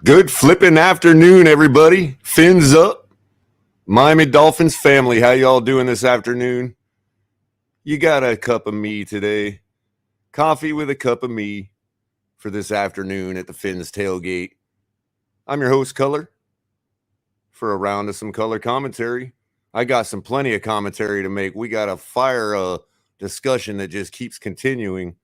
Good flipping afternoon, everybody. Fins up. Miami Dolphins family, how y'all doing this afternoon? You got a cup of me today. Coffee with a cup of me for this afternoon at the Fins tailgate. I'm your host, Culler, for a round of some color commentary. I got plenty of commentary to make. We got a fire discussion that just keeps continuing,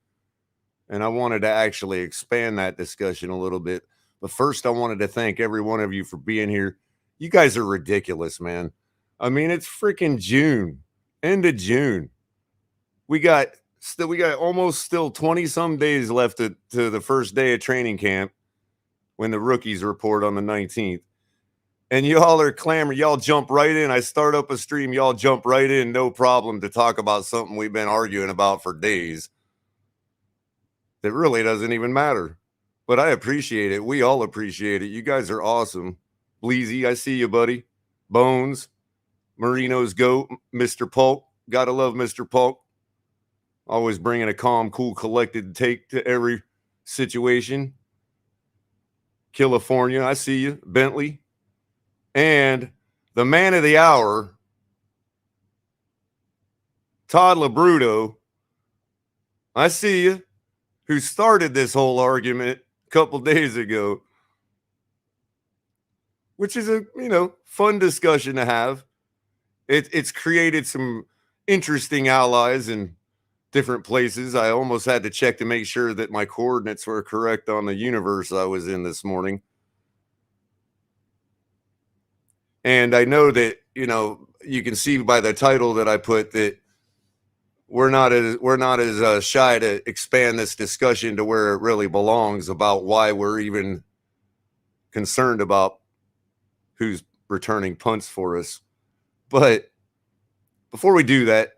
and I wanted to actually expand that discussion a little bit. But first, I wanted to thank every one of you for being here. You guys are ridiculous, man. I mean, it's freaking June, end of June. We got almost still 20-some days left to the first day of training camp when the rookies report on the 19th. And y'all are clamoring. Y'all jump right in. I start up a stream. Y'all jump right in, no problem, to talk about something we've been arguing about for days. That really doesn't even matter. But I appreciate it. We all appreciate it. You guys are awesome. Bleezy, I see you, buddy. Bones, Marino's GOAT, Mr. Polk. Gotta love Mr. Polk. Always bringing a calm, cool, collected take to every situation. California, I see you. Bentley. And the man of the hour, Todd Labruto. I see you. Who started this whole argument couple days ago, which is a fun discussion to have. It's created some interesting allies in different places. I almost had to check to make sure that my coordinates were correct on the universe I was in this morning. And I know that you can see by the title that I put that we're not as shy to expand this discussion to where it really belongs about why we're even concerned about who's returning punts for us. But before we do that,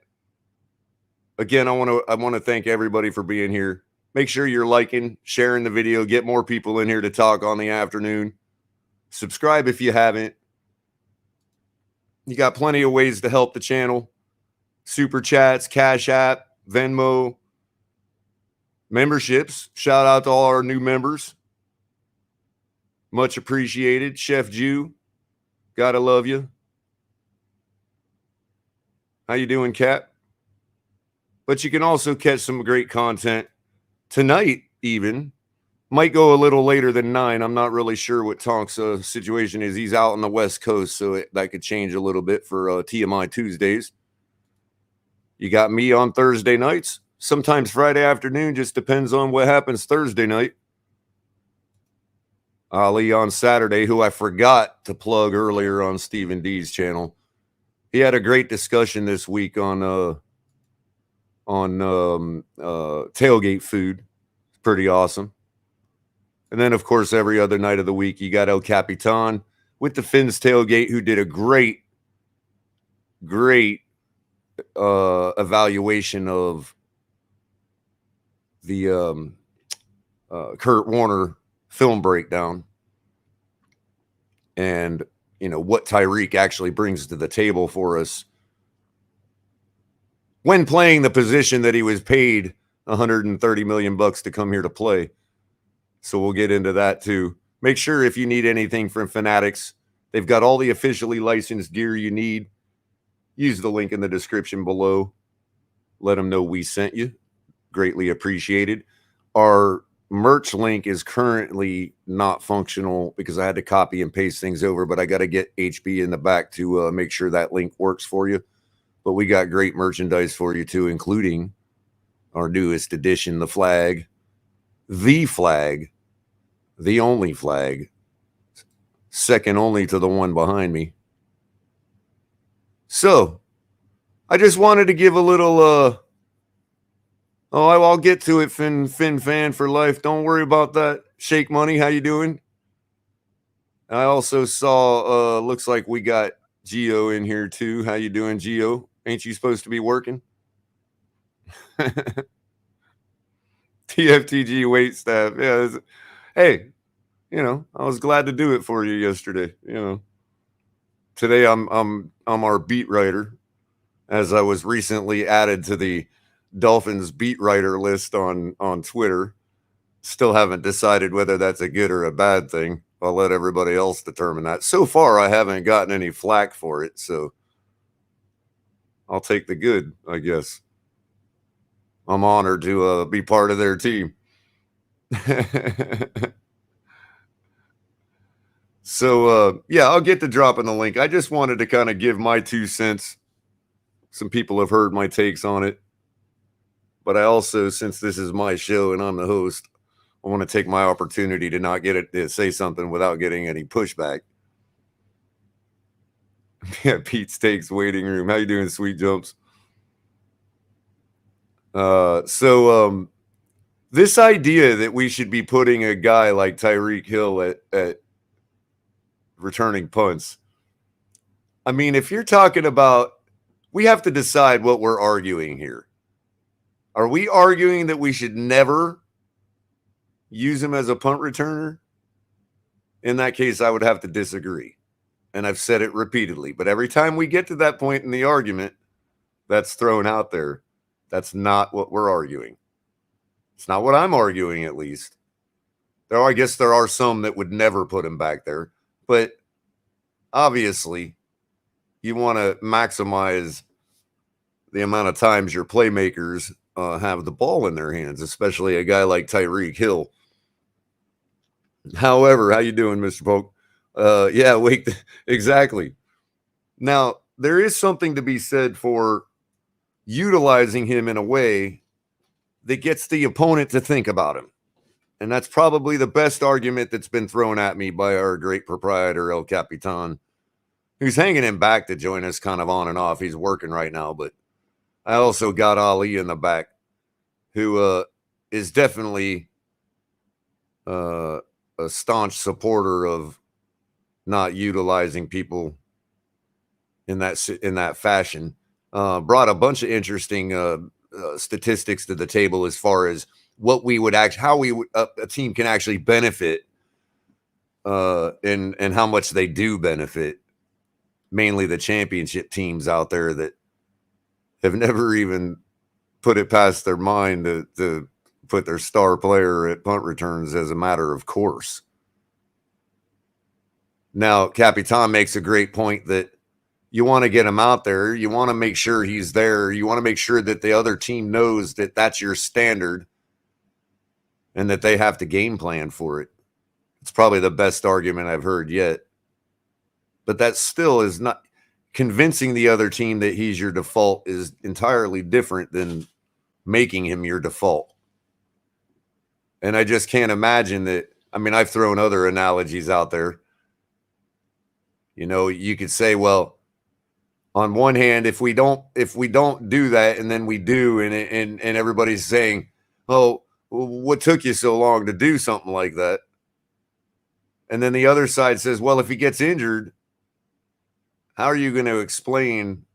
Again, I want to thank everybody for being here. Make sure you're liking, sharing the video, get more people in here to talk on the afternoon. Subscribe if you haven't. You got plenty of ways to help the channel. Super chats, Cash App, Venmo, memberships. Shout out to all our new members. Much appreciated. Chef Jew, gotta love you. How you doing, Kat? But you can also catch some great content tonight even. Might go a little later than 9. I'm not really sure what Tonk's situation is. He's out on the West Coast, so that could change a little bit for TMI Tuesdays. You got me on Thursday nights. Sometimes Friday afternoon, just depends on what happens Thursday night. Ali on Saturday, who I forgot to plug earlier on Stephen D's channel. He had a great discussion this week on tailgate food. It's pretty awesome. And then, of course, every other night of the week, you got El Capitan with the Fins Tailgate, who did a great evaluation of the Kurt Warner film breakdown and, you know, what Tyreek actually brings to the table for us when playing the position that he was paid $130 million to come here to play. So we'll get into that too. Make sure if you need anything from Fanatics, they've got all the officially licensed gear you need. Use the link in the description below. Let them know we sent you. Greatly appreciated. Our merch link is currently not functional because I had to copy and paste things over, but I got to get HB in the back to make sure that link works for you. But we got great merchandise for you too, including our newest edition, the flag, the only flag, second only to the one behind me. So I just wanted to give a little, I'll get to it, Fin fan for life. Don't worry about that. Shake Money, how you doing? I also saw, looks like we got Geo in here too. How you doing, Geo? Ain't you supposed to be working? TFTG wait staff. Yeah. Hey, you know, I was glad to do it for you yesterday. You know, today I'm our beat writer, as I was recently added to the Dolphins beat writer list on Twitter. Still haven't decided whether that's a good or a bad thing. I'll let everybody else determine that. So far, I haven't gotten any flack for it, so I'll take the good, I guess. I'm honored to be part of their team. So, yeah, I'll get to dropping the link. I just wanted to kind of give my 2 cents. Some people have heard my takes on it. But I also, since this is my show and I'm the host, I want to take my opportunity to not get it to say something without getting any pushback. Yeah, Pete Steaks waiting room. How you doing, Sweet Jumps? This idea that we should be putting a guy like Tyreek Hill at returning punts. I mean, if you're talking about, we have to decide what we're arguing here. Are we arguing that we should never use him as a punt returner? In that case, I would have to disagree. And I've said it repeatedly. But every time we get to that point in the argument, that's thrown out there. That's not what we're arguing. It's not what I'm arguing, at least. I guess there are some that would never put him back there. But obviously, you want to maximize the amount of times your playmakers have the ball in their hands, especially a guy like Tyreek Hill. However, how you doing, Mr. Polk? Yeah, wait, exactly. Now, there is something to be said for utilizing him in a way that gets the opponent to think about him. And that's probably the best argument that's been thrown at me by our great proprietor, El Capitan, who's hanging him back to join us kind of on and off. He's working right now, but I also got Ali in the back, who is definitely a staunch supporter of not utilizing people in that fashion. Brought a bunch of interesting statistics to the table as far as what we would how we would, a team can actually benefit, and how much they do benefit. Mainly the championship teams out there that have never even put it past their mind to put their star player at punt returns as a matter of course. Now, Capitan makes a great point that you want to get him out there. You want to make sure he's there. You want to make sure that the other team knows that that's your standard and that they have to game plan for it. It's probably the best argument I've heard yet. But that still is not convincing the other team that he's your default is entirely different than making him your default. And I just can't imagine that. I mean, I've thrown other analogies out there. You know, you could say, well, on one hand, if we don't do that, and then we do, and everybody's saying, oh, what took you so long to do something like that? And then the other side says, well, if he gets injured, how are you going to explain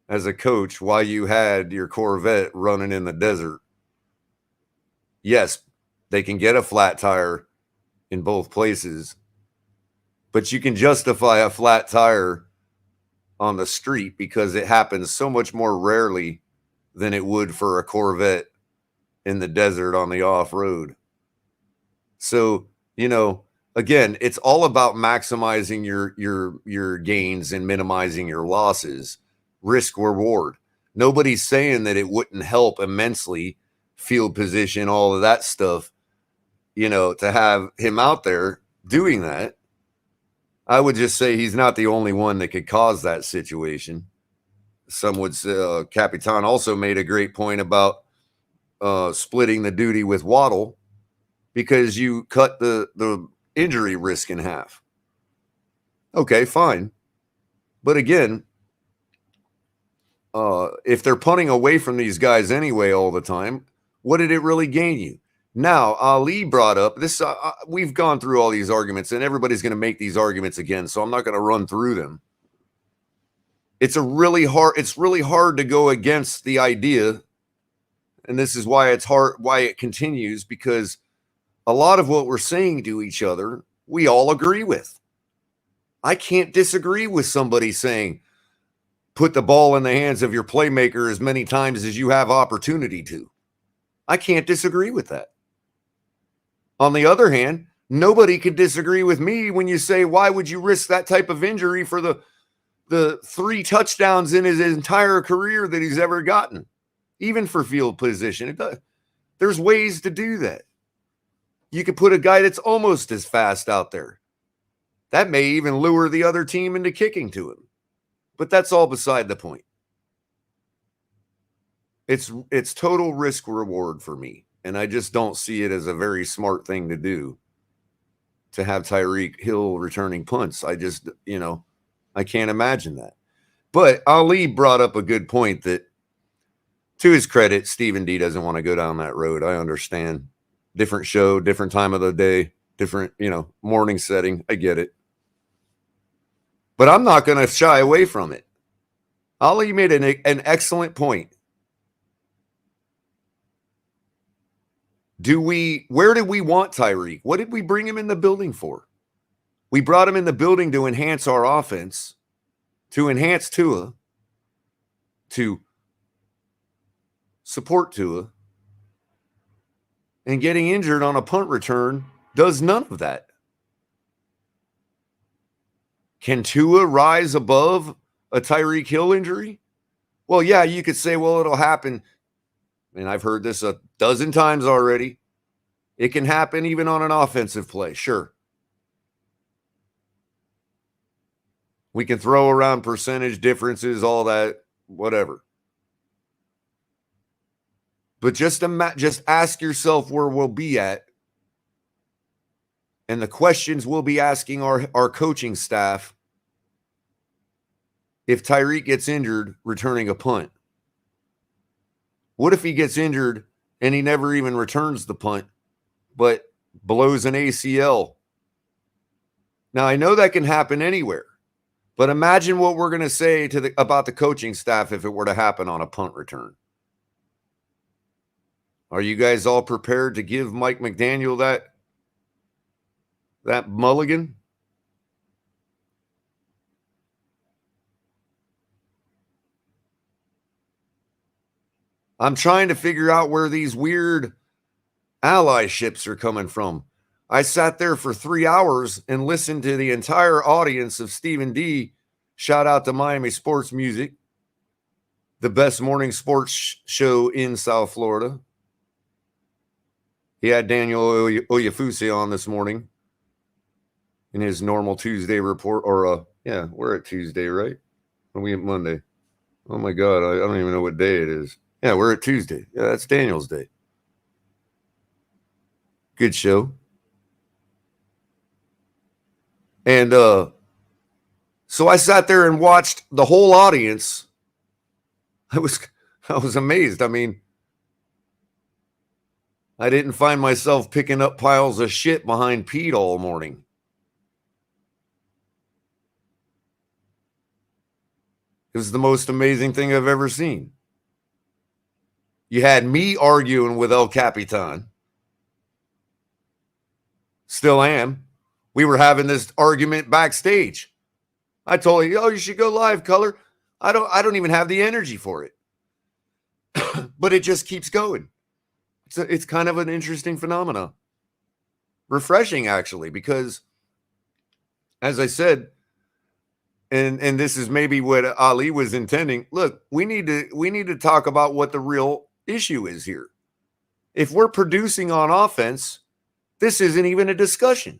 as a coach why you had your Corvette running in the desert? Yes, they can get a flat tire in both places, but you can justify a flat tire on the street because it happens so much more rarely than it would for a Corvette in the desert on the off-road. So, you know, again, it's all about maximizing your gains and minimizing your losses. Risk reward. Nobody's saying that it wouldn't help immensely, field position, all of that stuff, you know, to have him out there doing that. I would just say he's not the only one that could cause that situation. Some would say, Capitan also made a great point about splitting the duty with Waddle because you cut the injury risk in half. Okay, fine. But again, if they're punting away from these guys anyway all the time, what did it really gain you? Now, Ali brought up this. We've gone through all these arguments, and everybody's going to make these arguments again, so I'm not going to run through them. It's really hard to go against the idea, and this is why it's hard, why it continues, because a lot of what we're saying to each other, we all agree with. I can't disagree with somebody saying, put the ball in the hands of your playmaker as many times as you have opportunity to. I can't disagree with that. On the other hand, nobody could disagree with me when you say, why would you risk that type of injury for the 3 touchdowns in his entire career that he's ever gotten, even for field position? There's ways to do that. You could put a guy that's almost as fast out there. That may even lure the other team into kicking to him. But that's all beside the point. It's total risk reward for me. And I just don't see it as a very smart thing to do to have Tyreek Hill returning punts. I just, you know, I can't imagine that. But Ali brought up a good point that, to his credit, Stephen D doesn't want to go down that road. I understand. Different show, different time of the day, different, you know, morning setting. I get it. But I'm not going to shy away from it. Ali made an excellent point. Where did we want Tyreek? What did we bring him in the building for? We brought him in the building to enhance our offense, to enhance Tua, to support Tua. And getting injured on a punt return does none of that. Can Tua rise above a Tyreek Hill injury? Well, yeah, you could say, well, it'll happen. And I've heard this a dozen times already. It can happen even on an offensive play. Sure. We can throw around percentage differences, all that, whatever. But just ask yourself where we'll be at. And the questions we'll be asking our coaching staff if Tyreek gets injured returning a punt. What if he gets injured and he never even returns the punt, but blows an ACL? Now, I know that can happen anywhere, but imagine what we're going to say about the coaching staff if it were to happen on a punt return. Are you guys all prepared to give Mike McDaniel that mulligan? I'm trying to figure out where these weird allyships are coming from. I sat there for 3 hours and listened to the entire audience of Stephen D. Shout out to Miami Sports Music, the best morning sports show in South Florida. He had Daniel Oyefuse on this morning in his normal Tuesday report. We're at Tuesday, right? Are we at Monday? Oh my God, I don't even know what day it is. Yeah, we're at Tuesday. Yeah, that's Daniel's day. Good show. And so I sat there and watched the whole audience. I was amazed. I mean, I didn't find myself picking up piles of shit behind Pete all morning. It was the most amazing thing I've ever seen. You had me arguing with El Capitan. Still am. We were having this argument backstage. I told you, you should go live, Culler. I don't even have the energy for it. But it just keeps going. It's kind of an interesting phenomenon. Refreshing, actually, because as I said, and this is maybe what Ali was intending. Look, we need to talk about what the real issue is here. If we're producing on offense, this isn't even a discussion.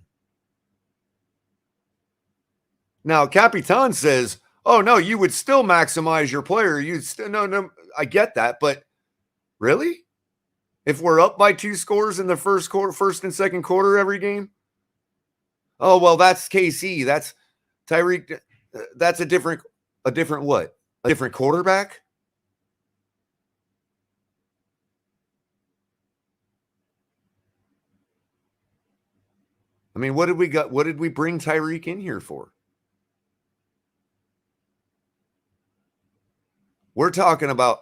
Now, Capitan says, "Oh no, you would still maximize your player. You'd still no. I get that, but really, if we're up by 2 scores in the first and second quarter every game, oh well, that's KC. That's Tyreek. That's a different what? A different quarterback." I mean, what did we got? What did we bring Tyreek in here for? We're talking about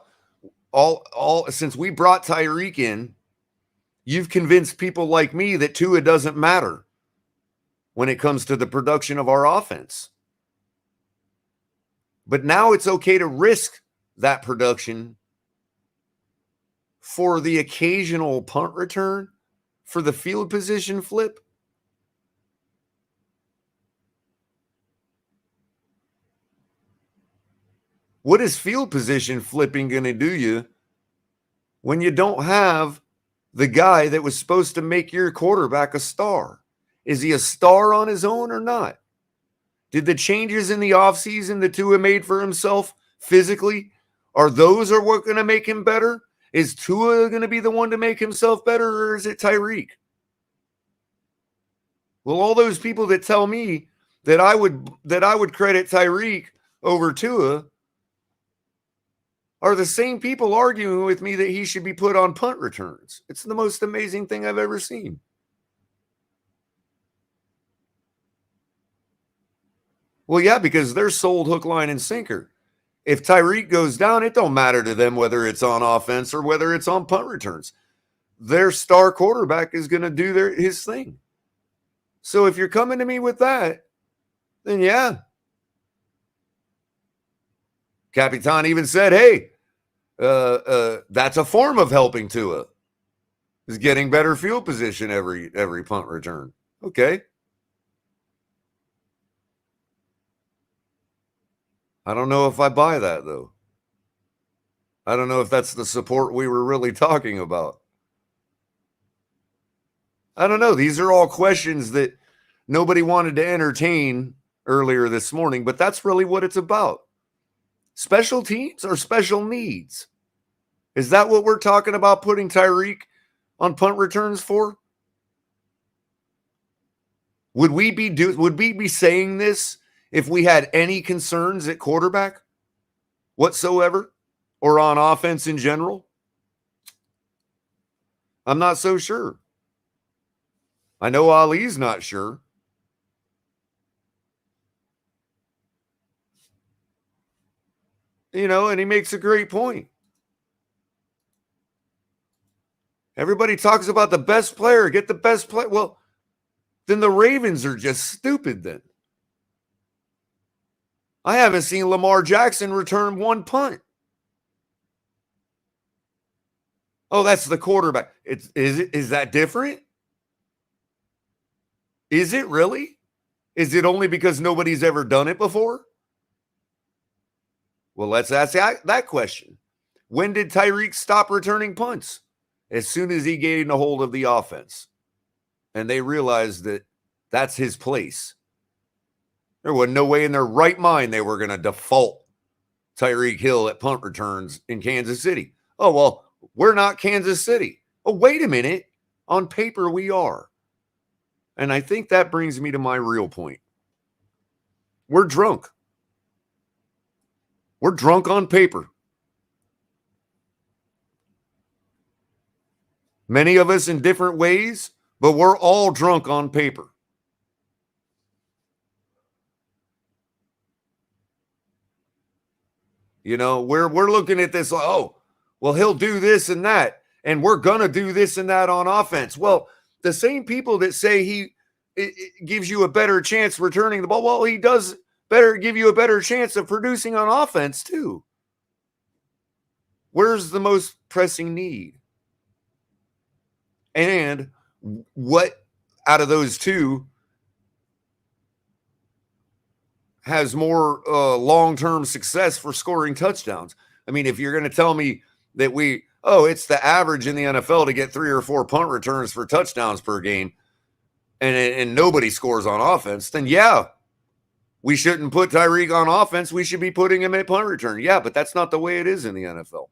all since we brought Tyreek in, you've convinced people like me that Tua doesn't matter when it comes to the production of our offense. But now it's okay to risk that production for the occasional punt return, for the field position flip. What is field position flipping going to do you when you don't have the guy that was supposed to make your quarterback a star? Is he a star on his own or not? Did the changes in the offseason that Tua made for himself physically, are what going to make him better? Is Tua going to be the one to make himself better, or is it Tyreek? Well, all those people that tell me that I would credit Tyreek over Tua are the same people arguing with me that he should be put on punt returns. It's the most amazing thing I've ever seen. Well, yeah, because they're sold hook, line, and sinker. If Tyreek goes down, it don't matter to them whether it's on offense or whether it's on punt returns. Their star quarterback is going to do his thing. So if you're coming to me with that, then yeah. Capitan even said, hey, that's a form of helping Tua, is getting better field position every punt return. Okay. I don't know if I buy that, though. I don't know if that's the support we were really talking about. I don't know. These are all questions that nobody wanted to entertain earlier this morning, but that's really what it's about. Special teams or special needs? Is that what we're talking about putting Tyreek on punt returns for? Would we be saying this if we had any concerns at quarterback whatsoever or on offense in general? I'm not so sure. I know Ali's not sure. And he makes a great point. Everybody talks about the best player, get the best player. Well, then the Ravens are just stupid then. I haven't seen Lamar Jackson return one punt. Oh, that's the quarterback. Is that different? Is it really? Is it only because nobody's ever done it before? Well, let's ask that question. When did Tyreek stop returning punts? As soon as he gained a hold of the offense. And they realized that that's his place. There was no way in their right mind they were going to default Tyreek Hill at punt returns in Kansas City. Oh, well, we're not Kansas City. Oh, wait a minute. On paper, we are. And I think that brings me to my real point. We're drunk. We're drunk on paper. Many of us in different ways, but we're all drunk on paper. You know, we're looking at this, oh, well, he'll do this and that, and we're going to do this and that on offense. Well, the same people that say it gives you a better chance returning the ball, well, he does better give you a better chance of producing on offense too. Where's the most pressing need? And what out of those two has more long-term success for scoring touchdowns? I mean, if you're going to tell me that it's the average in the NFL to get 3 or 4 punt returns for touchdowns per game, and nobody scores on offense, then yeah, we shouldn't put Tyreek on offense. We should be putting him at punt return. Yeah, but that's not the way it is in the NFL.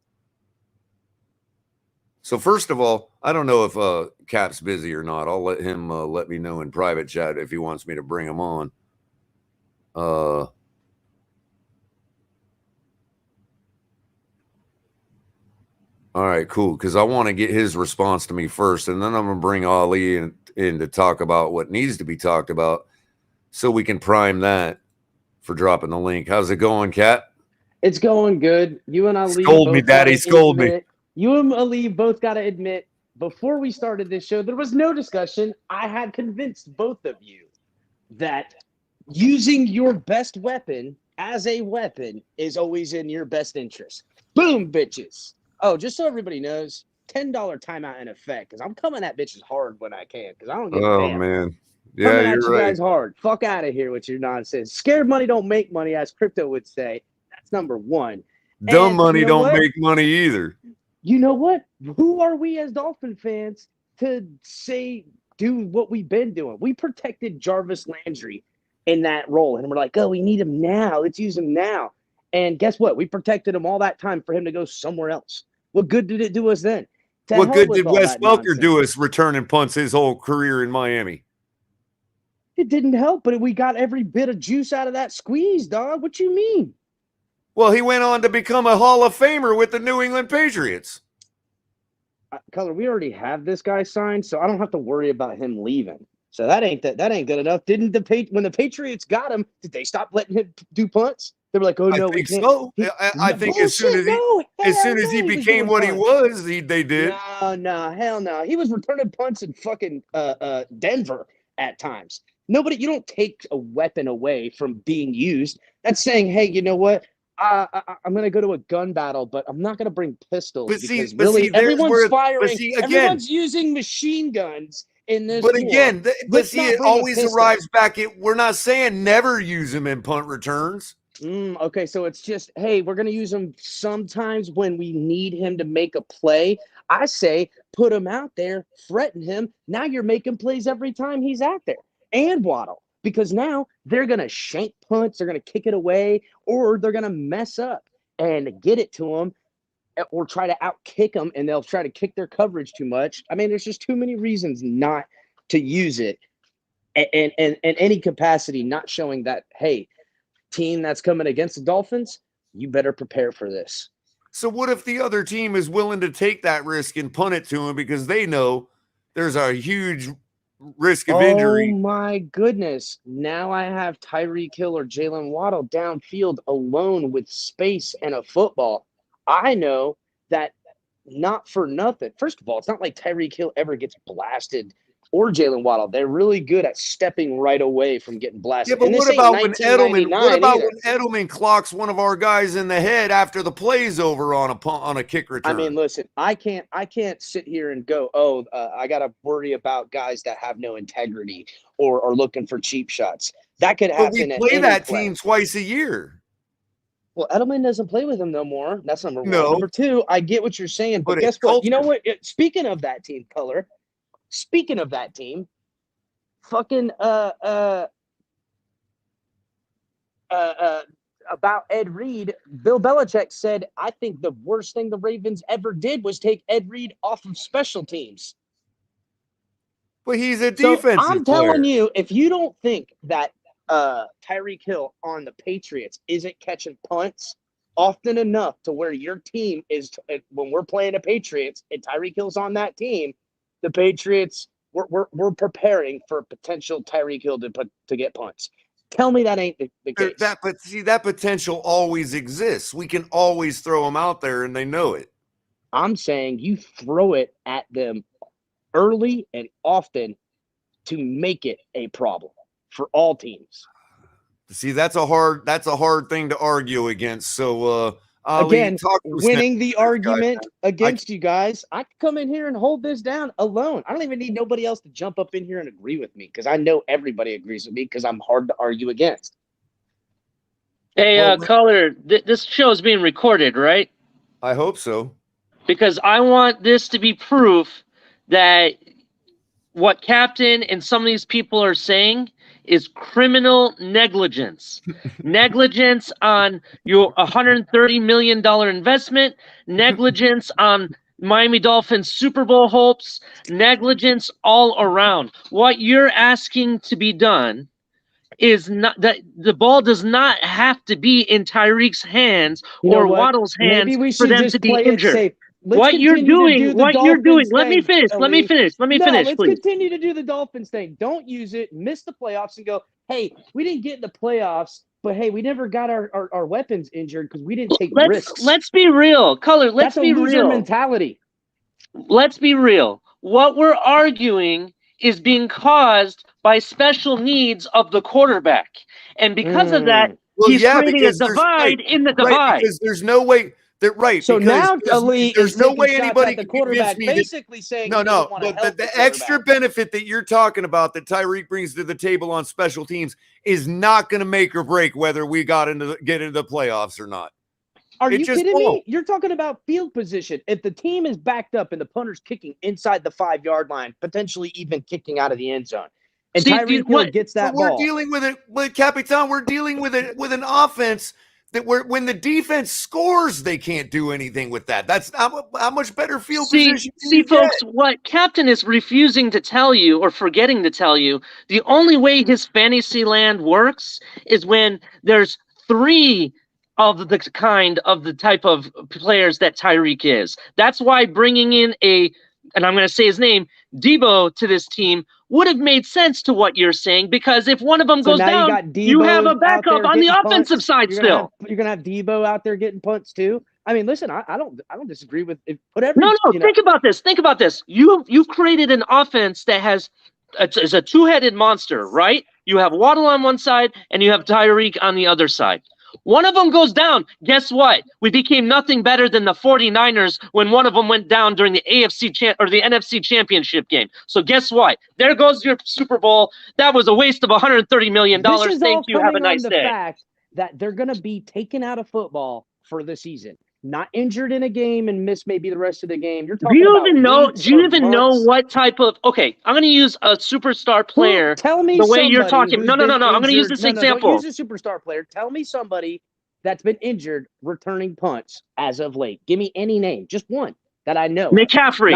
So first of all, I don't know if Cap's busy or not. I'll let him let me know in private chat if he wants me to bring him on. All right, cool. Because I want to get his response to me first, and then I'm going to bring Ali in to talk about what needs to be talked about so we can prime that for dropping the link. How's it going, Cap? It's going good. You and Ali scold me, Daddy. Scold me. You and Ali both got to admit, before we started this show, there was no discussion. I had convinced both of you that using your best weapon as a weapon is always in your best interest. Boom, bitches. Oh, just so everybody knows, $10 timeout in effect, because I'm coming at bitches hard when I can, because I don't give a damn. Oh, man. Yeah, coming you're at you right. guys hard. Fuck out of here with your nonsense. Scared money don't make money, as crypto would say. That's number one. Dumb money don't make money either. You know what? Who are we as Dolphin fans to say do what we've been doing? We protected Jarvis Landry in that role, and we're like, oh, we need him now. Let's use him now. And guess what? We protected him all that time for him to go somewhere else. What good did it do us then? What good did Wes Welker do us returning punts his whole career in Miami? It didn't help, but we got every bit of juice out of that squeeze, dog. What you mean? Well, he went on to become a Hall of Famer with the New England Patriots. Culler, we already have this guy signed, so I don't have to worry about him leaving. So that ain't good enough. When the Patriots got him, did they stop letting him do punts? They were like, "Oh no, we can't." So. I think as soon as he became what he was, they did. No, hell no. He was returning punts in fucking Denver at times. You don't take a weapon away from being used. That's saying, hey, you know what? I'm going to go to a gun battle, but I'm not going to bring pistols everyone's firing. Everyone's using machine guns in this. But again, it always arrives back at, we're not saying never use them in punt returns. Okay, so it's just, hey, we're going to use him sometimes when we need him to make a play. I say put him out there, threaten him. Now you're making plays every time he's out there. And Waddle. Because now they're going to shank punts, they're going to kick it away, or they're going to mess up and get it to them or try to out-kick them, and they'll try to kick their coverage too much. I mean, there's just too many reasons not to use it in any capacity, not showing that, hey, team that's coming against the Dolphins, you better prepare for this. So what if the other team is willing to take that risk and punt it to him because they know there's a huge risk of injury? Oh my goodness. Now I have Tyreek Hill or Jalen Waddle downfield alone with space and a football. I know that not for nothing. First of all, it's not like Tyreek Hill ever gets blasted or Jalen Waddle. They're really good at stepping right away from getting Yeah, blasted. but And this what ain't about when Edelman? What 1999 about either. when Edelman clocks one of our guys in the head after the play's over on a kick return? I mean, listen, I can't sit here and go, I got to worry about guys that have no integrity or are looking for cheap shots. That could But we happen at play any that play. team twice a year. Well, Edelman doesn't play with him no more. That's number one. No. Number two, I get what you're saying, but But guess it's what? You know culture. what? Speaking of that team, Culler, speaking of that team, fucking about Ed Reed, Bill Belichick said, I think the worst thing the Ravens ever did was take Ed Reed off of special teams. But he's a So defensive I'm player. telling you, if you don't think that Tyreek Hill on the Patriots isn't catching punts often enough to where your team is, when we're playing the Patriots and Tyreek Hill's on that team, the Patriots, we're preparing for potential Tyreek Hill to get punts. Tell me that ain't the case. But see, that potential always exists. We can always throw them out there, and they know it. I'm saying you throw it at them early and often to make it a problem for all teams. See, that's a hard thing to argue against. So, Ali, again, winning the argument against you guys, I could come in here and hold this down alone. I don't even need nobody else to jump up in here and agree with me because I know everybody agrees with me because I'm hard to argue against. Hey, Culler, this show is being recorded, right? I hope so. Because I want this to be proof that what Captain and some of these people are saying is criminal negligence. Negligence on your $130 million investment, negligence on Miami Dolphins Super Bowl hopes, negligence all around. What you're asking to be done is not that the ball does not have to be in Tyreek's hands or Waddle's hands Maybe we for should them just to be play injured. It safe. What you're doing, let me finish, please. Let's continue to do the Dolphins thing. Don't use it, miss the playoffs, and go, hey, we didn't get in the playoffs, but hey, we never got our weapons injured because we didn't take risks. Let's be real. Culler, let's be real. That's a loser mentality. Let's be real. What we're arguing is being caused by special needs of the quarterback. And because of that, he's creating a divide in the divide. Right, because there's no way that So now Ali there's is no way shots anybody at the can quarterback, convince me basically saying no, but the extra benefit that you're talking about that Tyreek brings to the table on special teams is not going to make or break whether we get into the playoffs or not. Are you kidding me? You're talking about field position. If the team is backed up and the punter's kicking inside the 5-yard line, potentially even kicking out of the end zone, and Tyreek Hill gets that ball. We're dealing with it, but Capitan, we're dealing with it with an offense that when the defense scores, they can't do anything with that. That's how much better field position. See, folks, what Captain is refusing to tell you or forgetting to tell you, the only way his fantasy land works is when there's 3 of the kind of the type of players that Tyreek is. That's why bringing in and I'm going to say his name, Debo, to this team would have made sense to what you're saying, because if one of them goes down, you have a backup on the offensive side still. You're going to have Debo out there getting punts too. I mean, listen, I don't disagree with it. Think about this. Think about this. You've created an offense that has it's a two-headed monster, right? You have Waddle on one side and you have Tyreek on the other side. One of them goes down. Guess what? We became nothing better than the 49ers when one of them went down during the the NFC championship game. So guess what? There goes your Super Bowl. That was a waste of $130 million. Thank you. Have a nice day. The fact that they're going to be taken out of football for the season, not injured in a game and miss maybe the rest of the game. You're talking about do you even know what type of okay, I'm gonna use a superstar player. Tell me the way you're talking. No. I'm gonna use this example. Don't use a superstar player. Tell me somebody that's been injured returning punts as of late. Give me any name, just one that I know. McCaffrey,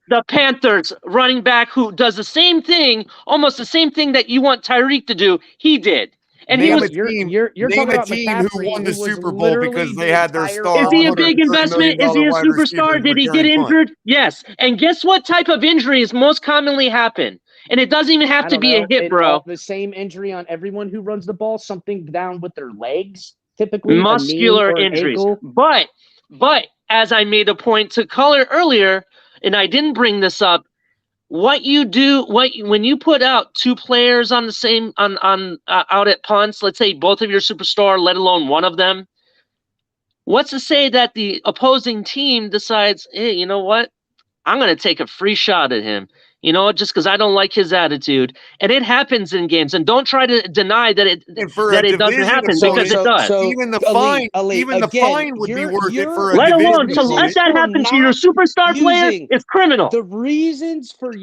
the Panthers running back who does the same thing, almost the same thing that you want Tyreek to do. He did. And you're talking about a team McCaffrey, who won the Super Bowl because they had their star. Is he a big investment? Is he a superstar? Did he get injured? Yes. And guess what type of injuries most commonly happen? And it doesn't even have to be a hip, bro. The same injury on everyone who runs the ball, something down with their legs, typically muscular injuries. Ankle. But as I made a point to Culler earlier, and I didn't bring this up, when you put out two players on the same out at punts, let's say both of your superstar, let alone one of them, what's to say that the opposing team decides, hey, you know what? I'm going to take a free shot at him, just because I don't like his attitude. And it happens in games. And don't try to deny that it doesn't happen, because it does. Even the fine would be worth it for a let division alone to let that happen to your superstar player is criminal. The reasons for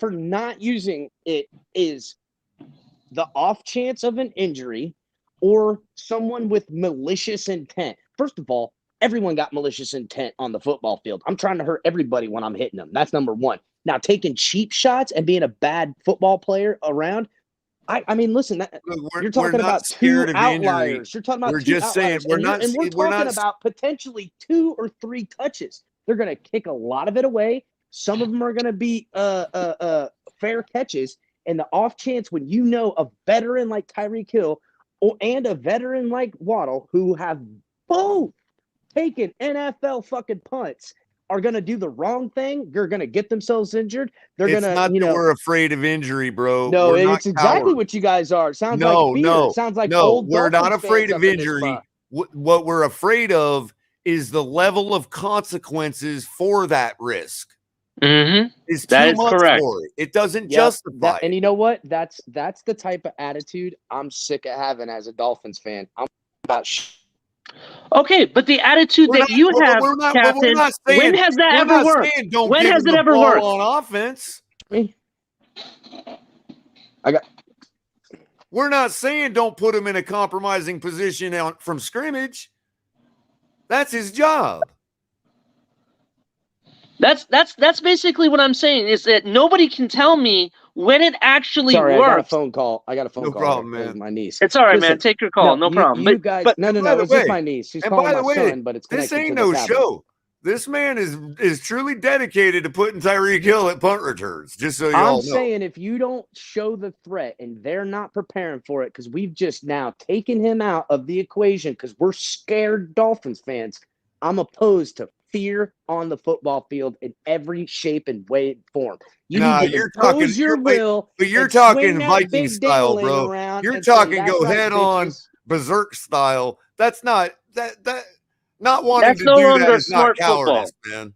not using it is the off chance of an injury or someone with malicious intent. First of all, everyone got malicious intent on the football field. I'm trying to hurt everybody when I'm hitting them. That's number one. Now, taking cheap shots and being a bad football player around, I mean, listen, you're talking about two outliers. You're talking about two outliers. We're talking about potentially 2 or 3 touches. They're going to kick a lot of it away. Some of them are going to be fair catches. And the off chance when a veteran like Tyreek Hill and a veteran like Waddle, who have both taken NFL fucking punts, are going to do the wrong thing. They're going to get themselves injured. They're going to, we're afraid of injury, bro. No, it's exactly what you guys are. It sounds like fear. It sounds like old we're Dolphins not afraid fans of injury. What we're afraid of is the level of consequences for that risk. Mm-hmm. Is that too is much correct. For it. It doesn't justify. And you know what? That's the type of attitude I'm sick of having as a Dolphins fan. I'm about. Okay, but the attitude that you have, Captain, when has that ever worked? When has it ever worked on offense? We're not saying don't put him in a compromising position from scrimmage. That's his job. That's basically what I'm saying, is that nobody can tell me when it actually works. I got a phone call. No problem, man. My niece. It's all right, man. Take your call. No problem. You guys, no. It's just my niece. She's calling my son, but it's connected this ain't to the no tablet. show. This man is truly dedicated to putting Tyreek Hill at punt returns. Just so y'all know. I'm saying if you don't show the threat and they're not preparing for it, because we've just now taken him out of the equation because we're scared Dolphins fans. I'm opposed to fear on the football field in every shape and way and form. You're talking Viking style, bro. You're talking go head on berserk style. That's not that. Not wanting to do that is not cowardice, man.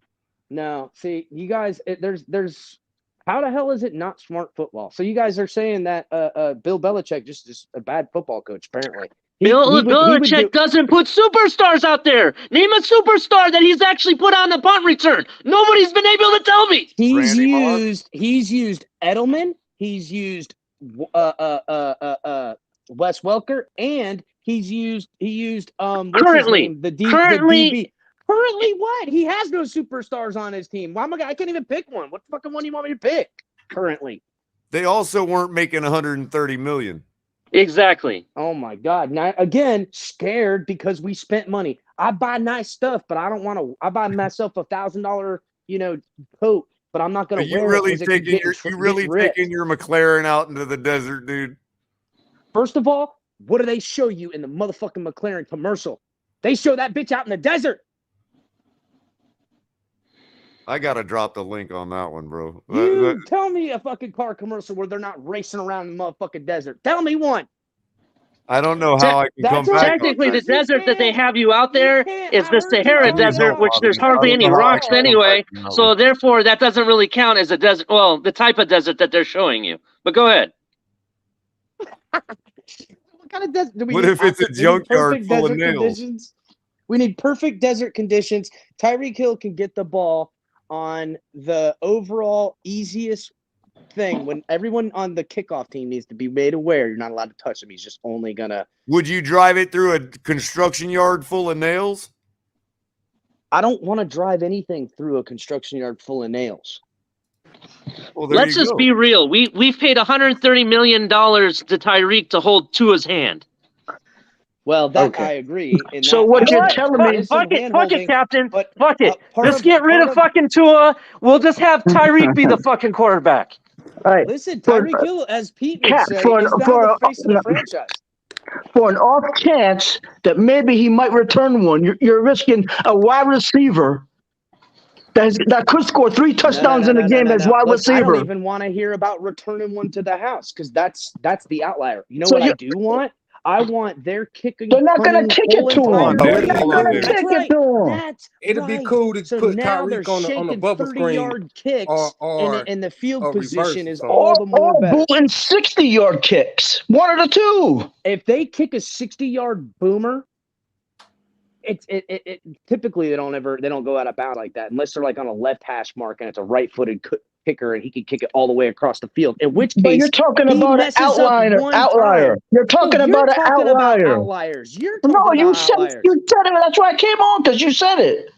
No, see, you guys, there's how the hell is it not smart football? So you guys are saying that Bill Belichick just is a bad football coach, apparently. Bill Belichick doesn't put superstars out there. Name a superstar that he's actually put on the punt return. Nobody's been able to tell me. He's used Edelman. He's used Wes Welker, and he used currently the DB. Currently what? He has no superstars on his team. I can't even pick one. What fucking one do you want me to pick? Currently. They also weren't making $130 million. Exactly. Oh my God. Now again, scared because we spent money. I buy nice stuff, but I don't want to. I buy myself $1,000, coat, but I'm not going to wear it. You really taking your McLaren out into the desert, dude? First of all, what do they show you in the motherfucking McLaren commercial? They show that bitch out in the desert. I gotta drop the link on that one, bro. Tell me a fucking car commercial where they're not racing around in the motherfucking desert. Tell me one. I don't know how I can come back. Technically, the desert that they have you out there is the Sahara Desert, which there's hardly any rocks anyway. So therefore, that doesn't really count as a desert. Well, the type of desert that they're showing you. But go ahead. What kind of desert? What if it's a junkyard full of nails? Conditions? We need perfect desert conditions. Tyreek Hill can get the ball on the overall easiest thing when everyone on the kickoff team needs to be made aware you're not allowed to touch him. He's just only gonna. Would you drive it through a construction yard full of nails? I don't want to drive anything through a construction yard full of nails. Well, let's just be real. We've paid $130 million to Tyreek to hold Tua's hand. Well, I agree. So what you're telling me is... Fuck it, Captain. Fuck it. Let's get rid of fucking Tua. We'll just have Tyreek be the fucking quarterback. All right. Listen, Tyreek Hill, as Pete would say, is now the face of the franchise. for an off chance that maybe he might return one. You're risking a wide receiver that could score 3 touchdowns in a game as wide Look, I don't receiver. even want to hear about returning one to the house because that's the outlier. You know So what I do want? I want their kicking. They're not going to kick it to him. They're They're not going to That's kick right. it to him. That's It'd right. be cool to So put now they're Tyreek on the shaking bubble screen 30-yard kicks, and the field a position reverse is or all the more Or better. booting 60-yard kicks. One of the two. If they kick a 60-yard boomer, it typically they don't go out of bounds like that unless they're like on a left hash mark and it's a right-footed kicker and he can kick it all the way across the field. In which case, But you're talking he about an messes up one outlier. time. You're talking about an outlier. Outliers. You're No, talking you about said outliers. it. That's why I came on, because you said it.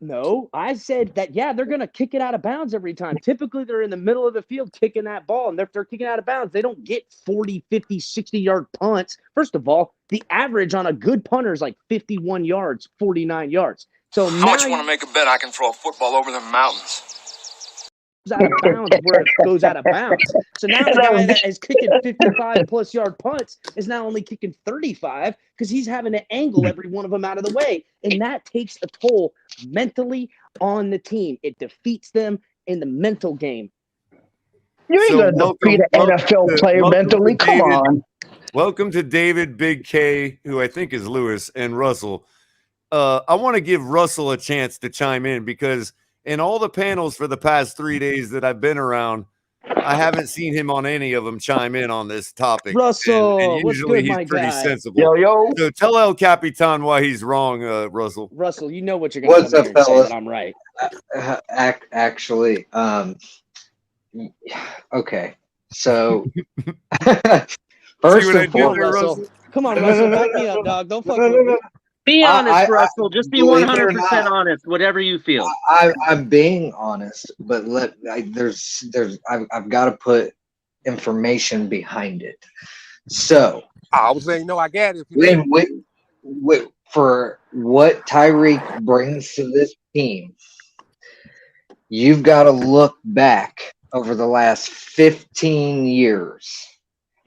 No, I said that, yeah, they're going to kick it out of bounds every time. Typically, they're in the middle of the field kicking that ball, and if they're kicking out of bounds, they don't get 40, 50, 60-yard punts. First of all, the average on a good punter is like 51 yards, 49 yards. So How much you want to make a bet I can throw a football over the mountains? out of bounds where it goes out of bounds. So now the guy that is kicking 55-plus yard punts is now only kicking 35 because he's having to angle every one of them out of the way. And that takes a toll mentally on the team. It defeats them in the mental game. You ain't going to defeat an NFL player mentally. Come on. Welcome to David, Big K, who I think is Lewis, and Russell. I want to give Russell a chance to chime in because in all the panels for the past 3 days that I've been around, I haven't seen him on any of them chime in on this topic. Russell, and usually what's good, he's pretty guy? sensible. Yo. So tell El Capitan why he's wrong, Russell. Russell, you know what you're going to come here and say that I'm right. Actually, okay. So first and foremost, come on, Russell, back me up, dog. Don't fuck with me. Be honest, Russell. Just be 100% honest. Whatever you feel. I'm being honest, but I've got to put information behind it. So I was letting you know I got it. For what Tyreek brings to this team, you've got to look back over the last 15 years,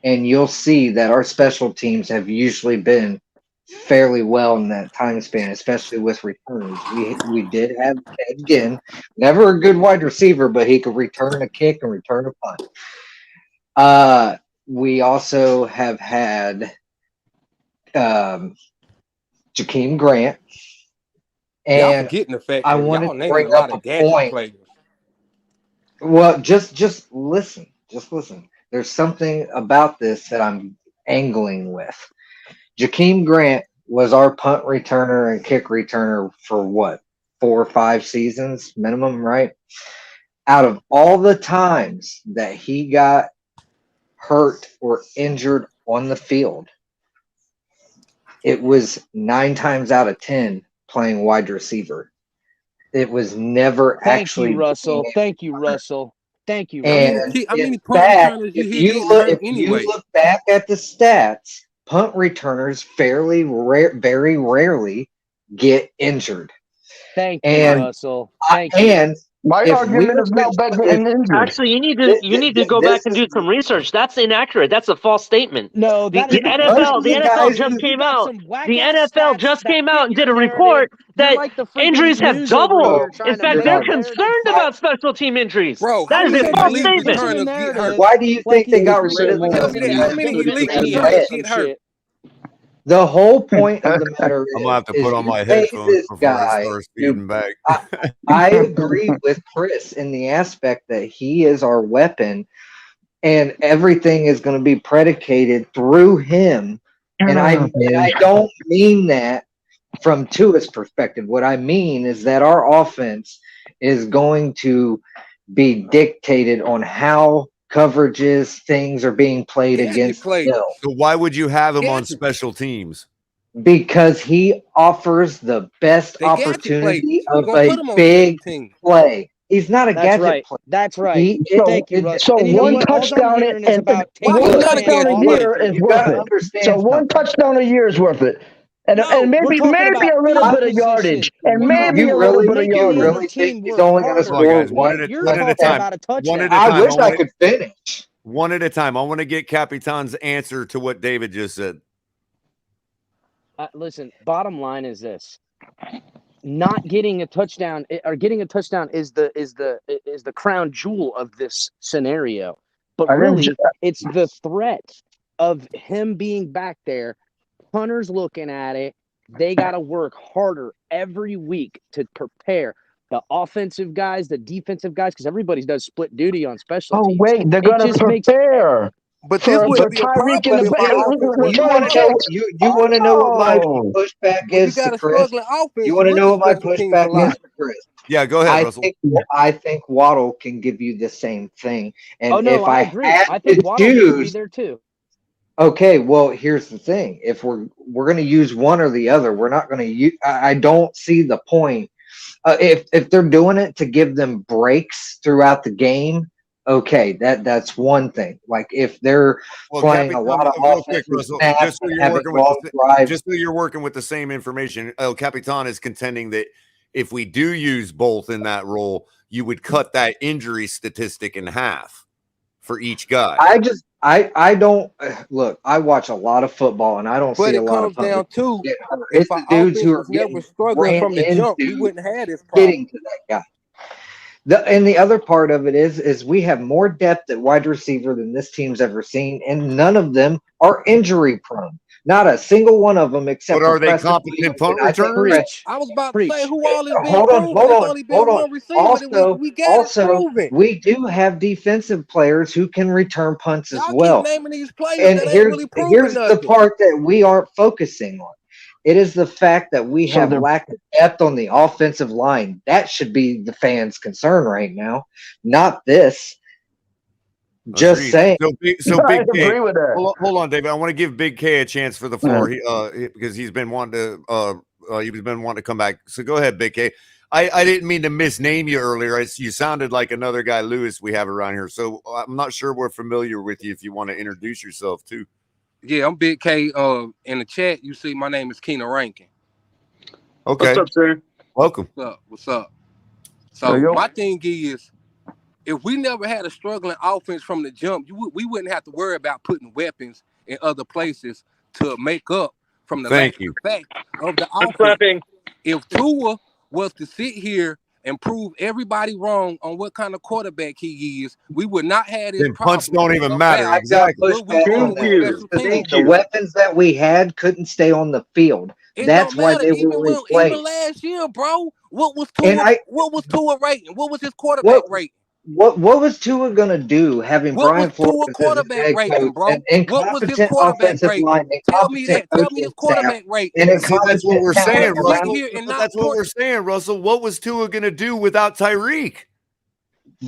and you'll see that our special teams have usually been fairly well in that time span, especially with returners. We did have, again, never a good wide receiver, but he could return a kick and return a punt. We also have had Jakeem Grant, and I want to bring up a point. Players. Well, just listen. There's something about this that I'm angling with. Jakeem Grant was our punt returner and kick returner for what, 4 or 5 seasons minimum, right? Out of all the times that he got hurt or injured on the field, it was 9 times out of 10 playing wide receiver. It was never actually. Thank you, Russell. And in fact, if you look back at the stats, punt returners very rarely get injured. Thank you, Russell. My argument is now better than injured. Actually, you need to go back and do some research. That's inaccurate. That's a false statement. No, the NFL just came out. The NFL just came out and did a report that injuries have doubled. In fact, they're concerned about special team injuries. Bro, that is a false statement. Why do you think they got rid of how many elite returners get hurt? The whole point of the matter is, I'm gonna have to put on my headphones before I start speeding back. I agree with Chris in the aspect that he is our weapon, and everything is going to be predicated through him. And I don't mean that from Tua's perspective. What I mean is that our offense is going to be dictated on how coverages, things are being played against Bill. So why would you have him on special teams? Because he offers the best opportunity of a big play. He's not a gadget player. That's right. Thank you, Russ. So one touchdown a year is worth it. So one touchdown a year is worth it. And maybe a little bit of yardage. And maybe a little bit of yardage. You really think he's only going to score one at a time? I wish I could finish. One at a time. I want to get Capitan's answer to what David just said. Listen, bottom line is this. Not getting a touchdown or getting a touchdown is the crown jewel of this scenario. But really, it's the threat of him being back there. Hunter's looking at it. They got to work harder every week to prepare the offensive guys, the defensive guys, because everybody does split duty on special teams. Oh, wait, they're going to prepare. But this wouldn't be a Tyreek problem if our offense was You want to know what my pushback is to Chris? You want to know what my pushback is to Chris? Yeah, go ahead, Russell. I think Waddle can give you the same thing. And if I agree. I think Waddle can be there too. Okay, well, here's the thing. If we're going to use one or the other, we're not going to use. I don't see the point. If they're doing it to give them breaks throughout the game, okay, that's one thing. Like if they're playing a lot of offensive snaps, just so you're working with the same information, El Capitan is contending that if we do use both in that role, you would cut that injury statistic in half for each guy. I don't look. I watch a lot lot of football, and I don't see a lot of. But it comes down to it's the dudes who are never struggling from the jump. We wouldn't have this problem. Getting to that guy. And the other part of it is we have more depth at wide receiver than this team's ever seen, and none of them are injury prone. Not a single one of them, except. But are they competent punt returners? I was about to say who all is being hold on. Also, we do have defensive players who can return punts as well. Keep naming these players and that here's really the part that we aren't focusing on. It is the fact that we have lack of depth on the offensive line. That should be the fans' concern right now, not this. Just saying. So Big K, hold on, David. I want to give Big K a chance for the floor because he's been wanting to come back. So go ahead, Big K. I didn't mean to misname you earlier. You sounded like another guy, Lewis, we have around here. So I'm not sure we're familiar with you. If you want to introduce yourself too. Yeah, I'm Big K. In the chat, you see my name is Keena Rankin. Okay. What's up, sir? Welcome. What's up? So my thing is, if we never had a struggling offense from the jump, we wouldn't have to worry about putting weapons in other places to make up from the fact of the offense. If Tua was to sit here and prove everybody wrong on what kind of quarterback he is, we would not have this problem. Punts don't even matter. Exactly. The weapons that we had couldn't stay on the field. That's why they were replaced. Even last year, bro, what was Tua rating? What was his quarterback rating? What was Tua gonna do having Brian Flores as quarterback rating, bro? What was his quarterback rating? Tell me that. Tell me his quarterback rating. And that's what we're saying, Russell. That's what we're saying, Russell. What was Tua gonna do without Tyreek?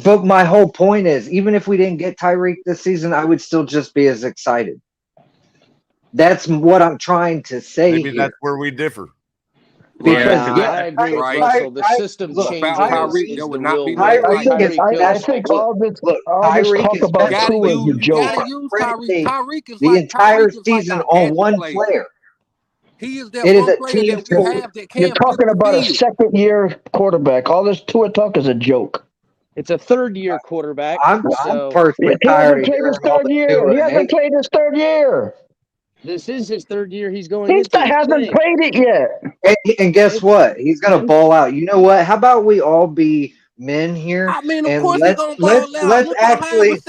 But my whole point is, even if we didn't get Tyreek this season, I would still just be as excited. That's what I'm trying to say. Maybe that's where we differ. Because I agree with Russell. The system changes. I think all this talk about Tua is a joke. Tyreek is the entire season on one player. He is that one player that we have that can. You're talking about a second-year quarterback. All this Tua talk is a joke. It's a third-year quarterback. I'm personally tired. He hasn't played his third year. This is his third year. He hasn't played it yet. And guess what? He's gonna ball out. You know what? How about we all be men here? I mean, of course he's gonna ball out. Let's actually.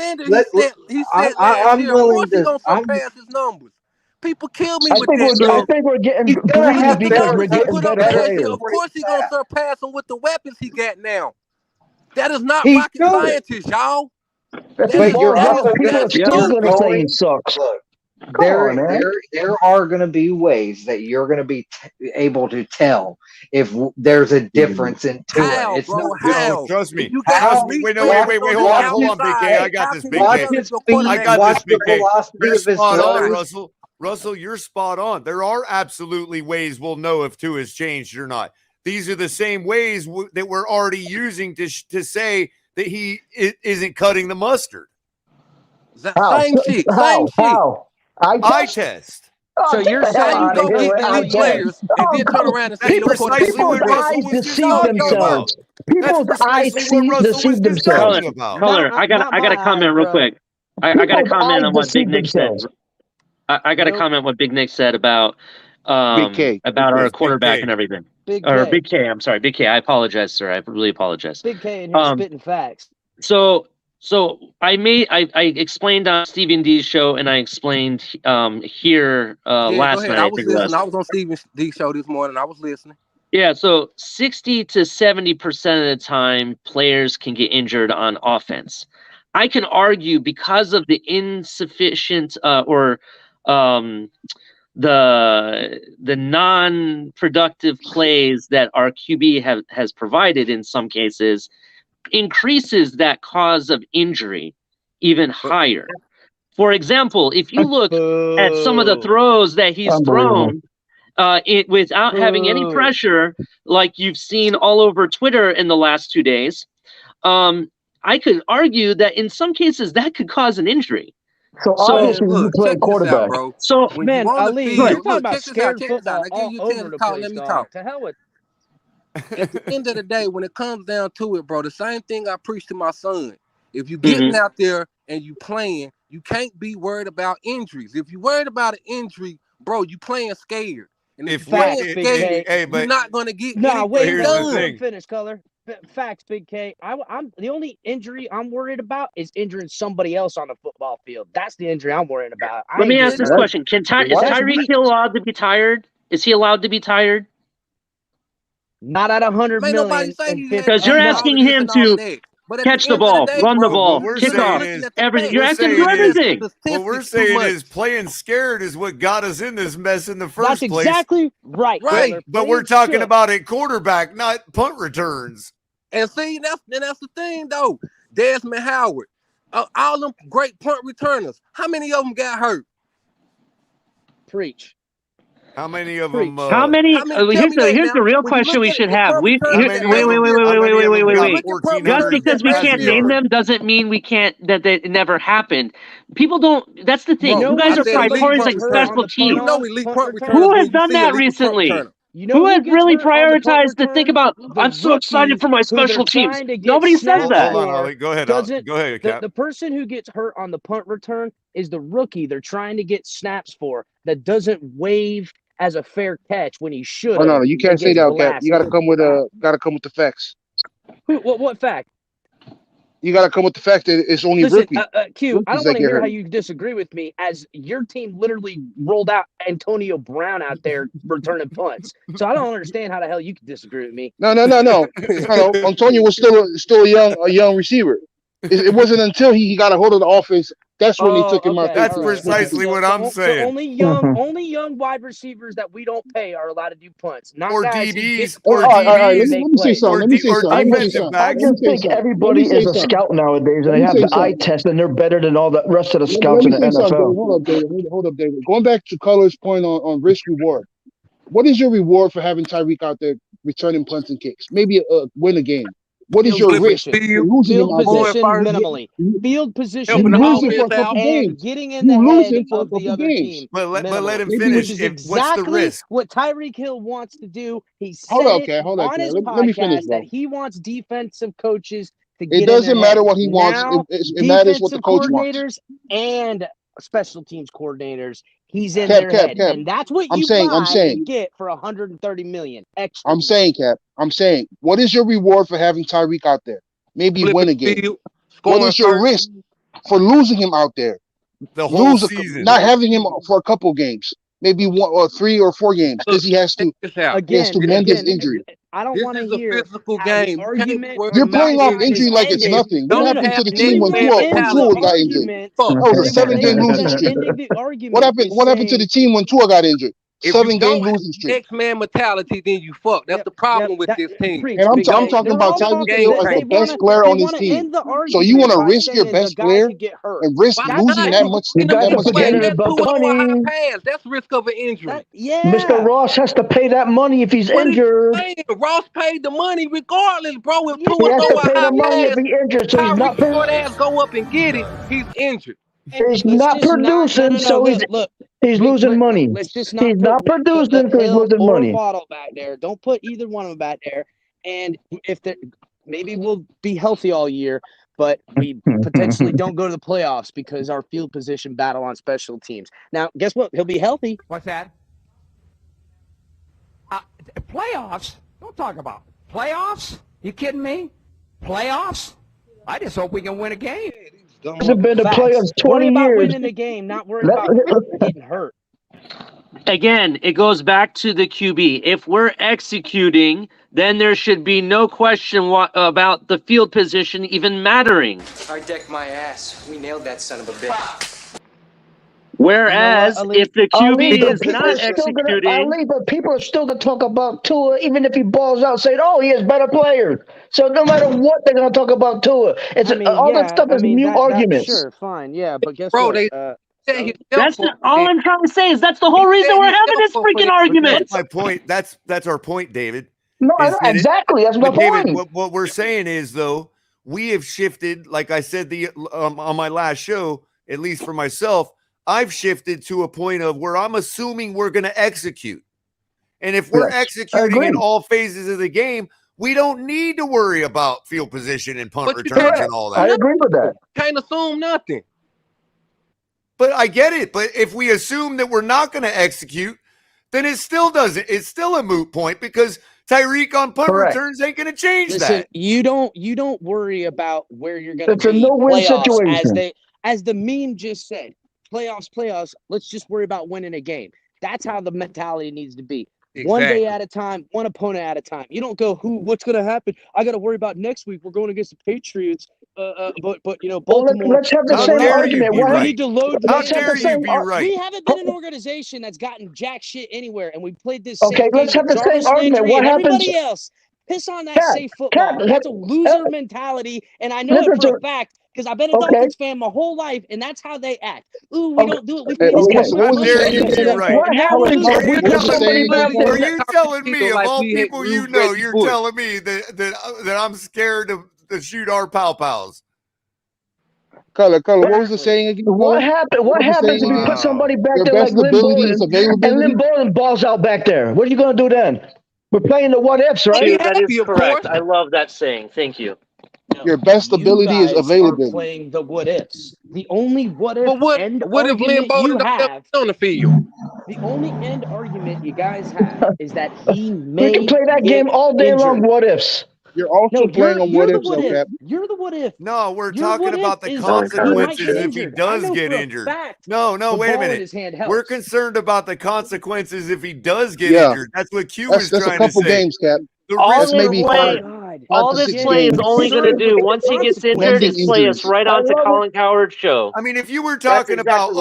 I'm willing to surpass his numbers. People kill me with that. I think we're getting greedy because we're getting better players. Of course he's gonna surpass him with the weapons he got now. That is not rocket scientist, y'all. People are still gonna say he sucks. There are going to be ways that you're going to be able to tell if there's a difference in Tua. It's not trust me. Wait, hold on, BK. I got this, BK. You're spot on, Russell. Russell, you're spot on. There are absolutely ways we'll know if Tua has changed or not. These are the same ways that we're already using to say that he isn't cutting the mustard. Same shit. Eye test. So you're saying you go get these players and then turn around and say people's eyes deceive themselves. People's eyes deceive themselves. Culler, I got a comment real quick. I got a comment on what Big Nick said. I got a comment what Big Nick said about about our Yes, quarterback Big K. and everything. Big Or K. Big K, I'm sorry, Big K. I apologize, sir. I really apologize. Big K in here spitting facts. So I explained on Stephen D's show, and I explained here last go ahead. night. I I was think it listening. was. I was on Stephen D's show this morning. I was listening. Yeah, so 60 to 70% of the time, players can get injured on offense. I can argue because of the insufficient or the non-productive plays that our QB has provided in some cases increases that cause of injury even higher. For example, if you look at some of the throws that he's thrown, without having any pressure, like you've seen all over Twitter in the last 2 days, I could argue that in some cases that could cause an injury. So obviously you play quarterback, out, bro. So when man, you on the Ali, field, you're talking about check scared this out. football I give all you a chance over to the talk. place, Let me dog. talk. To hell with. At the end of the day, when it comes down to it, bro, the same thing I preach to my son. If you getting out there and you playing, you can't be worried about injuries. If you worried about an injury, bro, you playing scared. And if you playing scared, you're not gonna get anything done. Let him finish, Culler. Facts, Big K. I'm the only injury I'm worried about is injuring somebody else on the football field. That's the injury I'm worried about. Let me ask this question: is Tyreek Hill allowed to be tired? Is he allowed to be tired? Not at 100 million. Because you're asking him to catch the ball, run the ball, kick off, everything. You're asking him to do everything. What we're saying is playing scared is what got us in this mess in the first place. That's exactly right. But we're talking about a quarterback, not punt returns. And see, that's the thing, though. Desmond Howard, all them great punt returners. How many of them got hurt? Preach. How many of them? How many? Here's the real question we should have. Wait. Just because we can't name them doesn't mean we can't that it never happened. People don't. That's the thing. You guys are prioritizing special teams. Who has done that recently? Who has really prioritized to think about? I'm so excited for my special teams. Nobody says that. Hold on, Ollie. Go ahead. Go ahead, Cap. The person who gets hurt on the punt return is the rookie they're trying to get snaps for that doesn't wave as a fair catch when he should. Oh no, you can't say that, Cap. You gotta come with the facts. What fact? You gotta come with the fact that it's only rookie. Q, I don't want to hear how you disagree with me, as your team literally rolled out Antonio Brown out there returning punts. So I don't understand how the hell you can disagree with me. No. Antonio was still a young receiver. It wasn't until he got a hold of the offense. That's when they took him out. That's precisely what I'm saying. Only young wide receivers that we don't pay are allowed to do punts. Not or guys DBs. Or DBs. Let me say something. I just think everybody is a scout nowadays, and they have the eye test, and they're better than all the rest of the scouts in the NFL. Hold up, David. Going back to Culler's point on risk reward. What is your reward for having Tyreek out there returning punts and kicks? Maybe win a game. What is your risk? Field position minimally. Field position and losing for a couple games. Getting in the head of the other team. But let him finish. What's the risk? What Tyreek Hill wants to do. He said on his podcast let me finish, that he wants defensive coaches to get it doesn't matter what he wants. It matters what the coach coordinators and special teams coordinators. He's in their head, and that's what you get for $130 million extra. I'm saying, Cap. What is your reward for having Tyreek out there? Maybe win a game. What is your risk for losing him out there? The whole season, not having him for a couple games, maybe 1 or 3 or 4 games, because he has to mend his injury. I don't want to hear a physical game. You're playing off injury like it's nothing. What happened to the team when Tua got injured? That was a 7-game losing streak. What happened to the team when Tua got injured? 7-game losing streak. X-Man mentality, then you fuck. That's the problem with this team. And I'm talking about Tyreek Hill as the best player on his team. So you want to risk your best player and risk losing that much game? That's risk of an injury. Mr. Ross has to pay that money if he's injured. Ross paid the money regardless, bro. If he has to pay the money if he's injured, so he's not ass go up and get it. He's injured. He's not producing, so he's losing money. He's not producing, so he's losing money. Back there. Don't put either one of them back there. And if maybe we'll be healthy all year, but we potentially don't go to the playoffs because our field position battle on special teams. Now, guess what? He'll be healthy. What's that? Playoffs? Don't talk about playoffs. You kidding me? Playoffs? I just hope we can win a game. Hasn't been to playoffs 20 Worry about years. winning the game, not worried about getting hurt. Again, it goes back to the QB. If we're executing, then there should be no question about the field position even mattering. I decked my ass. We nailed that son of a bitch. Whereas, if the QB is not executing... Ali, but people are still going to talk about Tua, even if he balls out, saying, oh, he has better players. So no matter what, they're going to talk about Tua. All that stuff is mute arguments. Sure, fine, yeah, but guess what? All I'm trying to say is that's the whole reason we're having this freaking argument. That's my point. That's our point, David. No, exactly. That's my point. David, what we're saying is, though, we have shifted, like I said on my last show, at least for myself, I've shifted to a point of where I'm assuming we're going to execute. And if we're executing in all phases of the game, we don't need to worry about field position and punt returns and all that. I agree with that. Can't assume nothing. But I get it. But if we assume that we're not going to execute, then it still doesn't. It's still a moot point because Tyreek on punt returns ain't going to change that. You don't worry about where you're going to be. It's a no-win situation. As the meme just said, playoffs. Let's just worry about winning a game. That's how the mentality needs to be. Exactly. One day at a time, one opponent at a time. You don't go, what's going to happen? I got to worry about next week. We're going against the Patriots. But Baltimore. Let's have the same argument. We need to load. How dare you be right? We haven't been an organization that's gotten jack shit anywhere, and we played this. Okay, let's have the same argument. What happens? Everybody else piss on that safe football. That's a loser mentality, and I know it for a fact because I've been a Dolphins fan my whole life, and that's how they act. Ooh, we don't do it. We play this game. How dare you be right? Are you telling me of all people you know? You're telling me that I'm scared to shoot our pals. Culler, what was the saying again? What happens if you put somebody back there like Lynn Bowden balls out back there? What are you going to do then? We're playing the what ifs, right? That is correct. I love that saying. Thank you. Your best ability is available. Playing the what ifs. The only what if end what if Lynn Bowden have on the field? The only end argument you guys have is that he may. We can play that game all day long. What ifs? You're also playing on what ifs, okay? You're the what if. No, we're talking about the consequences if he does get injured. No, wait a minute. We're concerned about the consequences if he does get injured. That's what Q is trying to say. That's a couple games, Cap. All this play is only going to do once he gets injured is play us right on to Colin Cowherd's show. I mean, if you were talking about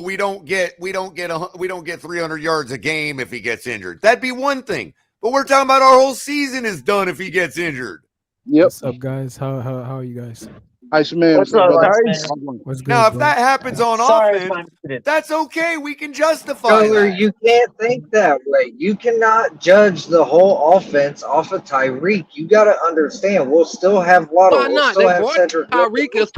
we don't get 300 yards a game if he gets injured, that'd be one thing. But we're talking about our whole season is done if he gets injured. Yep. What's up, guys? How are you guys? Iceman. What's up, What's good, now, if that happens on offense, that's okay. We can justify Culler, that. you can't think that way. You cannot judge the whole offense off of Tyreek. You got to understand. We'll still have Waddle. Why not? We'll still have Cedric. Tyreek is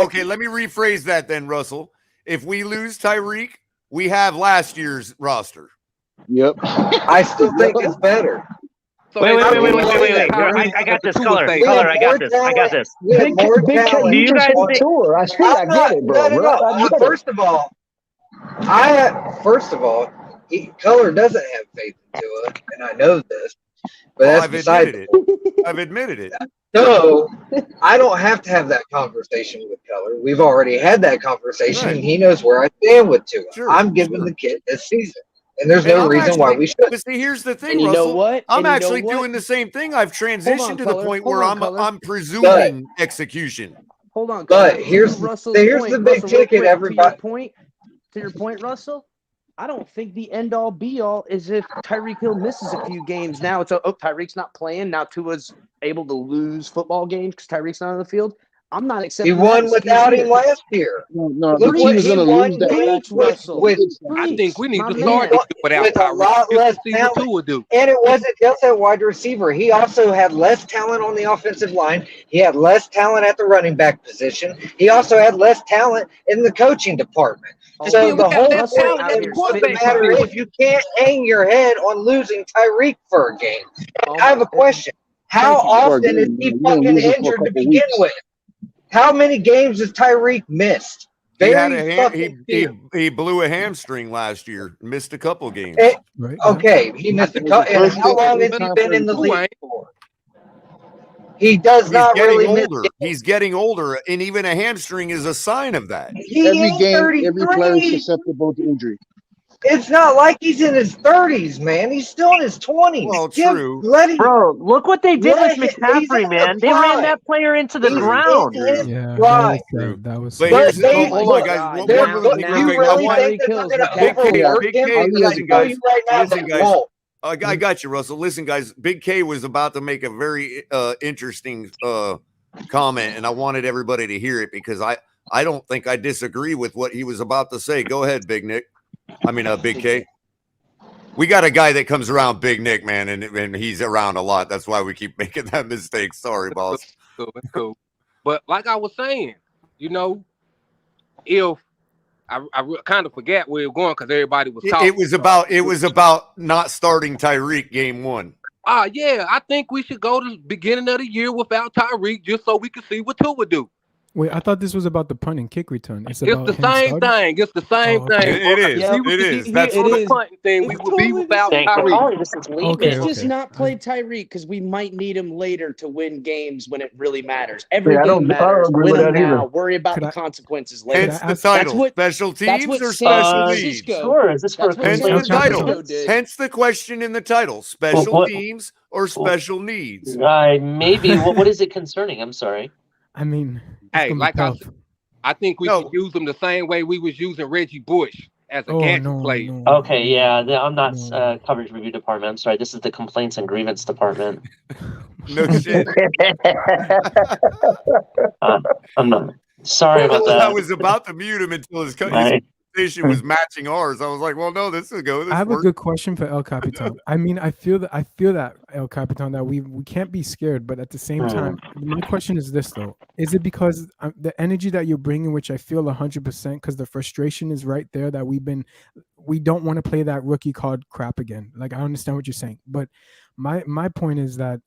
Okay. Let me rephrase that then, Russell. If we lose Tyreek, we have last year's roster. Yep. I still think it's better. Wait. I got this, Culler. I got this. Big talent. Do you guys think? I get it, bro. No. First of all, Culler doesn't have faith in Tua, and I know this. But that's beside it. I've admitted it. So I don't have to have that conversation with Culler. We've already had that conversation, and he knows where I stand with Tua. Sure, I'm giving the kid this season. And there's no reason why we should. But see, here's the thing, Russell. You know what? I'm actually doing the same thing. I've transitioned to the point where I'm presuming execution. Hold on. But here's the big ticket, everybody. To your point, Russell, I don't think the end-all, be-all is if Tyreek Hill misses a few games. Now it's, Tyreek's not playing. Now Tua's able to lose football games because Tyreek's not on the field. I'm not accepting. He won without him last year. No, the team is going to lose that. I think we need to start without a lot less talent. And it wasn't just at wide receiver. He also had less talent on the offensive line. He had less talent at the running back position. He also had less talent in the coaching department. So the whole point doesn't matter if you can't hang your head on losing Tyreek for a game. I have a question. How often is he fucking injured to begin with? How many games has Tyreek missed? He blew a hamstring last year, missed a couple games. Okay, he missed a couple. And how long has he been in the league for? He does not really miss games. He's getting older, and even a hamstring is a sign of that. Every game, every player is susceptible to injury. It's not like he's in his 30s, man. He's still in his 20s. Well, true. Bro, look what they did with McCaffrey, man. They ran that player into the ground. Yeah, that was. But here's hold on, guys. Listen, guys. I got you, Russell. Listen, guys. Big K was about to make a very interesting comment, and I wanted everybody to hear it because I don't think I disagree with what he was about to say. Go ahead, Big Nick. I mean, Big K. We got a guy that comes around, Big Nick, man, and he's around a lot. That's why we keep making that mistake. Sorry, boss. That's cool. But like I was saying, you know, if I kind of forgot where we were going because everybody was talking. It was about not starting Tyreek game 1. Yeah, I think we should go to the beginning of the year without Tyreek just so we can see what Tua would do. Wait, I thought this was about the punt and kick return. It's the same thing. It's the same thing. It is. It is. That's the punting thing. We would be without Tyreek. Let's just not play Tyreek because we might need him later to win games when it really matters. Every game matters. Win them now. Worry about the consequences later. Hence the title. Special teams or special needs? Sure. Is this for hence the title. Hence the question in the title. Special teams or special needs? Maybe. What is it concerning? I'm sorry. I mean, hey, like I think we should use them the same way we was using Reggie Bush as a gadget play. Okay, yeah, I'm not coverage review department. I'm sorry. This is the complaints and grievance department. No shit. I'm not. Sorry about that. I was about to mute him until his conversation was matching ours. I was like, well, no, this is good. I have a good question for El Capitan. I mean, I feel that El Capitan that we can't be scared, but at the same time, my question is this though: is it because the energy that you're bringing, which I feel 100%, because the frustration is right there that we don't want to play that rookie card crap again. Like I understand what you're saying, but my point is that.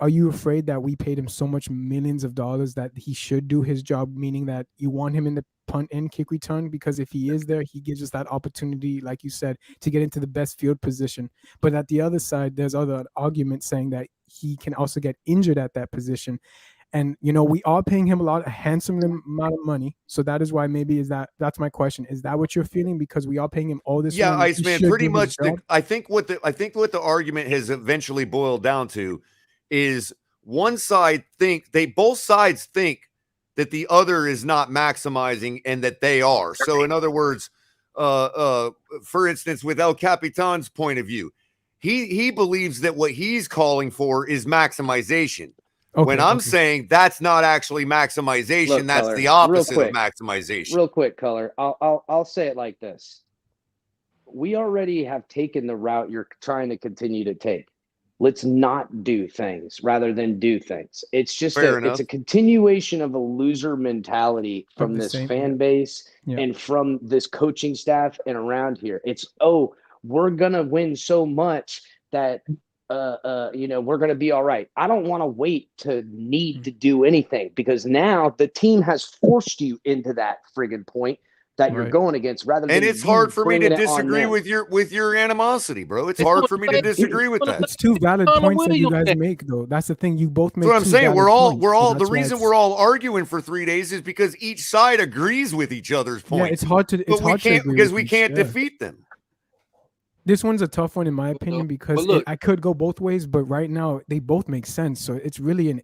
Are you afraid that we paid him so much millions of dollars that he should do his job, meaning that you want him in the punt and kick return? Because if he is there, he gives us that opportunity, like you said, to get into the best field position. But at the other side, there's other arguments saying that he can also get injured at that position. And, you know, we are paying him a handsome amount of money. So that is why that's my question. Is that what you're feeling? Because we are paying him all this money. Yeah, Iceman, pretty much. I think what the argument has eventually boiled down to is both sides think that the other is not maximizing and that they are. So in other words, for instance, with El Capitan's point of view, he believes that what he's calling for is maximization. When I'm saying that's not actually maximization, look, that's Culler, the opposite of maximization. Real quick, Culler, I'll say it like this. We already have taken the route you're trying to continue to take. Let's not do things rather than do things. It's just it's a continuation of a loser mentality from this fan base and from this coaching staff and around here. It's, we're going to win so much that, we're going to be all right. I don't want to wait to need to do anything because now the team has forced you into that friggin' point that you're going against rather than. And it's hard for me to disagree with your animosity, bro. It's hard for me to disagree with that. It's two valid points that you guys make, though. That's the thing. You both make. That's what I'm saying. We're all the reason we're all arguing for 3 days is because each side agrees with each other's points. Yeah, it's hard to. We can't defeat them. This one's a tough one in my opinion because I could go both ways, but right now they both make sense. So it's really an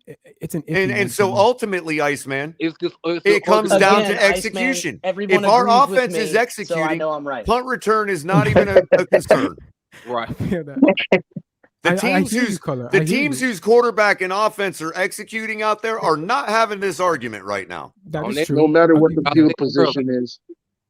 and so ultimately, Iceman, it comes down to execution. If our offense is executing, so I know I'm right. Punt return is not even a concern. Right. The teams whose quarterback and offense are executing out there are not having this argument right now. That is true. No matter what the field position is.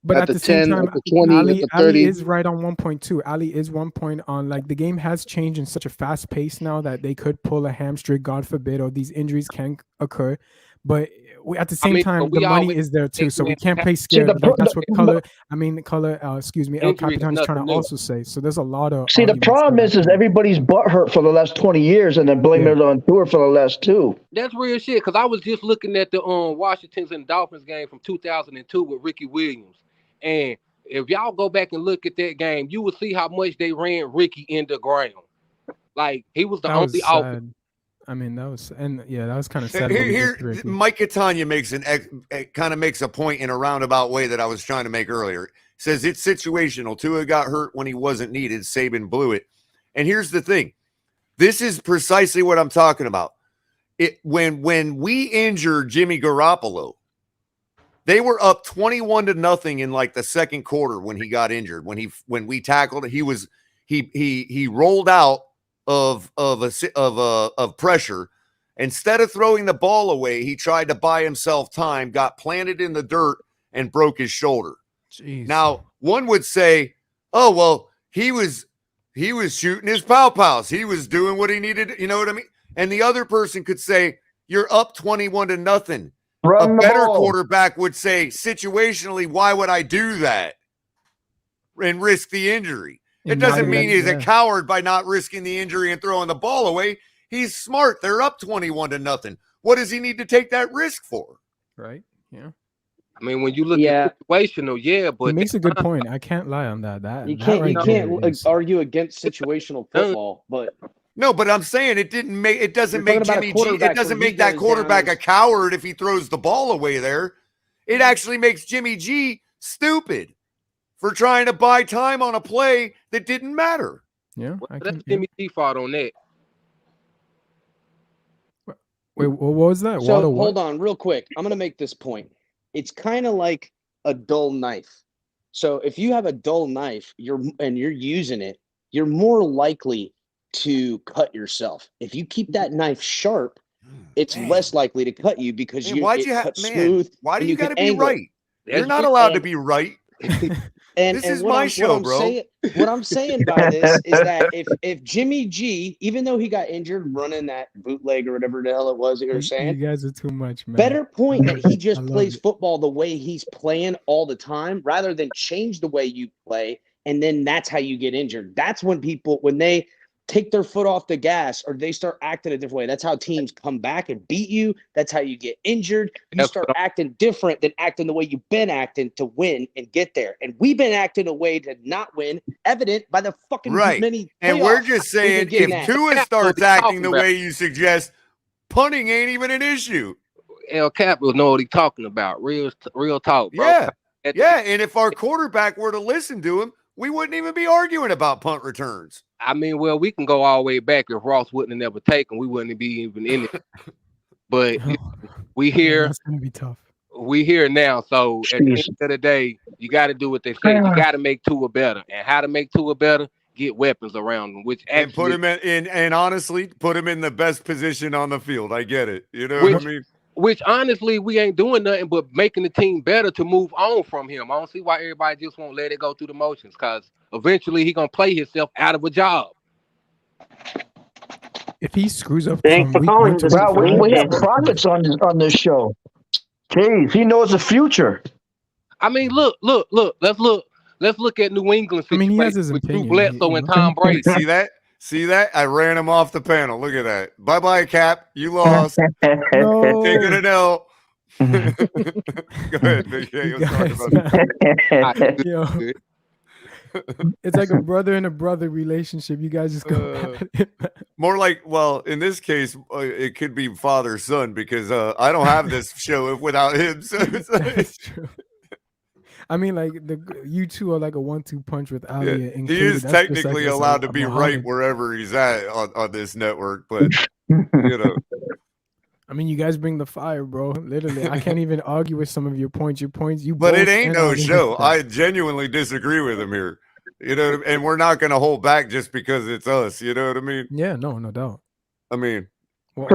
But at the 10, same time, at the 20, Ali, at the 30. Ali is right on 1.2. Ali is 1 point on, like, the game has changed in such a fast pace now that they could pull a hamstring, God forbid, or these injuries can occur. but at the same time, the money is there too, so we can't play See, scared. Like that's what Culler, excuse me, El Capitan is trying to also say. So there's a lot of. See, the problem is everybody's butt hurt for the last 20 years, and then blaming it on Tour for the last 2. That's real shit. Because I was just looking at the Washington's and Dolphins game from 2002 with Ricky Williams, and if y'all go back and look at that game, you will see how much they ran Ricky in the ground. Like he was the only offense. I mean, that was kind of sad. Here, Mike Catania kind of makes a point in a roundabout way that I was trying to make earlier. Says it's situational. Tua got hurt when he wasn't needed. Saban blew it. And here's the thing. This is precisely what I'm talking about. When we injured Jimmy Garoppolo, they were up 21-0 in like the second quarter when he got injured. When we tackled it, he rolled out of pressure. Instead of throwing the ball away, he tried to buy himself time, got planted in the dirt, and broke his shoulder. Jeez. Now, one would say, "Oh well, he was shooting his pow-pows. He was doing what he needed." You know what I mean? And the other person could say, "You're up 21-0." A better quarterback would say, situationally, why would I do that and risk the injury? It doesn't mean he's a coward by not risking the injury and throwing the ball away. He's smart. They're up 21-0. What does he need to take that risk for? Right. Yeah. I mean, when you look at situational, but he makes a good point. I can't lie on that. You can't argue against situational football, but no, but I'm saying it doesn't make Jimmy G. It doesn't make that quarterback a coward if he throws the ball away there. It actually makes Jimmy G stupid for trying to buy time on a play that didn't matter. Yeah, that's Jimmy G fault on that. Wait, what was that? So hold on, real quick. I'm gonna make this point. It's kind of like a dull knife. So if you have a dull knife, you're using it, you're more likely to cut yourself. If you keep that knife sharp, it's less likely to cut you because smooth. Why do you got to be right? You're not allowed to be right. This is my show, bro. What I'm saying by this is that if Jimmy G, even though he got injured running that bootleg or whatever the hell it was that you were saying, you guys are too much, man. Better point that he just plays football the way he's playing all the time, rather than change the way you play, and then that's how you get injured. That's when they take their foot off the gas or they start acting a different way. That's how teams come back and beat you. That's how you get injured. You start acting different than acting the way you've been acting to win and get there. And we've been acting a way to not win, evident by the fucking many. And we're just saying, if Tua starts acting the way you suggest, punting ain't even an issue. El Cap will know what he's talking about. Real talk, bro. Yeah. And if our quarterback were to listen to him, we wouldn't even be arguing about punt returns. I mean, well, we can go all the way back. If Ross wouldn't have never taken, we wouldn't be even in it. But we here. That's gonna be tough. We here now. So at the end of the day, you got to do what they say. You got to make Tua better. And how to make Tua better? Get weapons around him, and put him in. And honestly, put him in the best position on the field. I get it. You know what I mean? Which honestly, we ain't doing nothing but making the team better to move on from him. I don't see why everybody just won't let it go through the motions, because eventually he gonna play himself out of a job. If he screws up, thanks for calling. We have prophets on this show. Jeez, he knows the future. I mean, look. Let's look at New England. I mean, he has his with opinion. Drew Bledsoe and Tom Brady. See that? I ran him off the panel. Look at that. Bye-bye, Cap. You lost. No. Taking an L. Go ahead, Big K. It's like a brother and a brother relationship. You guys just go more like, well, in this case, it could be father-son, because I don't have this show without him. So it's true. I mean, like you two are like a 1-2 punch with Ali. And he is technically allowed to be right wherever he's at on this network, but you know. I mean, you guys bring the fire, bro. Literally, I can't even argue with some of your points. But it ain't no show. I genuinely disagree with him here. You know, and we're not going to hold back just because it's us. You know what I mean? Yeah, no doubt. I mean,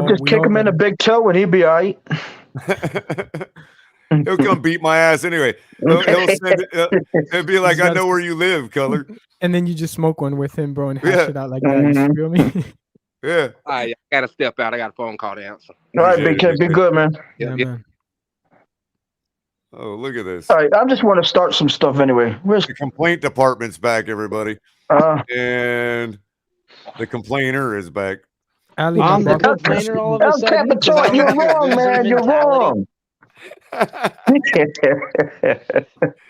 just kick him in a big toe and he'd be all right. He'll come beat my ass anyway. He'll be like, I know where you live, Culler. And then you just smoke one with him, bro, and hash it out like that. You feel me? Yeah. All right, I gotta step out. I got a phone call to answer. All right, big kid, be good, man. Yeah, man. Oh, look at this. All right, I just want to start some stuff anyway. Where's the complaint department's back, everybody? And the complainer is back. Ali, I'm the complainer all of a sudden. Capitan, you're wrong, man. You're wrong.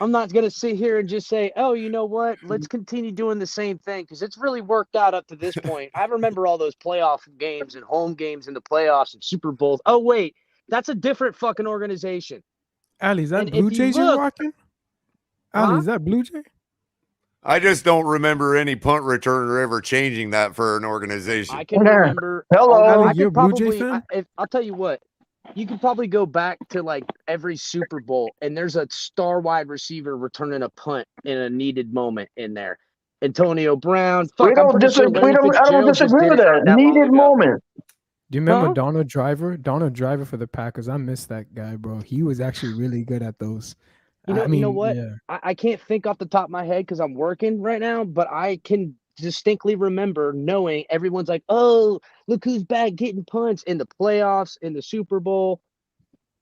I'm not going to sit here and just say, oh, you know what? Let's continue doing the same thing because it's really worked out up to this point. I remember all those playoff games and home games in the playoffs and Super Bowls. Oh, wait, that's a different fucking organization. Ali, is that Blue Jays you're rocking? Ali, is that Blue Jay? I just don't remember any punt returner ever changing that for an organization. I can remember. Hello, I could probably. I'll tell you what. You could probably go back to like every Super Bowl, and there's a star wide receiver returning a punt in a needed moment in there. Antonio Brown. Fuck, I don't disagree with that. Needed moment. Do you remember Donald Driver? Donald Driver for the Packers. I miss that guy, bro. He was actually really good at those. You know what? Yeah. I can't think off the top of my head because I'm working right now, but I can distinctly remember knowing everyone's like, oh, look who's back getting punts in the playoffs, in the Super Bowl.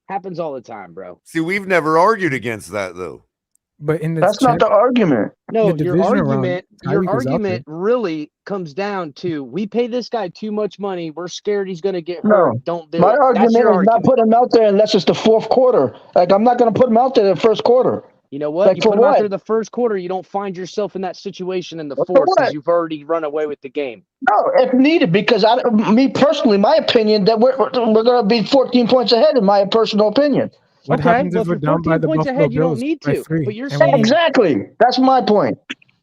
Happens all the time, bro. See, we've never argued against that, though. But that's not the argument. No, your argument really comes down to we pay this guy too much money. We're scared he's going to get hurt. Don't do it. My argument is not put him out there unless it's the fourth quarter. Like, I'm not going to put him out there in the first quarter. You know what? Like, you put him out there the first quarter, you don't find yourself in that situation in the fourth because you've already run away with the game. No, if needed, because me personally, my opinion, that we're going to be 14 points ahead, in my personal opinion. What happens if we're down by the Buffalo Bills? You don't need to, but you're saying exactly. That's my point.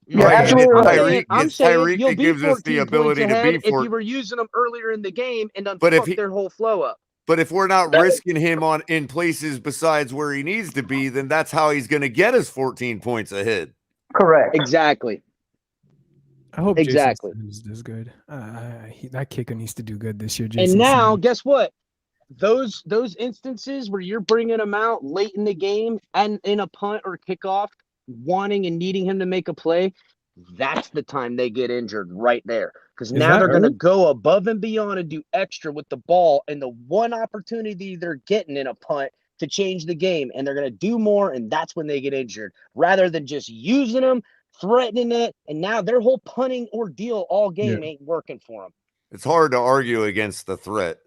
You're absolutely right. I'm saying you'll be 14 points ahead if you were using them earlier in the game and done fucked their whole flow up. But if we're not risking him in places besides where he needs to be, then that's how he's going to get us 14 points ahead. Correct. Exactly. I hope Jason is good. That kicker needs to do good this year. Jason and now, guess what? Those instances where you're bringing him out late in the game and in a punt or kickoff, wanting and needing him to make a play, that's the time they get injured right there. Because now they're going to go above and beyond and do extra with the ball and the one opportunity they're getting in a punt to change the game. And they're going to do more, and that's when they get injured. Rather than just using them, threatening it, and now their whole punting ordeal all game ain't working for them. It's hard to argue against the threat.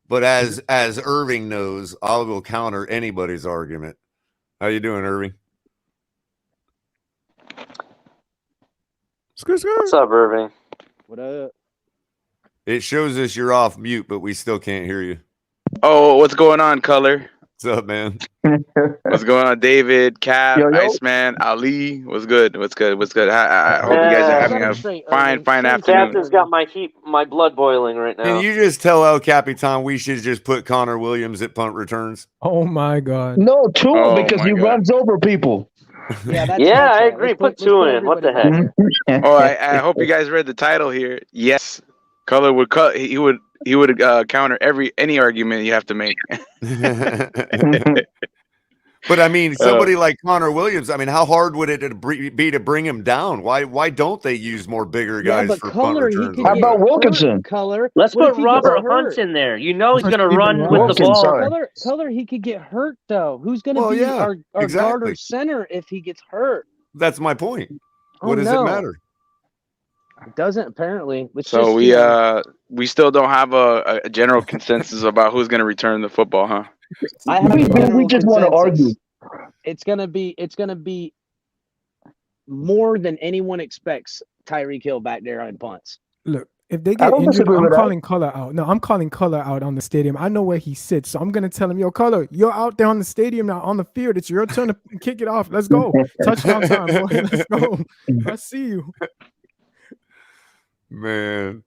But as Irving knows, I'll go counter anybody's argument. How you doing, Irving? What's up, Irving? What up? It shows us you're off mute, but we still can't hear you. Oh, what's going on, Culler? What's up, man? What's going on, David, Cap, Iceman, Ali? What's good? What's good? What's good? I hope you guys are having a fine afternoon. Captain's got my blood boiling right now. Can you just tell El Capitan we should just put Connor Williams at punt returns? Oh my God! No, because he runs over people. Yeah, I agree. Put two in. What the heck? Oh, I hope you guys read the title here. Yes, Culler would cut. He would counter any argument you have to make. But I mean, somebody like Connor Williams, I mean, how hard would it be to bring him down? Why don't they use more bigger guys for punt returns? How about Wilkinson? Culler. Let's put Robert Hunt in there. You know he's going to run with the ball. Culler, he could get hurt, though. Who's going to be our guard or center if he gets hurt? That's my point. What does it matter? It doesn't, apparently. So we still don't have a general consensus about who's going to return the football, huh? We just want to argue. It's gonna be more than anyone expects. Tyreek Hill back there on punts. Look, if they get injured, I'm calling Culler out. No, I'm calling Culler out on the stadium. I know where he sits, so I'm gonna tell him, "Yo, Culler, you're out there on the stadium now, on the field. It's your turn to kick it off. Let's go, touchdown time, boy. Let's go. I see you, man."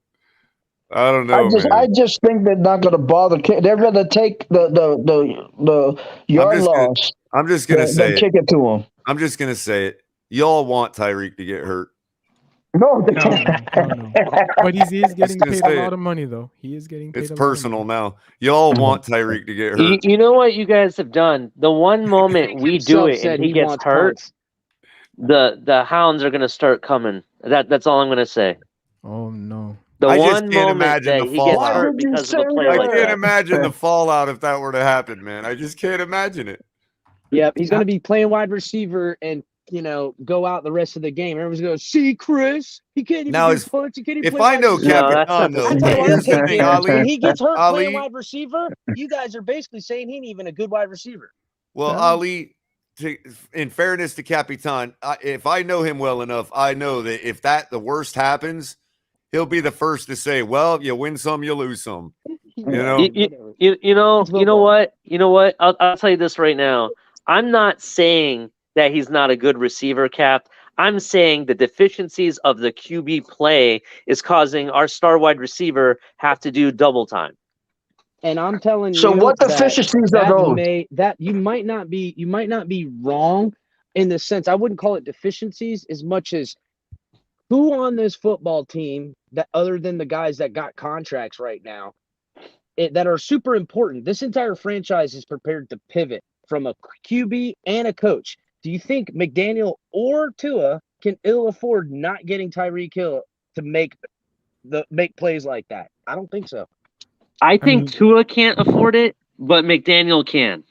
I don't know. I just think they're not going to bother. They're going to take the yard loss. I'm just going to say kick it to them. I'm just going to say it. Y'all want Tyreek to get hurt. No. But he is getting paid a lot of money, though. He is getting paid. It's personal now. Y'all want Tyreek to get hurt. You know what you guys have done? The one moment we do it and he gets hurt, the hounds are going to start coming. That's all I'm going to say. Oh, no. The I just one can't moment imagine that the he gets fallout. hurt because of a play I like can't that. imagine the fallout if that were to happen, man. I just can't imagine it. Yep, he's going to be playing wide receiver and, go out the rest of the game. Everyone's going to see Chris. He can't even do punch. He can't even if play I wide know receiver. Capitan, though, I tell you what, I'm here's the thing, thinking. Ali. When he gets hurt playing Ali, wide receiver, you guys are basically saying he ain't even a good wide receiver. well, Ali, in fairness to Capitan, if I know him well enough, I know that if the worst happens, he'll be the first to say, "Well, you win some, you lose some." You know. You know what? I'll tell you this right now. I'm not saying that he's not a good receiver, Cap. I'm saying the deficiencies of the QB play is causing our star wide receiver have to do double time. And I'm telling you, so what deficiencies are those? You might not be wrong in the sense. I wouldn't call it deficiencies as much as who on this football team that other than the guys that got contracts right now that are super important. This entire franchise is prepared to pivot from a QB and a coach. Do you think McDaniel or Tua can ill afford not getting Tyreek Hill to make plays like that? I don't think so. I think Tua can't afford it, but McDaniel can.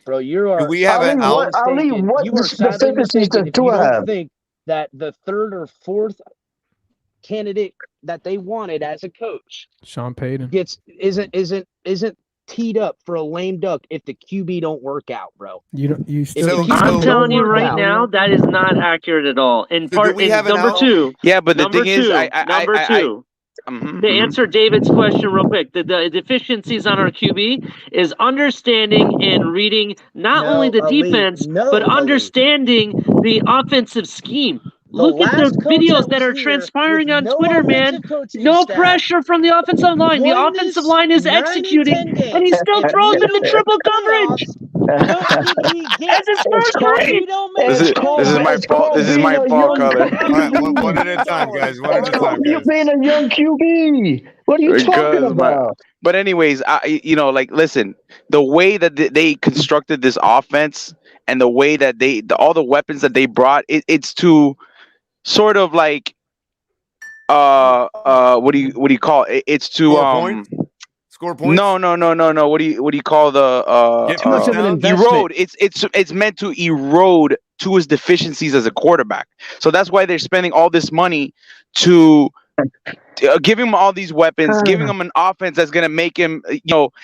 Bro, you are. Do we have an out? Ali, what deficiencies does Tua have? You don't think that the third or fourth candidate that they wanted as a coach, Sean Payton, isn't teed up for a lame duck if the QB don't work out, bro. I'm telling you right now, that is not accurate at all. Number two. Yeah, but the thing is, to answer David's question real quick, the deficiencies on our QB is understanding and reading not only the defense, but understanding the offensive scheme. Look at the videos that are transpiring on Twitter, man. No pressure from the offensive line. The offensive line is executing, and he still throws into triple coverage. As his first read. This is my fault. This is my fault, Culler. One at a time, guys. One at a time, guys. You're being a young QB. What are you talking about? But anyways, listen, the way that they constructed this offense and the way that all the weapons that they brought, it's to sort of like what do you call it? It's to score points. No. What do you call the erode? It's meant to erode to his deficiencies as a quarterback. So that's why they're spending all this money to give him all these weapons, giving him an offense that's gonna make him,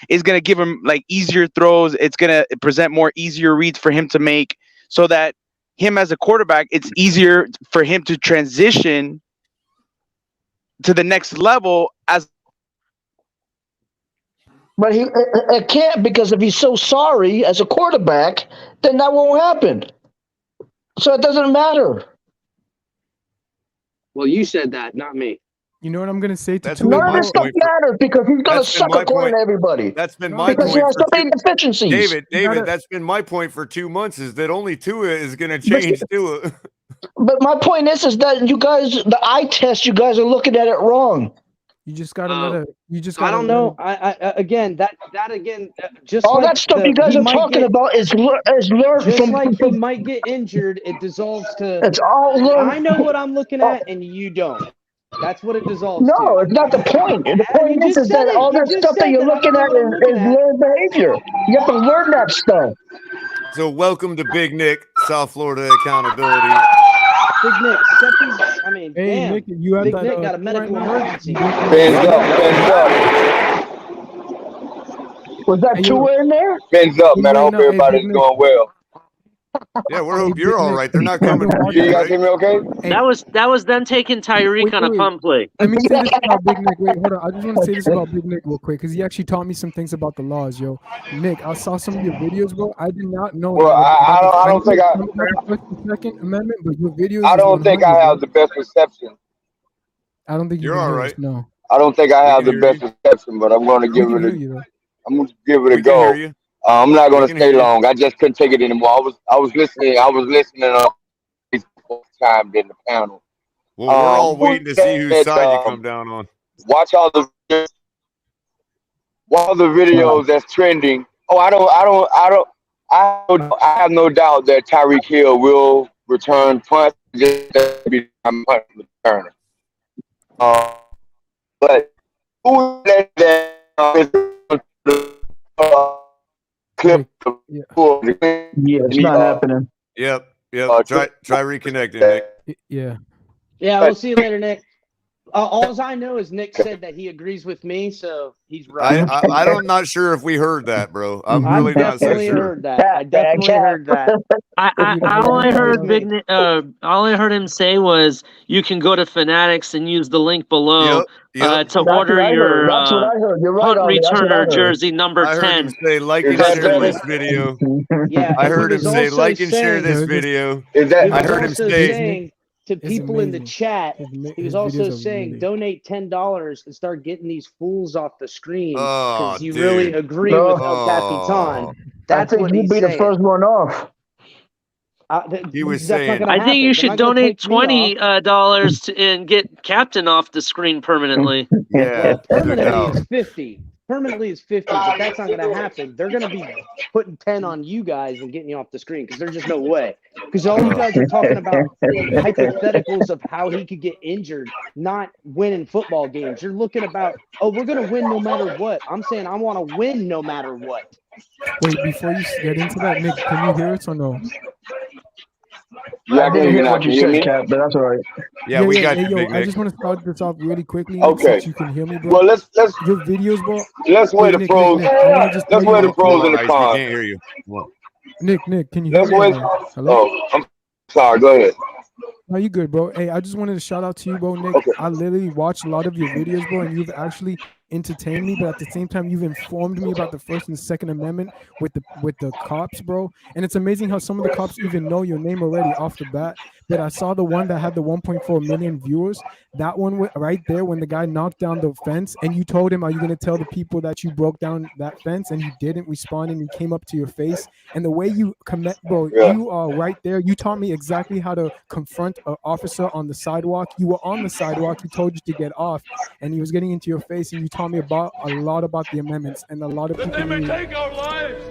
is gonna give him like easier throws. It's gonna present more easier reads for him to make, so that him as a quarterback, it's easier for him to transition to the next level But it can't, because if he's so sorry as a quarterback, then that won't happen. So it doesn't matter. Well, you said that, not me. You know what I'm gonna say to Tua? None of this stuff matters because he's gonna suck according to everybody. That's been my because point. He has so many deficiencies. David, that's been my point for 2 months. Is that only Tua is gonna change Tua? But my point is that you guys, the eye test, you guys are looking at it wrong. You just gotta let it. You just. I don't know. Just all like that stuff you guys are talking about is learned just from. Like he might get injured, it dissolves to. It's all learned. I know what I'm looking at, and you don't. That's what it dissolves to. No, it's not the point. The point is that all that stuff that you're looking at is learned behavior. You have to learn that stuff. So welcome to Big Nick, South Florida Accountability. Big Nick, hey, damn. Nick, you have Big that, Nick got a medical emergency. Fans up. Was that Tua in there? Fans up, man. I hope everybody's doing well. Yeah, we hope you're all right. They're not coming for You you, guys right? hear me okay? That was them taking Tyreek on a pump play. Let me say this about Big Nick. Wait, hold on. I just want to say this about Big Nick real quick, because he actually taught me some things about the laws, yo. Nick, I saw some of your videos, bro. I did not know. Well, I don't think the Second Amendment, but your videos. I don't think I have the best reception. I don't think you're all right. No. I don't think I have the best reception, but I'm going to give it a go. I'm not going to stay long. I just couldn't take it anymore. I was listening. I was listening on time in the panel. Well, we're all waiting to see whose side you come down on. Watch all the videos that's trending. Oh, I have no doubt that Tyreek Hill will return punt. Just be punt returner. But who let that clip? Yeah, it's not happening. Yep. Try reconnecting, Nick. Yeah. Yeah, we'll see you later, Nick. All I know is Nick said that he agrees with me, so he's right. I'm not sure if we heard that, bro. I'm really not so sure. Heard that. I definitely heard that. All I heard him say was you can go to Fanatics and use the link below to order your punt returner jersey number 10. I heard him say like and share this video. Yeah, I heard him say like and share this video. I heard him say to people in the chat, he was also saying donate $10 and start getting these fools off the screen because you really agree with El Capitan. That's what he'd be the first one off. He was saying, I think you should donate $20 and get Captain off the screen permanently. Yeah, permanently is 50. Permanently is 50, but that's not going to happen. They're going to be putting 10 on you guys and getting you off the screen because there's just no way. Because all you guys are talking about hypotheticals of how he could get injured, not winning football games. You're looking about, we're going to win no matter what. I'm saying I want to win no matter what. Wait, before you get into that, Nick, can you hear us or no? Yeah, I didn't hear what you said, Cap, but that's all right. Yeah, we got you, Big I Nick. just want to start this off really quickly. Okay. So you can hear me, bro. Well, let's your videos, bro. Let's weigh the pros. Let's weigh the pros and the cons. I can't hear you. Nick, can you hear me? Hello? I'm sorry. Go ahead. No, you good, bro. Hey, I just wanted to shout out to you, bro, Nick. Okay. I literally watched a lot of your videos, bro, and you've actually entertained me, but at the same time, you've informed me about the First and Second Amendment with the cops, bro. And it's amazing how some of the cops even know your name already off the bat. But I saw the one that had the 1.4 million viewers. That one right there when the guy knocked down the fence, and you told him, "Are you going to tell the people that you broke down that fence?" And he didn't respond, and he came up to your face. And the way you commit, bro, you are right there. You taught me exactly how to confront an officer on the sidewalk. You were on the sidewalk. He told you to get off, and he was getting into your face, and you taught me a lot about the amendments, and a lot of people. They may take our lives,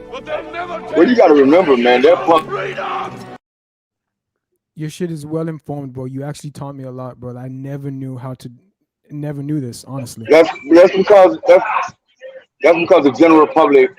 but they'll never take. Well, you got to remember, man, they're freedom. Your shit is well informed, bro. You actually taught me a lot, bro. I never knew this, honestly. That's because the general public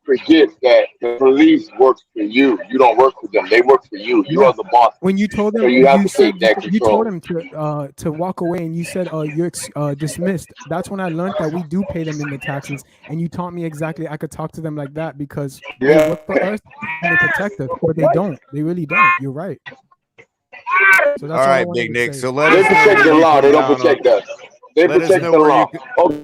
forgets that the police works for you. You don't work for them. They work for you. You are the boss. When you told them, so you have to take that control. You told him to walk away, and you said, you're dismissed. That's when I learned that we do pay them in the taxes, and you taught me exactly I could talk to them like that because they work for us and they protect us, but they don't. They really don't. You're right. So all right, Big Nick. So they protect the law. They don't protect us. They protect the law.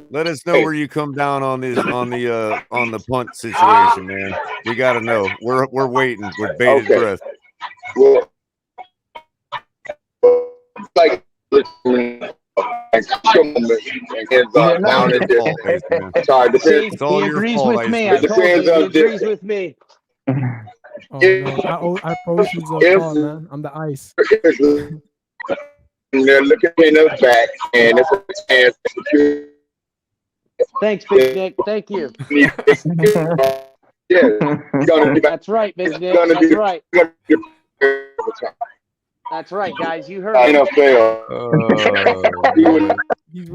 Let us know where you come down on this on the punt situation, man. We got to know. We're waiting with bated breath. Well, like sorry, it's all your fault. He agrees with me. Oh, no. I approach you, man. I'm the ice. And they're looking in us back, and it's a chance to secure. Thanks, Big Nick. Thank you. That's right, Big Nick. That's right. That's right, guys. You heard it.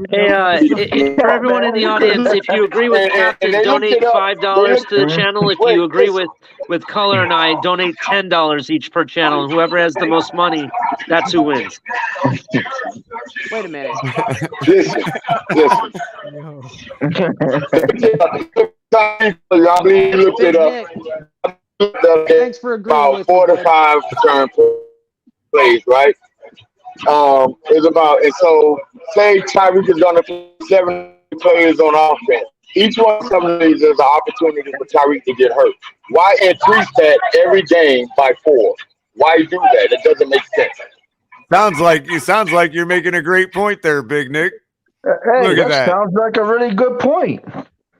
Hey, for everyone in the audience, if you agree with Captain, donate $5 to the channel. If you agree with Culler and I, donate $10 each per channel. And whoever has the most money, that's who wins. Wait a minute. Listen. Looked it up. Thanks for agreeing with 4 to 5 return plays, right? It's about, and so say Tyreek is going to 7 players on offense. Each one of them is an opportunity for Tyreek to get hurt. Why increase that every game by 4? Why do that? It doesn't make sense. Sounds like you're making a great point there, Big Nick. Hey, Look at that. Sounds like a really good point.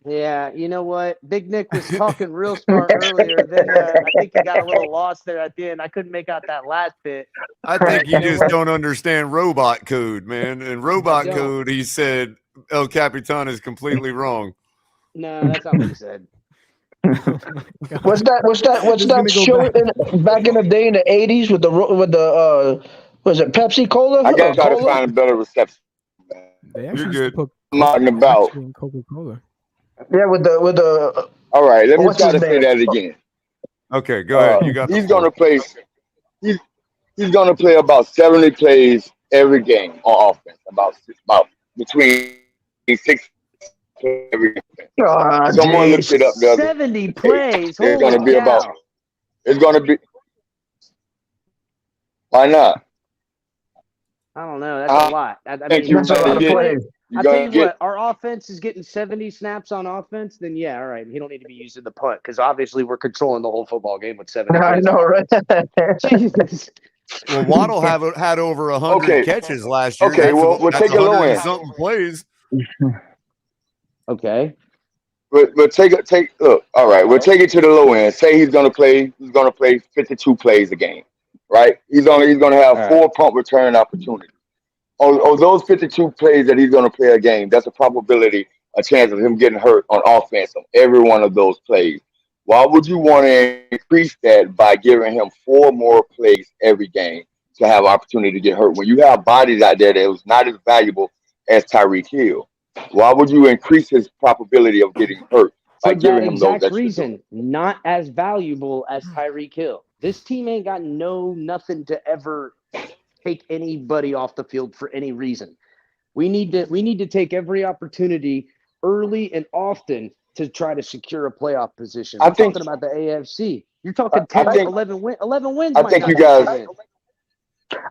Yeah, you know what? Big Nick was talking real smart earlier. Then I think he got a little lost there at the end. I couldn't make out that last bit. I think you just don't understand robot code, man. In robot code, he said El Capitan is completely wrong. No, that's not what he said. What's that show back in the day in the 80s with the was it Pepsi Cola? I gotta try to find a better reception. They actually You're used to good. put Talking about. in Coca-Cola. Yeah, with the. All right, let me What's try his to say name? that again. Okay, go ahead. You got the He's floor. gonna play. He's gonna play about 70 plays every game on offense. About between 6 every game. Someone looked it up the other 70 day. plays. It's Holy gonna be cow. about. It's gonna be. Why not? I don't know. That's a lot. I think mean, you're gonna get. I tell you what, our offense is getting 70 snaps on offense, then yeah, all right. He don't need to be using the punt because obviously we're controlling the whole football game with 70 I plays. know, right? Jesus. Well, Waddle had over 100 catches last year. Okay, we'll that's take a low end. something plays. Okay. But look. All right, we'll take it to the low end. Say he's gonna play 52 plays a game, right? He's gonna have 4 punt return opportunities. On those 52 plays that he's gonna play a game, that's a chance of him getting hurt on offense on every one of those plays. Why would you want to increase that by giving him 4 more plays every game to have opportunity to get hurt when you have bodies out there that was not as valuable as Tyreek Hill? Why would you increase his probability of getting hurt by giving him those extra reason, not as valuable as Tyreek Hill. This team ain't got nothing to ever take anybody off the field for any reason. We need to take every opportunity early and often to try to secure a playoff position. We're talking about the AFC. You're talking 11 wins. I think you guys.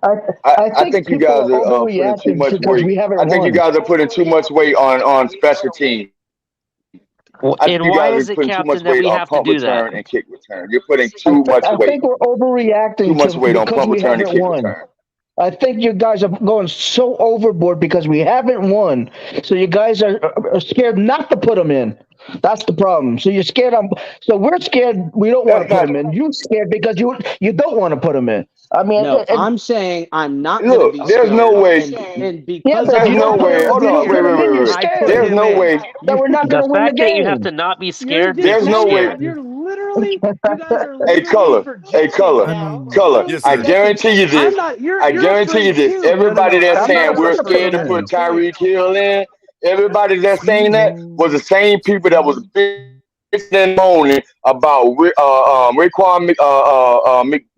I think you guys are putting too much weight. I think you guys are putting too much weight on special teams. And why is it, Captain, that we have to do that? And kick return. You're putting too much weight. I think we're overreacting too much weight on punt return and kick return. I think you guys are going so overboard because we haven't won. So you guys are scared not to put them in. That's the problem. So you're scared. So we're scared. We don't want to put them in. You're scared because you don't want to put them in. I mean, no, I'm saying I'm not going to be scared. There's no way. And because there's no way. Hold on. Wait. There's no way that we're not going to win the game. The fact that you have to not be scared. There's no way. You're literally. You guys are Hey, Culler. Yes, I guarantee you this. I guarantee you this. Everybody that's saying we're scared to put Tyreek Hill in, everybody that's saying that was the same people that was bitching and moaning about Raekwon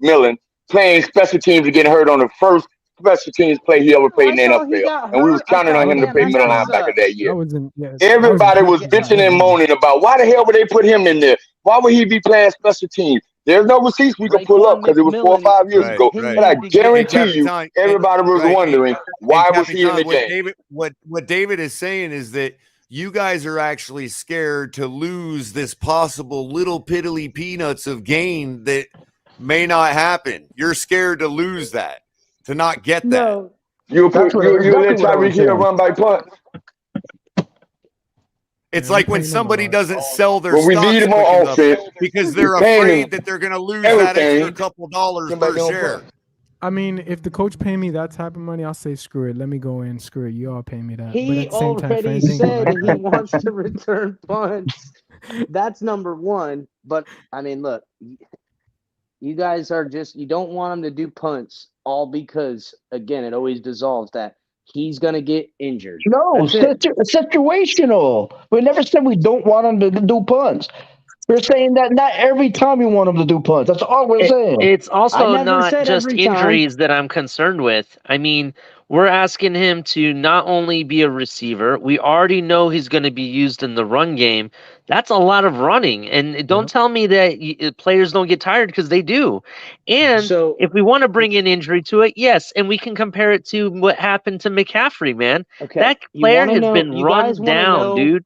McMillan playing special teams and getting hurt on the first special teams play he ever played in the NFL. And we was counting on him to play middle linebacker that year. Everybody was bitching and moaning about why the hell would they put him in there? Why would he be playing special teams? There's no receipts we can pull up because it was 4 or 5 years ago. But I guarantee you, everybody was wondering why was he in the game. What David is saying is that you guys are actually scared to lose this possible little piddly peanuts of gain that may not happen. You're scared to lose that, to not get that. No. You let Tyreek Hill run by punt. It's like when somebody doesn't sell their we need him on offense because they're afraid that they're going to lose that extra couple dollars per share. I mean, if the coach pay me that type of money, I'll say screw it. Let me go in. Screw it. You all pay me that. He already said he wants to return punts. That's number one. But I mean, look, you guys are you don't want him to do punts all because, again, it always dissolves that he's going to get injured. No, situational. We never said we don't want him to do punts. We're saying that not every time we want him to do punts. That's all we're saying. It's also not just injuries that I'm concerned with. I mean, we're asking him to not only be a receiver, we already know he's going to be used in the run game. That's a lot of running. And don't tell me that players don't get tired because they do. And so, if we want to bring an injury to it, yes, and we can compare it to what happened to McCaffrey, man. Okay. That player has been run down, dude.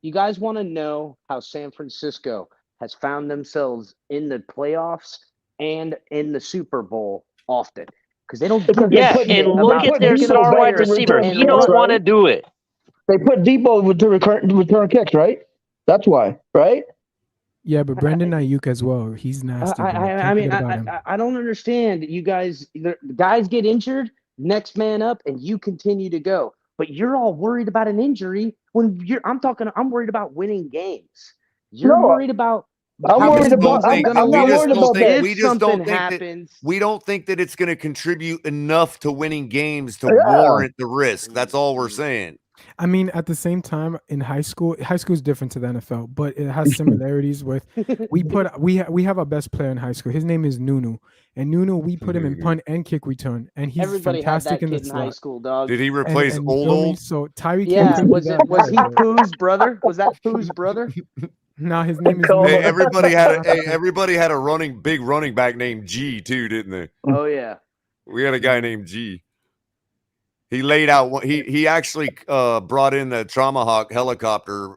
You guys want to know how San Francisco has found themselves in the playoffs and in the Super Bowl often? Because they don't. And look at their star wide receiver. He don't want to do it. They put Debo to return kicks, right? That's why, right? Yeah, but Brandon Ayuk as well. He's nasty. I don't understand. You guys, the guys get injured, next man up, and you continue to go. But you're all worried about an injury when I'm worried about winning games. You're worried about. We don't think that it's going to contribute enough to winning games to warrant the risk. That's all we're saying. I mean, at the same time, in high school is different to the NFL, but it has similarities with we have our best player in high school. His name is Nunu, and Nunu we put him in punt and kick return, and he's Everybody had fantastic that in the kid in high slot. school, dog. Did he replace And you feel me? old? So Tyreek Hill Yeah, could be was that was guy, he but Pooh's brother? Was that Pooh's brother? nah, his name is Hey, Nunu. everybody had a big running back named G too, didn't they? Oh yeah. We had a guy named G. He laid out. He actually brought in the Tomahawk helicopter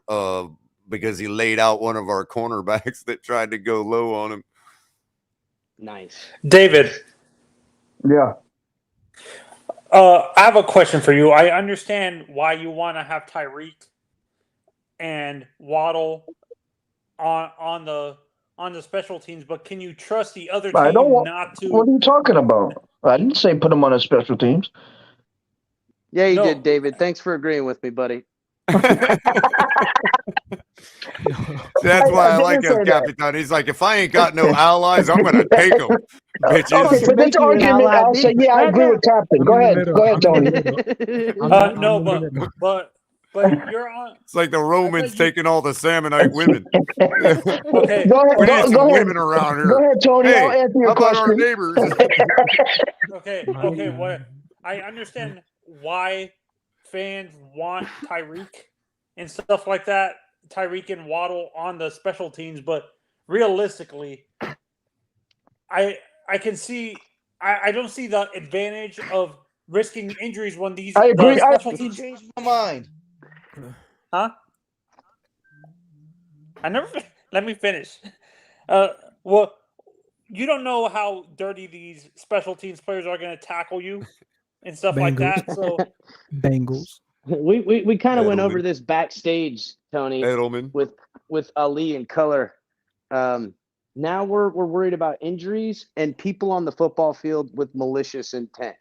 because he laid out one of our cornerbacks that tried to go low on him. Nice, David. Yeah. I have a question for you. I understand why you want to have Tyreek and Waddle on the special teams, but can you trust the other team not to? What are you talking about? I didn't say put them on the special teams. Yeah, you did, David. Thanks for agreeing with me, buddy. That's why I like him, Capitan. He's like, if I ain't got no allies, I'm gonna take them, bitches. Okay, for this argument, I'll say, yeah, I agree with Captain. Go ahead, Tony. No, but you're on. It's like the Romans taking all the Sammonite women. Okay, we need some women around here. Go ahead, Tony. Hey, I'll answer your how about our question. neighbors? Okay. What I understand why fans want Tyreek and stuff like that, Tyreek and Waddle on the special teams, but realistically, I can see I don't see the advantage of risking injuries when these I agree. special teams changed my mind. Huh? Let me finish. Well, you don't know how dirty these special teams players are going to tackle you and stuff like that. So Bengals. We kind of went over this backstage, Tony, Edelman. with Ali and Culler. Now we're worried about injuries and people on the football field with malicious intent.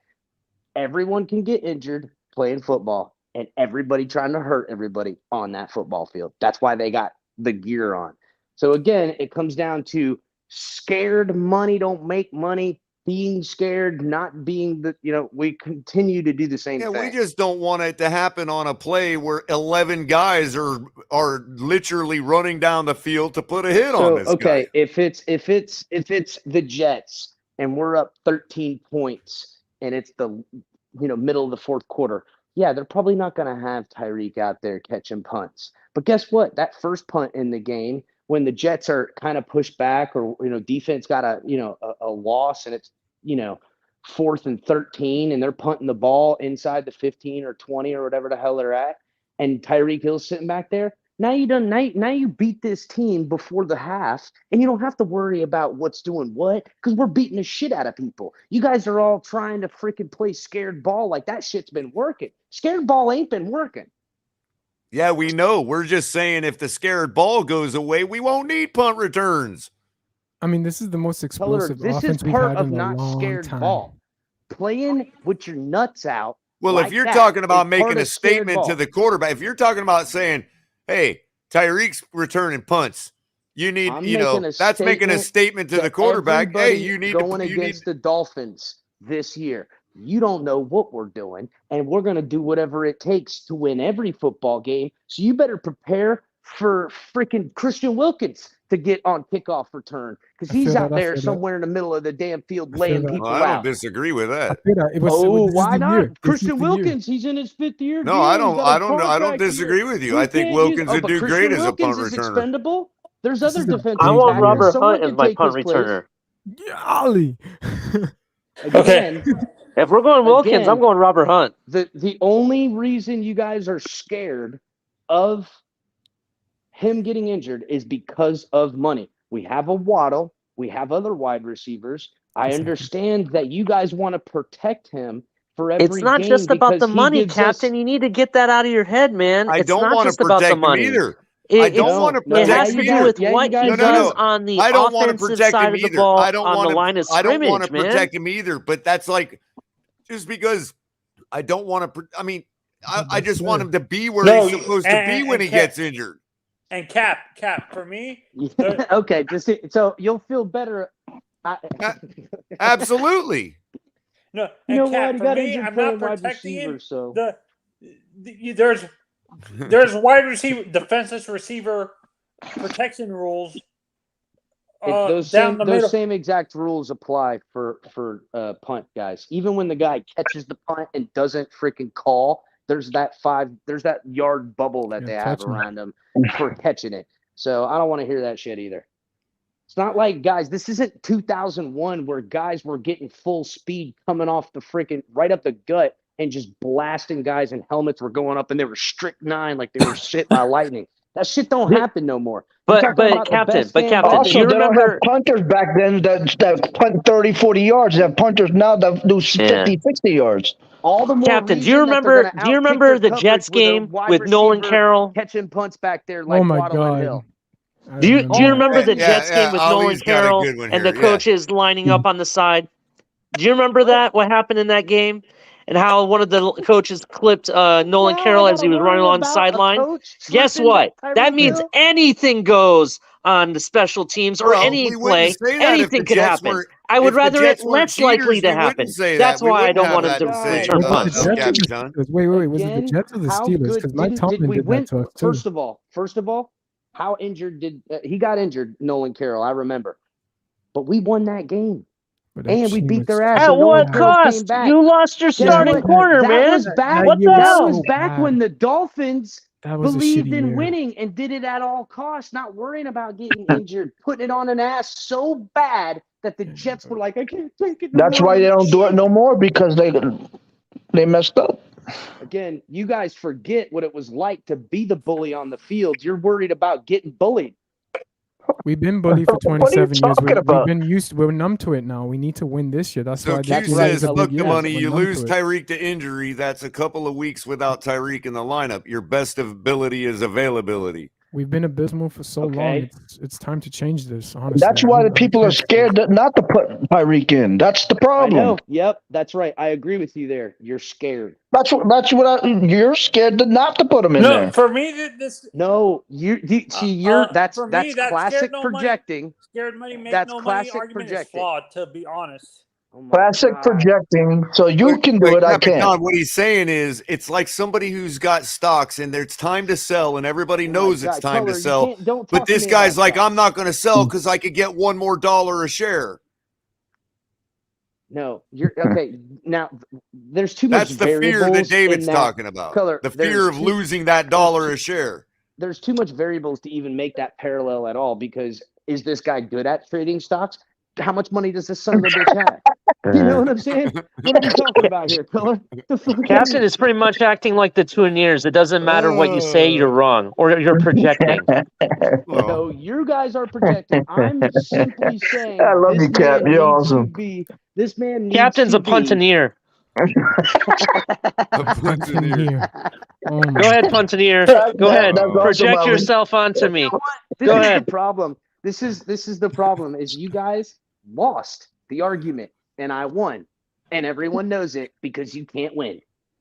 Everyone can get injured playing football, and everybody trying to hurt everybody on that football field. That's why they got the gear on. So again, it comes down to scared money don't make money. Being scared, not being we continue to do the same thing. We just don't want it to happen on a play where 11 guys are literally running down the field to put a hit on this guy. If it's the Jets and we're up 13 points and it's the middle of the fourth quarter, yeah, they're probably not going to have Tyreek out there catching punts. But guess what? That first punt in the game, when the Jets are kind of pushed back or defense got a loss and it's 4th and 13 and they're punting the ball inside the 15 or 20 or whatever the hell they're at, and Tyreek Hill's sitting back there. Now you beat this team before the half, and you don't have to worry about what's doing what, because we're beating the shit out of people. You guys are all trying to freaking play scared ball like that shit's been working. Scared ball ain't been working. Yeah, we know. We're just saying if the scared ball goes away, we won't need punt returns. I mean, this is the most explosive offense we've had in a long time. Ball. Playing with your nuts out. Well, if you're talking about making a statement to the quarterback, if you're talking about saying, hey, Tyreek's returning punts, you need, that's making a statement to the quarterback. Hey, you need going against the Dolphins this year. You don't know what we're doing, and we're going to do whatever it takes to win every football game. So you better prepare for freaking Christian Wilkins to get on kickoff return, because he's out there somewhere in the middle of the damn field laying people out. I don't disagree with that. Why not? Christian Wilkins, he's in his 5th year. No, I don't disagree with you. I think Wilkins would do great as a punt returner. Expendable. There's other defensive. I want Robert Hunt as my punt returner. Golly. Again, if we're going Wilkins, I'm going Robert Hunt. The only reason you guys are scared of him getting injured is because of money. We have a Waddle. We have other wide receivers. I understand that you guys want to protect him for every game. It's not just about the money, Captain. You need to get that out of your head, man. I don't want to protect him either. I don't want to protect him either. It has to do with what he does on the offensive side of the ball, on the line of scrimmage, I don't want to protect him either, but that's like just because I don't want to. I mean, I just want him to be where he's supposed to be when he gets injured. And Cap, for me. Okay, so you'll feel better. Absolutely. No, and Cap, for me, I'm not protecting him. there's wide receiver, defenseless receiver protection rules. Those same exact rules apply for punt, guys. Even when the guy catches the punt and doesn't freaking call, there's that yard bubble that they have around him for catching it. So I don't want to hear that shit either. It's not like, guys, this isn't 2001 where guys were getting full speed coming off the freaking right up the gut and just blasting guys, and helmets were going up and they were strychnine like they were shit by lightning. That shit don't happen no more. But Captain, also, do you remember punters back then that punt 30, 40 yards? They have punters now that do 50, 60 yards. All the more Captain, do you remember the Jets game with Nolan Carroll catching punts back there like Waddle and Hill? Do you remember the Jets game with Nolan Carroll and the coaches lining up on the side? Do you remember that? What happened in that game? And how one of the coaches clipped Nolan Carroll as he was running along the sideline? Guess what? That means anything goes on the special teams or any play. Anything could happen. I would rather it less likely to happen. That's why I don't want him to return punts. Wait. Was it the Jets or the Steelers? Because Mike Tomlin did that to us too. First of all, how injured did he got injured? Nolan Carroll, I remember, but we won that game. And we beat their ass. At what cost? You lost your starting corner, man. What the hell? That was back when the Dolphins believed in winning and did it at all costs, not worrying about getting injured, putting it on an ass so bad that the Jets were like, I can't take it. That's why they don't do it no more, because they messed up. Again, you guys forget what it was like to be the bully on the field. You're worried about getting bullied. We've been bullied for 27 years. We're numb to it now. We need to win this year. That's why. Q says, look, the money. You lose Tyreek to injury. That's a couple of weeks without Tyreek in the lineup. Your best ability is availability. We've been abysmal for so long. It's time to change this, honestly. That's why the people are scared not to put Tyreek in. That's the problem. I know. Yep, that's right. I agree with you there. You're scared. You're scared not to put him in there. No, for me, that's classic projecting. Scared money make that's no classic money argument is projecting. flawed, to be honest. Classic projecting. So you can do it. I can't. What he's saying is, it's like somebody who's got stocks and it's time to sell, and everybody knows it's time to sell. But this guy's like, I'm not going to sell because I could get $1 more a share. No, you're okay. Now, there's too much. That's the fear that David's talking about. The fear of losing that $1 a share. There's too much variables to even make that parallel at all. Because is this guy good at trading stocks? How much money does this son of a bitch have? You know what I'm saying? What are we talking about here, Culler? Captain is pretty much acting like the Tuneers. It doesn't matter what you say, you're wrong, or you're projecting. No, you guys are projecting. I'm simply saying. I love you, Cap. You're awesome. This man needs Captain's to a puntineer. Oh Go ahead, puntineer. Go ahead. Project yourself onto me. Go ahead. The problem. This is the problem. Is you guys lost the argument and I won, and everyone knows it because you can't win.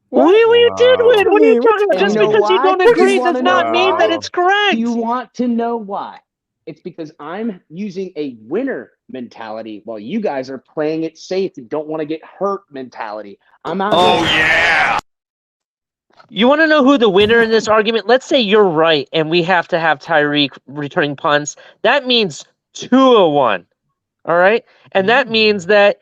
We did win. What are you talking about? Just because you don't agree does not mean that it's correct. You want to know why? It's because I'm using a winner mentality while you guys are playing it safe and don't want to get hurt mentality. I'm out. Oh, yeah. You want to know who the winner in this argument? Let's say you're right and we have to have Tyreek returning punts. That means 2-1. All right? And that means that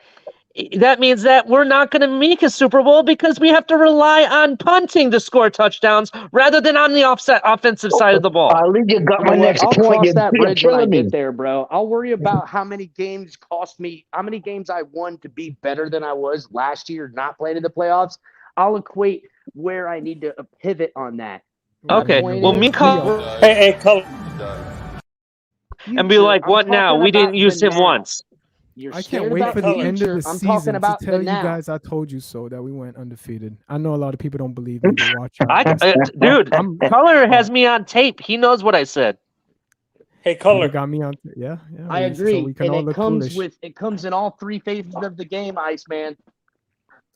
we're not going to make a Super Bowl because we have to rely on punting to score touchdowns rather than on the offensive side of the ball. You got my next I'll point. Cross that bridge when I get there, bro. I'll worry about how many games cost me, how many games I won to be better than I was last year, not playing in the playoffs. I'll equate where I need to pivot on that. Okay. Well, me call. Hey, Culler. And be like, what now? We didn't use him once. I can't wait for the end of the season to tell you guys I told you so, that we went undefeated. I know a lot of people don't believe me, but watch out. Dude, Culler has me on tape. He knows what I said. Hey, Culler. Got me on. Yeah. I agree. So we can and all look foolish. It comes in all three phases of the game, Iceman.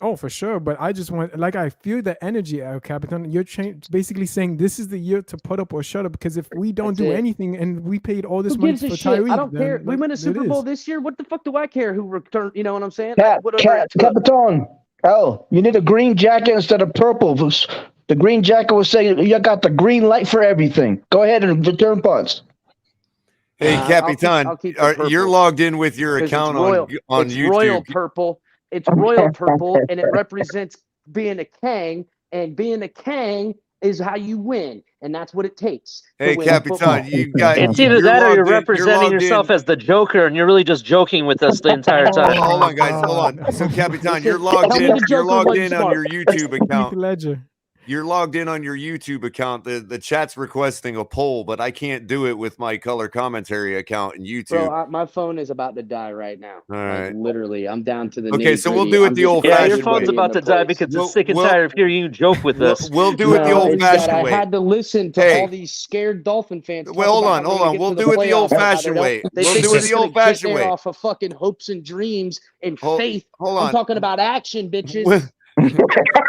Oh, for sure. But I just want, I feel the energy, El Capitan. You're basically saying this is the year to put up or shut up, because if we don't do anything and we paid all this money for Tyreek, I don't care. We win a Super Bowl this year. What the fuck do I care who returned? You know what I'm saying? Capitan. You need a green jacket instead of purple. The green jacket was saying you got the green light for everything. Go ahead and return punts. Hey, Capitan, I'll keep you're logged in with your account on it's YouTube. Royal purple. It's royal purple, and it represents being a Kang, and being a Kang is how you win, and that's what it takes. Hey, Capitan, you got. It's either that or you're representing yourself as the Joker, and you're really just joking with us the entire time. Hold on, guys. Hold on. So, Capitan, you're logged in. You're logged in on your YouTube account. Ledger. You're logged in on your YouTube account. The chat's requesting a poll, but I can't do it with my color commentary account in YouTube. Bro, my phone is about to die right now. All right. Like, literally, I'm down to the. Okay, so we'll do it the old-fashioned way. Yeah, your phone's about to die because it's sick and tired of hearing you joke with us. We'll do it the old-fashioned way. I had to listen to all these scared Dolphin fans. Well, hold on. We'll do it the old-fashioned way. We'll do it the old-fashioned way. Off of fucking hopes and dreams and faith. Hold on. I'm talking about action, bitches.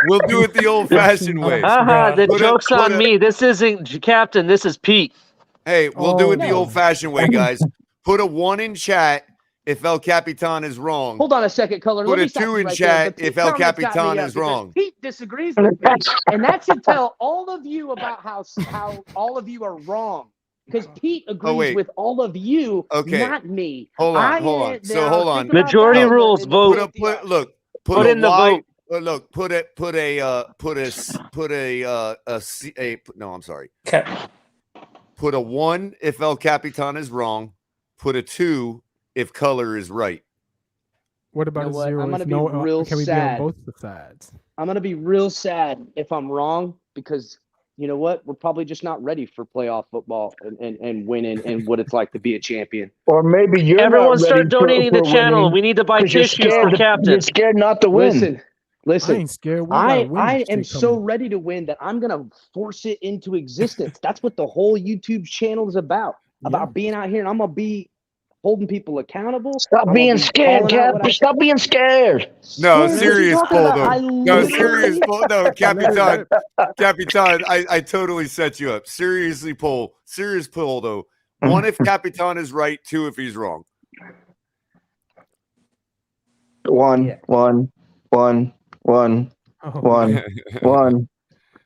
We'll do it the old-fashioned way. The joke's on me. This isn't Captain. This is Pete. Hey, we'll do it the old-fashioned way, guys. Put a 1 in chat if El Capitan is wrong. Hold on a second, Culler. Put a 2 in chat if El Capitan is wrong. Pete disagrees with me, and that should tell all of you about how all of you are wrong. Because Pete agrees with all of you, not me. Hold on. So hold on. Majority rules. Vote. Put in the vote. Look, put a no, I'm sorry. Put a 1 if El Capitan is wrong. Put a 2 if Culler is right. What about a 0? I'm gonna be real can we sad. be on both the sides? I'm gonna be real sad if I'm wrong, because you know what? We're probably just not ready for playoff football and winning and what it's like to be a champion. Or maybe you're Everyone not ready start donating for the channel. winning We need to buy 'cause you're tissues scared for Captain. You're scared not to win. Listen. I ain't scared. I am so ready to win that I'm gonna force it into existence. That's what the whole YouTube channel is about. About being out here, and I'm gonna be holding people accountable. Stop being scared, Cap. Stop being scared. No, serious pull though. No, serious pull. No, Capitan. Capitan, I totally set you up. Seriously pull. Serious pull though. 1 if Capitan is right, 2 if he's wrong. 1.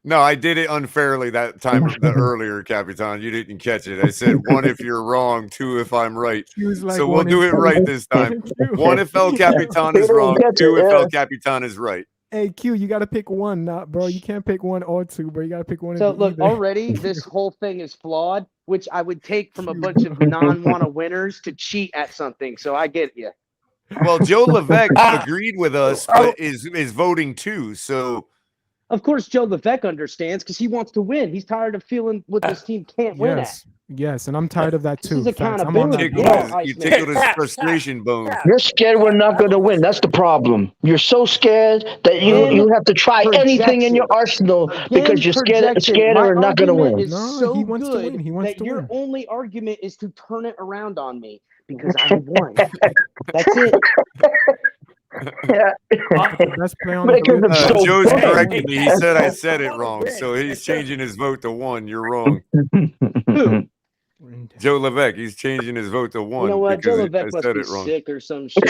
No, I did it unfairly that time earlier, Capitan. You didn't catch it. I said 1 if you're wrong, 2 if I'm right. Like so we'll do it right this time. 1 if El Capitan is wrong, 2 if El Capitan is right. Hey, Q, you got to pick one, bro. You can't pick 1 or 2, bro. You got to pick one. So look, already this whole thing is flawed, which I would take from a bunch of non-wanna winners to cheat at something. So I get you. Well, Joe Levesque agreed with us, but is voting too. So, of course, Joe Levesque understands because he wants to win. He's tired of feeling what this team can't win at. Yes, and I'm tired of that too. This is accountability. You tickled his frustration bone. You're scared we're not going to win. That's the problem. You're so scared that you have to try anything in your arsenal because you're scared we're not going to win. No, he wants to win. He wants to win. Your only argument is to turn it around on me because I won. That's it. Joe's correcting me. He said I said it wrong, so he's changing his vote to 1. You're wrong. Joe Levesque, he's changing his vote to 1. You know what? Joe Levesque must be sick or some shit.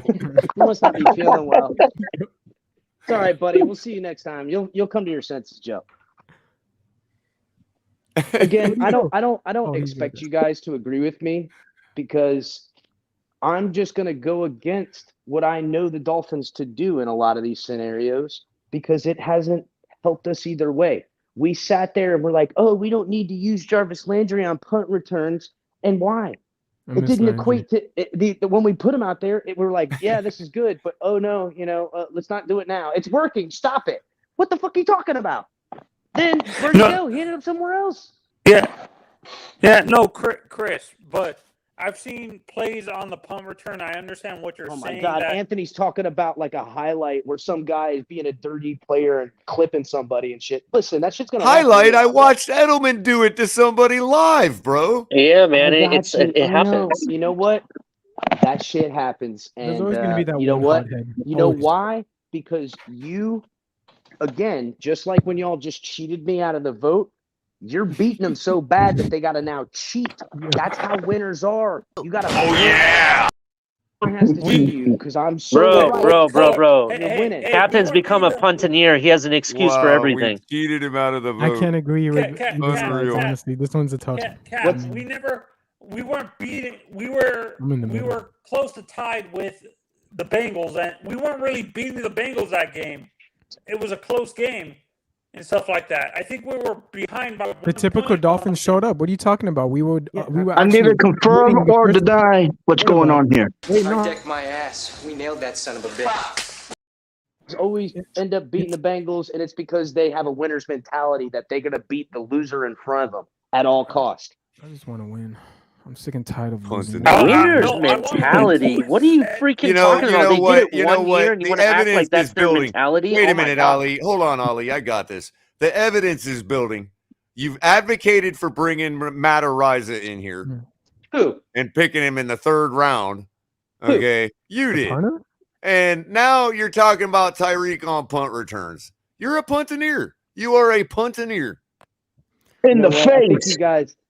He must not be feeling well. It's all right, buddy. We'll see you next time. You'll come to your senses, Joe. Again, I don't expect you guys to agree with me because I'm just going to go against what I know the Dolphins to do in a lot of these scenarios because it hasn't helped us either way. We sat there and we're like, oh, we don't need to use Jarvis Landry on punt returns. And why? It didn't equate to when we put him out there, we're like, yeah, this is good. But, oh, no, let's not do it now. It's working. Stop it. What the fuck are you talking about? Then where'd you go? He ended up somewhere else. Yeah, no, Chris, but I've seen plays on the punt return. I understand what you're saying. Oh, my God. Anthony's talking about like a highlight where some guy is being a dirty player and clipping somebody and shit. Listen, that shit's going to highlight. I watched Edelman do it to somebody live, bro. Yeah, man. It happens. You know what? That shit happens. And there's always going to be that you know what? Hothead. You know why? Because you, again, just like when y'all just cheated me out of the vote, you're beating them so bad that they got to now cheat. That's how winners are. You got to. Oh, yeah. has to see you because I'm so Bro. You're winning. Captain's become a puntoneer. He has an excuse for everything. We cheated him out of the vote. I can't agree with this, guys. Unreal. Honestly, this one's a tough one. Caps, we weren't beating. We were close to tied with the Bengals, and we weren't really beating the Bengals that game. It was a close game and stuff like that. I think we were behind by the typical Dolphins showed up. What are you talking about? We were I neither confirm or deny what's going on here. I decked my ass. We nailed that son of a bitch. Always end up beating the Bengals, and it's because they have a winner's mentality that they're going to beat the loser in front of them at all costs. I just want to win. I'm sick and tired of losing. Winner's mentality? What are you freaking talking about? They did it one year, and you want to act like that's their mentality? Wait a minute, Ali. Hold on, Ali. I got this. The evidence is building. You've advocated for bringing Matt Ariza in here. Who? And picking him in the 3rd round. Okay. You did. And now you're talking about Tyreek on punt returns. You're a puntoneer. You are a puntoneer. In the face.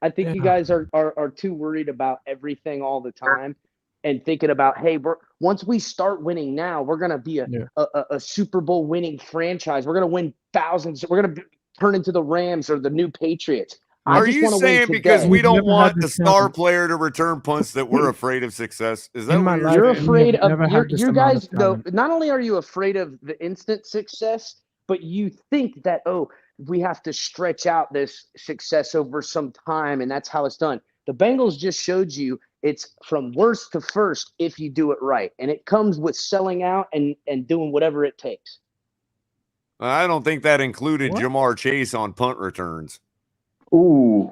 I think you guys are too worried about everything all the time and thinking about, hey, once we start winning now, we're gonna be a Super Bowl winning franchise. We're gonna win thousands. We're gonna turn into the Rams or the new Patriots. Are you saying because we don't want the star player to return punts that we're afraid of success? Is that what you're afraid of? You guys, though, not only are you afraid of the instant success, but you think that, we have to stretch out this success over some time, and that's how it's done. The Bengals just showed you it's from worst to first if you do it right, and it comes with selling out and doing whatever it takes. I don't think that included Jamar Chase on punt returns. Ooh.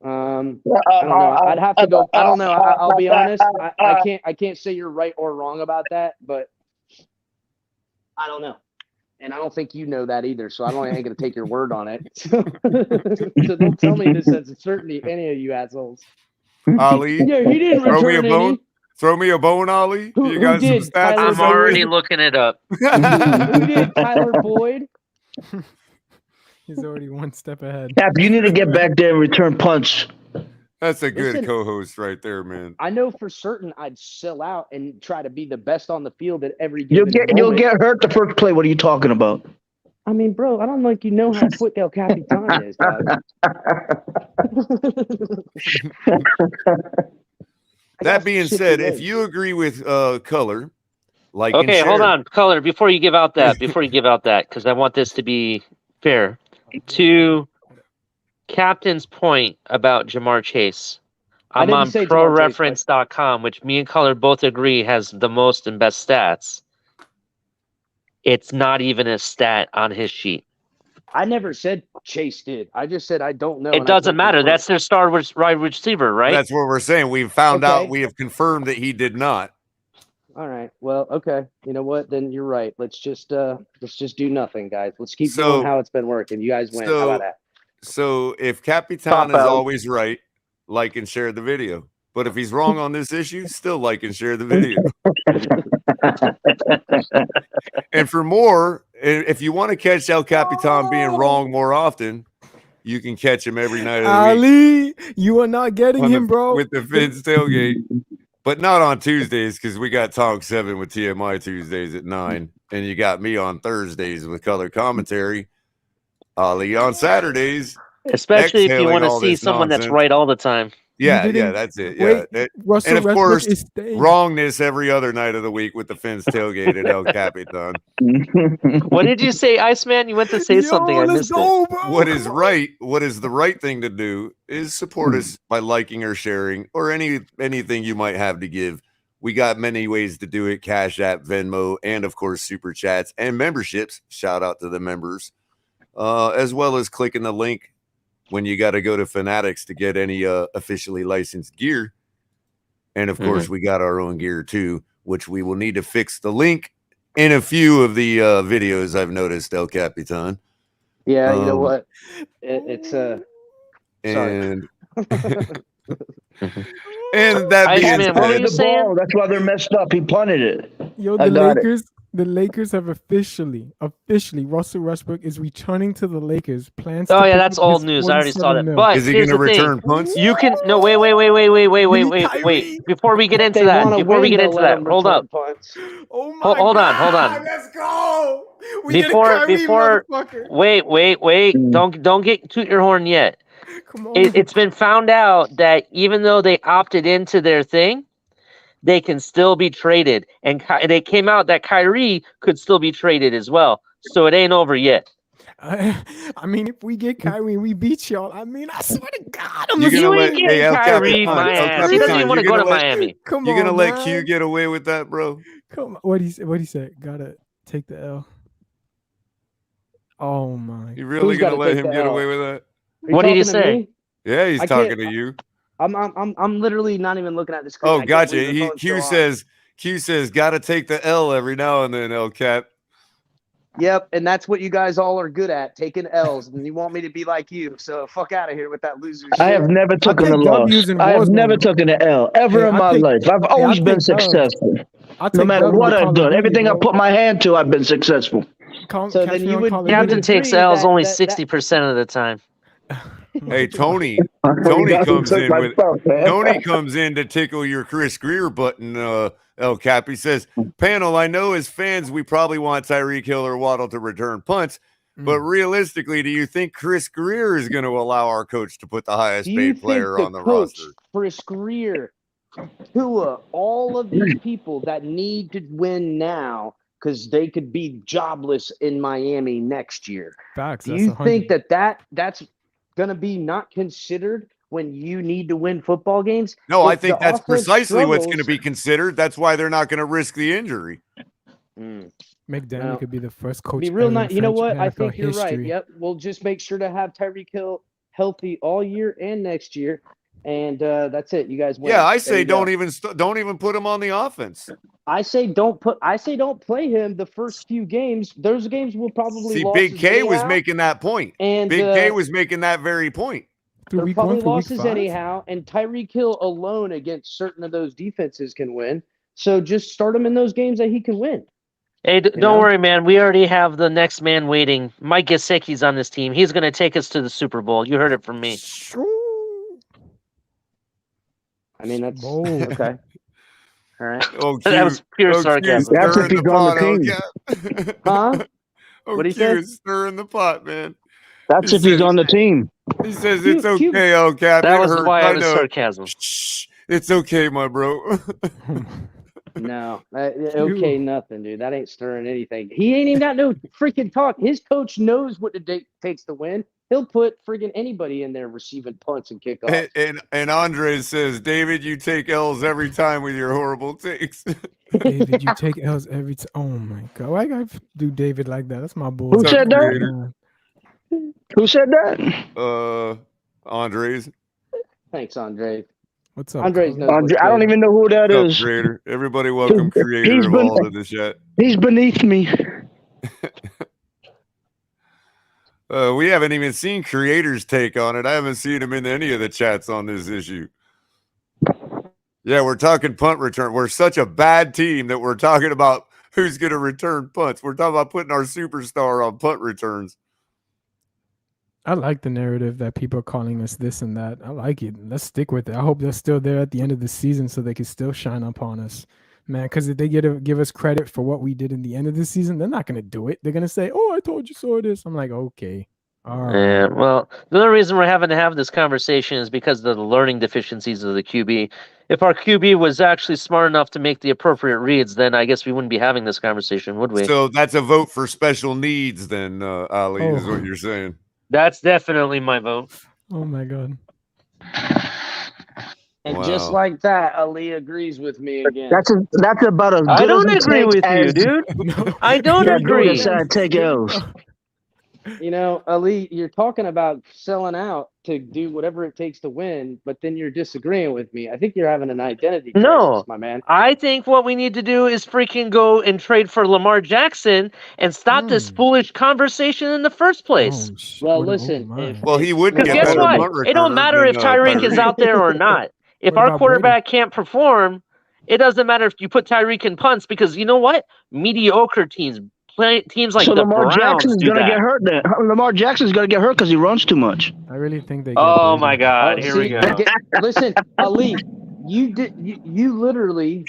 I don't know. I'd have to go. I don't know. I'll be honest. I can't say you're right or wrong about that, but I don't know. And I don't think you know that either, so I ain't going to take your word on it. So don't tell me this as a certainty, any of you assholes. Ali, yeah, he didn't throw me a return bone. any. Throw me a bone, Ali. Who you got did? some stats. I'm already looking it up. Who did? Tyler Boyd. He's already one step ahead. Cap, you need to get back there and return punch. That's a good co-host right there, man. I know for certain I'd sell out and try to be the best on the field at every given You'll get hurt the first play. What are you talking about? I mean, bro, I don't like you know how quick El Capitan is, dog. That being said, if you agree with Culler, like okay, hold on, Culler, before you give out that, because I want this to be fair. To Captain's point about Jamar Chase, I'm on ProReference.com, which me and Culler both agree has the most and best stats. It's not even a stat on his sheet. I never said Chase did. I just said I don't know. It doesn't matter. That's their star wide receiver, right? That's what we're saying. We've found out. We have confirmed that he did not. All right. Well, okay. You know what? Then you're right. Let's just do nothing, guys. Let's keep doing how it's been working. You guys win. How about that? So if Capitan is always right, like and share the video. But if he's wrong on this issue, still like and share the video. And for more, if you want to catch El Capitan being wrong more often, you can catch him every night of the week. Ali, you are not getting him, bro. With the Fins tailgate. But not on Tuesdays, because we got Talk 7 with TMI Tuesdays at 9. And you got me on Thursdays with color commentary. Ali on Saturdays. Especially if you want to see someone that's right all the time. Yeah, that's it. Yeah. And of course, wrongness every other night of the week with the Fins tailgate at El Capitan. What did you say, Iceman? You went to say something. I missed it. What is right? What is the right thing to do is support us by liking or sharing or anything you might have to give. We got many ways to do it: Cash App, Venmo, and of course Super Chats and memberships. Shout out to the members, as well as clicking the link when you got to go to Fanatics to get any officially licensed gear. And of course, we got our own gear too, which we will need to fix the link in a few of the videos I've noticed, El Capitan. Yeah, you know what? It's sorry. And and that being said, that's why they're messed up. He punted it. Yo, the Lakers, The Lakers have officially, Russell Westbrook is returning to the Lakers. Plans. Oh to yeah, pick that's up old his news. I already saw that. $47 million. But Is he here's going to the thing: return punts? you can wait. Before we get If into they that, wanna win, they'll let him hold return up. punts. Oh my Hold God! on. Let's go. We Before, get a Kyrie, motherfucker. wait. Don't get toot your horn yet. Come on. It's been found out that even though they opted into their thing, they can still be traded, and they came out that Kyrie could still be traded as well. So it ain't over yet. I mean, if we get Kyrie and we beat y'all, I mean, I swear to God, You ain't getting Kyrie, my ass. He doesn't even want to go to Miami. Come You're on, gonna let man. Q get away with that, bro? Come on. What he said? Gotta take the L. Oh my! You really gonna let him get away with that? What did he say? Yeah, he's talking to you. I'm literally not even looking at the screen. Oh, gotcha. Q says gotta take the L every now and then, El Cap. Yep, and that's what you guys all are good at, taking L's, and you want me to be like you. So fuck out of here with that loser shit. I have never taken a loss. I have never taken an L ever in my life. I've always been successful. No matter what I've done, everything I put my hand to, I've been successful. So then you would Captain takes L's only 60% of the time. Hey, Tony comes in to tickle your Chris Greer button, El Cap. He says, panel, I know as fans we probably want Tyreek Hill or Waddle to return punts, but realistically, do you think Chris Greer is going to allow our coach to put the highest paid player on the roster? Chris Greer, Tua, all of these people that need to win now because they could be jobless in Miami next year. Facts. Do you think that's going to be not considered when you need to win football games? No, I think that's precisely what's going to be considered. That's why they're not going to risk the injury. McDaniel could be the first coach. Be real nice. You know what? I think you're history. right. Yep. We'll just make sure to have Tyreek Hill healthy all year and next year, and that's it. You guys win. Yeah, I say don't even put him on the offense. I say don't play him the first few games. Those games will probably see. Big K was making that point, and Big K was making that very point. They're probably losses anyhow, and Tyreek Hill alone against certain of those defenses can win. So just start him in those games that he can win. Hey, don't worry, man. We already have the next man waiting. Mike Gesicki's on this team. He's going to take us to the Super Bowl. You heard it from me. I mean, that's okay. All right. Oh, that was pure sarcasm. That's if he's on the team. Huh? What do you say? Stirring the pot, man. That's if he's on the team. He says it's okay, El Cap. That was why I was sarcasm. Shh, it's okay, my bro. No, okay, nothing, dude. That ain't stirring anything. He ain't even got no freaking talk. His coach knows what it takes to win. He'll put freaking anybody in there receiving punts and kickoffs. And Andre says, David, you take L's every time with your horrible takes. David, you take L's every time. Oh my God, why gotta do David like that? That's my boy. Who said that? Who said that? Andres. Thanks, Andre. What's up? Andres knows Andre, I don't even know who that is. Creator. Everybody welcome Creator of all to the chat. He's beneath me. We haven't even seen Creator's take on it. I haven't seen him in any of the chats on this issue. Yeah, we're talking punt return. We're such a bad team that we're talking about who's going to return punts. We're talking about putting our superstar on punt returns. I like the narrative that people are calling us this and that. I like it. Let's stick with it. I hope they're still there at the end of the season so they can still shine upon us, man. Because if they give us credit for what we did in the end of the season, they're not going to do it. They're going to say, "Oh, I told you so." This. I'm like, okay, all right. Yeah. Well, the only reason we're having to have this conversation is because of the learning deficiencies of the QB. If our QB was actually smart enough to make the appropriate reads, then I guess we wouldn't be having this conversation, would we? So that's a vote for special needs, then, Ali, is what you're saying. That's definitely my vote. Oh my God. And just like that, Ali agrees with me again. That's about as good I don't as agree with you, dude. I don't agree. Take L's. You know, Ali, you're talking about selling out to do whatever it takes to win, but then you're disagreeing with me. I think you're having an identity crisis, my man. I think what we need to do is freaking go and trade for Lamar Jackson and stop this foolish conversation in the first place. Well, listen. He would get guess better. what? It don't matter if Tyreek is out there or not. If our quarterback can't perform, it doesn't matter if you put Tyreek in punts because you know what? Mediocre teams, teams like so the Lamar Jackson Browns is do going to that. get hurt then. Lamar Jackson is going to get hurt because he runs too much. I really think they. Oh my God! Here we go. Listen, Ali, you literally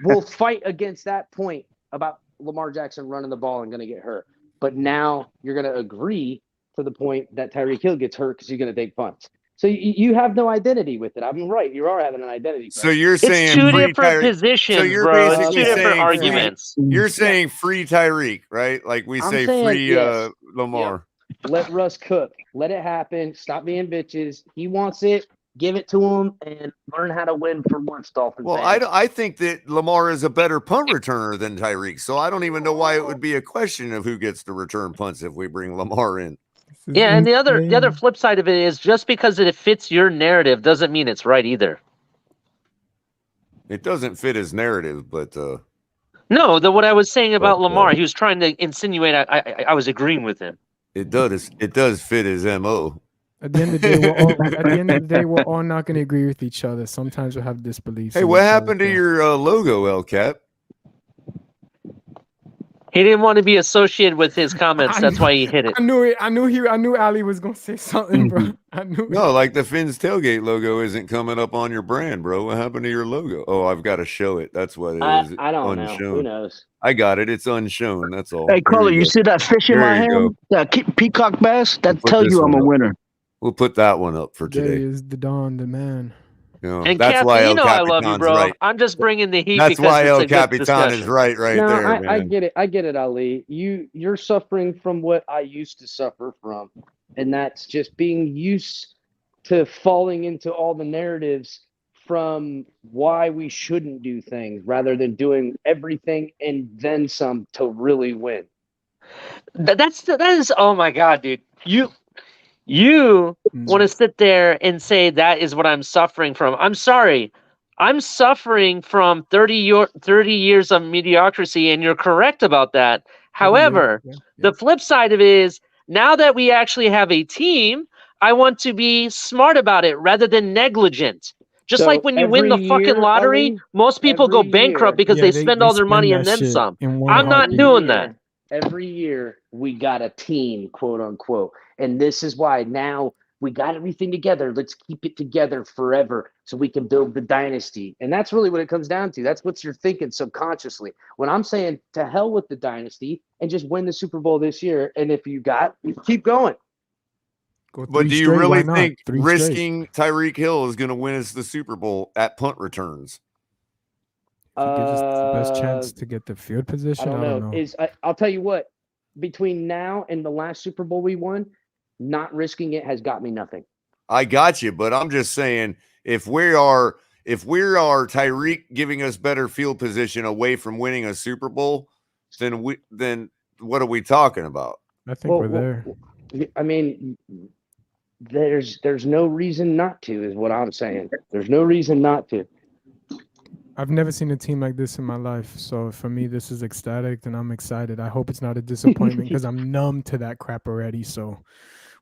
will fight against that point about Lamar Jackson running the ball and going to get hurt. But now you're going to agree to the point that Tyreek Hill gets hurt because you're going to take punts. So you have no identity with it. I'm right. You are having an identity. So you're saying it's two free different Tyreek. positions, So you're bro. It's basically two different saying arguments. You're saying free Tyreek, right? Like we I'm say saying, free yes. Lamar. Yep. Let Russ cook. Let it happen. Stop being bitches. He wants it. Give it to him and learn how to win for once, Dolphins. Well, I think that Lamar is a better punt returner than Tyreek, so I don't even know why it would be a question of who gets to return punts if we bring Lamar in. Yeah, and the other flip side of it is just because it fits your narrative doesn't mean it's right either. It doesn't fit his narrative, but no, what I was saying about Lamar, he was trying to insinuate I was agreeing with him. It does fit his MO. At the end of the day, we're all not going to agree with each other. Sometimes we'll have disbeliefs. Hey, what happened to your logo, El Cap? He didn't want to be associated with his comments. That's why he hit it. I knew it. I knew Ali was gonna say something, bro. I knew. No, like the Finn's tailgate logo isn't coming up on your brand, bro. What happened to your logo? Oh, I've got to show it. That's what it is. I don't know. Who knows? I got it. It's unshown. That's all. Hey, Culler, you see that fish in my hand? That peacock bass? That tells you I'm a winner. We'll put that one up for There today. he is, the Don, the man. You know, and that's Captain, why you El know I love you, bro. Right. I'm just bringing the heat. That's because why it's El a good Capitan discussion. is right there, man. I get it. I get it, Ali. You're suffering from what I used to suffer from, and that's just being used to falling into all the narratives from why we shouldn't do things rather than doing everything and then some to really win. That is oh my God, dude. You want to sit there and say that is what I'm suffering from. I'm sorry. I'm suffering from 30 years of mediocrity, and you're correct about that. However, the flip side of it is now that we actually have a team, I want to be smart about it rather than negligent. Just So like when you win the fucking lottery, Ali, most people go bankrupt because they spend all their money and then some. I'm not doing that. Every year we got a team, quote unquote. And this is why now we got everything together. Let's keep it together forever so we can build the dynasty. And that's really what it comes down to. That's what you're thinking subconsciously. When I'm saying to hell with the dynasty and just win the Super Bowl this year. And if you keep going. But do you really think risking Tyreek Hill is going to win us the Super Bowl at punt returns? Gives us the best chance to get the field position. I don't know. I'll tell you what, between now and the last Super Bowl we won, not risking it has got me nothing. I got you, but I'm just saying if we are Tyreek giving us better field position away from winning a Super Bowl, then what are we talking about? I think we're there. I mean, there's no reason not to, is what I'm saying. There's no reason not to. I've never seen a team like this in my life. So for me, this is ecstatic and I'm excited. I hope it's not a disappointment because I'm numb to that crap already. So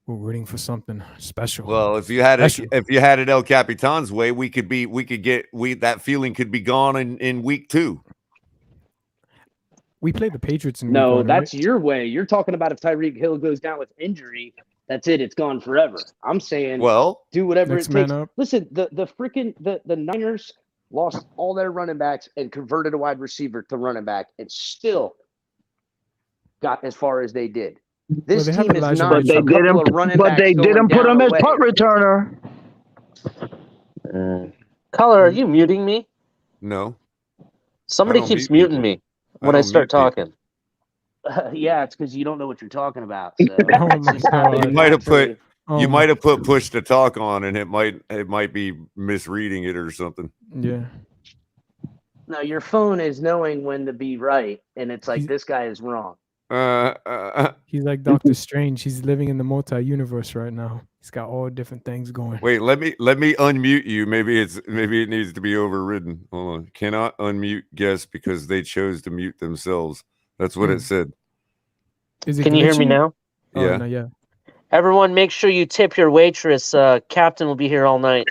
we're rooting for something special. Well, if you had it El Capitan's way, that feeling could be gone in week 2. We played the Patriots in No, week 1, that's right? your way. You're talking about if Tyreek Hill goes down with injury, that's it. It's gone forever. I'm saying, do whatever it takes. Listen, the Niners lost all their running backs and converted a wide receiver to running back and still got as far as they did. This team is not a couple of running backs. But they didn't put him as punt returner. Culler, are you muting me? No. Somebody keeps muting me when I start talking. Yeah, it's because you don't know what you're talking about. So. You might have put push to talk on, and it might be misreading it or something. Yeah. No, your phone is knowing when to be right, and it's like this guy is wrong. He's like Doctor Strange. He's living in the multi-universe right now. He's got all different things going. Wait, let me unmute you. Maybe it needs to be overridden. Hold on. Cannot unmute guests because they chose to mute themselves. That's what it said. Can you hear me now? Yeah. No, yeah. Everyone, make sure you tip your waitress. Captain will be here all night.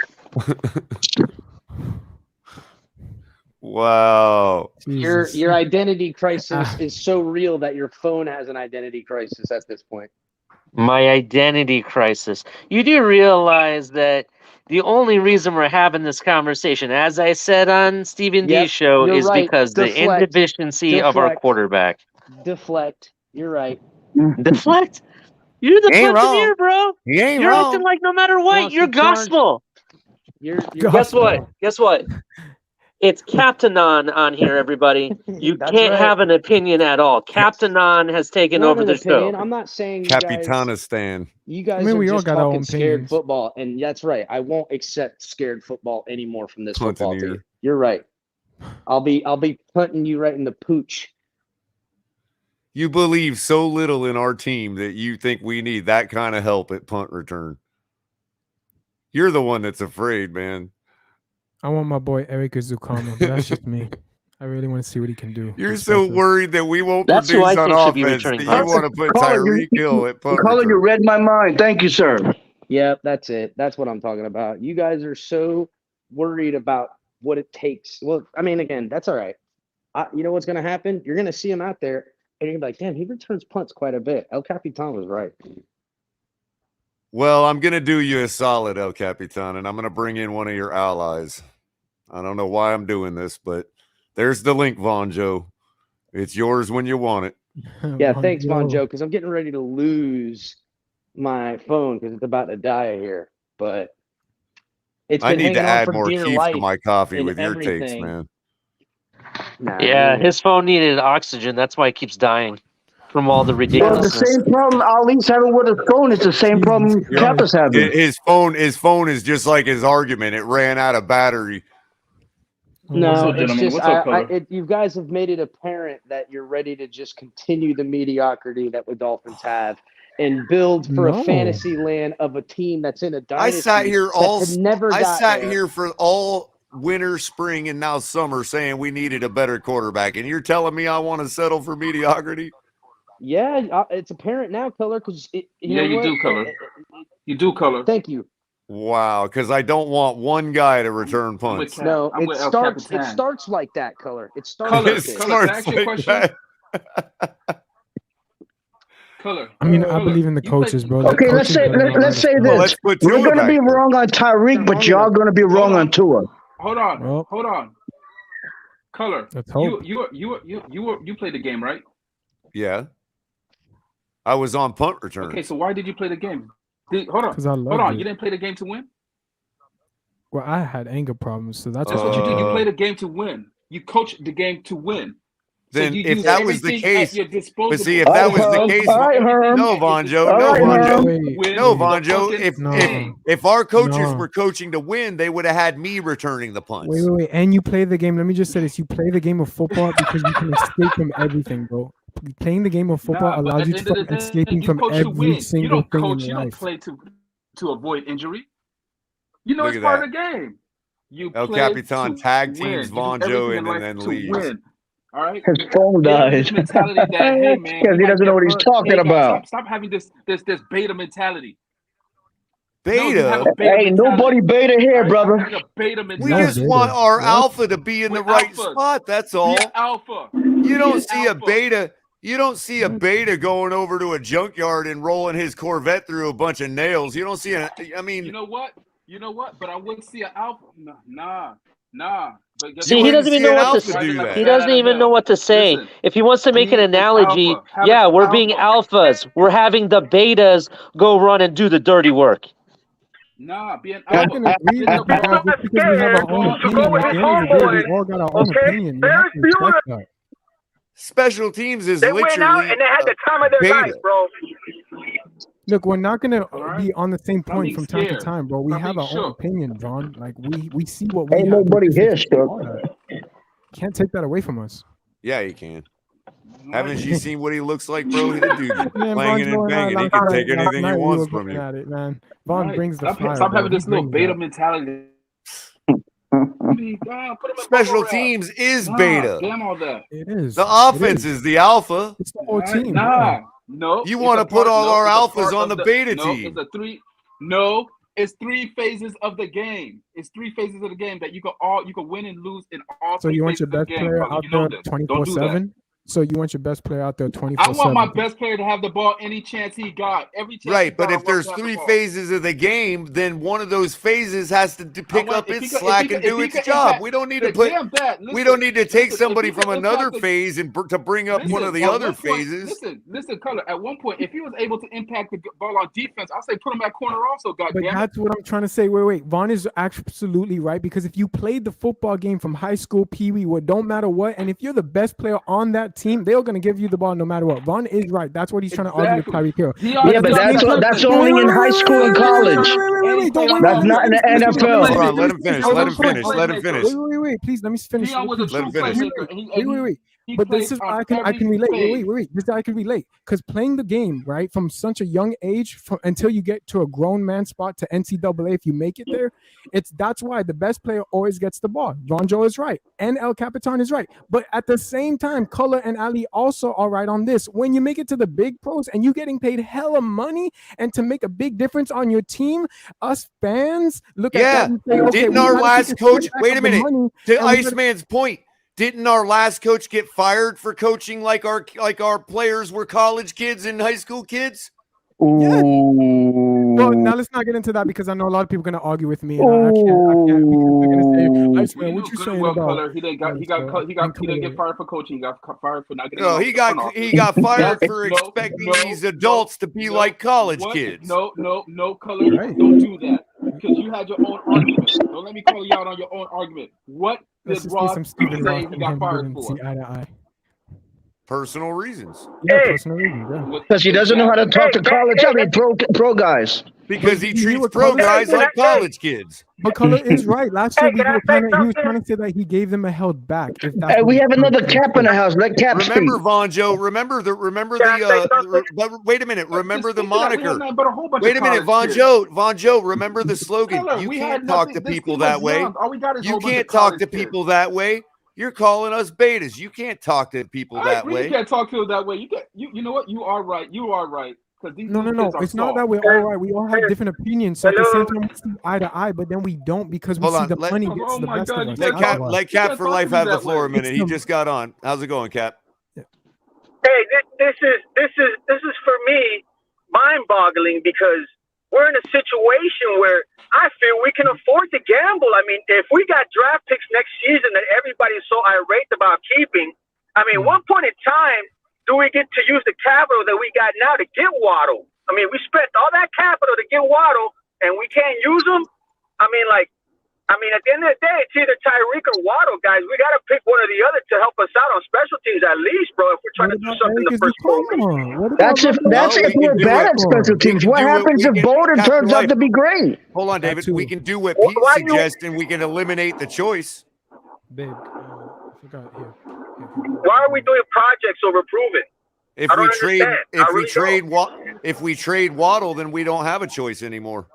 Wow. Your identity crisis is so real that your phone has an identity crisis at this point. My identity crisis. You do realize that the only reason we're having this conversation, as I said on Stephen D's show, is because the inefficiency of our quarterback. Deflect. You're right. Deflect? You're the He ain't Buccaneer, wrong. bro. He ain't You're wrong. acting like no matter what, you're gospel. Guess what? Guess what? It's Captain on here, everybody. You can't have an opinion at all. Captain has taken over the show. I'm not saying you guys, Capitanistan. you guys I mean, are we all just got our talking own scared opinions. football, and that's right. I won't accept scared football anymore from this football Puntaneer. team. You're right. I'll be punting you right in the pooch. You believe so little in our team that you think we need that kind of help at punt return. You're the one that's afraid, man. I want my boy Eric Zukama, but that's just me. I really want to see what he can do. You're so worried that we won't That's who produce I on think should be offense returning that you punts. want to put Caller, Tyreek Hill at punt Caller, you return. read my mind. Thank you, sir. Yep, that's it. That's what I'm talking about. You guys are so worried about what it takes. Well, I mean, again, that's all right. You know what's going to happen? You're going to see him out there, and you're like, damn, he returns punts quite a bit. El Capitan was right. Well, I'm going to do you a solid, El Capitan, and I'm going to bring in one of your allies. I don't know why I'm doing this, but there's the link, Von Joe. It's yours when you want it. Yeah, thanks, Von Joe, because I'm getting ready to lose my phone because it's about to die here. But it's been I need to hanging on add for more dear keef life to my coffee and with your takes, everything. man. Yeah, his phone needed oxygen. That's why it keeps dying from all the Well, ridiculousness. the same problem Ali's having with his phone is the same problem Kappa's having. His phone is just like his argument. It ran out of battery. No, it's just you guys have made it apparent that you're ready to just continue the mediocrity that the Dolphins have and build for a fantasy land of a team that's in a dynasty. I sat here here for all winter, spring, and now summer saying we needed a better quarterback, and you're telling me I want to settle for mediocrity? Yeah, it's apparent now, Culler, because you do, Culler. You do, Culler. Thank you. Wow, because I don't want one guy to return punts. No, it starts like that, Culler. It starts like this. Culler, can I ask you a question? Culler. I mean, I believe in the coaches, bro. Okay, let's say this. We're going to be wrong on Tyreek, but y'all going to be wrong on Tua. Hold on. Culler, let's hope. you played the game, right? Yeah. I was on punt return. Okay, so why did you play the game? Hold on. You didn't play the game to win? Well, I had anger problems, so that's what you did. You played the game to win. You coached the game to win. Then so if that was the case, but see, if that was the case, no, Von Joe, no, Von Joe. If our coaches were coaching to win, they would have had me returning the punts. Wait, and you play the game. Let me just say this: you play the game of football because you can escape from everything, bro. Playing the game of football allows you to escaping from every single thing in life. You don't play to avoid injury. You know, it's part of the game. You El Capitan tag teams Von Joe in and then leaves. All right. His phone died because he doesn't know what he's talking about. Stop having this beta mentality. Beta? Hey, nobody beta here, brother. We just want our alpha to be in the right spot. That's all. Alpha. You don't see a beta. You don't see a beta going over to a junkyard and rolling his Corvette through a bunch of nails. You don't see I mean, you know what? But I wouldn't see an alpha. Nah. See, he doesn't even know what to say. He doesn't even know what to say. Listen, if he wants to make an analogy, we're being alphas. We're having the betas go run and do the dirty work. Nah, being I can agree with you guys because we have our own opinion. At the end of the day, we all got our own opinion. You have to respect that. Special teams is they literally went out and they had the time of their life, bro. Look, we're not gonna be on the same point from time to time, bro. We have our own opinion, John. Like we see what we ain't have. nobody here, Can't take that away from us. Yeah, you can. Haven't you seen what he looks like, bro? He'll do clanging and banging. He can take anything he wants from you. At it, man. Vaughn brings the fire. Stop having this little beta mentality. Special teams is beta. Damn all that. It is. The offense is the alpha. It's the whole team. No. You want to put all our alphas on the beta team. It's a three. No, It's 3 phases of the game. It's 3 phases of the game that you can win and lose in all. So 3 you want phases your of the best game, player brother. out You know there this. Don't do that. 24/7? So you want your best player out there 24/7? I want my best player to have the ball any chance he got. Every chance. Right, but if there's 3 phases of the game, then one of those phases has to pick up its slack and do its job. We don't need to put. We don't need to take somebody from another phase and to bring up one of the other phases. Listen, Culler. At one point, if he was able to impact the ball on defense, I'll say put him at corner also. But Goddamn. that's what I'm trying to say. Wait. Vaughn is absolutely right, because if you played the football game from high school, pee-wee, what don't matter what, and if you're the best player on that team, they're going to give you the ball no matter what. Vaughn is right. That's what he's trying to argue with Tyreek Hill. Yeah, but that's only in high school and college. That's not in the NFL. Hold on, let him finish. Wait, please, let me finish. Deion was a true playmaker. Wait. But this is I can relate. Wait. This I can relate, because playing the game right from such a young age until you get to a grown man spot to NCAA, if you make it there, that's why the best player always gets the ball. Vonjo is right, and El Capitan is right. But at the same time, Culler and Ali also are right on this. When you make it to the big pros and you getting paid hella money, and to make a big difference on your team, us fans look at that and say, okay, didn't our last coach? Wait a minute. To Iceman's point. Didn't our last coach get fired for coaching like our players were college kids and high school kids? Yeah. Well, now let's not get into that, because I know a lot of people are going to argue with me. And I can't because they're going to say, Iceman, what you saying about? Culler, he didn't get fired for coaching. He got fired for not getting. No, he got fired for expecting these adults to be like college kids. No, Culler, don't do that, because you had your own argument. Don't let me call you out on your own argument. What did Rob say he got fired for? Personal reasons. Yeah, personal reasons. Because he doesn't know how to talk to college. Pro guys. Because he treats pro guys like college kids. But Culler is right. Last year he was trying to say that he gave them a held back. Hey, we have another Cap in the house. Let Cap speak. Remember, Vonjo. Remember the. But wait a minute. Remember the moniker. Wait a minute, Vonjo. Remember the slogan. You can't talk to people that way. You can't talk to people that way. You're calling us betas. You can't talk to people that way. You can't talk to them that way. You know what? You are right. No. It's not that we're all right. We all have different opinions. So at the same time, we see eye to eye, but then we don't, because we see the money gets the best of us. Let Cap for Life have the floor a minute. He just got on. How's it going, Cap? Hey, this is for me mind-boggling, because we're in a situation where I feel we can afford to gamble. I mean, if we got draft picks next season that everybody's so irate about keeping, I mean, one point in time, do we get to use the capital that we got now to get Waddle? I mean, we spent all that capital to get Waddle, and we can't use them? I mean, at the end of the day, it's either Tyreek or Waddle, guys. We got to pick one or the other to help us out on special teams at least, bro, if we're trying to do something the first 4 weeks. That's if we're bad at special teams. What happens if Boulder turns out to be great? Hold on, David. We can do what Pete suggests, and we can eliminate the choice. Babe, I forgot here. Why are we doing projects over proven? If we trade Waddle, then we don't have a choice anymore.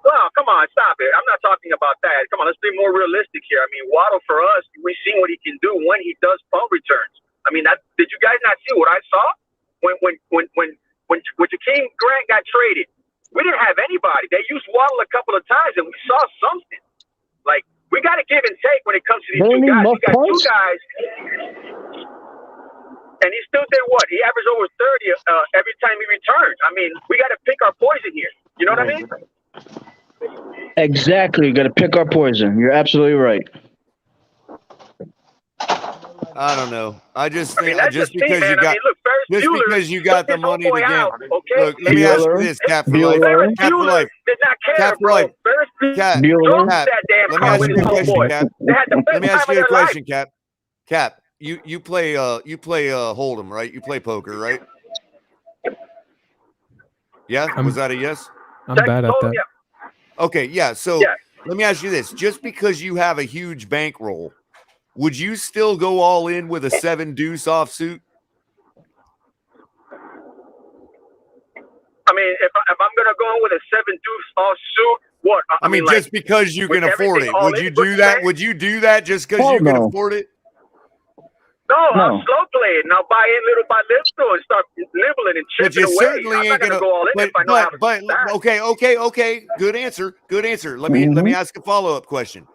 Well, come on, stop it. I'm not talking about that. Come on, let's be more realistic here. I mean, Waddle for us, we've seen what he can do when he does punt returns. I mean, did you guys not see what I saw when Jakeem Grant got traded? We didn't have anybody. They used Waddle a couple of times, and we saw something. Like, we got to give and take when it comes to these two guys. We got two guys, and he still did what? He averaged over 30 every time he returns. I mean, we got to pick our poison here. You know what I mean? Exactly. Got to pick our poison. You're absolutely right. I don't know. I just think because you got the money to gamble. Okay? Look, let me ask you this, Cap for Life. Cap for Life. Cap for Life. Cap. Let me ask you a question, Cap. Let me ask you a question, Cap. Cap, you play Hold'em, right? You play poker, right? Yeah? Was that a yes? I'm bad at that. Okay, yeah. So let me ask you this. Just because you have a huge bankroll, would you still go all in with a 7-deuce offsuit? I mean, if I'm going to go in with a 7-deuce offsuit, what? I mean, just because you can afford it. Would you do that? Would you do that just because you can afford it? No, I'll slow play it, and I'll buy in little by little and start nibbling and But chipping you away. certainly I'm ain't not gonna go all in if I know how to but okay. Good answer. Let me ask a follow-up question.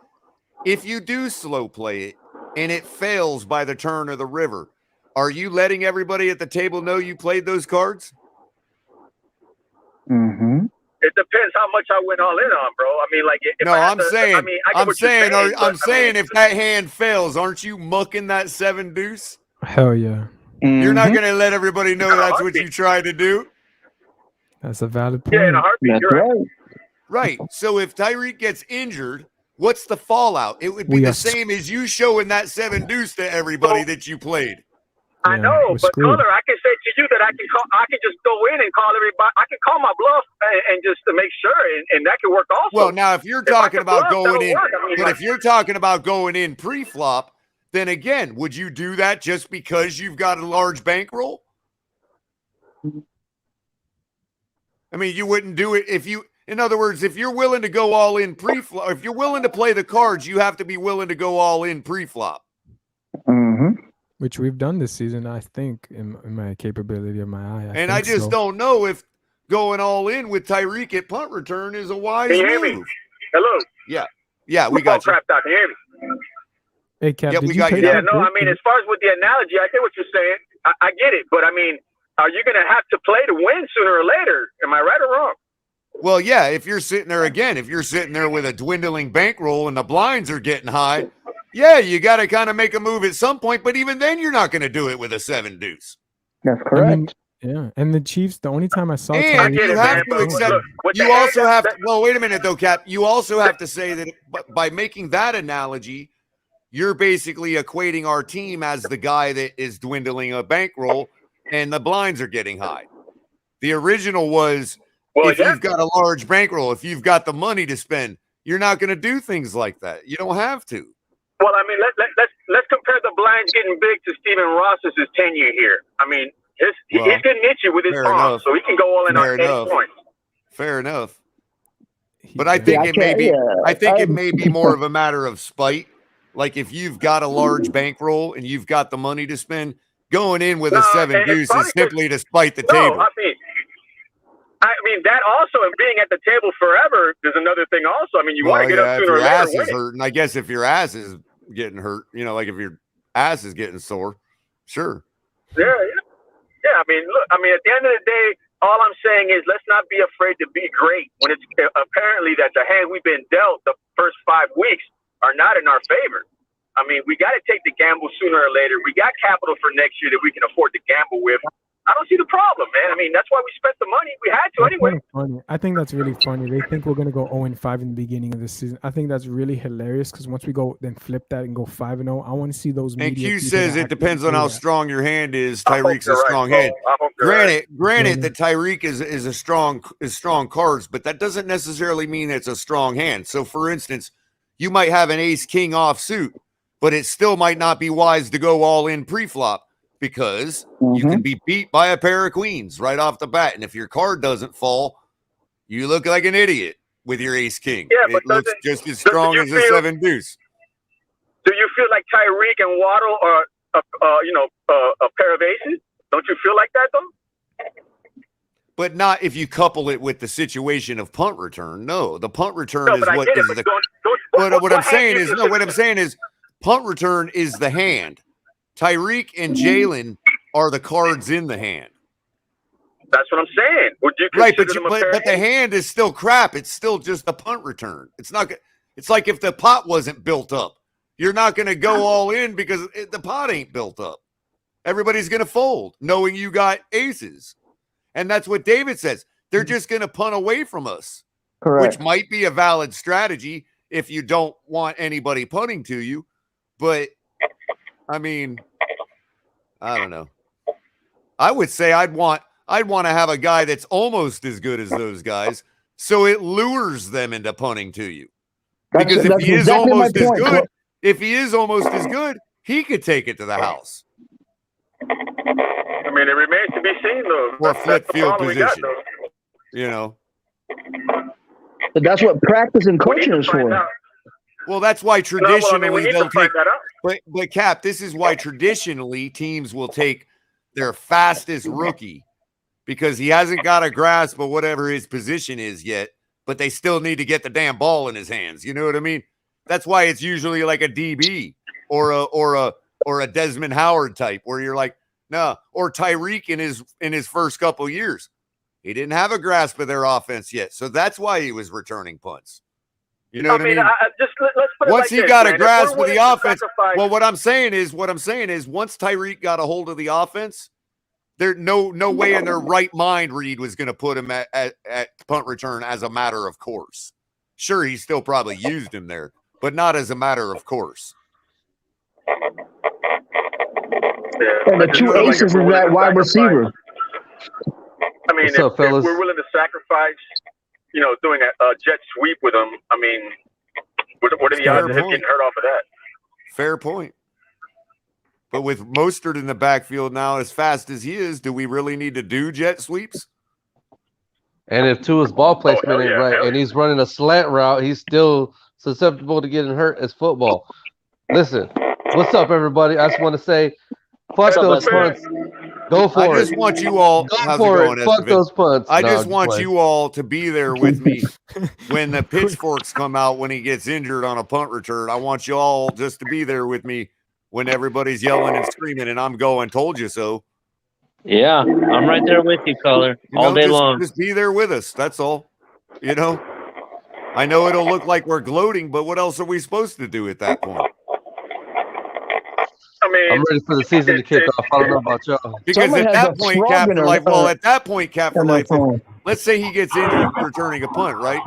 If you do slow play it and it fails by the turn of the river, are you letting everybody at the table know you played those cards? Mm-hmm. It depends how much I went all in on, bro. I mean, like, if No, I I'm saying, I'm saying, but, if that hand fails, aren't you mucking that 7 deuce? Hell yeah. You're not going to let everybody know that's what you tried to do. That's a valid point. Yeah, in a heartbeat. That's You're right. Right. So if Tyreek gets injured, what's the fallout? It would be the same as you showing that 7 deuce to everybody that you played. I know, but Culler, I can say to you that I can just go in and call everybody. I can call my bluff and just to make sure, and that can work also. Well, now if you're talking about going in, but if you're talking about going in pre-flop, then again, would you do that just because you've got a large bankroll? I mean, you wouldn't do it if you. In other words, if you're willing to go all in pre-flop, if you're willing to play the cards, you have to be willing to go all in pre-flop. Mm-hmm. Which we've done this season, I think, in my capability of my eye. I just don't know if going all in with Tyreek at punt return is a wise Can you hear move. me? Hello? Yeah, we got you. Crap out. Can you hear me? Hey, Cap, did we you got take you. Yeah, that no, break? I mean, as far as with the analogy, I get what you're saying. I get it, but I mean, are you going to have to play to win sooner or later? Am I right or wrong? Well, yeah, if you're sitting there with a dwindling bankroll and the blinds are getting high, yeah, you got to kind of make a move at some point, but even then you're not going to do it with a 7 deuce. That's correct. I mean, yeah, and the Chiefs, the only time I saw And Tyreek, you have to accept, you also have to, well, wait a minute though, Cap, you also have to say that by making that analogy, you're basically equating our team as the guy that is dwindling a bankroll and the blinds are getting high. The original was, you've got a large bankroll, if you've got the money to spend, you're not going to do things like that. You don't have to. Well, I mean, let's compare the blinds getting big to Stephen Ross's tenure here. I mean, he's getting itchy with his palms, so he can go all in on any point. Fair enough. But I think it may be more of a matter of spite. Like if you've got a large bankroll and you've got the money to spend, going in with a 7 deuce is simply to spite the table. I mean that also, and being at the table forever is another thing. Also, I mean, you want to get up sooner or later. If your ass is hurting, I guess if your ass is getting hurt, like if your ass is getting sore, sure. Yeah. I mean, look. I mean, at the end of the day, all I'm saying is let's not be afraid to be great when it's apparently that the hand we've been dealt the first 5 weeks are not in our favor. I mean, we got to take the gamble sooner or later. We got capital for next year that we can afford to gamble with. I don't see the problem, man. I mean, that's why we spent the money. We had to anyway. Funny. I think that's really funny. They think we're going to go 0-5 in the beginning of the season. I think that's really hilarious because once we go, then flip that and go 5-0, I want to see those. And Q says it depends on how strong your hand is. Tyreek's a strong hand. Granted that Tyreek is strong cards, but that doesn't necessarily mean it's a strong hand. So, for instance, you might have an ace-king offsuit, but it still might not be wise to go all in pre-flop. Because you can be beat by a pair of queens right off the bat. And if your card doesn't fall, you look like an idiot with your ace king. Yeah, it looks just as strong as a 7 deuce. Do you feel like Tyreek and Waddle are a pair of aces? Don't you feel like that though? But not if you couple it with the situation of punt return. No, the punt return is what is the. What I'm saying is punt return is the hand. Tyreek and Jalen are the cards in the hand. That's what I'm saying. Would you right? But the hand is still crap. It's still just the punt return. It's not. It's like if the pot wasn't built up, you're not going to go all in because the pot ain't built up. Everybody's going to fold, knowing you got aces, and that's what David says. They're just going to punt away from us, correct? Which might be a valid strategy if you don't want anybody punting to you, but. I mean, I don't know. I would say I'd want to have a guy that's almost as good as those guys, so it lures them into punting to you. Because if he is almost as good, he could take it to the house. I mean, it remains to be seen, though. Or flip field position. But that's what practice and coaching is for. Well, that's why traditionally we need they'll to find take. that out. But Cap, this is why traditionally teams will take their fastest rookie because he hasn't got a grasp of whatever his position is yet, but they still need to get the damn ball in his hands. You know what I mean? That's why it's usually like a DB or a Desmond Howard type where you're like, no, or Tyreek in his first couple years. He didn't have a grasp of their offense yet. So that's why he was returning punts. You know what I mean? Let's put it once like he this, got man. a grasp of the offense, sacrifice... well, what I'm saying is once Tyreek got a hold of the offense, there no way in their right mind Reed was going to put him at punt return as a matter of course. Sure, he still probably used him there, but not as a matter of course. And the two aces is that wide receiver. I mean, if we're willing to sacrifice, doing a jet sweep with him, I mean, what are the odds of him getting hurt off of that? Fair point. But with Mostert in the backfield now, as fast as he is, do we really need to do jet sweeps? And if Tua's ball placement ain't right and he's running a slant route, he's still susceptible to getting hurt as football. Listen, what's up, everybody? I just want to say, fuck those punts. Go for it. I just want you all. Go for it. Fuck those punts. I just want you all to be there with me when the pitchforks come out when he gets injured on a punt return. I want you all just to be there with me when everybody's yelling and screaming and I'm going, told you so. Yeah, I'm right there with you, Culler, all day long. Just be there with us. That's all. I know it'll look like we're gloating, but what else are we supposed to do at that point? I mean, I'm ready for the season to kick off. I don't know about y'all. Because at that point, Cap for life. Well, at that point, Cap for life. Let's say he gets injured returning a punt, right?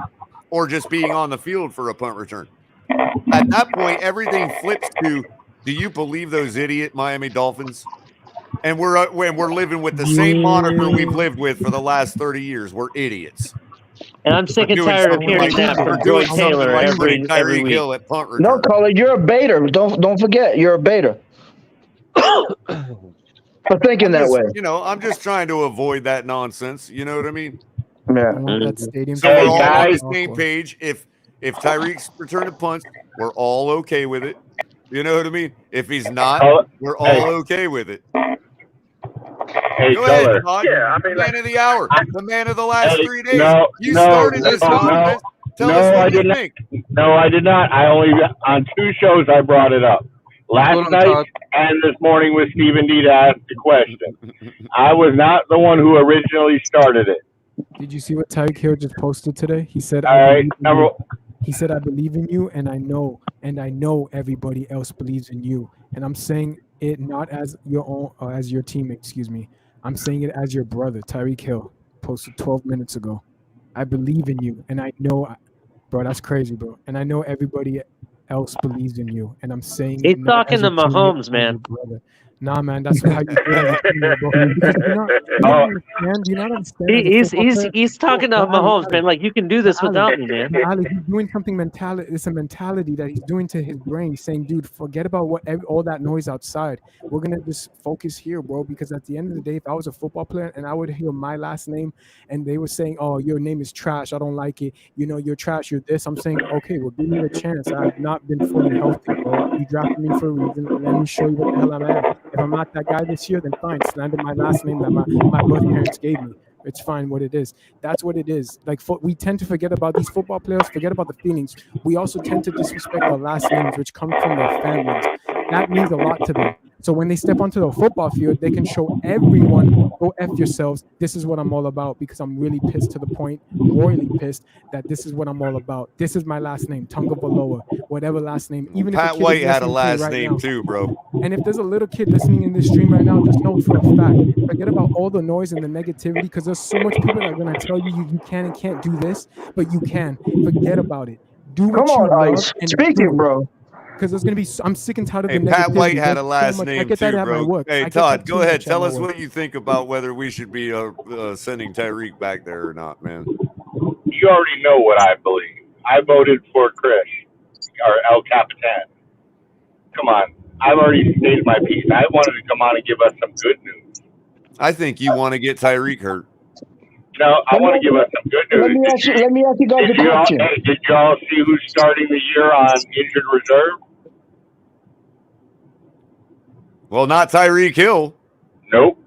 Or just being on the field for a punt return. At that point, everything flips to: do you believe those idiot Miami Dolphins? And we're living with the same moniker we've lived with for the last 30 years. We're idiots. And I'm sick and tired of hearing that from Joy Taylor every week. Hill at punt return. No, Culler, you're a baiter. Don't forget, you're a baiter. For thinking that way. I'm just trying to avoid that nonsense. You know what I mean? Yeah. So we're all on the same page. If Tyreek's returning punts, we're all okay with it. You know what I mean? If he's not, we're all okay with it. Hey, go ahead, Todd. Yeah, the man of the hour, the man of the last 3 days. You no, started this nonsense. Tell us what you think. No, I did not. I only on 2 shows I brought it up. Last night and this morning with Stephen D to ask the question. I was not the one who originally started it. Did you see what Tyreek Hill just posted today? He said, He said, I believe in you, and I know everybody else believes in you. And I'm saying it not as your own, or as your teammate, excuse me. I'm saying it as your brother, Tyreek Hill, posted 12 minutes ago. I believe in you, and I know, bro, that's crazy, bro. And I know everybody else believes in you. And I'm saying he's talking to Mahomes, man. Nah, man, that's how you do it. He's talking to Mahomes, man. Like, you can do this without me, man. He's doing something it's a mentality that he's doing to his brain. He's saying, dude, forget about all that noise outside. We're gonna just focus here, bro. Because at the end of the day, if I was a football player and I would hear my last name and they were saying, oh, your name is trash, I don't like it, you're trash, you're this, I'm saying, okay, well, give me a chance. I've not been fully healthy, bro. You drafted me for a reason. Let me show you what the hell I'm at. If I'm not that guy this year, then fine. Slander my last name that my birth parents gave me. It's fine what it is. That's what it is. Like, we tend to forget about these football players, forget about the feelings. We also tend to disrespect our last names, which come from their families. That means a lot to them. So when they step onto the football field, they can show everyone, go F yourselves. This is what I'm all about, because I'm really pissed to the point, royally pissed, that this is what I'm all about. This is my last name, Tunga Valoa, whatever last name. Even if Pat White had a last name too, bro. And if there's a little kid listening in this stream right now, just know for a fact, forget about all the noise and the negativity, because there's so much people that are going to tell you can and can't do this, but you can. Forget about it. Do what you love. Speak it, bro. Because there's going to be, I'm sick and tired of the negativity. Pat White had a last name too, bro. Hey, Todd, go ahead. Tell us what you think about whether we should be sending Tyreek back there or not, man. You already know what I believe. I voted for Chris, or El Capitan. Come on. I've already stated my piece. I wanted to come on and give us some good news. I think you want to get Tyreek hurt. No, I want to give us some good news. Let me ask you guys a question. Did y'all see who's starting the year on injured reserve? Well, not Tyreek Hill. Nope.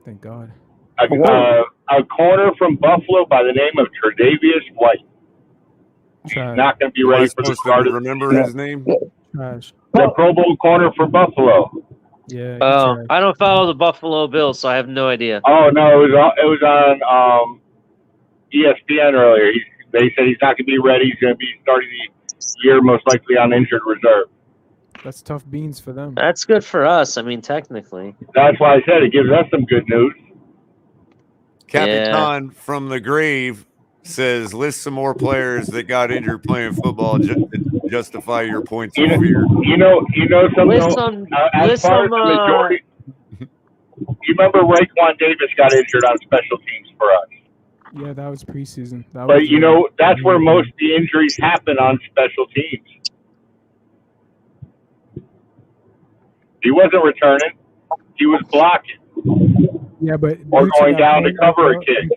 Thank God. A corner from Buffalo by the name of Tre'Davious White. He's not going to be ready for the start. Remember his name? Trash. The Pro Bowl corner for Buffalo. Yeah. I don't follow the Buffalo Bills, so I have no idea. Oh no, it was on ESPN earlier. They said he's not going to be ready. He's going to be starting the year most likely on injured reserve. That's tough beans for them. That's good for us. I mean, technically. That's why I said it gives us some good news. Capitan from the grave says, list some more players that got injured playing football to justify your points of fear. You know something. As far as the majority, you remember Raekwon Davis got injured on special teams for us. Yeah, that was preseason. But that's where most of the injuries happen on special teams. He wasn't returning. He was blocking. Yeah, but or going down to cover a kid.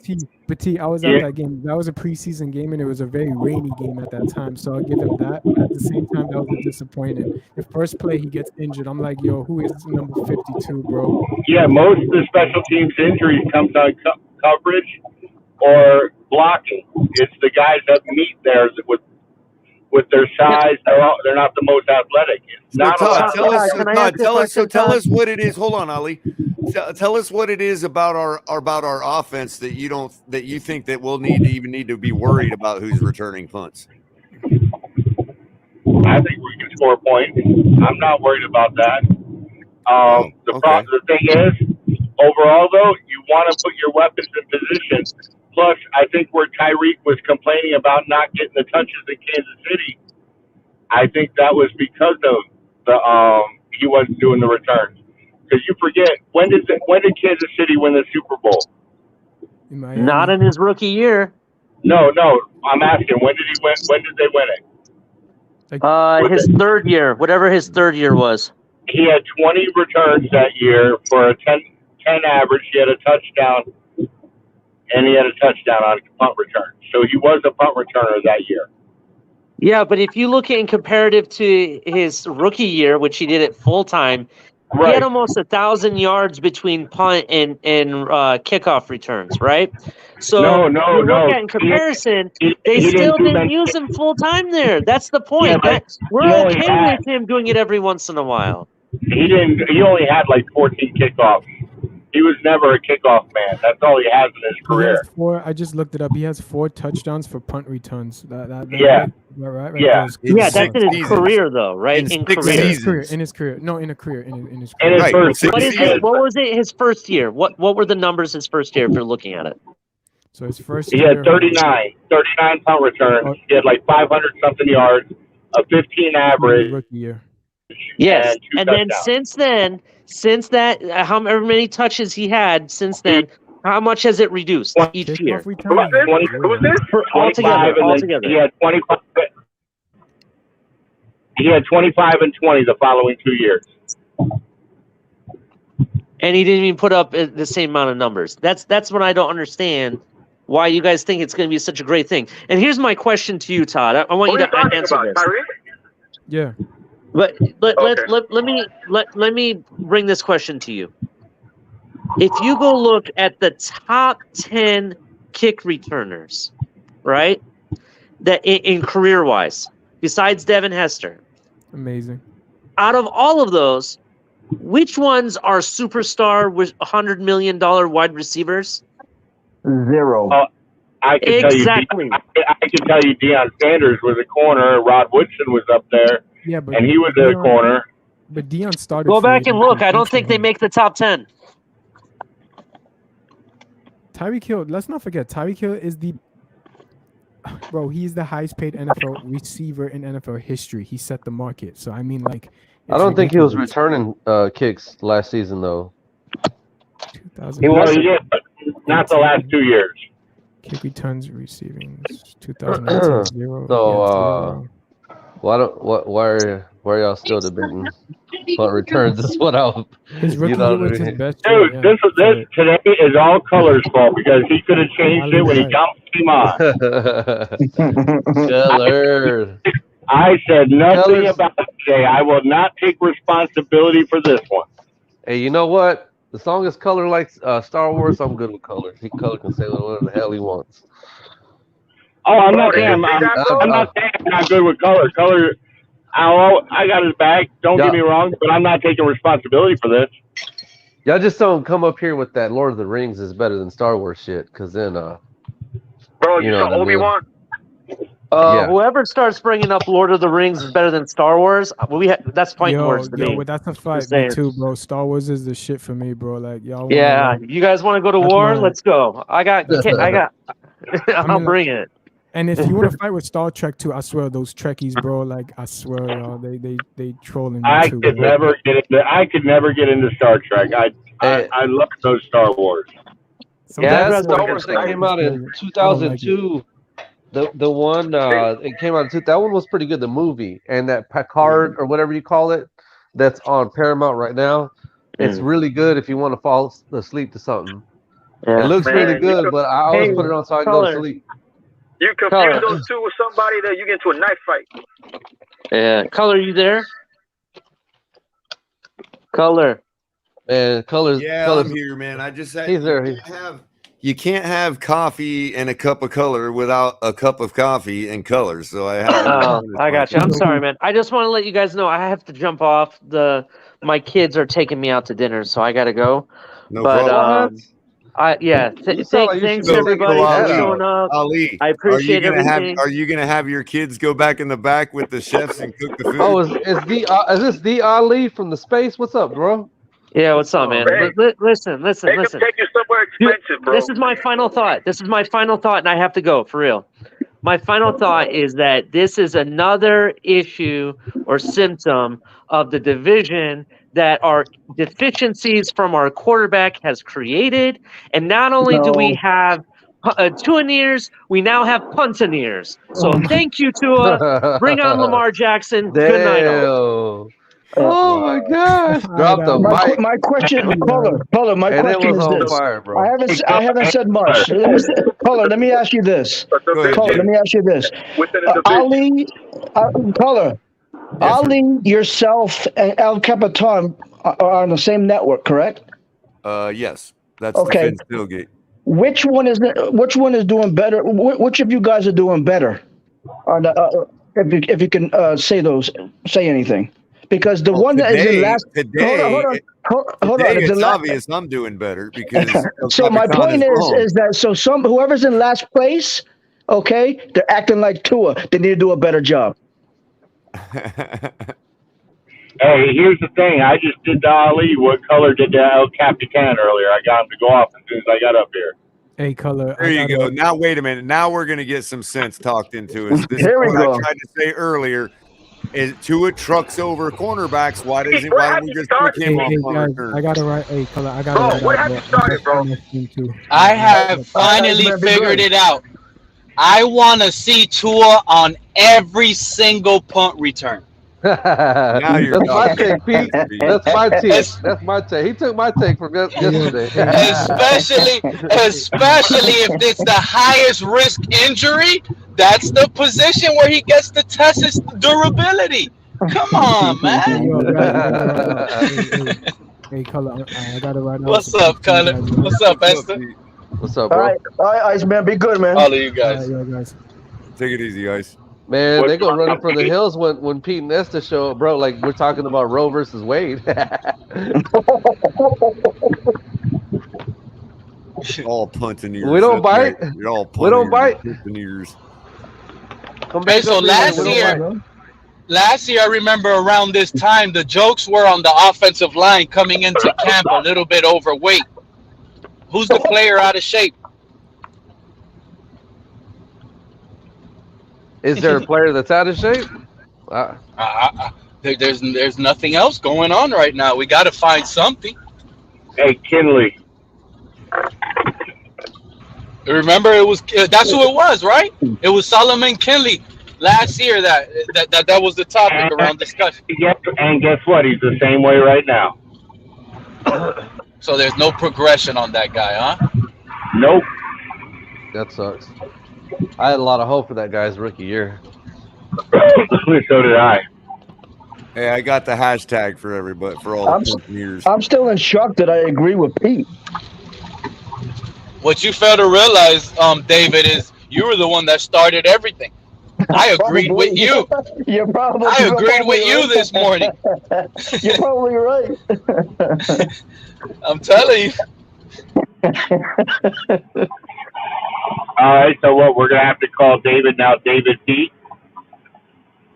But I was at that game. That was a preseason game, and it was a very rainy game at that time. So I'll give him that. But at the same time, that was disappointing. The first play he gets injured, I'm like, yo, who is number 52, bro? Yeah, most of the special teams injuries comes on coverage or blocking. It's the guys that meet theirs with their size. They're not the most athletic. It's not tell us what it is. Hold on, Ali. Tell us what it is about our offense that you think that we'll need to be worried about who's returning punts. I think we can score points. I'm not worried about that. The thing is, overall though, you want to put your weapons in position. Plus, I think where Tyreek was complaining about not getting the touches in Kansas City, I think that was because of he wasn't doing the returns. Because you forget, when did Kansas City win the Super Bowl? Not in his rookie year. No. I'm asking, when did he win? When did they win it? His third year, whatever his third year was. He had 20 returns that year for a 10 average. He had a touchdown, and he had a touchdown on punt return. So he was a punt returner that year. Yeah, but if you look at in comparative to his rookie year, which he did it full time, he had almost 1,000 yards between punt and kickoff returns, right? So no. Look at in comparison, they still didn't use him full time there. That's the point. Yeah, we're okay with him doing it every once in a while. He only had like 14 kickoffs. He was never a kickoff man. That's all he has in his career. I just looked it up. He has 4 touchdowns for punt returns. Right, that's in his career, though, right? In his career. No, in a career. In his career. Right. What was it? His first year. What were the numbers his first year? If you're looking at it. So his first. He had 39 punt returns. He had like 500 something yards, a 15 average. Rookie year. Yes, and then since that, however many touches he had since then, how much has it reduced each year? Who was this? Altogether. He had 25. He had 25 and 20 the following 2 years. And he didn't even put up the same amount of numbers. That's what I don't understand. Why you guys think it's going to be such a great thing? And here's my question to you, Todd. I want you to answer this. Yeah. But let me bring this question to you. If you go look at the top 10 kick returners, right? That in career wise, besides Devin Hester. Amazing. Out of all of those, which ones are superstar with $100 million wide receivers? 0. I can tell you Deion Sanders was a corner, Rod Woodson was up there. Yeah, but and he was a corner. But Deion started. Go back and look. I don't think they make the top 10. Tyreek Hill. Let's not forget. Tyreek Hill is he's the highest paid NFL receiver in NFL history. He set the market. So I mean, like. I don't think he was returning kicks last season though. He did, but not the last 2 years. Kick returns receiving 2019 0. So Why are y'all still debating punt returns? Is what I was. His rookie year was his best Dude, year. Yeah. this today is all Culler's fault because he could have changed it when he came on. Culler. I said nothing about it today. I will not take responsibility for this one. Hey, you know what? The song is Culler likes Star Wars. I'm good with Culler. Culler can say whatever the hell he wants. Oh, I'm not saying I'm not saying I'm not good with Culler. Culler, I got his back. Don't get me wrong, but I'm not taking responsibility for this. Y'all just don't come up here with that Lord of the Rings is better than Star Wars shit, because then, bro, you know saw Obi-Wan? Yeah. Whoever starts bringing up Lord of the Rings is better than Star Wars. That's fighting words to me. Well, that's a fight. Me too, bro. Star Wars is the shit for me, bro. Like y'all. Yeah, you guys want to go to war? Let's go. I'll bring it. And if you want to fight with Star Trek too, I swear those Trekkies, bro. Like I swear, y'all, they trolling me I too. could never get into Star Trek. I love those Star Wars. That Star Wars that came out in 2002. The one it came out in 2000. That one was pretty good. The movie and that Picard or whatever you call it, that's on Paramount right now. It's really good if you want to fall asleep to something. Yeah. It looks really good, but I always put it on so I can go to sleep. You confuse those two with somebody that you get into a knife fight. Yeah, Culler, you there? Culler. And Culler's. Yeah, I'm here, man. I just said he's there. You can't have coffee and a cup of Color without a cup of coffee and Color. So I have. I got you. I'm sorry, man. I just want to let you guys know I have to jump off. My kids are taking me out to dinner, so I got to go. No problem. Thanks everybody for showing up. Ali, I appreciate everything. Are you gonna have your kids go back in the back with the chefs and cook the food? Oh, is this the Ali from the space? What's up, bro? Yeah, what's up, man? Listen. They can take you somewhere expensive, bro. This is my final thought, and I have to go for real. My final thought is that this is another issue or symptom of the division that our deficiencies from our quarterback has created. And not only do we have Tuaneers, we now have Puntaneers. So thank you, Tua. Bring on Lamar Jackson. Good night, all. Oh my gosh! Drop the mic. My question, Color. My question is this: fire, bro. I haven't said much. Let me ask you this. Ali, Ali, yourself, and El Capitan are on the same network, correct? Yes, that's okay. The Finn Stillgate. Which one is doing better? Which of you guys are doing better? If you can say anything. Because the one that is in last hold on. It's obvious I'm doing better because so my point is that whoever's in last place, okay, they're acting like Tua. They need to do a better job. Hey, here's the thing. I just did to Ali what Color did to El Capitan earlier. I got him to go off as soon as I got up here. Hey, Color. There you go. Now wait a minute. Now we're gonna get some sense talked into us. This Here is we what go. I tried to say earlier. Is Tua trucks over cornerbacks? Why don't we just pick him off on return? I got it right. Hey, Color, I got it right. What have you started, bro? I have finally figured it out. I want to see Tua on every single punt return. Now you're That's my take, Pete. That's my take. That's my take. He took my take from yesterday. Especially if it's the highest risk injury. That's the position where he gets to test his durability. Come on, man. Hey, Color, I got it right now. What's up, Color? What's up, Esther? What's up, bro? All right, Ice Man, be good, man. All of you guys. Guys. Take it easy, guys. Man, they go running for the hills when Pete and Esther show up, bro. Like we're talking about Roe versus Wade. All puntaneers. We don't bite. Right. You're all we don't bite. Puntaneers. Okay, so last year I remember around this time the jokes were on the offensive line coming into camp a little bit overweight. Who's the player out of shape? Is there a player that's out of shape? There's nothing else going on right now. We got to find something. Hey, Kinley. Remember, that's who it was, right? It was Solomon Kinley. last year that was the topic around discussion. And guess what? He's the same way right now. So there's no progression on that guy, huh? Nope. That sucks. I had a lot of hope for that guy's rookie year. So did I. Hey, I got the hashtag for everybody, for all the years. I'm still in shock that I agree with Pete. What you fail to realize, David, is you were the one that started everything. I agreed with you. You're probably. I agreed with you this morning. You're probably right. I'm telling you. All right, so what? We're gonna have to call David now, David Pete.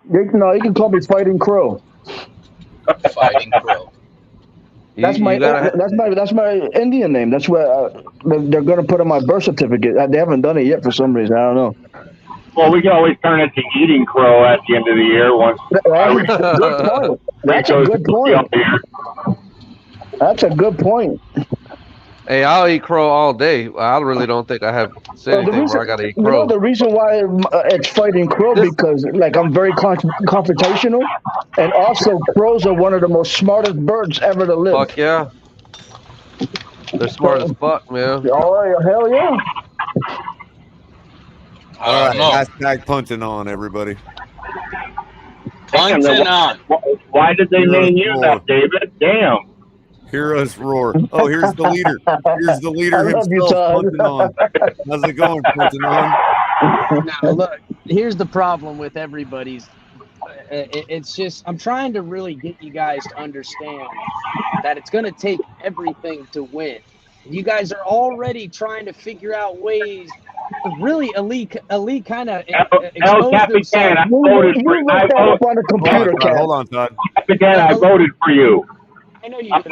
No, you can call me Fighting Crow. Fighting Crow. That's my Indian name. That's where they're going to put on my birth certificate. They haven't done it yet for some reason. I don't know. Well, we can always turn it to Eating Crow at the end of the year. Once. Good point. That's a good point. That's a good point. Hey, I'll eat crow all day. I really don't think I have said anything where I got to eat crow. You know the reason why it's Fighting Crow, because like I'm very confrontational, and also crows are one of the most smartest birds ever to live. Fuck yeah. They're smart as fuck, man. Oh, hell yeah. All right, hashtag punting on, everybody. Punting on. Why did they name you that, David? Damn. Hear us roar. Oh, here's the leader. Here's the leader himself, punting on. How's it going, punting on? Now, look, here's the problem with everybody's. It's just, I'm trying to really get you guys to understand that it's going to take everything to win. You guys are already trying to figure out ways to really elite kind of expose themselves. I voted for you. Hold on, Todd. Again, I voted for you. I know you did.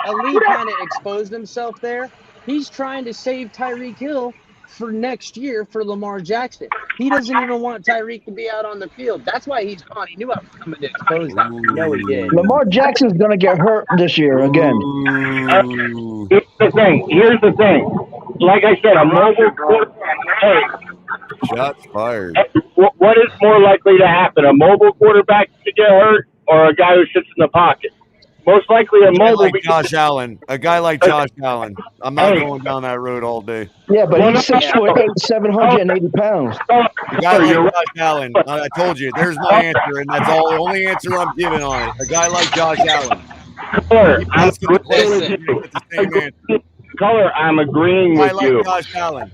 Elite kind of exposed himself there. He's trying to save Tyreek Hill for next year for Lamar Jackson. He doesn't even want Tyreek to be out on the field. That's why he's gone. He knew I was coming to expose him. You know he did. Lamar Jackson's going to get hurt this year again. Here's the thing. Like I said, a mobile quarterback. Hey, shots fired. What is more likely to happen? A mobile quarterback to get hurt, or a guy who sits in the pocket? Most likely a mobile. Like Josh Allen. A guy like Josh Allen. I'm not going down that road all day. Yeah, but he's 6'8", 780 pounds. A guy like Josh Allen. I told you, there's my answer, and that's all. The only answer I'm giving on it. A guy like Josh Allen. Culler, I'm agreeing with you. Josh Allen.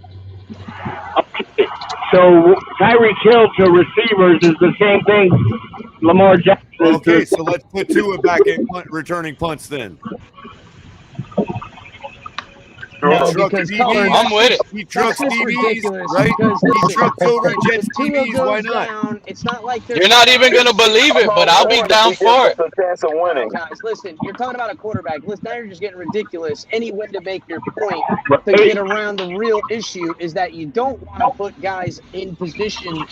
So Tyreek Hill to receivers is the same thing Lamar Jackson. Okay, so let's put Tua back in returning punts then. No, because I'm with it. He trucks DBs, right? He trucks over Jets DBs. Why not? Down, it's not like you're not even going to believe it, but I'll be down for it. Chance of winning. Guys, listen, you're talking about a quarterback. Listen, now you're just getting ridiculous. Any way to make your point to get around the real issue is that you don't want to put guys in position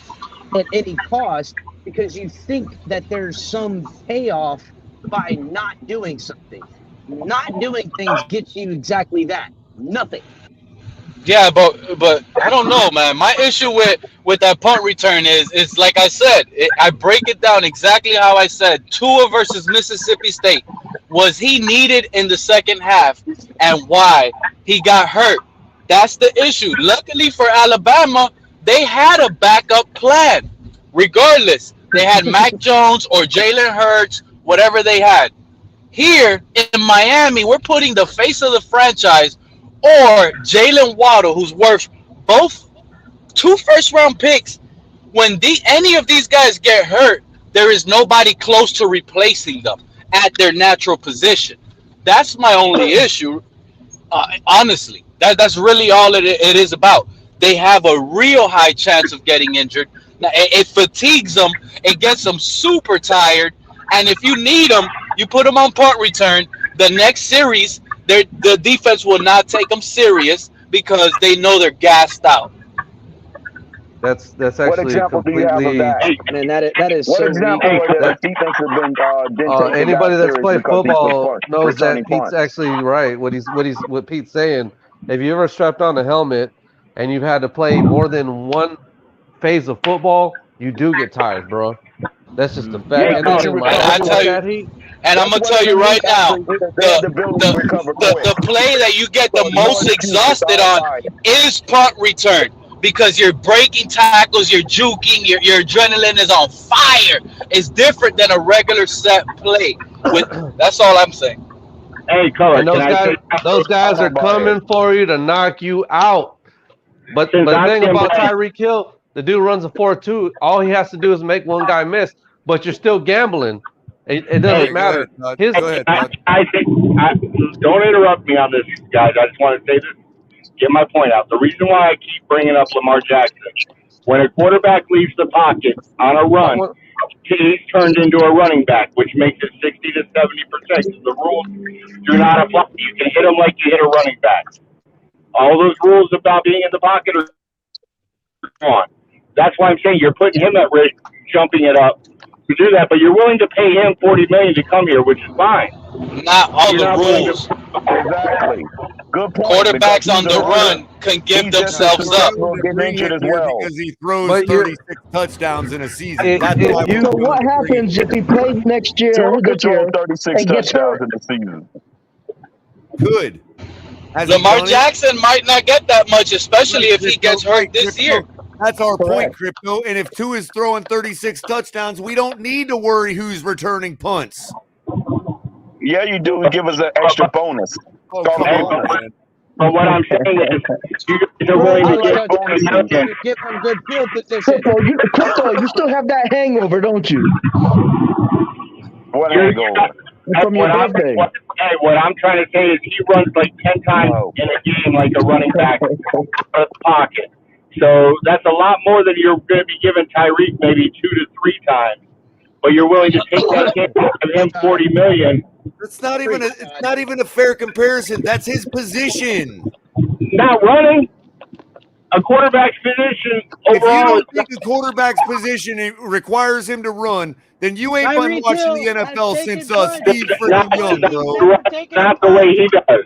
at any cost because you think that there's some payoff by not doing something. Not doing things gets you exactly that. Nothing. Yeah, but I don't know, man. My issue with that punt return is like I said, I break it down exactly how I said. Tua versus Mississippi State. Was he needed in the second half, and why? He got hurt. That's the issue. Luckily for Alabama, they had a backup plan. Regardless, they had Mac Jones or Jalen Hurts, whatever they had. Here in Miami, we're putting the face of the franchise or Jalen Waddle, who's worth both 2 first-round picks. When any of these guys get hurt, there is nobody close to replacing them at their natural position. That's my only issue, honestly. That's really all it is about. They have a real high chance of getting injured. Now, it fatigues them. It gets them super tired. And if you need them, you put them on punt return. The next series, the defense will not take them serious because they know they're gassed out. That's actually what example completely. Do you have of that? Man, that is what so example where the defense has been didn't take anybody that's serious played because football knows that Pete's punts. actually right. What Pete's saying. Have you ever strapped on a helmet and you've had to play more than one phase of football, you do get tired, bro. That's just the fact. Yeah, And then I tell you, and I'm gonna tell you right now, the play that you get the most exhausted on is punt return, because you're breaking tackles, you're juking, your adrenaline is on fire. It's different than a regular set play. That's all I'm saying. Hey, Culler, and those guys are coming for you to knock you out. But the thing about Tyreek Hill, the dude runs a 4.2. All he has to do is make one guy miss, but you're still gambling. It doesn't matter. Go ahead, I think, don't interrupt me on this, guys. I just want to say this, get my point out. The reason why I keep bringing up Lamar Jackson, when a quarterback leaves the pocket on a run, he's turned into a running back, which makes it 60 to 70%. The rules do not apply. You can hit him like you hit a running back. All those rules about being in the pocket are gone. That's why I'm saying you're putting him at risk, jumping it up to do that, but you're willing to pay him $40 million to come here, which is fine. Not all the rules. Exactly. Good point. Quarterbacks on the run can give themselves up. Because he throws 36 touchdowns in a season. So what happens if he plays next year? Could throw 36 touchdowns in the season. Good. Lamar Jackson might not get that much, especially if he gets hurt this year. That's our point, Crypto. And if Tua is throwing 36 touchdowns, we don't need to worry who's returning punts. Yeah, you do. Give us an extra bonus. Oh, come on, man. But what I'm saying is, you're willing to get some good field position. Crypto, you still have that hangover, don't you? What hangover? From your birthday. What I'm trying to say is he runs like 10 times in a game like a running back out of the pocket. So that's a lot more than you're going to be giving Tyreek maybe 2 to 3 times. But you're willing to take that hit and him $40 million. It's not even a fair comparison. That's his position. Not running. A quarterback's position overall. If you don't think a quarterback's position requires him to run, then you ain't been watching the NFL since Steve freaking Young, bro. Not the way he does.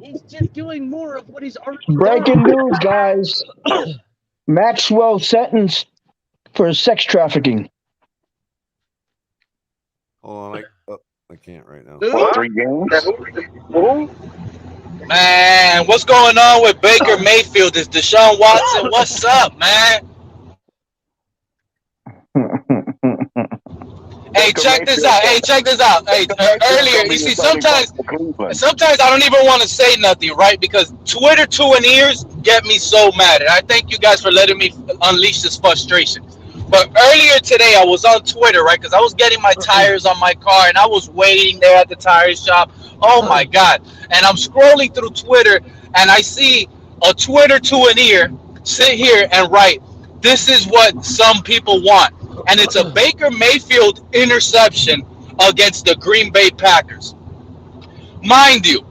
He's just doing more of what he's already Breaking news, guys. Maxwell sentenced for sex trafficking. Oh, I can't right now. 3 games? Man, what's going on with Baker Mayfield? Is Deshaun Watson? What's up, man? Hey, check this out. Hey, earlier, you see, sometimes I don't even want to say nothing, right? Because Twitter 2 and ears get me so mad. And I thank you guys for letting me unleash this frustration. But earlier today, I was on Twitter, right? Because I was getting my tires on my car, and I was waiting there at the tire shop. Oh, my God. And I'm scrolling through Twitter, and I see a Twitter 2 and ear sit here and write, this is what some people want. And it's a Baker Mayfield interception against the Green Bay Packers. Mind you,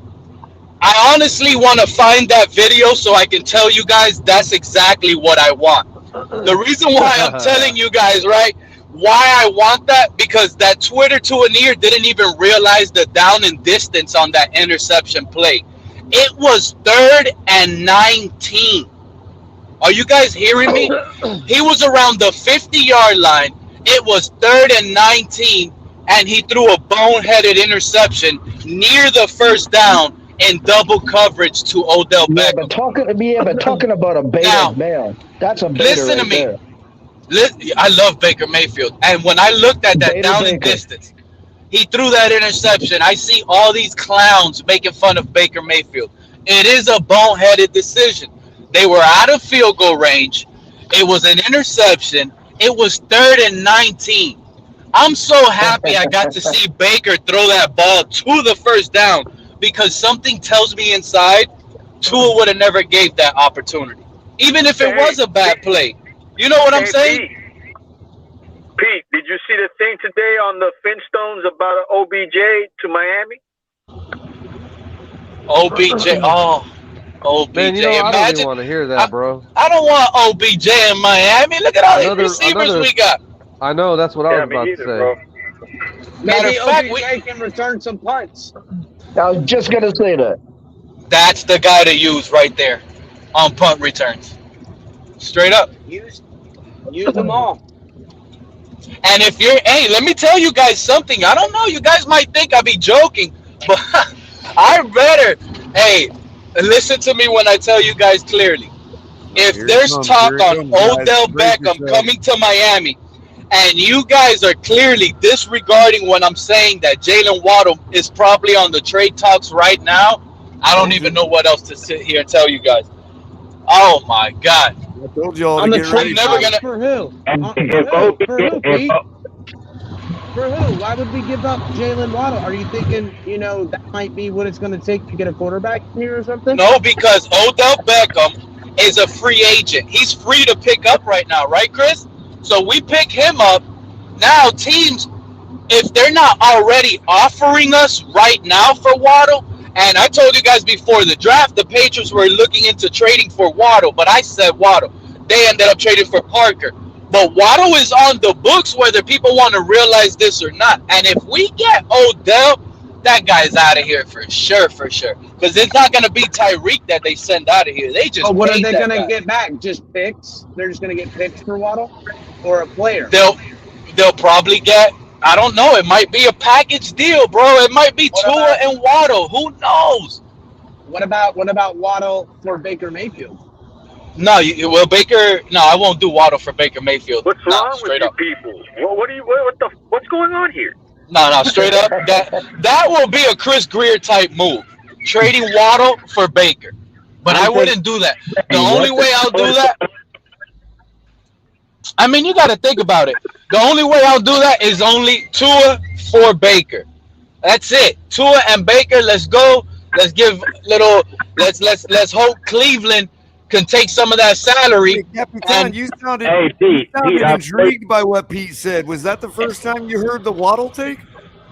I honestly want to find that video so I can tell you guys that's exactly what I want. The reason why I'm telling you guys, right, why I want that, because that Twitter 2 and ear didn't even realize the down and distance on that interception play. It was 3rd and 19. Are you guys hearing me? He was around the 50-yard line. It was 3rd and 19, and he threw a boneheaded interception near the first down in double coverage to Odell Beckham. But talking about a beta male, that's a beta. Listen to me. I love Baker Mayfield, and when I looked at that down and distance, he threw that interception. I see all these clowns making fun of Baker Mayfield. It is a boneheaded decision. They were out of field goal range. It was an interception. It was 3rd and 19. I'm so happy I got to see Baker throw that ball to the first down, because something tells me inside Tua would have never gave that opportunity, even if it was a bad play. You know what I'm saying? Pete, did you see the thing today on the Finstones about OBJ to Miami? OBJ, OBJ. Man, you know, I don't even want to hear that, bro. I don't want OBJ in Miami. Look at all the receivers we got. I know, that's what I was about to say. Maybe OBJ can return some punts. I was just going to say that. That's the guy to use right there on punt returns. Straight up. Use them all. And if you're, hey, let me tell you guys something. I don't know. You guys might think I be joking, but I better. Hey, listen to me when I tell you guys clearly. If there's talk on Odell Beckham coming to Miami, and you guys are clearly disregarding when I'm saying that Jalen Waddle is probably on the trade talks right now, I don't even know what else to sit here and tell you guys. Oh my God! I told you all on to the get trade ready. talks for who? For who, Pete? For who? Why would we give up Jalen Waddle? Are you thinking, that might be what it's going to take to get a quarterback here or something? No, because Odell Beckham is a free agent. He's free to pick up right now, right, Chris? So we pick him up. Now teams, if they're not already offering us right now for Waddle, and I told you guys before the draft, the Patriots were looking into trading for Waddle, but I said Waddle. They ended up trading for Parker. But Waddle is on the books whether people want to realize this or not. And if we get Odell, that guy's out of here for sure, Because it's not going to be Tyreek that they send out of here. They just what are they going to get back? Just picks? They're just going to get picks for Waddle? Or a player? They'll probably get, I don't know, it might be a package deal, bro. It might be Tua and Waddle. Who knows? What about Waddle for Baker Mayfield? No, I won't do Waddle for Baker Mayfield. What's wrong with you people? What's going on here? No, straight up. That will be a Chris Greer type move. Trading Waddle for Baker. But I wouldn't do that. The only way I'll do that, I mean, you got to think about it. The only way I'll do that is only Tua for Baker. That's it. Tua and Baker, let's go. Let's hope Cleveland can take some of that salary. Hey, Capitan, you sounded intrigued by what Pete said. Was that the first time you heard the Waddle take?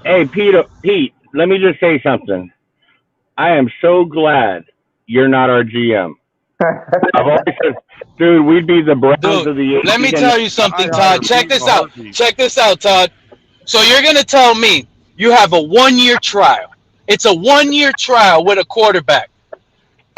Hey, Pete, let me just say something. I am so glad you're not our GM. I've always said, dude, we'd be the Browns of the 80s. Let me tell you something, Todd. Check this out, Todd. So you're going to tell me you have a 1-year trial. It's a 1-year trial with a quarterback.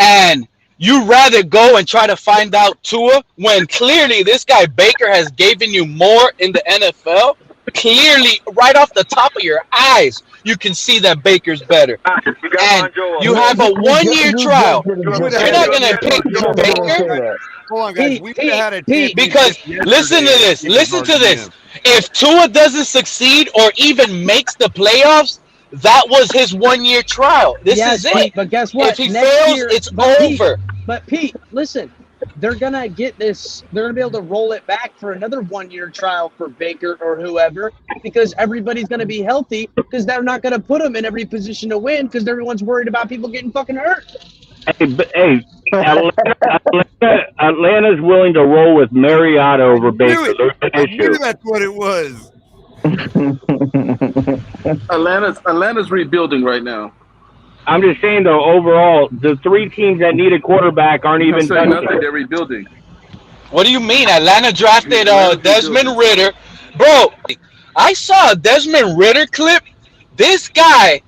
And you rather go and try to find out Tua when clearly this guy Baker has given you more in the NFL? Clearly, right off the top of your eyes, you can see that Baker's better. And you have a 1-year trial. You're not going to pick Baker? Hold on, guys. We had a because listen to this. If Tua doesn't succeed or even makes the playoffs, that was his 1-year trial. This is it. But guess what? If he fails, it's over. But Pete, listen. They're going to get this. They're going to be able to roll it back for another 1-year trial for Baker or whoever because everybody's going to be healthy because they're not going to put them in every position to win because everyone's worried about people getting fucking hurt. Hey, Atlanta's willing to roll with Mariota over Baker. I knew that's what it was. Atlanta's rebuilding right now. I'm just saying, though, overall, the 3 teams that need a quarterback aren't even done. Nothing. They're rebuilding. What do you mean? Atlanta drafted Desmond Ridder. Bro, I saw a Desmond Ridder clip. This guy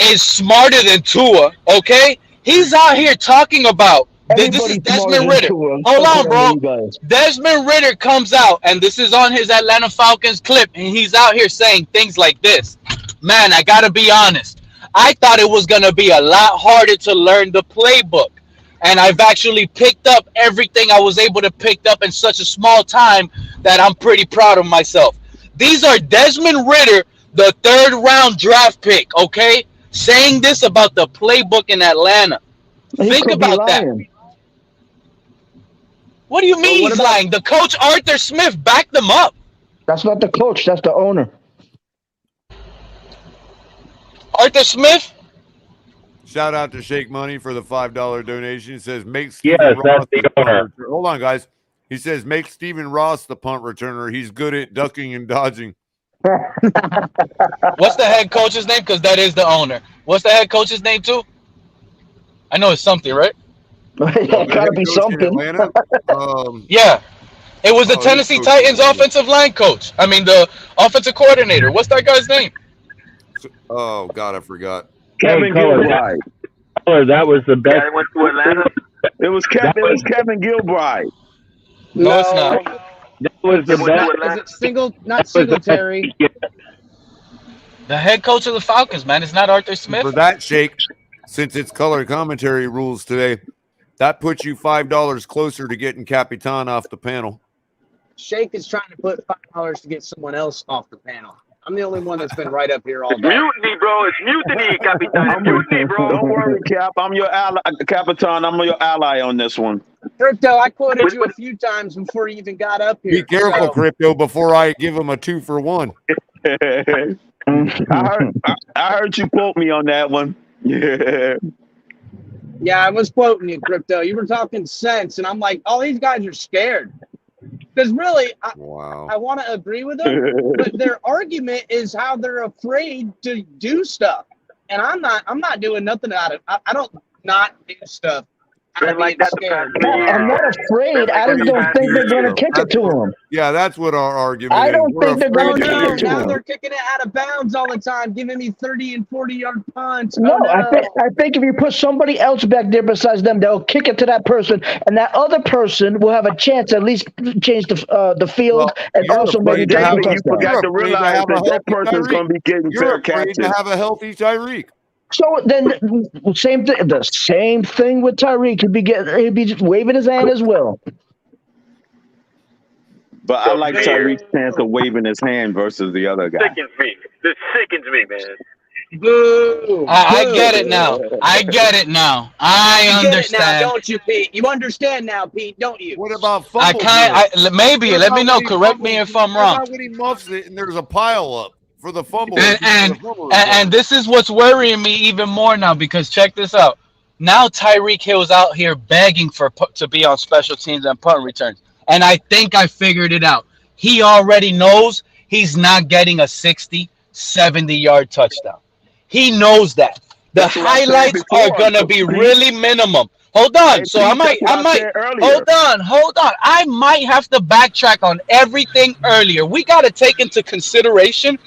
is smarter than Tua, okay? He's out here talking about this is Desmond Ridder. Hold on, bro. Desmond Ridder comes out, and this is on his Atlanta Falcons clip, and he's out here saying things like this. Man, I got to be honest. I thought it was going to be a lot harder to learn the playbook. And I've actually picked up everything I was able to pick up in such a small time that I'm pretty proud of myself. These are Desmond Ridder, the 3rd-round draft pick, okay? Saying this about the playbook in Atlanta. Think about that. What do you mean he's lying? The coach, Arthur Smith, backed them up. That's not the coach. That's the owner. Arthur Smith? Shout out to Shake Money for the $5 donation. He says, make Stephen Ross the owner. Hold on, guys. He says, make Stephen Ross the punt returner. He's good at ducking and dodging. What's the head coach's name? Because that is the owner. What's the head coach's name, too? I know it's something, right? It gotta be something. Yeah. It was the Tennessee Titans offensive line coach. I mean, the offensive coordinator. What's that guy's name? Oh, God, I forgot. Kevin Gilbride. That was the best. Went to Atlanta. It was Kevin Gilbride. No, it's not. That was the best. Is it single? Not Singletary. The head coach of the Falcons, man, it's not Arthur Smith. For that, Shake, since it's color commentary rules today, that puts you $5 closer to getting Capitan off the panel. Shake is trying to put $5 to get someone else off the panel. I'm the only one that's been right up here all day. Mutiny, bro. It's mutiny, Capitan. Mutiny, bro. Don't worry, Cap. I'm your ally, Capitan. I'm your ally on this one. Crypto, I quoted you a few times before you even got up here. Be careful, Crypto, before I give him a 2-for-1. I heard you quote me on that one. Yeah. Yeah, I was quoting you, Crypto. You were talking sense, and I'm like, all these guys are scared. Because really, I want to agree with them, but their argument is how they're afraid to do stuff. And I'm not doing nothing out of it. I don't not do stuff. I'm not afraid. I just don't think they're going to kick it to him. Yeah, that's what our argument is. I don't think they're going to kick it to Now him. they're kicking it out of bounds all the time, giving me 30 and 40-yard punts. No, I think if you put somebody else back there besides them, they'll kick it to that person, and that other person will have a chance to at least change the field and also maybe drive a touchdown. You forgot to realize that person's going to be getting fair catches. To have a healthy Tyreek. So then, the same thing with Tyreek. He'd be just waving his hand as well. But I like Tyreek's chance of waving his hand versus the other guy. Sickens me. This sickens me, man. Boo! I get it now. I get it now. I understand. Get it now, don't you, Pete? You understand now, Pete, don't you? What about I can't. Maybe. Let me know. Correct me if I'm wrong. What about when he muffs it and there's a pile up for the fumble? And this is what's worrying me even more now, because check this out. Now Tyreek Hill's out here begging to be on special teams and punt returns. And I think I figured it out. He already knows he's not getting a 60, 70-yard touchdown. He knows that. The highlights are going to be really minimum. Hold on. So I might hold on. I might have to backtrack on everything earlier. We got to take into consideration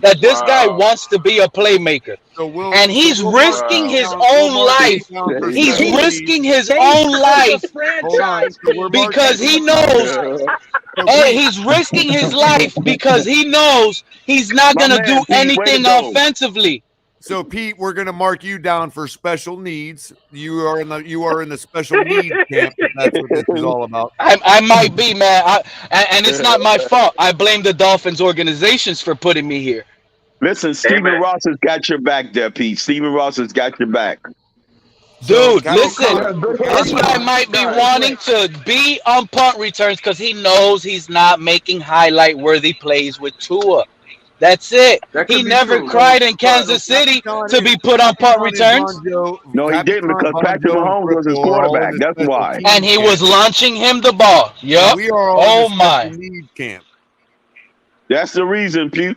that this guy wants to be a playmaker. And he's risking his own life. He's risking his own life because he knows. He's risking his life because he knows he's not going to do anything offensively. So, Pete, we're going to mark you down for special needs. You are in the special needs camp. That's what this is all about. I might be, man. And it's not my fault. I blame the Dolphins organizations for putting me here. Listen, Stephen Ross has got your back there, Pete. Stephen Ross has got your back. Dude, listen. This guy might be wanting to be on punt returns because he knows he's not making highlight-worthy plays with Tua. That's it. He never cried in Kansas City to be put on punt returns. No, he didn't, because Patrick Mahomes was his quarterback. That's why. And he was launching him the ball. Yup. Oh, my. That's the reason, Pete.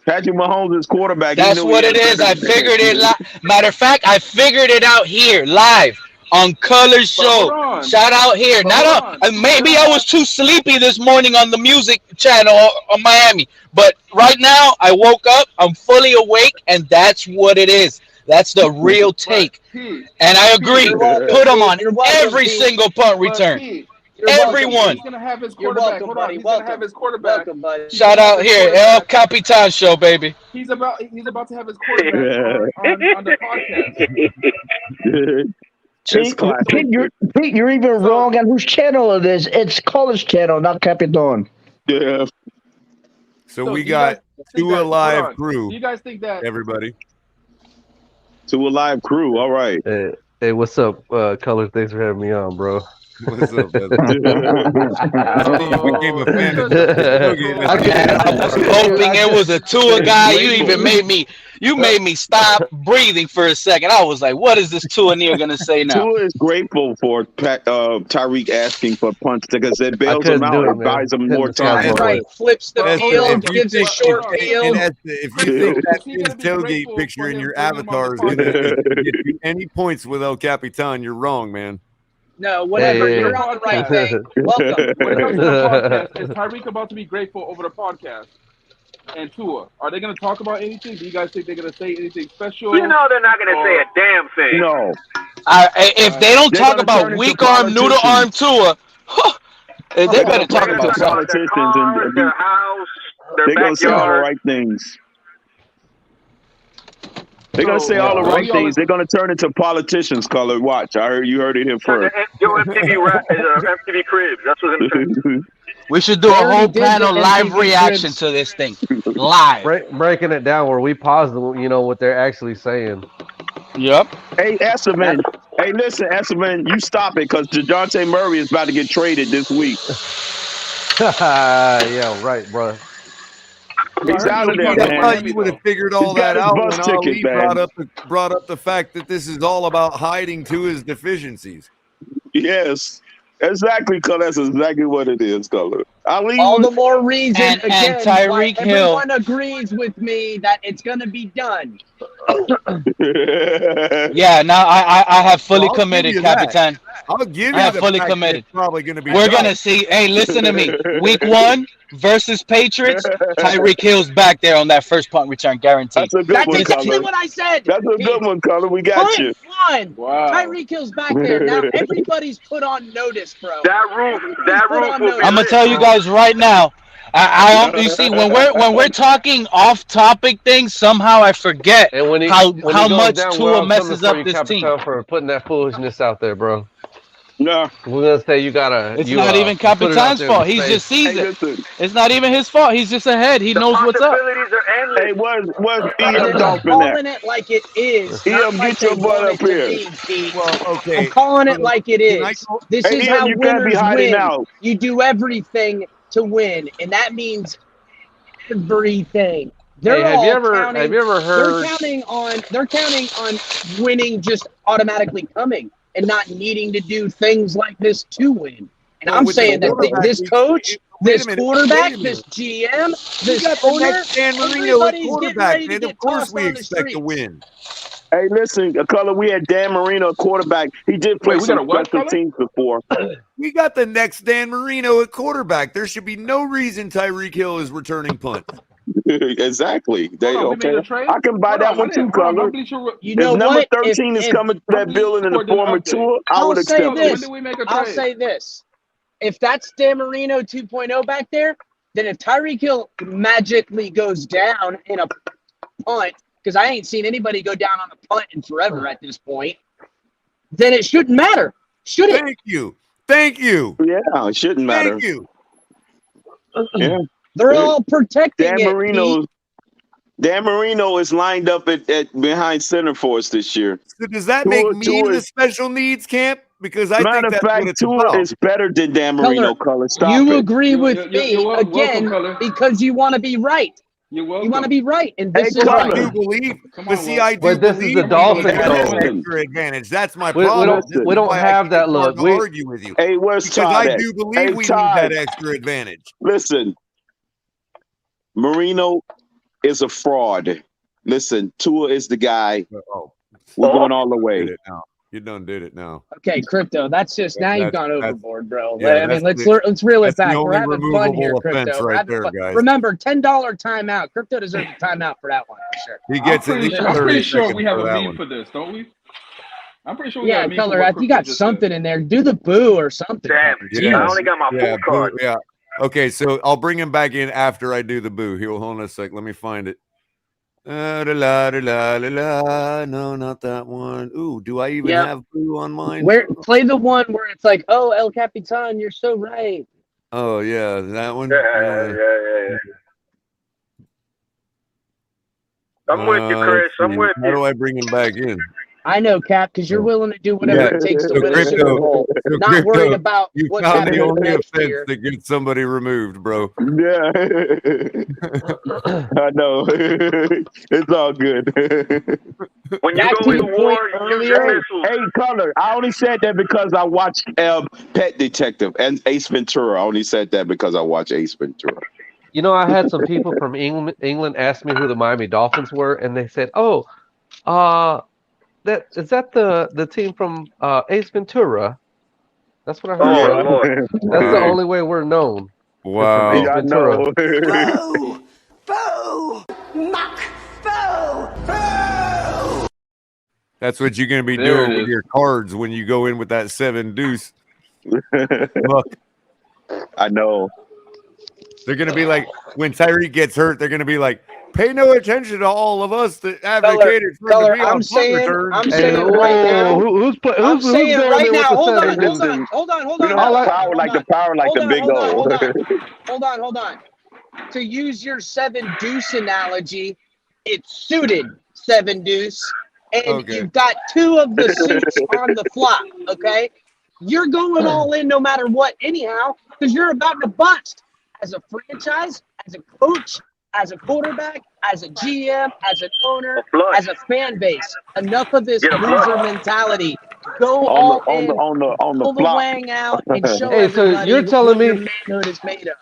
Patrick Mahomes is quarterback. That's what it is. I figured it. Matter of fact, I figured it out here live on Culler's show. Shout out here. Maybe I was too sleepy this morning on the music channel on Miami. But right now, I woke up. I'm fully awake, and that's what it is. That's the real take. And I agree. Put him on every single punt return. Everyone. He's gonna have his quarterback. Hold on. He's gonna have his quarterback. Shout out here, El Capitan show, baby. He's about to have his quarterback on the podcast. Pete, you're even wrong on whose channel it is. It's Culler's channel, not Capitan. Yeah. So we got two alive crew. Do you guys think that everybody? Two alive crew. All right. Hey, what's up, Culler? Thanks for having me on, bro. What's up, brother? I became a fan of I was hoping it was a Tua guy. You made me stop breathing for a second. I was like, what is this Tua Neal gonna say now? Tua is grateful for Tyreek asking for punts because it bails him out and buys him more time. That's right. Flips the field, gives a short field. If you think that his tailgate picture in your avatar is gonna get you any points with El Capitan, you're wrong, man. No, whatever. You're on the right thing. Welcome. When it comes to the podcast, is Tyreek about to be grateful over the podcast? And Tua, are they going to talk about anything? Do you guys think they're going to say anything special? You know they're not going to say a damn thing. No. If they don't talk about weak arm, noodle arm Tua, They better talk to about politicians and their house, their they're gonna say all the backyard. right things. They're gonna say all the all right y'all things. They're gonna turn into politicians. Color, watch. You heard it here first. Yo, MTV Cribs. That's what's in the We should do a whole panel live reaction to this thing. Live. Breaking it down where we pause what they're actually saying. Yep. Hey, Esteban. Hey, listen, Esteban, you stop it because DeJounte Murray is about to get traded this week. Yeah, right, bro. He's out of there, I man. thought you would have figured all that out bus when ticket, Ali man. brought up the fact that this is all about hiding to his deficiencies. Yes, exactly, Color. That's exactly what it is, Color. Ali All the more reason, and again, why Tyreek Hill. everyone agrees with me that it's going to be done. Yeah, now I have fully committed, Capitan. I'll give you I have the fully fact that committed. it's probably going to be We're done. gonna see. Hey, listen to me. Week 1 versus Patriots. Tyreek Hill's back there on that first punt return, guaranteed. That's a good one, exactly Color. what I said. That's a good one, Color. We got Punt you. one. Wow. Tyreek Hill's back there. Now everybody's put on notice, bro. That roof will be I'm gonna tell you guys right now. You see, when we're talking off-topic things, somehow I forget how much Tua messes up this team. For putting that foolishness out there, bro. No, we're gonna say you gotta. It's not even Capitan's fault. He just sees it. It's not even his fault. He's just ahead. He knows what's up. Hey, where's I'm Dolphin calling it like it is. Not like get your they butt want up it to here. be, Pete. Well, okay. I'm calling it like it is. This Hey, is Ian, how you can't be winners hiding win. out. You do everything to win, and that means everything. They're have you all ever counting. heard? They're counting on winning just automatically coming and not needing to do things like this to win. And Well, I'm with the saying that quarterback, this coach, this wait a quarterback, minute. this GM, You this got the owner, next Dan Marino at everybody's getting quarterback, ready to man. get Of course tossed we on the expect to streets. win. Hey, listen, Color, we had Dan Marino at quarterback. He did play we got some a what, special Color? teams before. We got the next Dan Marino at quarterback. There should be no reason Tyreek Hill is returning punt. Exactly. They Hold on, we made a trade? I can buy Hold that on, one too, hold on, Color. my bleacher- You know if number what? 13 is coming to that building in the former tour, I would accept When it. did we make a trade? I'll say this. If that's Dan Marino 2.0 back there, then if Tyreek Hill magically goes down in a punt, because I ain't seen anybody go down on a punt in forever at this point, then it shouldn't matter. Should it? Thank you. Thank you. Yeah, it shouldn't matter. Thank you. Yeah. They're all protecting Dan Marino is lined up at behind center for us this year. So does that make me the special needs camp? Because I think that's what it's Tua about. is better than Dan Marino, Color. Stop you it. agree with me again welcome, because you want to be right. You're welcome. You want to be right, and this is I right. do believe, Come on, I do But this is believe the Dolphins, we have though. an extra advantage. That's my We problem. don't have that look. To argue with you. Hey, where's because Todd I at? do believe Hey, we Todd. need that extra advantage. Listen, Marino is a fraud. Listen, Tua is the guy. We're going all the way. You done did it now. Okay, crypto. That's just now you've That's- gone overboard, bro. yeah, I mean, that's let's reel it that's the back. We're only having fun here, removable crypto. offense We're right having there, fun. guys. Remember, $10 timeout. Crypto deserves a timeout for that one for sure. He gets I'm at least pretty 30 sure seconds we have for a that meme one. for this, don't we? I'm pretty sure we got a meme Color. for I what think you got Crypto just said. something in there. Do the boo or something. Damn, Yeah. I only got my full card. Boo, yeah. Okay, so I'll bring him back in after I do the boo. Hold on a sec. Let me find it. No, not that one. Ooh, do I even have boo on mine? Play the one where it's like, oh, El Capitan, you're so right. Oh yeah, that one. Yeah. I'm with you, Chris. I'm with How do I bring him back in? I know, Cap, because you're willing to do whatever it takes to win a Super Bowl. So Not worried about you what's found the happening only next offense year. that gets somebody removed, bro. Yeah. I know. It's all good. When you go to war, use your missiles. Hey, Color, I only said that because I watched Pet Detective and Ace Ventura. I only said that because I watched Ace Ventura. You know, I had some people from England ask me who the Miami Dolphins were, and they said, "Oh, is that the team from Ace Ventura?" That's what I heard. Oh, bro. That's the only way we're known. Wow. Ace Ventura. That's what you're going to be There doing it with is. your cards when you go in with that 7 deuce. Look. I know. They're going to be like, when Tyreek gets hurt, they're going to be like, pay no attention to all of us that advocated for him to be on punt return. I'm saying right now. Who's going right in with now. the Hold on. 7 deuce? We don't have power like the big O. Hold on. To use your 7 deuce analogy, it's suited 7 deuce, and you've got 2 of the suits on the flop. Okay, you're going all in no matter what, anyhow, because you're about to bust as a franchise, as a coach, as a quarterback, as a GM, as an owner, as a fan base. Enough of this loser mentality. Go all in, pull the wang out, and show everybody what your manhood is made of.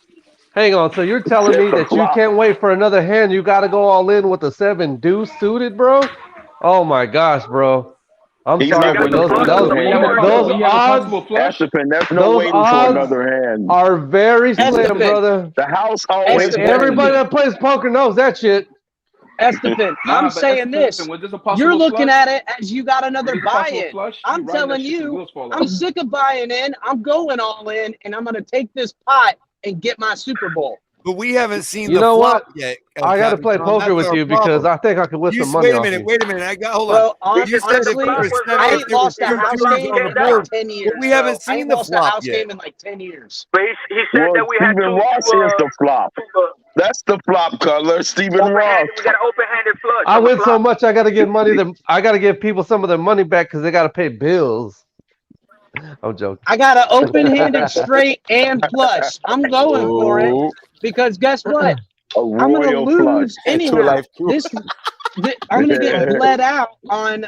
Hang on, so you're telling me that you can't wait for another hand? You got to go all in with the 7 deuce suited, bro? Oh my gosh, bro! I'm sorry, but those odds. There's no waiting for another hand. Are very slim, brother. The house always. Everybody that plays poker knows that shit. Estefan, I'm saying this. You're looking at it as you got another buy-in. I'm telling you, I'm sick of buying in. I'm going all in, and I'm going to take this pot and get my Super Bowl. But we haven't seen the flop yet. I got to play poker with you because I think I can win some money. Wait a minute. Hold on. Honestly, I ain't lost a house game in like 10 years. We haven't seen the flop yet. I ain't lost a house game in like 10 years. But he said that we had Stephen Ross is the flop. That's the flop color, Stephen Ross. We got an open-handed flush. I win so much, I got to give money. I got to give people some of their money back because they got to pay bills. I'm joking. I got an open-handed straight and flush. I'm going for it because guess what? I'm going to lose anyhow. I'm going to get bled out on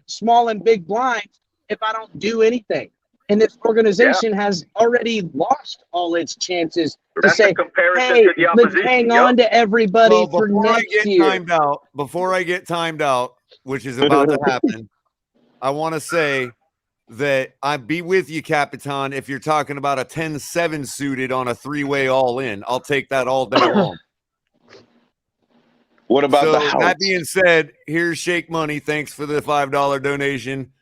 small and big blinds if I don't do anything. And this organization has already lost all its chances to say, hey, let's hang on to everybody for next year. Before I get timed out, which is about to happen, I want to say that I'd be with you, Capitan, if you're talking about a 10-7 suited on a 3-way all-in. I'll take that all day long. What about the house? That being said, here's Shake Money. Thanks for the $5 donation.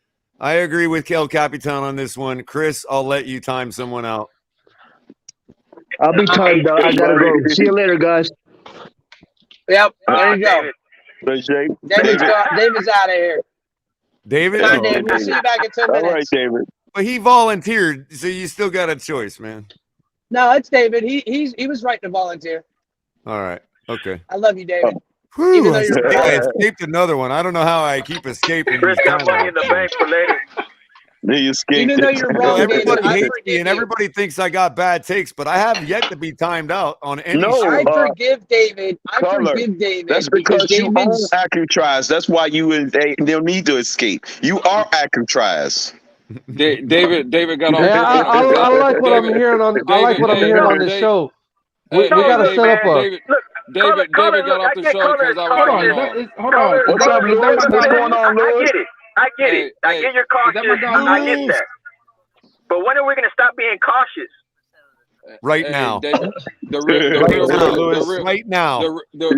I agree with El Capitan on this one. Chris, I'll let you time someone out. I'll be timed out. I got to go. See you later, guys. Yep, there you go. David's out of here. David? Bye, David. We'll see you back in 10 minutes. All right, David. But he volunteered, so you still got a choice, man. No, it's David. He was right to volunteer. All right. Okay. I love you, David. Whew, I escaped another one. I don't know how I keep escaping. Chris got money in the bank for later. They escaped. Even though you're wrong, everybody hates me, and everybody thinks I got bad takes, but I have yet to be timed out on any. I forgive David. Forgive David. That's because you own Accutrize. That's why they don't need to escape. You are Accutrize. David got on. Yeah, I like what I'm hearing on. I like what I'm hearing on this show. We got to set up a. David got off the show because I was hold on. What's up, Lewis? What's going on, Lewis? I get it. I get your cautious. I get that. But when are we going to stop being cautious? Right now. Right now.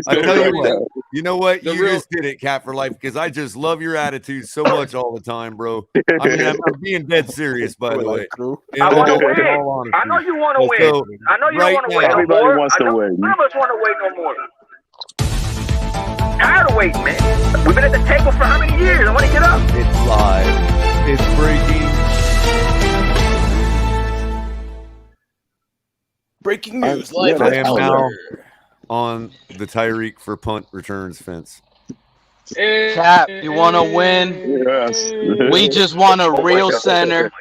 I tell you what. You know what? You just did it, Cat for Life, because I just love your attitude so much all the time, bro. I mean, I'm being dead serious, by the way. I want to win. I know you want to win. I know you don't want to win no more. Everybody wants to win. None of us want to win no more. Tired of waiting, man. We've been at the table for how many years? I want to get up. It's live. It's breaking news. Live. I am now on the Tyreek for punt returns fence. Cap, you want to win? Yes. We just want a real center.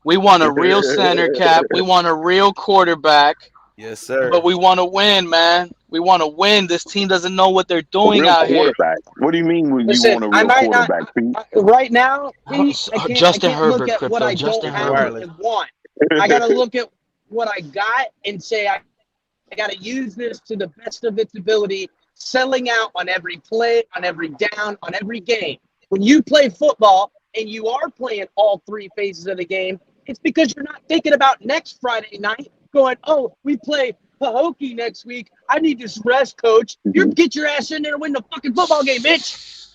We want a real center, Cap. We want a real quarterback. Yes, sir. But we want to win, man. We want to win. This team doesn't know what they're doing out here. What do you mean when you want a real quarterback, Pete? Right now, I can't Herbert, look at what I don't have and want. I got to look at what I got and say I got to use this to the best of its ability, selling out on every play, on every down, on every game. When you play football and you are playing all 3 phases of the game, it's because you're not thinking about next Friday night going, oh, we play Pahokee next week. I need this rest, coach. You get your ass in there and win the fucking football game, bitch.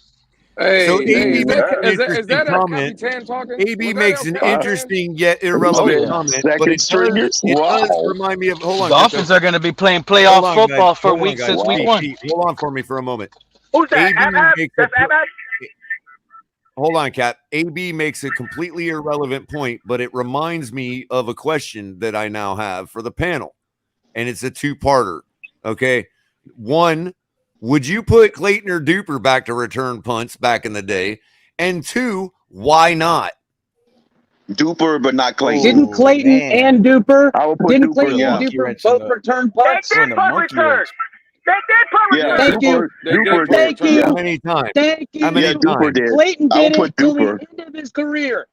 So AB is makes that an is that is interesting that El comment. Capitan talking? AB Was that makes El an Capitan? interesting yet Oh, irrelevant yeah. comment, but Second stringers? it does Wow. remind me of. Hold on, Crypto. Dolphins are going to be playing Hold playoff on, guys. football for Hold on, week guys. since week Pete, one. Pete, hold on for me for a moment. Who's that? AB Ab? makes That's Ab? hold on, Cap. AB makes a completely irrelevant point, but it reminds me of a question that I now have for the panel, and it's a two-parter. Okay, one, would you put Clayton or Duper back to return punts back in the day? And two, why not? Duper, but not Clayton. Didn't Clayton and Duper? I would put Didn't Duper, Clayton yeah. and Duper both return punts? They did punt return. They did punt Yeah, return. Thank you. Duper Thank did. you. How many times? Thank you. How many Yeah, Duper times? did. Clayton I would did put it till the Duper. end of his career.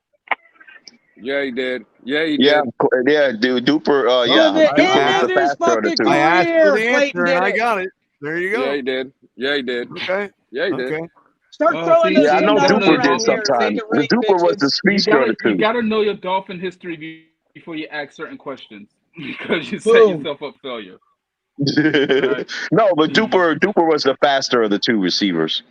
Yeah, he did. Yeah, he Yeah, did. yeah, dude. Duper, Till yeah. the Duper was end the of his faster of the fucking two. I asked for career, the Clayton answer and did I it. got it. There you go. Yeah, he did. Yeah, he did. Okay. Yeah, he did. Okay. Start throwing those Yeah, I know $10 Duper did around here and make sometimes. it rain, Duper was the bitches. speedster of the You two. gotta know your Dolphin history before you ask certain questions because you set Boom. yourself up failure. No, but Duper was the faster of the two receivers.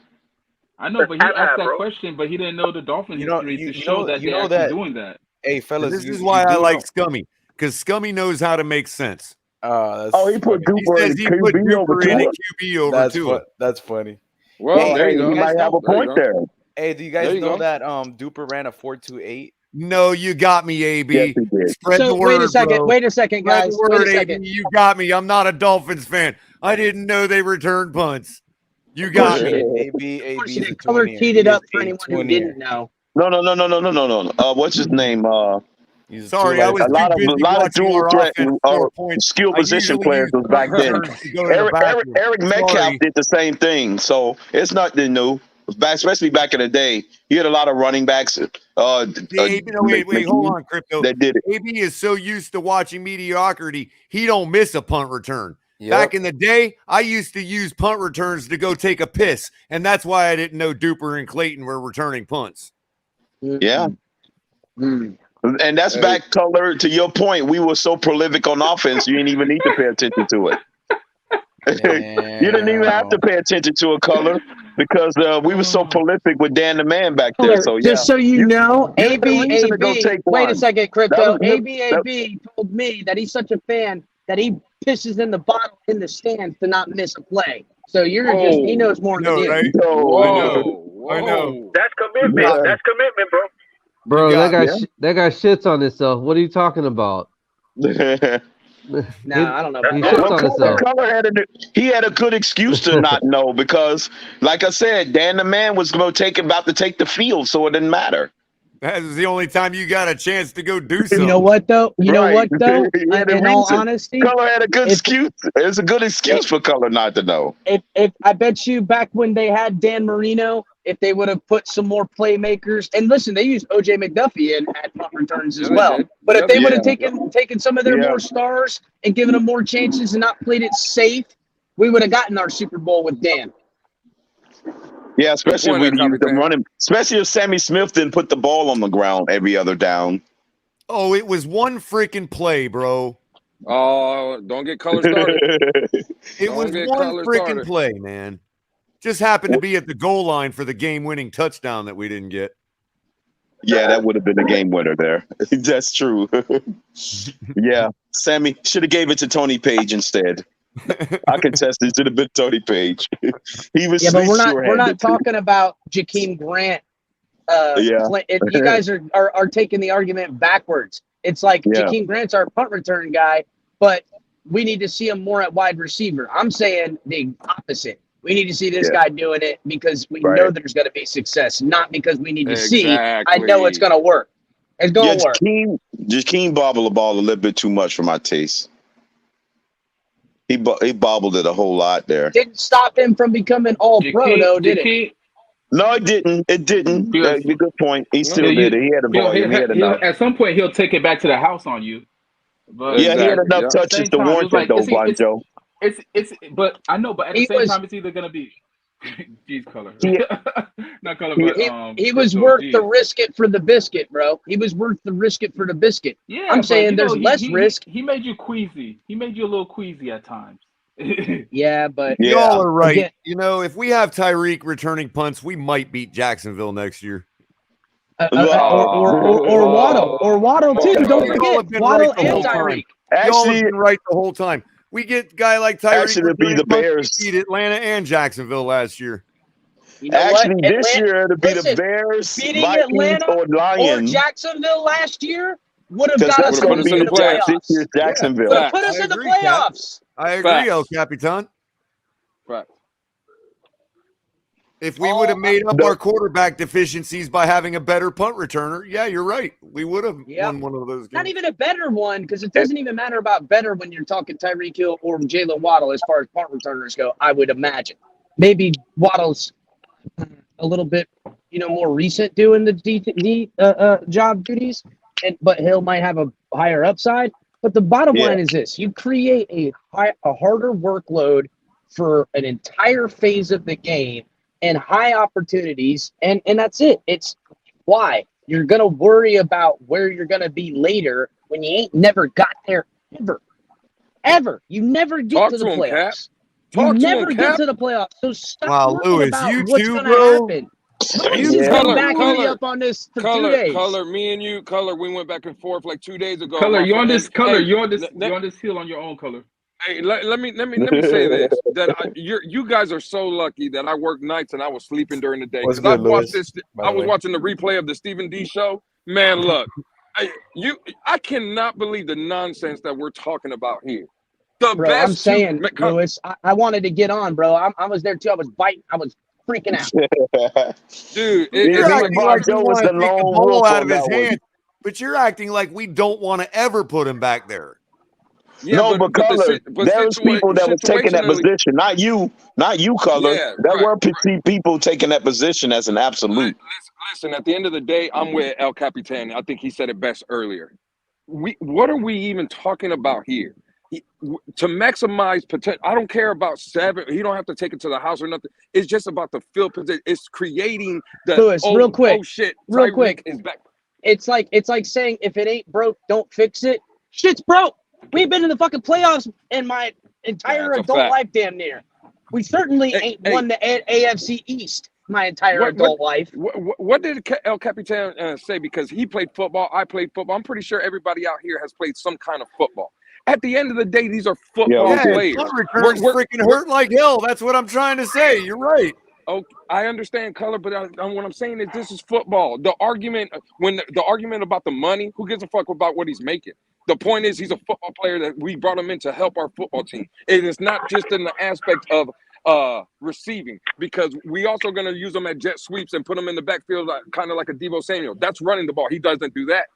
I know, but he Ab, asked that bro. question, but he didn't know the Dolphin You know, history you, to you show know, that you they're know actually that. doing that. Hey, And fellas, this you is why I do like know. Scummy, because Scummy knows how to make sense. That's Oh, he put funny. He Duper says in he put QB over Duper in Tua. at QB over Tua. That's funny. Well, Hey, there you do go. you guys Might have know? a point there. Hey, do you There guys you know go. that Duper ran a 4.28? No, you got me, AB. Yes, he did. Spread the So word, wait a second. bro. Wait a second, Spread guys. the Wait a word, AB. second. You got me. I'm not a Dolphins fan. I didn't know they returned punts. You got me. AB is a Color 20er. teed He it is up for a anyone who 20er. didn't know. No. What's his name? He's a Sorry, I was too busy a lot of watching dual our threat offense score points. skill I position usually players use was punt back then. returns to go to the bathroom. Eric Metcalf Sorry. did the same thing, so it's nothing new. Especially back in the day, you had a lot of running backs. See, AB, no, wait, hold on, Crypto. That did it. AB is so used to watching mediocrity, he don't miss a punt return. Yep. Back in the day, I used to use punt returns to go take a piss, and that's why I didn't know Duper and Clayton were returning punts. Yeah. And that's back, Culler, to your point. We were so prolific on offense, you didn't even need to pay attention to it. You didn't even have to pay attention to a Color because we were so prolific with Dan the Man back there. Color, So yeah, just so you know, you had a reason to go AB, take wait a one. second, Crypto. That was- AB told me that he's such a fan that he pisses in the bottle in the stands to not miss a play. So he knows more than you. Right? I know. That's commitment. Yeah. That's commitment, bro. Bro, that got guy shits on himself. What are you talking about? No, I don't know. He About shits that. on himself. Color had a good excuse to not know because, like I said, Dan the Man was about to take the field, so it didn't matter. That was the only time you got a chance to go do something. You know what though? He had a In all reason. honesty, Color had a good excuse. It's a good excuse for Color not to know. if I bet you back when they had Dan Marino, if they would have put some more playmakers, and listen, they used OJ McDuffie in at punt returns as well. But if they would have taken some of their more stars and given them more chances and not played it safe, we would have gotten our Super Bowl with Dan. Yeah, especially if we used them running. Especially if Sammy Smith didn't put the ball on the ground every other down. Oh, it was one freaking play, bro. Oh, don't get Color started. It was one freaking play, man. Just happened to be at the goal line for the game-winning touchdown that we didn't get. Yeah, that would have been the game winner there. That's true. Yeah, Sammy should have gave it to Tony Page instead. I contest it should have been Tony Page. He was. Yeah, but we're not talking about Jakeem Grant. If you guys are taking the argument backwards, it's like Jakeem Grant's our punt return guy, but we need to see him more at wide receiver. I'm saying the opposite. We need to see this guy doing it because we know there's going to be success, not because we need to see. I know it's going to work. It's going to work. Jakeem bobbled the ball a little bit too much for my taste. He bobbled it a whole lot there. Didn't stop him from becoming all pro, though, did it? No, it didn't. It didn't. That's a good point. He still did it. He had a volume. He had enough. At some point, he'll take it back to the house on you. But he had enough touches to warrant it, though, Bonjo. But I know. But at the same time, it's either gonna be. Jeez, Color. Not Color, but he was worth the risk it for the biscuit, bro. He was worth the risk it for the biscuit. Yeah, I'm saying there's less risk. He made you queasy. He made you a little queasy at times. Yeah, but y'all are right. Again, you know, if we have Tyreek returning punts, we might beat Jacksonville next year. Or Waddle too. Don't forget Waddle and Tyreek. Y'all have been right the whole time. We get a guy like Tyreek. Actually, it'd be the Bears. We beat Atlanta and Jacksonville last year. You know Actually, what? this year it'd be the Bears, beating Vikings, Atlanta or Lions. or Jacksonville last year would have Because got that us would have into been the the playoffs. this year's Jacksonville. Would have put us in the playoffs. I agree, El Capitan. Right. If we would have made up our quarterback deficiencies by having a better punt returner, yeah, you're right. We would have won one of those games. Not even a better one, because it doesn't even matter about better when you're talking Tyreek Hill or Jalen Waddle as far as punt returners go, I would imagine. Maybe Waddle's a little bit, more recent doing the job duties, but Hill might have a higher upside. But the bottom line is this: you create a harder workload for an entire phase of the game and high opportunities, and that's it. It's why you're gonna worry about where you're gonna be later when you ain't never got there ever. You never get to the playoffs. You never get to the playoffs. So stop worrying Lewis, about you what's too, gonna bro. happen. Lewis has been backing me up on this for 2 days. Color, me and you, Color, we went back and forth like 2 days ago. Color, you're on Hey, you're on this hill on your own, Color. Hey, let me say this: that you guys are so lucky that I work nights and I was sleeping during the day. What's Because good, I watched Lewis, this. by I the was way? watching the replay of the Stephen D show. Man, look, I cannot believe the nonsense that we're talking about here. Bro, I'm saying, Lewis, I wanted to get on, bro. I was there too. I was biting. I was freaking out. Dude, You're acting like we Joe was want to the take the lone ball wolf out on of his that one. hand, but you're acting like we don't want to ever put him back there. Yeah, but Color, there was people that was taking that position. Not you, Color. Yeah, there right, were people taking that position as an absolute. Listen, at the end of the day, I'm with El Capitan. I think he said it best earlier. What are we even talking about here? To maximize potential, I don't care about 7. He don't have to take it to the house or nothing. It's just about the field position. It's creating the Lewis, real quick. Oh shit, real quick. Is back. It's like saying if it ain't broke, don't fix it. Shit's broke. We've been in the fucking playoffs in my entire adult life, damn near. We certainly ain't won the AFC East my entire adult life. What did El Capitan say? Because he played football, I played football. I'm pretty sure everybody out here has played some kind of football. At the end of the day, these are football players. Punt return's freaking hurt like hell. That's what I'm trying to say. You're right. Oh, I understand, Color, but what I'm saying is this is football. The argument the argument about the money, who gives a fuck about what he's making? The point is he's a football player that we brought him in to help our football team. And it's not just in the aspect of receiving, because we also going to use him at jet sweeps and put him in the backfield kind of like a Deebo Samuel. That's running the ball. He doesn't do that.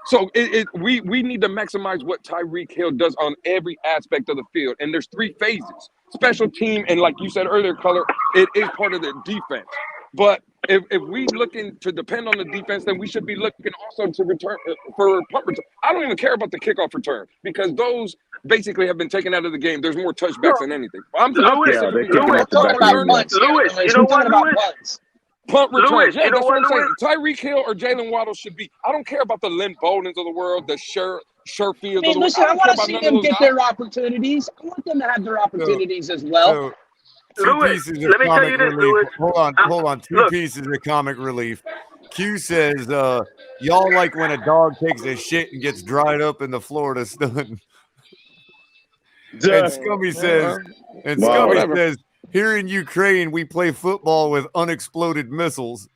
So we need to maximize what Tyreek Hill does on every aspect of the field. And there's 3 phases. Special team, and like you said earlier, Color, it is part of the defense. But if we looking to depend on the defense, then we should be looking also to return for punt return. I don't even care about the kickoff return, because those basically have been taken out of the game. There's more touchbacks than anything. I'm specifically talking about punt returns. Lewis, you know what, Lewis? Punt returns. Lewis, Yeah, you know that's what I'm what, saying. Tyreek Hill or Jalen Waddle should be. I don't care about the Lynn Bowdens of the world, the Sherfields of the world. Listen, I want to see them get guys. their opportunities. I want them to have their opportunities as well. Two pieces of comic relief. Hold on. Two pieces of comic relief. Q says, y'all like when a dog takes a shit and gets dried up in the Florida sun. And Scummy says, here in Ukraine, we play football with unexploded missiles.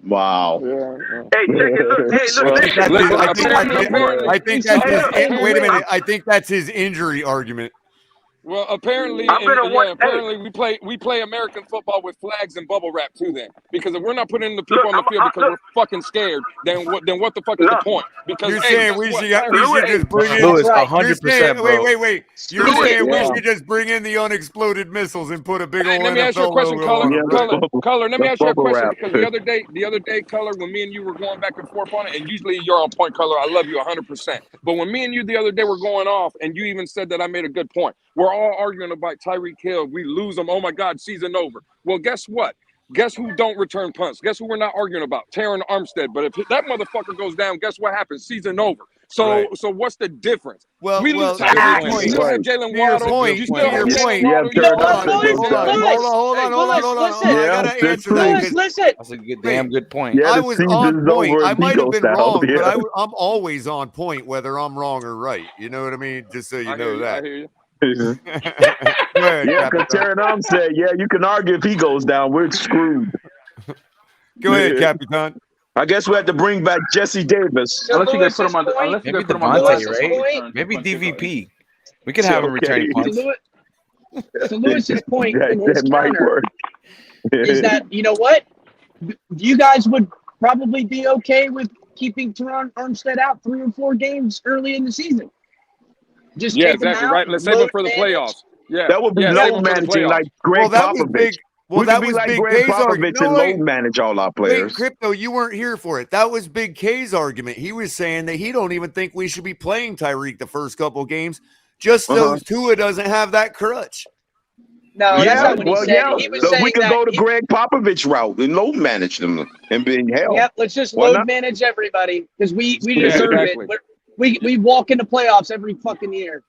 Wow. Hey, check it. Look. I think that's his. Wait a minute. I think that's his injury argument. Well, apparently, we play American football with flags and bubble wrap too. Then, because if we're not putting the people on the field because we're fucking scared, then what the fuck is the point? Because you're saying we should just bring in Lewis, 100%, bro. Wait. You're saying we should just bring in the unexploded missiles and put a big old. Let me ask you a question, Color. Let me ask you a question, because the other day, Color, when me and you were going back and forth on it, and usually you're on point, Color. I love you 100%. But when me and you the other day were going off, and you even said that I made a good point. We're all arguing about Tyreek Hill. We lose him. Oh my God, season over. Well, guess what? Guess who don't return punts? Guess who we're not arguing about? Terran Armstead. But if that motherfucker goes down, guess what happens? Season over. So what's the difference? Well, We lose to Tyreek. your You point, still have Jalen Waddle. You still have Jalen Waddle. You know what, Lewis? Hold on. Listen. I gotta answer that. Lewis, listen. That's a good, damn good point. I was on point. I might have been wrong, but I'm always on point, whether I'm wrong or right. You know what I mean? Just so you know that. I hear you. Go ahead, Yeah, because Terran said, yeah, you can argue if he goes down, we're screwed. Go ahead, Capitan. I guess we have to bring back Jesse Davis. Unless you guys put him on, unless you Maybe guys put him on Devontae, the right? Maybe DVP. We could have him returning punts. To Lewis's point in his that might counter work. is that, you know what? You guys would probably be okay with keeping Teron Armstead out 3 or 4 games early in the season. Just Yeah, take him exactly out, right. Let's save him for the manage. playoffs. Yeah, That would be load managing like Greg Popovich. Well, we that could be was like Big Greg K's argument. Popovich and load manage all our players. Wait, Crypto, you weren't here for it. That was Big K's argument. He was saying that he don't even think we should be playing Tyreek the first couple games, just so Tua doesn't have that crutch. No, that's not what he said. Yeah, He was so saying we could that go to Greg Popovich route and load manage them and be hell. Yep, let's just Why load not? manage everybody because we deserve it. We walk into playoffs every fucking year.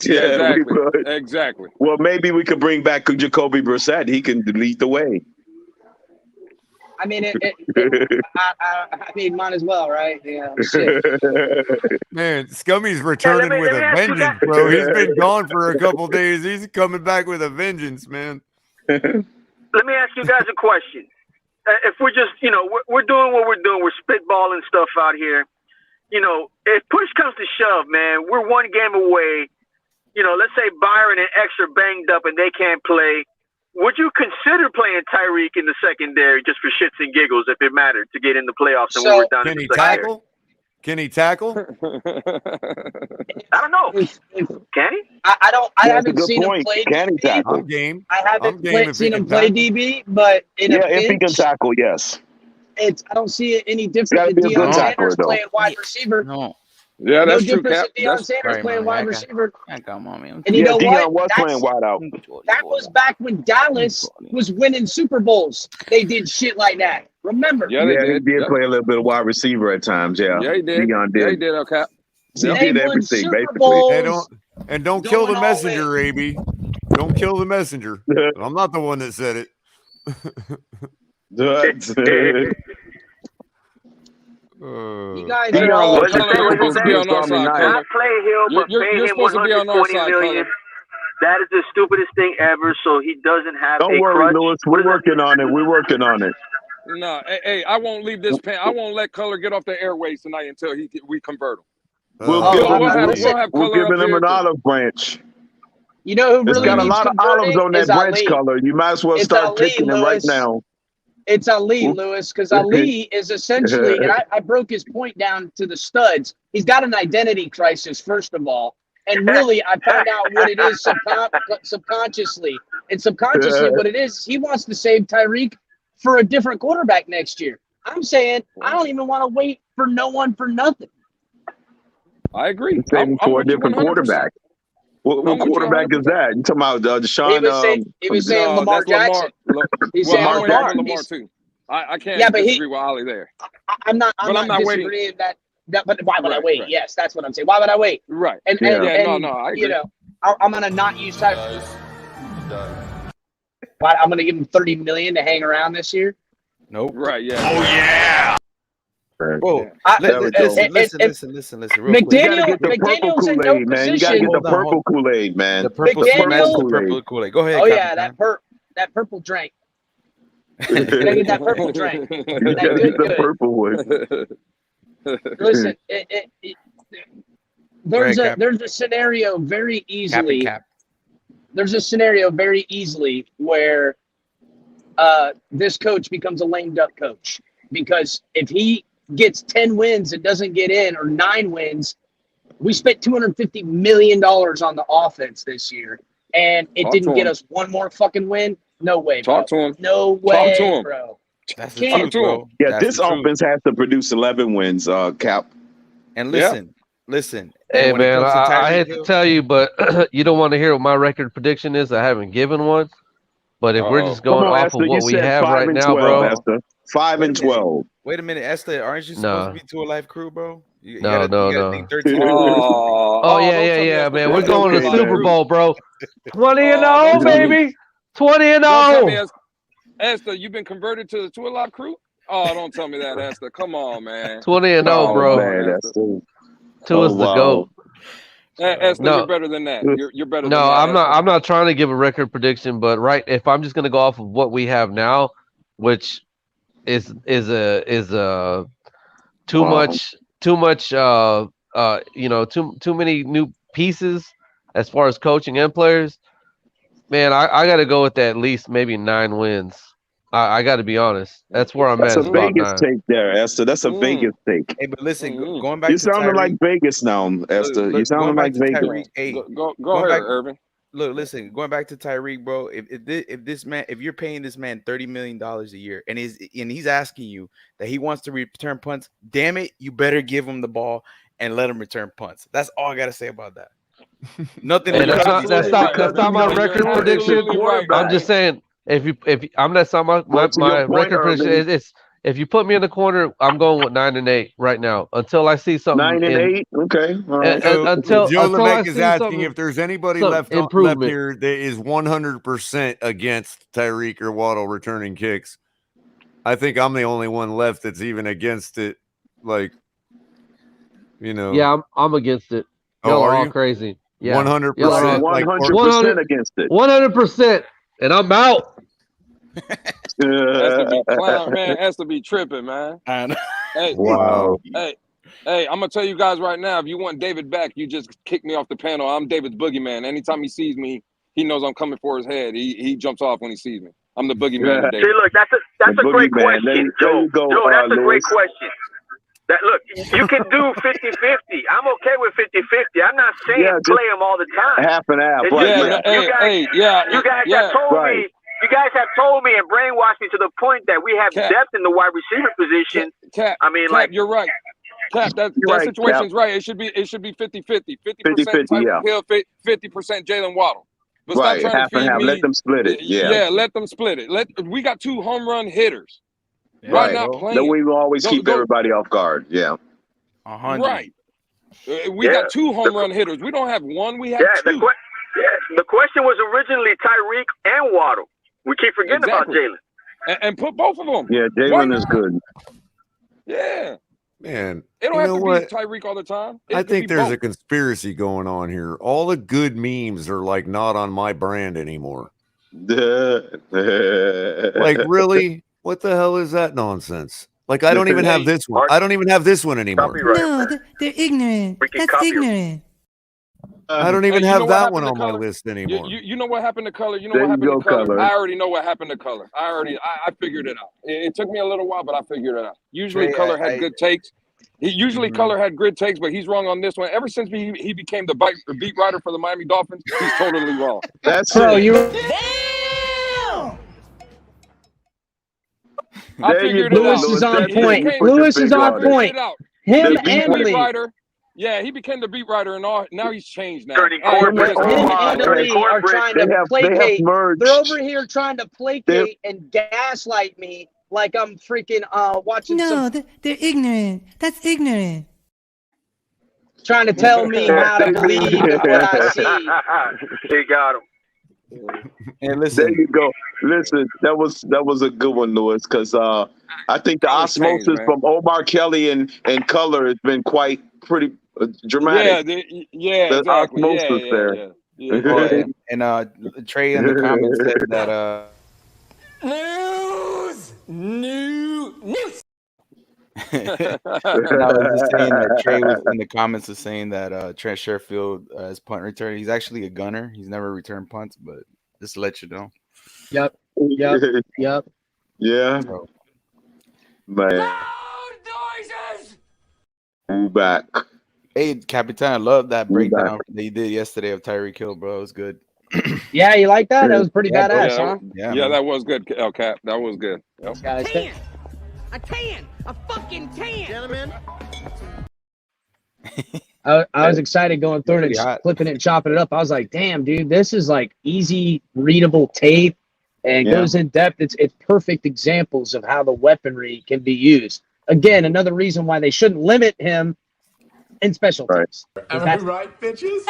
Yeah, we would. Exactly. Well, maybe we could bring back Jacoby Brissett. He can lead the way. I mean, I mean, might as well, right? Yeah. Shit. Man, Scummy's returning with a vengeance, bro. He's been gone for a couple days. He's coming back with a vengeance, man. Let me ask you guys a question. If we're just, we're doing what we're doing, we're spitballing stuff out here. If push comes to shove, man, we're one game away. Let's say Byron and X are banged up and they can't play. Would you consider playing Tyreek in the secondary just for shits and giggles if it mattered to get in the playoffs and we were down in the secondary? Can he tackle? I don't know. Can he? I haven't seen him play Can he DB. tackle? I'm game. I haven't game seen him play DB, but in a if he can pinch, tackle, yes. I don't see it any different Gotta than be a good Deion tackle, Sanders though. playing wide receiver. No. Yeah, that's no true, difference Cap. than Deion That's Sanders Sorry, playing man, wide I got- receiver. I got mommy. And you know Deion what? was playing wide out. That was back when Dallas was winning Super Bowls. They did shit like that. Remember? Yeah, they he did. did Yep. play a little bit of wide receiver at times. Yeah, Yeah, he did. Deion did. Yeah, he did, Cap. He They did won everything Super basically. Bowls. Hey, don't kill the Going all messenger, AB. Don't kill the messenger. I'm not the one that said it. You guys Deion are all was You're supposed to be on our side, Not Color. play him, but You're pay him supposed to be on our 120 side, million. Color. That is the stupidest thing ever. So he doesn't have Don't a worry, crutch. Lewis. We're working on it. We're working on it. No, hey, I won't leave this pen. I won't let Color get off the airways tonight until we convert him. We'll Oh, give I'm him, not- we'll, listen, have we're Color giving up him an here, olive branch. You know who It's really got a needs lot of olives converting on that is branch Ali. color. You might as well It's start Ali, picking him right Lewis. now. It's Ali, Lewis, because Ali is essentially, and I broke his point down to the studs. He's got an identity crisis, first of all. And really, I found out what it is subconsciously. And subconsciously, what it is he wants to save Tyreek for a different quarterback next year. I'm saying I don't even want to wait for no one for nothing. I agree. Saving I'm for a with you different 100%. quarterback. What I'm with you quarterback is that? You talking about Deshaun? He was saying No, Lamar that's Lamar. Jackson. He's Well, saying I'm Lamar. with Lamar too. I can't Yeah, but disagree with Ali there. I'm not But I'm not waiting. disagreeing that. But why would I Right, wait? right. Yes, that's what I'm saying. Why would I wait? Right. And Yeah. No, I agree. I'm gonna not use Tyreek. I'm gonna give him $30 million to hang around this year. Nope. Right, yeah. Oh yeah. Bro, listen. Real quick. You gotta get the purple Kool-Aid, man. You gotta get the purple Kool-Aid, man. The purple Kool-Aid. Kool-Aid. Go ahead. Oh yeah, that purple drink. Gotta get that purple drink. You That gotta get the good. purple one. Listen, there's a scenario very easily. There's a scenario very easily where this coach becomes a lame duck coach, because if he gets 10 wins and doesn't get in, or 9 wins, we spent $250 million on the offense this year, and it didn't get us one more fucking win. No way, bro. Talk to him. No way, Talk to him. bro. That's the truth, bro. Yeah, That's this the truth. offense has to produce 11 wins, Cap. And listen. Hey when it man, comes to I Tyreek hate Hill- to tell you, but you don't want to hear what my record prediction is. I haven't given one, but if we're just going off of what we have right now, bro. 5 and 12. Wait a minute, Esther, aren't you supposed to be to a life crew, bro? No. You gotta think 13. Oh yeah, man. We're going to the Super Bowl, bro. 20-0, baby. 20-0. Don't tell me, Esther, you've been converted to the Tualop crew? Oh, don't tell me that, Esther. Come on, man. 20-0, bro. Man, that's Two is the GOAT. Esther, No. you're better than that. You're better than No, that. I'm not. Esther. I'm not trying to give a record prediction, but if I'm just gonna go off of what we have now, which is too much too many new pieces as far as coaching and players. Man, I got to go with at least maybe 9 wins. I got to be honest. That's where I'm at. That's It's a about Vegas 9. take there, Esther. That's a Vegas take. Hey, but listen, going back You to sounding like Tyreek. Vegas now, Esther. You sounding Going back like to Vegas. Tyreek. Hey, Go going ahead, back, Irvin. Look, listen. Going back to Tyreek, bro. If you're paying this man $30 million a year, and he's asking you that he wants to return punts, damn it, you better give him the ball and let him return punts. That's all I gotta say about that. Nothing. Hey, that's not my record prediction. I'm just saying, that's not my record prediction. It's if you put me in the corner, I'm going with 9-8 right now until I see something. 9-8. Okay. All right. Joe Until I Lemech is see asking if there's anybody left here that is 100% against Tyreek or Waddle returning kicks. I think I'm the only one left that's even against it. Like, Yeah, I'm against it. Y'all are all crazy. Yeah, 100%. 100% against it. 100%, and I'm out. Has to be clown, man. Has to be tripping, man. Hey, wow. Hey, I'm gonna tell you guys right now. If you want David back, you just kick me off the panel. I'm David's boogeyman. Anytime he sees me, he knows I'm coming for his head. He jumps off when he sees me. I'm the boogeyman of David. See, look, that's a great question, Joe. Joe, that's a great question. Look, you can do 50-50. I'm okay with 50-50. I'm not saying play them all the time. Half and half. It's Right. You guys have told me and brainwashed me to the point that we have depth in the wide receiver position. Cap, you're right. Cap, that situation's right. It should be 50-50. 50% Tyreek Hill, 50% Jalen Waddle. But Right. stop trying Half to feed and half. me. Let them split it. Yeah. Let them split it. We got 2 home run hitters. Right. Not playing. That way we always keep everybody off guard. Yeah. 100. Right. We got 2 home run hitters. We don't have one. We have 2. The question was originally Tyreek and Waddle. We keep forgetting about Jalen. And put both of them. Yeah, Jalen is good. Yeah. Man, It don't have to be Tyreek all the time. I think there's a conspiracy going on here. All the good memes are like not on my brand anymore. Like, really? What the hell is that nonsense? Like, I don't even have this one. I don't even have this one anymore. No, they're ignorant. That's ignorant. I don't even have that one on my list anymore. You know what happened to Culler? You know what happened to Culler? I already know what happened to Culler. I figured it out. It took me a little while, but I figured it out. Usually Culler had good takes. Culler had good takes, but he's wrong on this one. Ever since he became the beat writer for the Miami Dolphins, he's totally wrong. That's Lewis is on point. Lewis is on point. Him and Lee. Yeah, he became the beat writer, and now he's changed now. Him and Lee are trying to placate. They're over here trying to placate and gaslight me like I'm freaking watching. No, they're ignorant. That's ignorant. Trying to tell me how to believe what I see. They got him. And listen, there you go. Listen, that was a good one, Lewis, because I think the osmosis from Omar Kelly and Culler has been pretty dramatic. The exactly. Osmosis there. Yeah. And Trey in the comments said that News. And I was just saying that Trey was in the comments of saying that Trent Sherfield as punt return. He's actually a gunner. He's never returned punts, but just to let you know. Yep. Yeah. So. Man. Move back. Hey, Capitan, I love that breakdown that you did yesterday of Tyreek Hill, bro. It was good. Yeah, you like that? That was pretty badass, huh? Yeah, that was good, El Cap. That was good. Yep. A fucking 10, gentlemen. I was excited going through it and flipping it and chopping it up. I was like, damn, dude, this is like easy readable tape and goes in depth. It's perfect examples of how the weaponry can be used. Again, another reason why they shouldn't limit him and special teams. Am I right, bitches?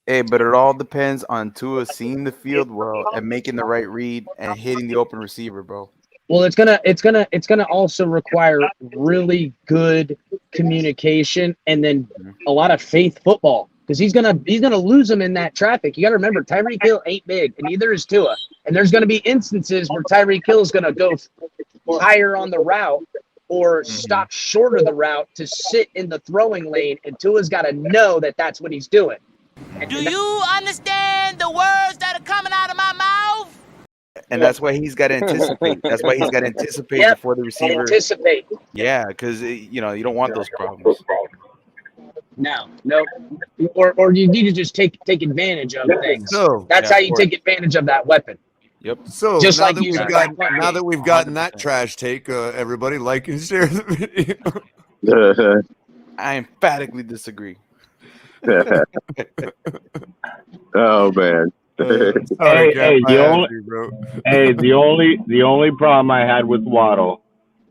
Hey, but it all depends on Tua seeing the field well and making the right read and hitting the open receiver, bro. Well, it's gonna also require really good communication and then a lot of faith football because he's gonna lose them in that traffic. You got to remember, Tyreek Hill ain't big, and neither is Tua. And there's gonna be instances where Tyreek Hill is gonna go higher on the route or stop short of the route to sit in the throwing lane, and Tua's got to know that that's what he's doing. Do you understand the words that are coming out of my mouth? And that's why he's got to anticipate. That's why he's got to anticipate before the receiver. Anticipate. Yeah, because you don't want those problems. No. Or you need to just take advantage of things. So that's how you take advantage of that weapon. Yep. So just now like that we've gotten that trash take, everybody like and share the video. I emphatically disagree. Oh man. The only problem I had with Waddle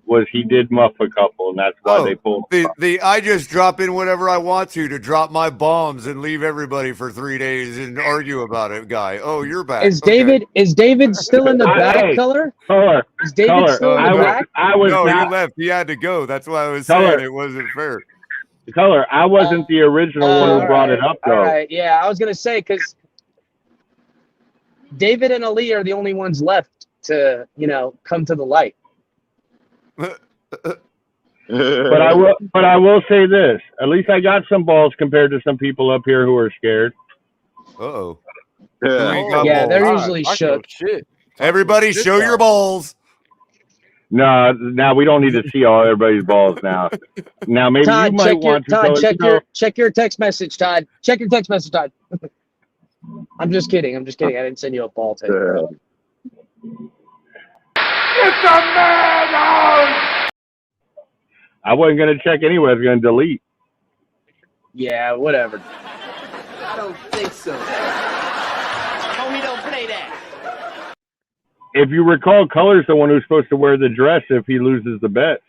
was he did muff a couple, and that's why they pulled. I just drop in whatever I want to drop my bombs and leave everybody for 3 days and argue about it, guy. Oh, you're back. Is David still in the back, Culler? Culler. Is David still in the back? No, he left. He had to go. That's why I was saying it wasn't fair. Culler, I wasn't the original one who brought it up, though. All right, yeah, I was gonna say because David and Ali are the only ones left to come to the light. But I will say this: at least I got some balls compared to some people up here who are scared. Uh-oh. Yeah, they're usually shook. Shit. Everybody, show your balls. No, now we don't need to see all everybody's balls now. Now maybe Todd, you might want to. Todd, check your text message, Todd. Check your text message, Todd. I'm just kidding. I didn't send you a ball tape. It's a man! I wasn't going to check anyway. I was going to delete. Yeah, whatever. I don't think so. Homie, don't play that. If you recall, Culler's the one who's supposed to wear the dress if he loses the bet.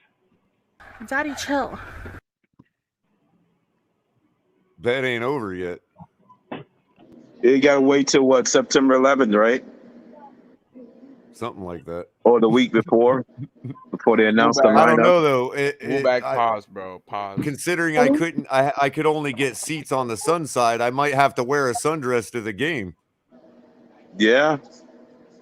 Daddy, chill. Bet ain't over yet. You gotta wait till what, September 11th, right? Something like that. Or the week before they announce the lineup. I don't know though. Move back, pause, bro. Pause. Considering I could only get seats on the sun side, I might have to wear a sundress to the game. Yeah.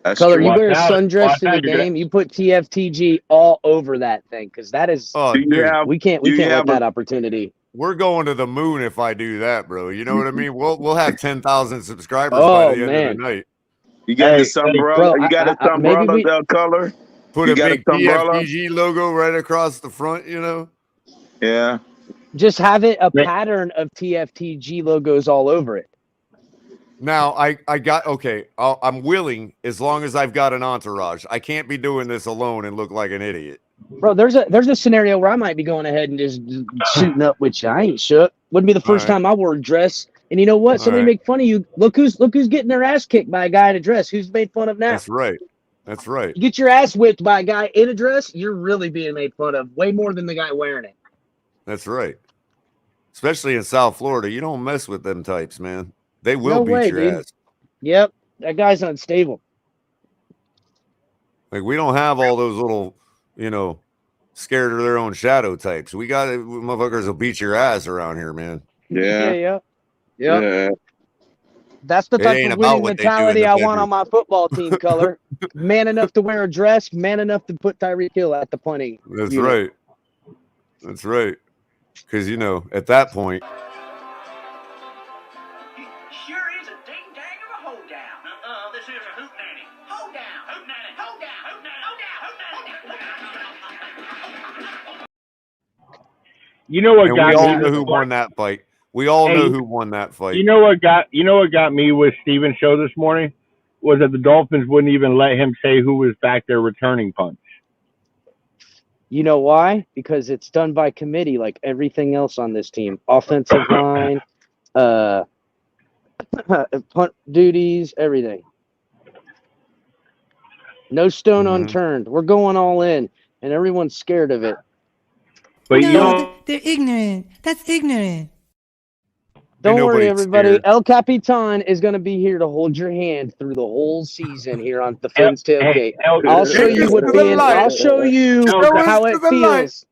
That's Culler, true. you wear a sundress to the game, you put TFTG all over that thing because that is we can't let that opportunity. We're going to the moon if I do that, bro. You know what I mean? We'll have 10,000 subscribers by the end of the night. You got the umbrella. You got a umbrella, Culler. Put a big TFTG logo right across the front. Yeah. Just have it a pattern of TFTG logos all over it. Now I'm willing as long as I've got an entourage. I can't be doing this alone and look like an idiot. Bro, there's a scenario where I might be going ahead and just shooting up with you. I ain't shook. Wouldn't be the first time I wore a dress. And you know what? Somebody make fun of you. Look who's getting their ass kicked by a guy in a dress. Who's made fun of now? That's right. You get your ass whipped by a guy in a dress, you're really being made fun of way more than the guy wearing it. That's right. Especially in South Florida. You don't mess with them types, man. They will beat your ass. Yep. That guy's unstable. Like, we don't have all those little, scared of their own shadow types. We got motherfuckers will beat your ass around here, man. Yeah. That's the type of winning mentality I want on my football team, Culler. Man enough to wear a dress, man enough to put Tyreek Hill at the punting. That's right. That's right. Because, at that point. Sure is a ding dang of a hold down. This is a hoot nanny. Hold down. Hoot nanny. Hold down. Hoot nanny. Hold down. You know what got me? We all know who won that fight. We all know who won that fight. You know what got me with Steven's show this morning was that the Dolphins wouldn't even let him say who was back there returning punts. You know why? Because it's done by committee, like everything else on this team. Offensive line, punt duties, everything. No stone unturned. We're going all in, and everyone's scared of it. But no, you know, they're ignorant. That's ignorant. Don't worry, nobody's everybody. scared. El Capitan is going to be here to hold your hand through the whole season here on the El, Fins Tailgate. El, I'll show you what I'll show you how it feels.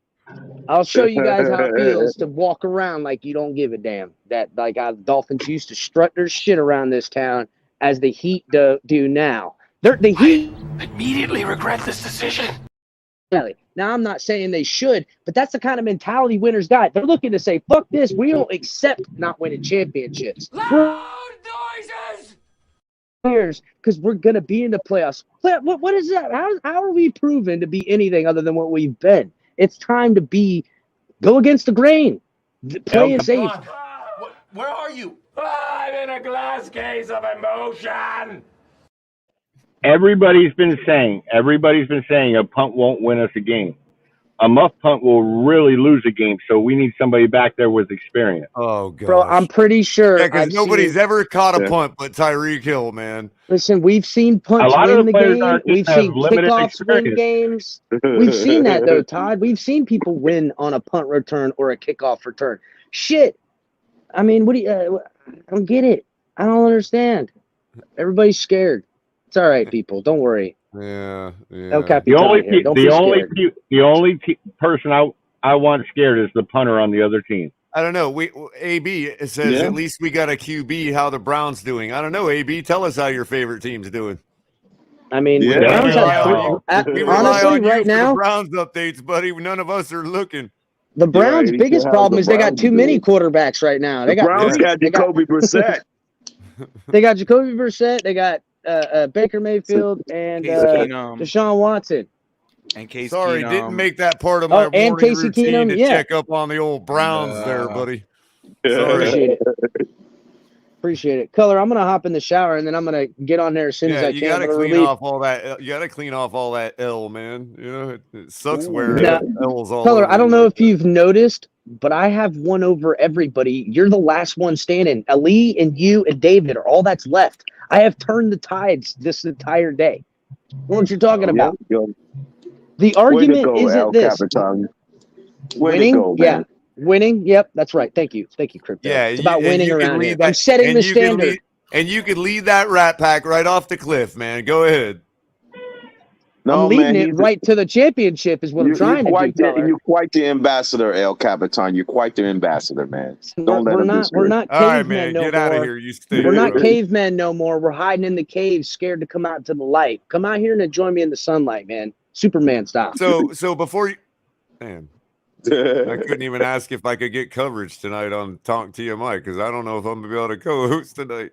I'll show you guys how it feels to walk around like you don't give a damn. That like how the Dolphins used to strut their shit around this town as the Heat do now. The Heat immediately regret this decision. Now, I'm not saying they should, but that's the kind of mentality winners got. They're looking to say, fuck this. We don't accept not winning championships. Loud noises! Because we're going to be in the playoffs. What is that? How are we proven to be anything other than what we've been? It's time to go against the grain. Play it safe. Where are you? I'm in a glass case of emotion. everybody's been saying a punt won't win us a game. A muff punt will really lose a game, so we need somebody back there with experience. Oh, gosh. Bro, I'm pretty sure. Yeah, because nobody's ever caught a punt but Tyreek Hill, man. Listen, we've seen punts win the game. We've seen kickoffs win games. We've seen that, though, Todd. We've seen people win on a punt return or a kickoff return. Shit. I mean, what do you I don't get it. I don't understand. Everybody's scared. It's all right, people. Don't worry. Yeah. El Capitan here. Don't be scared. The only person I want scared is the punter on the other team. I don't know. AB, it says at least we got a QB. How the Browns doing? I don't know. AB, tell us how your favorite team's doing. I mean, we Browns rely on you right for now, the Browns updates, buddy. None of us are looking. The Browns' biggest problem is they got too many quarterbacks right now. The Browns got Jacoby Brissett. They got Jacoby Brissett. They got Baker Mayfield and Deshaun Watson. And Case Sorry, Keenum. didn't make that part of my and morning Casey routine Keenum, to check up on the old Browns there, buddy. Sorry. Appreciate it. Culler, I'm gonna hop in the shower and then I'm gonna get on there as soon as I can. You gotta clean off all that. You gotta clean off all that L, man. You know it sucks wearing L's all Culler, over. I don't know if you've noticed, but I have won over everybody. You're the last one standing. Ali and you and David are all that's left. I have turned the tides this entire day. What you're talking about? The argument isn't this. Winning, yeah. Winning, yep, that's right. Thank you, Crypto. Yeah, it's about winning around here. I'm setting and the standard. And you could lead that Rat Pack right off the cliff, man. Go ahead. No, I'm leading it right to the championship is what I'm trying to do. You're quite the ambassador, El Capitan. You're quite the ambassador, man. Don't let him We're not all right, cavemen man. no Get more. out of here. You stay. We're not cavemen no more. We're hiding in the caves, scared to come out to the light. Come out here and join me in the sunlight, man. Superman style. So before you, man, I couldn't even ask if I could get coverage tonight on Tonk TMI because I don't know if I'm gonna be able to co-host tonight.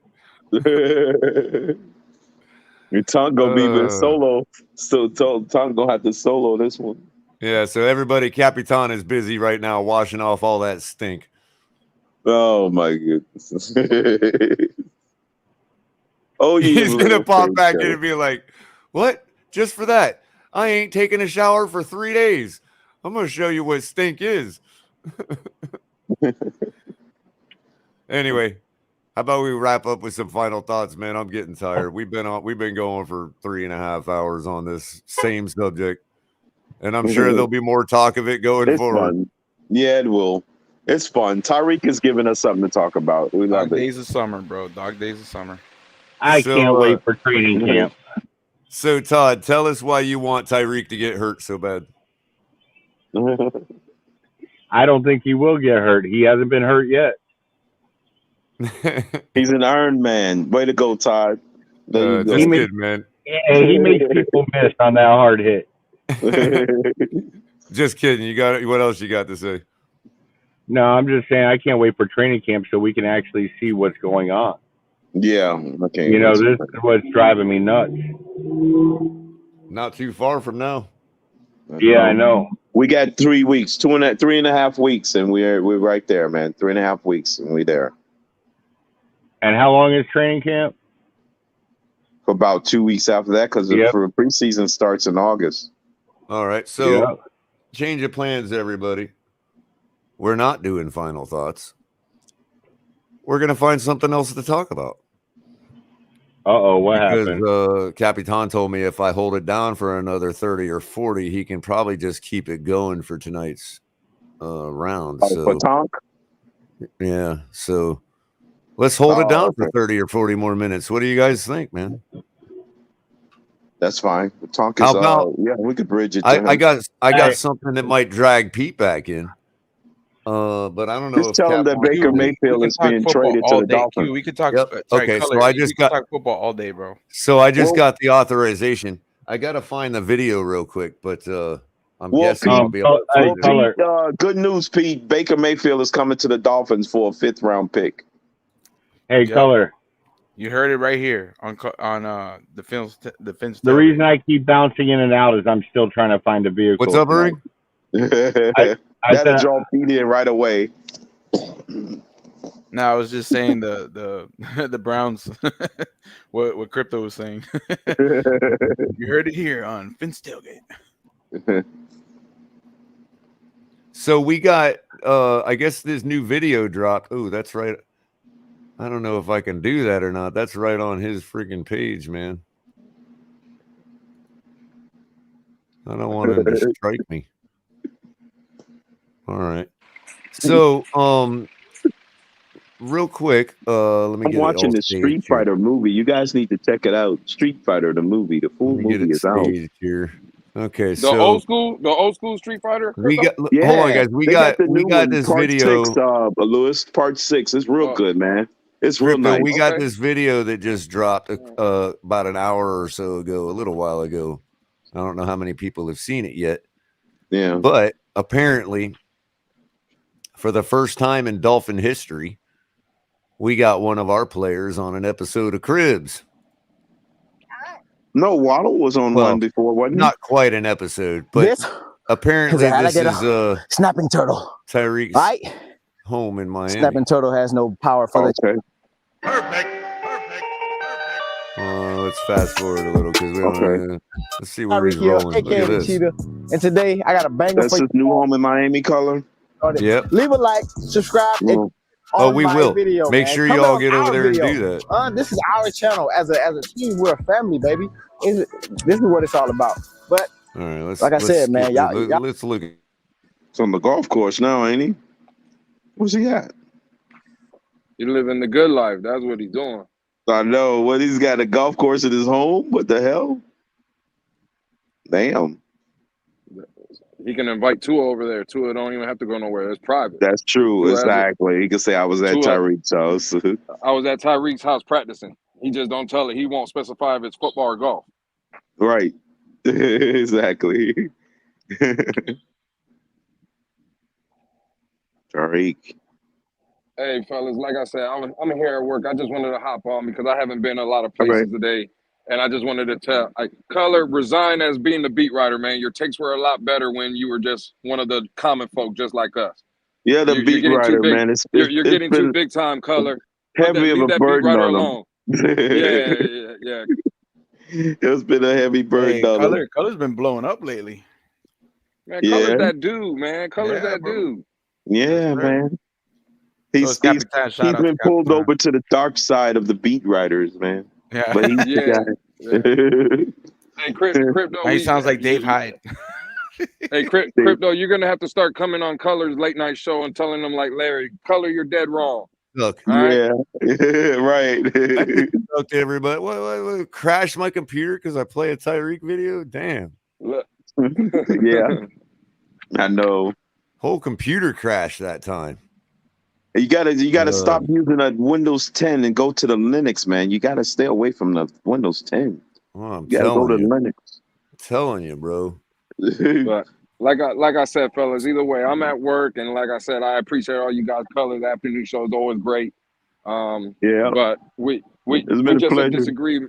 Your Tonk gonna be solo, so Tonk gonna have to solo this one. Yeah, so everybody, Capitan is busy right now washing off all that stink. Oh my goodness! He's gonna pop back in and be like, "What? Just for that? I ain't taking a shower for 3 days. I'm gonna show you what stink is." Anyway, how about we wrap up with some final thoughts, man? I'm getting tired. We've been going for 3.5 hours on this same subject, and I'm sure there'll be more talk of it going forward. Fun. Yeah, it will. It's fun. Tyreek is giving us something to talk about. We love Dog it. days of summer, bro. Dog days of summer. I can't wait for training camp. So, Todd, tell us why you want Tyreek to get hurt so bad. I don't think he will get hurt. He hasn't been hurt yet. He's an Iron Man. Way to go, Todd. Just kidding, man. He makes people miss on that hard hit. Just kidding. You got it. What else you got to say? No, I'm just saying I can't wait for training camp so we can actually see what's going on. Yeah. Okay. You know, this is what's driving me nuts. Not too far from now. Yeah, I know. We got 3 weeks, 3.5 weeks, and we're right there, man. 3.5 weeks, and we're there. And how long is training camp? For about 2 weeks after that, because for preseason starts in August. All right. So change of plans, everybody. We're not doing final thoughts. We're going to find something else to talk about. What happened? Capitan told me if I hold it down for another 30 or 40, he can probably just keep it going for tonight's round. Oh, So for Tonk? yeah, so let's hold it down for 30 or 40 more minutes. What do you guys think, man? That's fine. Tonk is How about yeah, we could bridge it to him. I got something that might drag Pete back in. But I don't know Just if tell him Cap that wants Baker to. We Mayfield can is talk being football traded to all the day. Dolphins. Q, we can talk. Yep. Sorry, Okay, Color. so I We just can got talk football all day, bro. So I just Well- got the authorization. I got to find the video real quick, but I'm Well, guessing Pete, I'll be able to find it. Pete, good news, Pete. Baker Mayfield is coming to the Dolphins for a 5th round pick. Hey, Yep. Culler. You heard it right here on the Fins. The reason I keep bouncing in and out is I'm still trying to find a vehicle. What's up, Ernie? That'll draw Pete in right away. No, I was just saying the the Browns. what Crypto was saying. You heard it here on Fins Tailgate. So we got I guess this new video dropped. Oh, that's right. I don't know if I can do that or not. That's right on his freaking page, man. I don't want him to strike me. All right. So real quick, let me I'm get watching the Street Fighter movie. You guys need to check it out. Street Fighter, the movie. The full movie is out. Here. Okay, The old school Street Fighter. We got. Yeah, hold on, guys. We got this part video. 6, Lewis. Part 6. It's real good, man. It's real Crypto, nice. we got this video that just dropped about an hour or so ago, a little while ago. I don't know how many people have seen it yet. Yeah. But apparently, for the first time in Dolphin history, we got one of our players on an episode of Cribs. No, Waddle was on one before, wasn't he? Not quite an episode, but apparently this is snapping turtle. Tyreek's home in Miami. Snapping turtle has no power for the. Let's fast forward a little because we don't. Let's see where he's rolling. Look at this. Cheetah. And today I got a banger That's for his new home in Miami, Color. Yep. Leave a like, subscribe. Oh, we will. Video, Make man. sure Come y'all on get over our there video. and do that. This is our channel. As a team, we're a family, baby. This is what it's all about. But all right, like I said, man, let's look. It's on the golf course now, ain't he? Where's he at? You're living the good life. That's what he's doing. I know. What, he's got a golf course at his home? What the hell? Damn. He can invite Tua over there. Tua don't even have to go nowhere. It's private. That's true. Tua Exactly. He can say I was at Tyreek's house. I was at Tyreek's house practicing. He just don't tell it. He won't specify if it's football or golf. Right. Exactly. Tyreek. Hey, fellas, like I said, I'm here at work. I just wanted to hop on because I haven't been a lot of places today. And I just wanted to tell, Culler, resign as being the beat writer, man. Your takes were a lot better when you were just one of the common folk just like us. Yeah, the beat writer, man. You're getting too big time, Culler. Heavy of a burden on him. Yeah. It's been a heavy burden on him. Culler's been blowing up lately. Man, Culler's that dude, man. Culler's that dude. Yeah, man. He's been pulled over to the dark side of the beat writers, man. Yeah. But he's the guy. Hey, Crypto. He sounds like Dave Hyde. Hey, Crypto, you're going to have to start coming on Culler's late night show and telling them like, Larry, Culler, you're dead wrong. Look. Yeah. Right. I didn't talk to everybody. What, crash my computer because I play a Tyreek video? Damn. Look. Yeah. I know. Whole computer crashed that time. You gotta stop using a Windows 10 and go to the Linux, man. You gotta stay away from the Windows 10. Well, I'm you gotta go to Linux. I'm telling you, bro. But like I said, fellas, either way, I'm at work, and like I said, I appreciate all you guys. Color, the afternoon show is always great. Yeah, but we just disagree.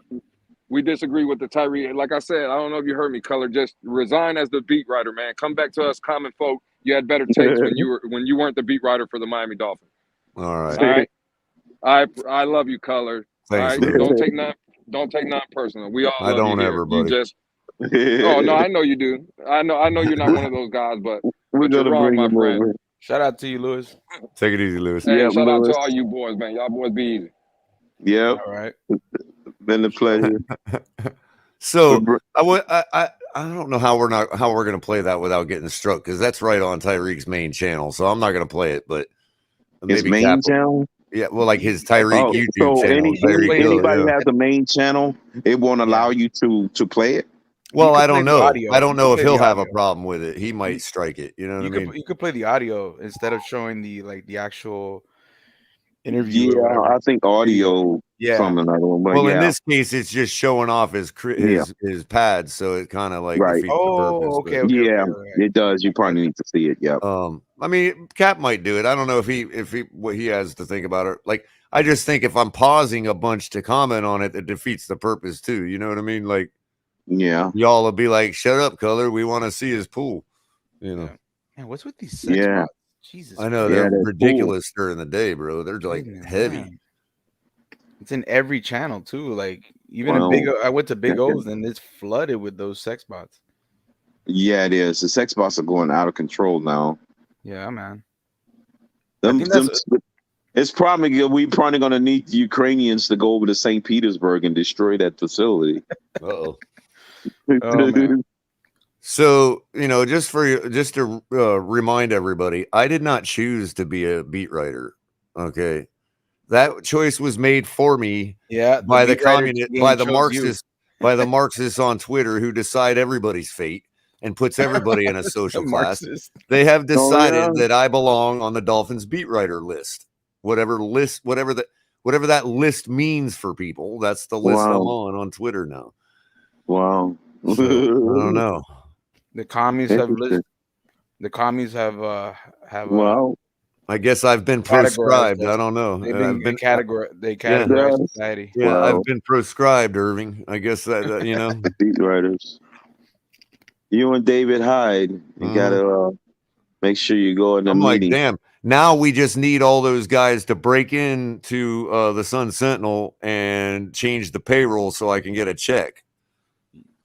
We disagree with the Tyree. Like I said, I don't know if you heard me, Color. Just resign as the beat writer, man. Come back to us, common folk. You had better takes when you weren't the beat writer for the Miami Dolphins. All right. I love you, Color. Thanks, all right? Don't take nothing personal. We all I love don't you ever, here. buddy. You just oh no, I know you do. I know you're not one of those guys, but you're wrong, my friend. Over. Shout out to you, Lewis. Take it easy, Lewis. Hey, yeah, shout out Lewis. to all you boys, man. Y'all boys be easy. Yep. All right. Been a pleasure. So I I don't know how we're going to play that without getting struck, because that's right on Tyreek's main channel. So I'm not going to play it, but His maybe main channel. Yeah, well, like his Tyreek YouTube so channel. Anybody has a main channel, it won't allow you to play it. Well, I don't know. I don't know if he'll have a audio. problem with it. He might strike it. You know what I mean? You could play the audio instead of showing the actual interview. Yeah, or whatever. I think audio. Yeah. From another one. But Well, yeah. in this case, it's just showing off his pads, so it kind of like defeats the purpose. Okay. Yeah, it does. You probably need to see it. Yeah. I mean, Cap might do it. I don't know if what he has to think about it. Like, I just think if I'm pausing a bunch to comment on it, it defeats the purpose too. You know what I mean? Like, yeah, y'all will be like, "Shut up, Culler. We want to see his pool." You know. Man, what's with these sex bots? Jesus, I know they're ridiculous during the day, bro. They're like heavy. Man. It's in every channel too. Like even in Big O, I went to Big O's and it's flooded with those sex bots. Yeah, it is. The sex bots are going out of control now. Yeah, man. It's probably we probably going to need the Ukrainians to go over to St. Petersburg and destroy that facility. Oh man. So, just to remind everybody, I did not choose to be a beat writer. Okay. That choice was made for me by the communist, by the Marxists on Twitter who decide everybody's fate and puts everybody in a social class. They have decided that I belong on the Dolphins beat writer list. Whatever that list means for people, that's the list I'm on Twitter now. Wow. So, I don't know. The commies have well, I guess I've been proscribed. I don't know. They've been categorized society. Yeah, I've been proscribed, Irving. I guess that beat writers. You and David Hyde, you gotta make sure you go in the meeting. Like, damn. Now we just need all those guys to break into the Sun Sentinel and change the payroll so I can get a check.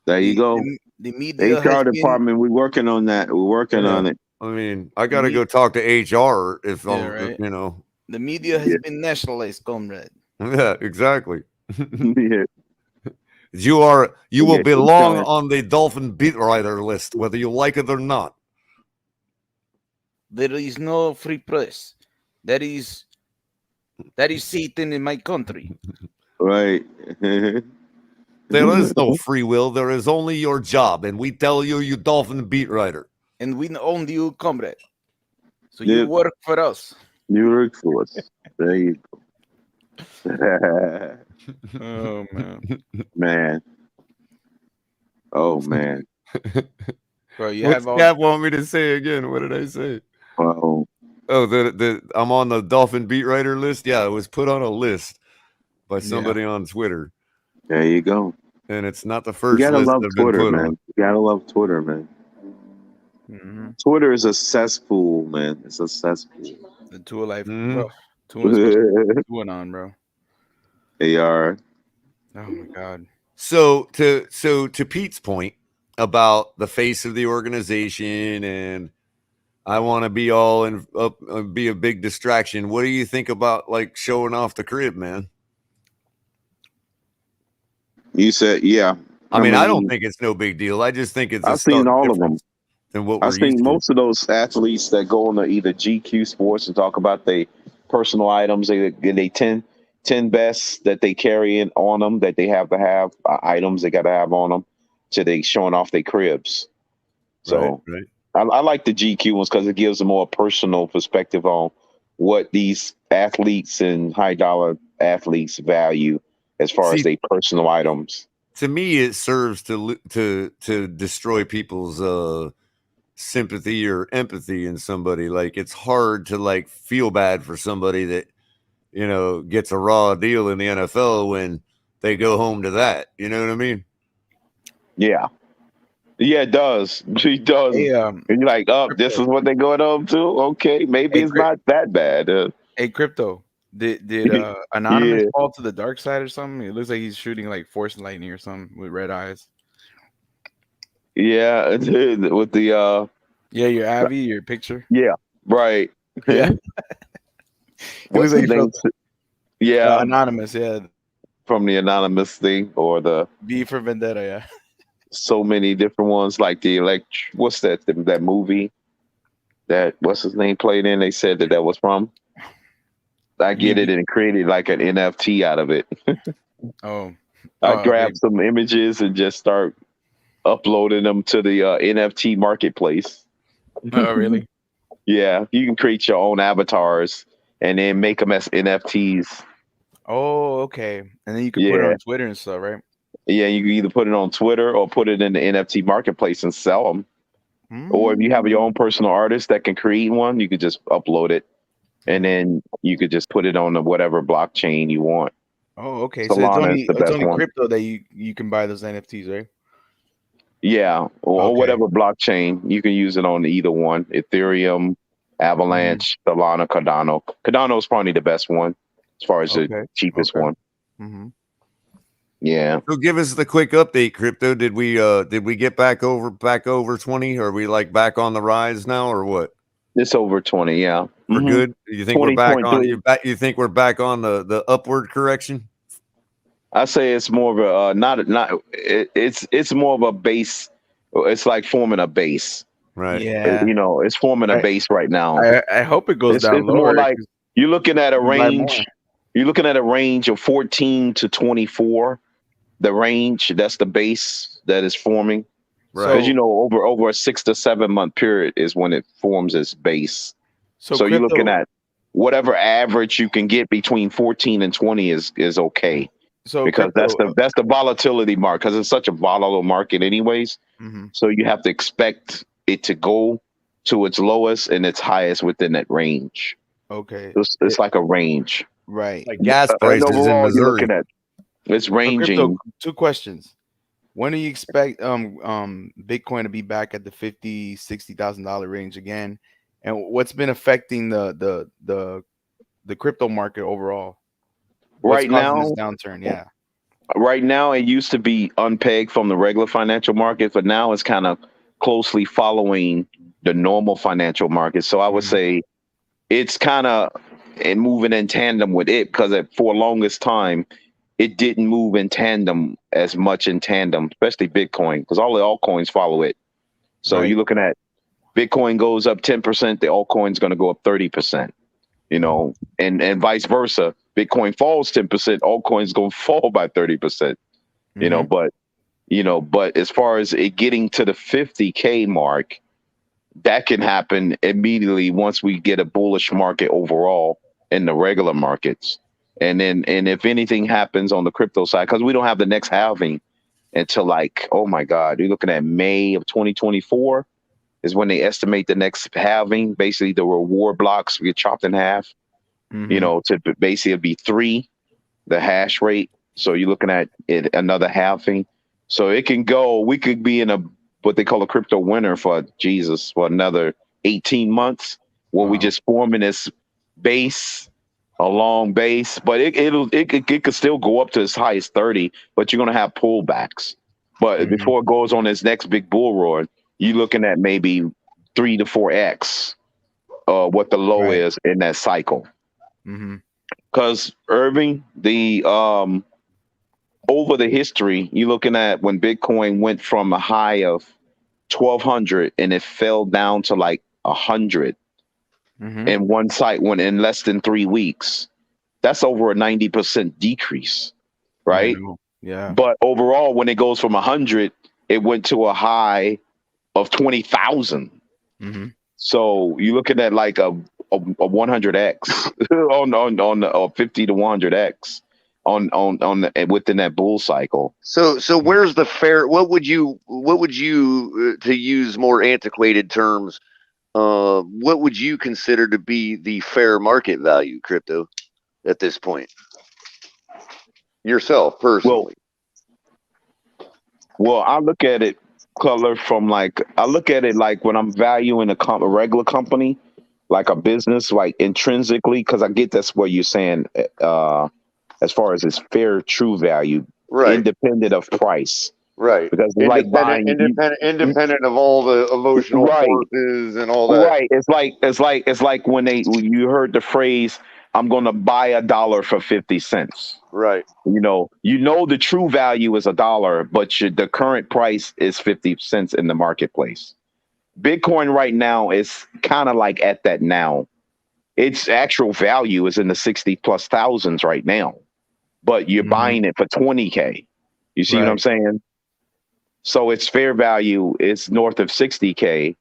There you go. The media HR department, we're working on that. We're working on it. I mean, I got to go talk to HR if The media has been nationalized, comrade. Yeah, exactly. You will belong on the Dolphin beat writer list, whether you like it or not. There is no free press. That is Satan in my country. Right. There is no free will. There is only your job, and we tell you, you Dolphin beat writer. And we own you, comrade. So you work for us. You work for us. There you go. Oh, man. Oh, man. Bro, What's Cap want me to say again? What did I say? Oh, I'm on the Dolphin beat writer list. Yeah, it was put on a list by somebody on Twitter. There you go. And it's not the first. You gotta list love I've Twitter, been put man. on. You gotta love Twitter, man. Mm-hmm. Twitter is a cesspool, man. It's a cesspool. The two of life, bro. Two on, bro. They are. Oh my god. So to Pete's point about the face of the organization, and I want to be all in up, be a big distraction. What do you think about like showing off the crib, man? You said, yeah. I mean, I don't think it's no big deal. I just think it's. I've seen all of them. Than what I've seen most of those athletes that go on to either GQ Sports and talk about their personal items. They 10 best that they carry in on them that they have to have items they got to have on them. So they showing off their cribs. So right. I like the GQ ones because it gives a more personal perspective on what these athletes and high dollar athletes value as far as their personal items. To me, it serves to destroy people's sympathy or empathy in somebody. Like, it's hard to like feel bad for somebody that gets a raw deal in the NFL when they go home to that. You know what I mean? Yeah, it does. She does. And you're like, this is what they're going home to. Okay, maybe it's not that bad. Hey, Crypto. Did Anonymous fall to the dark side or something? It looks like he's shooting like Force Lightning or something with red eyes. Yeah, with the your Abby, your picture. Yeah, right. Yeah. What's his name? Yeah, Anonymous. Yeah, from the Anonymous thing or the V for Vendetta. Yeah. so many different ones, like the what's that movie that what's his name played in? They said that was from. I get it and created like an NFT out of it. I grabbed some images and just start uploading them to the NFT marketplace. Oh, really? Yeah, you can create your own avatars and then make them as NFTs. Oh, okay. And then you can put it on Twitter and stuff, right? Yeah, you can either put it on Twitter or put it in the NFT marketplace and sell them. Or if you have your own personal artist that can create one, you could just upload it, and then you could just put it on the whatever blockchain you want. Oh, okay. Solana is the it's best only one. crypto that you can buy those NFTs, right? Yeah, or whatever blockchain. You can use it on either one. Ethereum, Avalanche, Solana, Cardano. Cardano is probably the best one as far as the cheapest one. Mm-hmm. Yeah. So give us the quick update, Crypto. Did we get back over 20? Are we like back on the rise now, or what? It's over 20, yeah. We're good. You think we're back on you think we're back on the upward correction? I say it's more of a it's more of a base. It's like forming a base. Right. Yeah. It's forming a base right now. I hope it goes down it's lower. more like you're looking at a range. You're looking at a range of 14 to 24. The range, that's the base that is forming. Right. Because over a 6 to 7 month period is when it forms its base. So you're looking at whatever average you can get between 14 and 20 is okay. So because that's the volatility mark, because it's such a volatile market anyways. Mm-hmm. So you have to expect it to go to its lowest and its highest within that range. Okay. It's like a range. Right. Like gas prices in overall, Missouri. you're looking at it's ranging. So crypto, 2 questions. When do you expect Bitcoin to be back at the $50,000-$60,000 range again? And what's been affecting the crypto market overall? What's Right causing now, this downturn? Yeah. Right now, it used to be unpegged from the regular financial market, but now it's kind of closely following the normal financial market. So I would say it's kind of moving in tandem with it, because for longest time, it didn't move in tandem as much in tandem, especially Bitcoin, because all the altcoins follow it. So you're looking at Bitcoin goes up 10%, the altcoin's going to go up 30%, and vice versa. Bitcoin falls 10%, altcoins going to fall by 30%, but as far as it getting to the 50K mark, that can happen immediately once we get a bullish market overall in the regular markets. And if anything happens on the crypto side, because we don't have the next halving until oh my God, you're looking at May of 2024 is when they estimate the next halving. Basically, the reward blocks get chopped in half, to basically be 3, the hash rate. So you're looking at another halving. So we could be in what they call a crypto winter for another 18 months, where we just forming this base, a long base, but it could still go up to as high as 30, but you're going to have pullbacks. But before it goes on its next big bull run, you're looking at maybe 3 to 4x what the low is in that cycle. Because Irving, over the history, you're looking at when Bitcoin went from a high of 1,200 and it fell down to 100. And one site went in less than 3 weeks. That's over a 90% decrease, right? Yeah. But overall, when it goes from 100, it went to a high of 20,000. So you're looking at a 100x on 50 to 100x on within that bull cycle. So where's the fair? What would you to use more antiquated terms? What would you consider to be the fair market value crypto at this point? Yourself personally. Well, I look at it, Culler, from I look at it when I'm valuing a regular company, like a business, intrinsically, because I get that's what you're saying, as far as its fair, true value, independent of price. Right. Because independent of all the emotional forces and all that. Right. It's like when you heard the phrase, I'm going to buy $1 for 50 cents. Right. You know the true value is $1, but the current price is 50 cents in the marketplace. Bitcoin right now is kind of like at that now. Its actual value is in the 60 plus thousands right now, but you're buying it for 20K. You see what I'm saying? So its fair value is north of 60K,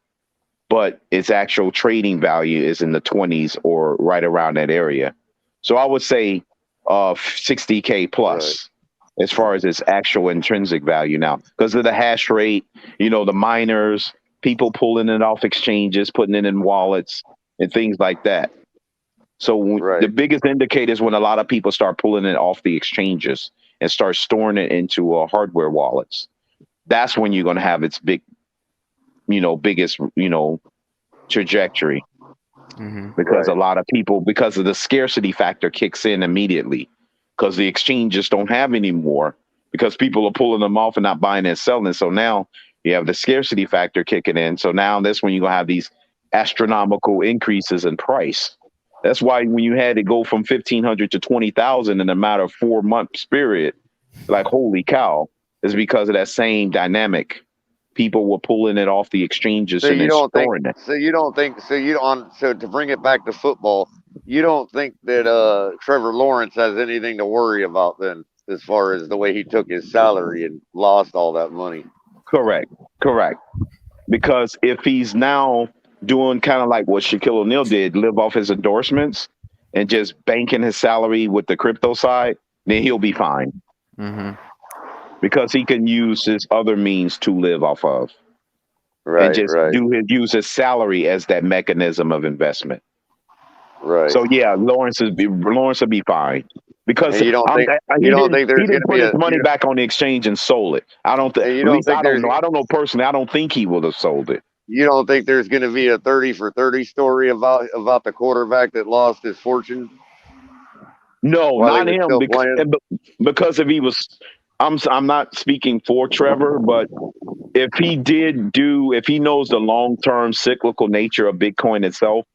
but its actual trading value is in the 20s or right around that area. So I would say 60K plus as far as its actual intrinsic value now, because of the hash rate, the miners, people pulling it off exchanges, putting it in wallets and things like that. So the biggest indicator is when a lot of people start pulling it off the exchanges and start storing it into hardware wallets. That's when you're going to have its biggest, trajectory. Because a lot of people, because of the scarcity factor kicks in immediately, because the exchanges don't have any more, because people are pulling them off and not buying and selling. So now you have the scarcity factor kicking in. So now that's when you're going to have these astronomical increases in price. That's why when you had it go from 1,500 to 20,000 in a matter of 4 months period, like, holy cow, is because of that same dynamic. People were pulling it off the exchanges and storing it. So to bring it back to football, you don't think that Trevor Lawrence has anything to worry about then, as far as the way he took his salary and lost all that money? Correct. Because if he's now doing kind of like what Shaquille O'Neal did, live off his endorsements and just banking his salary with the crypto side, then he'll be fine. Because he can use his other means to live off of. And just use his salary as that mechanism of investment. So yeah, Lawrence will be fine. Because he didn't put his money back on the exchange and sold it. I don't think. At least I don't know. I don't know personally. I don't think he would have sold it. You don't think there's going to be a 30 for 30 story about the quarterback that lost his fortune? No, not him. Because if he was, I'm not speaking for Trevor, but if he knows the long-term cyclical nature of Bitcoin itself,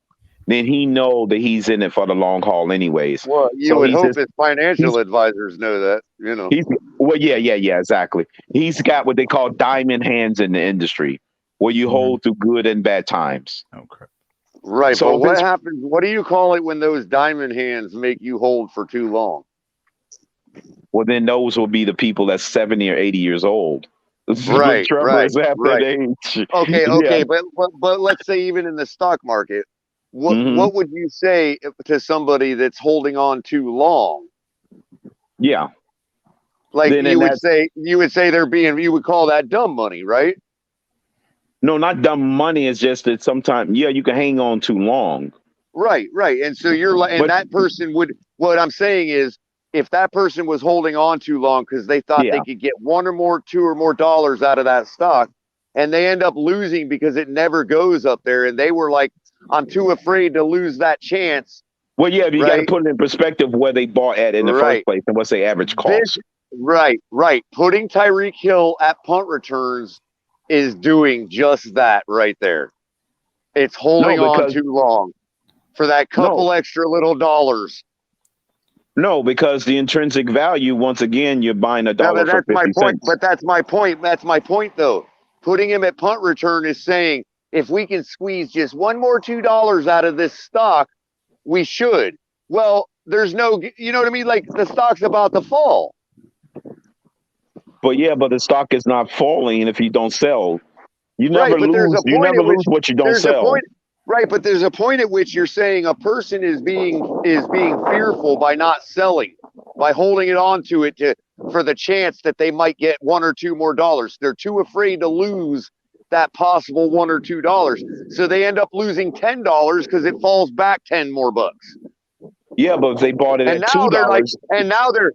then he know that he's in it for the long haul anyways. Well, you would hope his financial advisors know that, Yeah, exactly. He's got what they call diamond hands in the industry, where you hold through good and bad times. Okay. Right, so but what happens, what do you call it when those diamond hands make you hold for too long? Well, then those will be the people that's 70 or 80 years old. Right. Okay, but let's say even in the stock market, what would you say to somebody that's holding on too long? Yeah. Like you would say you would call that dumb money, right? No, not dumb money. It's just that sometimes, you can hang on too long. Right. And so that person would, what I'm saying is, if that person was holding on too long because they thought they could get $1 or $2 or more dollars out of that stock, and they end up losing because it never goes up there, and they were like, I'm too afraid to lose that chance. Well, yeah, but you got to put it in perspective where they bought at in the first place and what's the average cost. Right. Putting Tyreek Hill at punt returns is doing just that right there. It's holding on too long for that couple extra little dollars. No, because the intrinsic value, once again, you're buying $1 for 50 cents. But that's my point. That's my point, though. Putting him at punt return is saying, if we can squeeze just $1 more $2 out of this stock, we should. Well, there's no, you know what I mean? Like, the stock's about to fall. But the stock is not falling if you don't sell. You never lose. You never lose what you don't sell. Right, but there's a point at which you're saying a person is being fearful by not selling, by holding it on to it for the chance that they might get $1 or $2 more dollars. They're too afraid to lose that possible $1 or $2, so they end up losing $10 because it falls back 10 more bucks. Yeah, but if they bought it at $2, now they're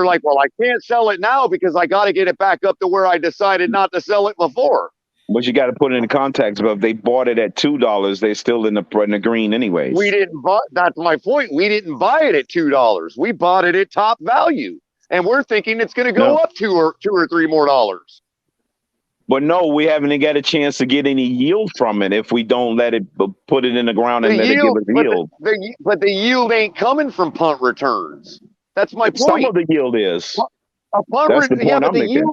like, well, I can't sell it now because I got to get it back up to where I decided not to sell it before. But you got to put it in context. But if they bought it at $2, they're still in the green anyways. We didn't buy. That's my point. We didn't buy it at $2. We bought it at top value, and we're thinking it's going to go up $2 or $3 more dollars. But no, we haven't got a chance to get any yield from it if we don't let it put it in the ground and let it give us yield. But the yield ain't coming from punt returns. That's my point. Some of the yield is. That's the point I'm making.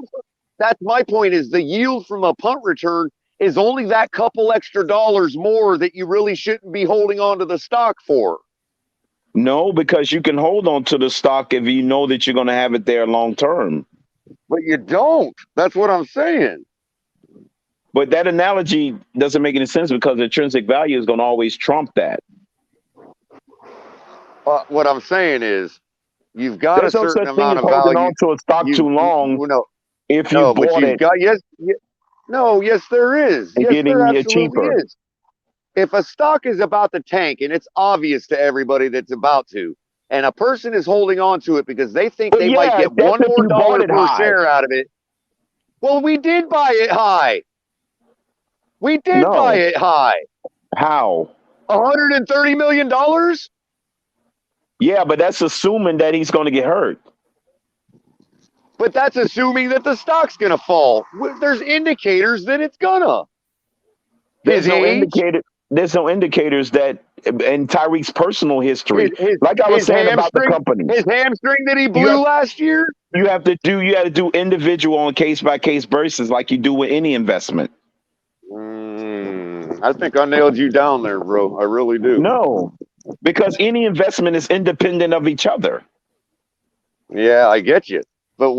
That's my point. Is the yield from a punt return is only that couple extra dollars more that you really shouldn't be holding on to the stock for. No, because you can hold on to the stock if you know that you're going to have it there long term. But you don't. That's what I'm saying. But that analogy doesn't make any sense because intrinsic value is going to always trump that. What I'm saying is, you've got There's a no certain such thing amount as of holding value. on to a stock too long. If you no, but bought you've it, got yes, there is. and Yes, getting there it absolutely cheaper. is. If a stock is about to tank, and it's obvious to everybody that's about to, and a person is holding on to it because they think they might get that's one if more you bought dollar it per high. share out of it. Well, we did buy it high. We did No. buy it high. How? $130 million? Yeah, but that's assuming that he's going to get hurt. But that's assuming that the stock's going to fall. There's indicators that it's gonna. There's no indicators that in Tyreek's personal history. Like I was saying about the company. His hamstring that he blew last year? You have to do individual on a case-by-case basis like you do with any investment. I think I nailed you down there, bro. I really do. No, because any investment is independent of each other. Yeah, I get you. But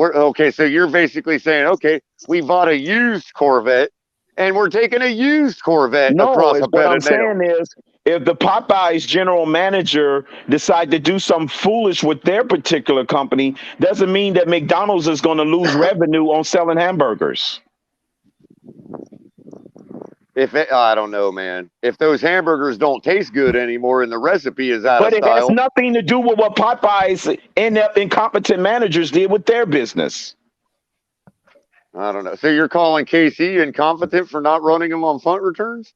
so you're basically saying, okay, we bought a used Corvette and we're taking a used Corvette across a bed what I'm of nails. saying is, if the Popeyes general manager decide to do something foolish with their particular company, doesn't mean that McDonald's is going to lose revenue on selling hamburgers. I don't know, man. If those hamburgers don't taste good anymore and the recipe is out of But it style. has nothing to do with what Popeyes and incompetent managers did with their business. I don't know. So you're calling KC incompetent for not running them on punt returns?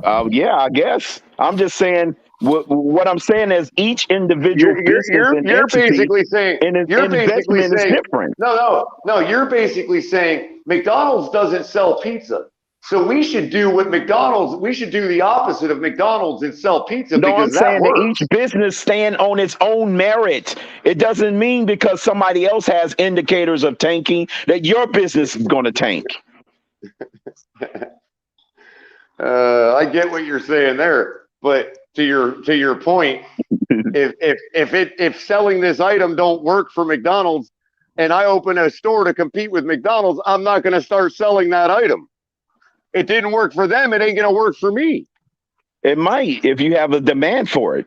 Yeah, I guess. I'm just saying what I'm saying is each individual business and you're entity basically saying investment is different. No. You're basically saying McDonald's doesn't sell pizza. So we should do the opposite of McDonald's and sell pizza because that saying works. that each business stand on its own merit. It doesn't mean because somebody else has indicators of tanking that your business is going to tank. I get what you're saying there, but to your point, if selling this item don't work for McDonald's, and I open a store to compete with McDonald's, I'm not going to start selling that item. It didn't work for them. It ain't going to work for me. It might if you have a demand for it.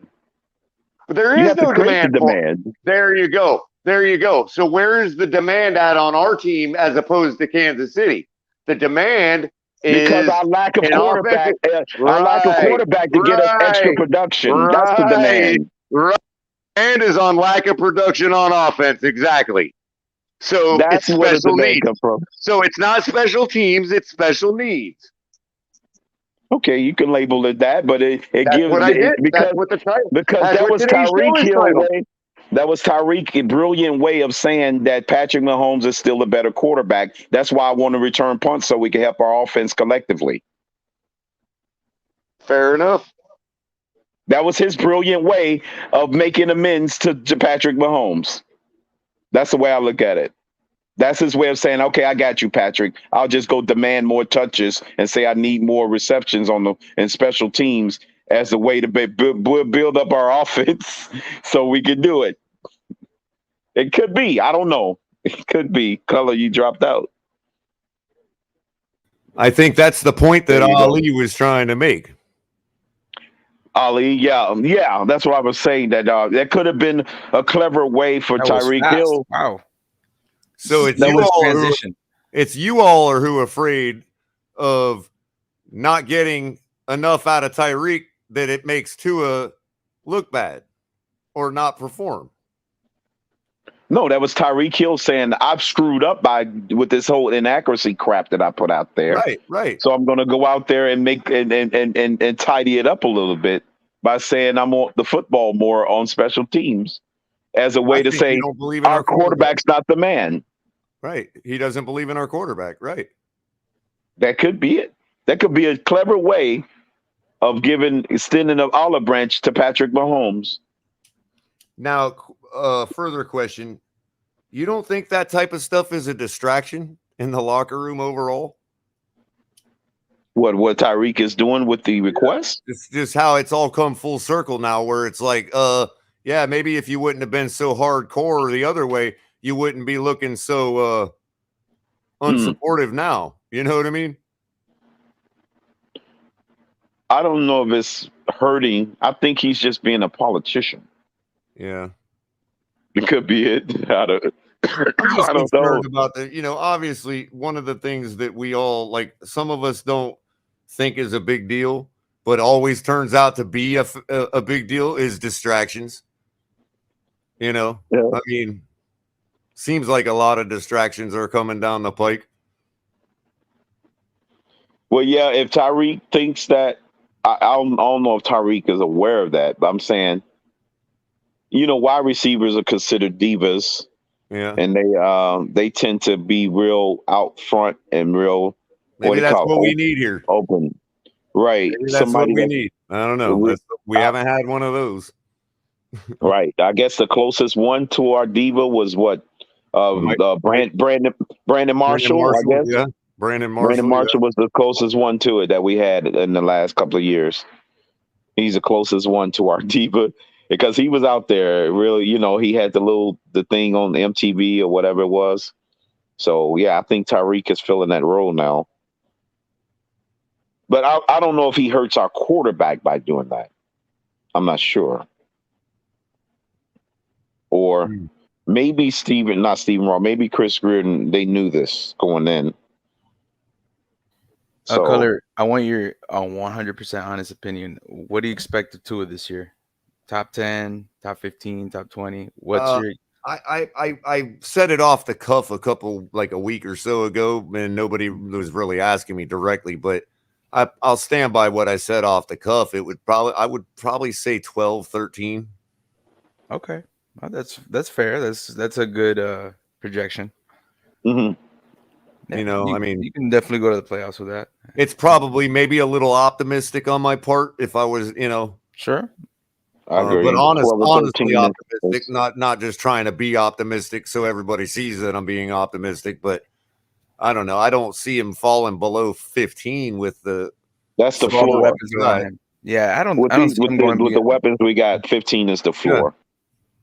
But there is no demand for it. There you go. So where is the demand at on our team as opposed to Kansas City? The demand is because our lack of quarterback, to get us extra production. That's the demand. Right. And is on lack of production on offense. Exactly. So that's it's where special the needs. come from. So it's not special teams, it's special needs. Okay, you can label it that, but it That's gives what I did. because That's what the title. that was Tyreek way. That was Tyreek's brilliant way of saying that Patrick Mahomes is still a better quarterback. That's why I want to return punts so we can help our offense collectively. Fair enough. That was his brilliant way of making amends to Patrick Mahomes. That's the way I look at it. That's his way of saying, okay, I got you, Patrick. I'll just go demand more touches and say I need more receptions in special teams as a way to build up our offense so we can do it. It could be. I don't know. It could be. Culler, you dropped out. I think that's the point that Ali was trying to make. Ali, yeah, that's what I was saying. That could have been a clever way for Tyreek Hill. Wow. So it's you all are who afraid of not getting enough out of Tyreek that it makes Tua look bad or not perform. No, that was Tyreek Hill saying I've screwed up with this whole inaccuracy crap that I put out there. Right. So I'm going to go out there and make and tidy it up a little bit by saying I'm on the football more on special teams as a way to say our quarterback's not the man. Right. He doesn't believe in our quarterback. Right. That could be it. That could be a clever way of extending an olive branch to Patrick Mahomes. Now, further question. You don't think that type of stuff is a distraction in the locker room overall? What Tyreek is doing with the request? It's just how it's all come full circle now, where it's like, yeah, maybe if you wouldn't have been so hardcore the other way, you wouldn't be looking so unsupportive now. You know what I mean? I don't know if it's hurting. I think he's just being a politician. Yeah. It could be it. I'm just I don't concerned know. about obviously one of the things that we all like, some of us don't think is a big deal, but always turns out to be a big deal is distractions. I mean, seems like a lot of distractions are coming down the pike. Well, yeah, if Tyreek thinks that, I don't know if Tyreek is aware of that, but I'm saying, wide receivers are considered divas. Yeah. And they tend to be real out front and real. Maybe that's what we need here. Open. Right. Maybe that's what we need. I don't know. We haven't had one of those. Right. I guess the closest one to our diva was what? Brandon Marshall, I guess. Yeah. Brandon Marshall was the closest one to it that we had in the last couple of years. He's the closest one to our diva because he was out there really, he had the thing on MTV or whatever it was. So, yeah, I think Tyreek is filling that role now. But I don't know if he hurts our quarterback by doing that. I'm not sure. Or maybe not Stephen Ross, maybe Chris Reardon, they knew this going in. So, Culler, I want your 100% honest opinion. What do you expect of Tua this year? Top 10, top 15, top 20? What's your... I said it off the cuff a week or so ago, and nobody was really asking me directly, but I'll stand by what I said off the cuff. I would probably say 12, 13. Okay. Well, that's fair. That's a good projection. Mm-hmm. Yeah, I mean, you can definitely go to the playoffs with that. It's probably maybe a little optimistic on my part if I was, Sure. I agree. But honestly optimistic, not just trying to be optimistic so everybody sees that I'm being optimistic, but I don't know. I don't see him falling below 15 with that's the floor. Weapons around him. Yeah, I don't see him going with the weapons we got. 15 is the floor.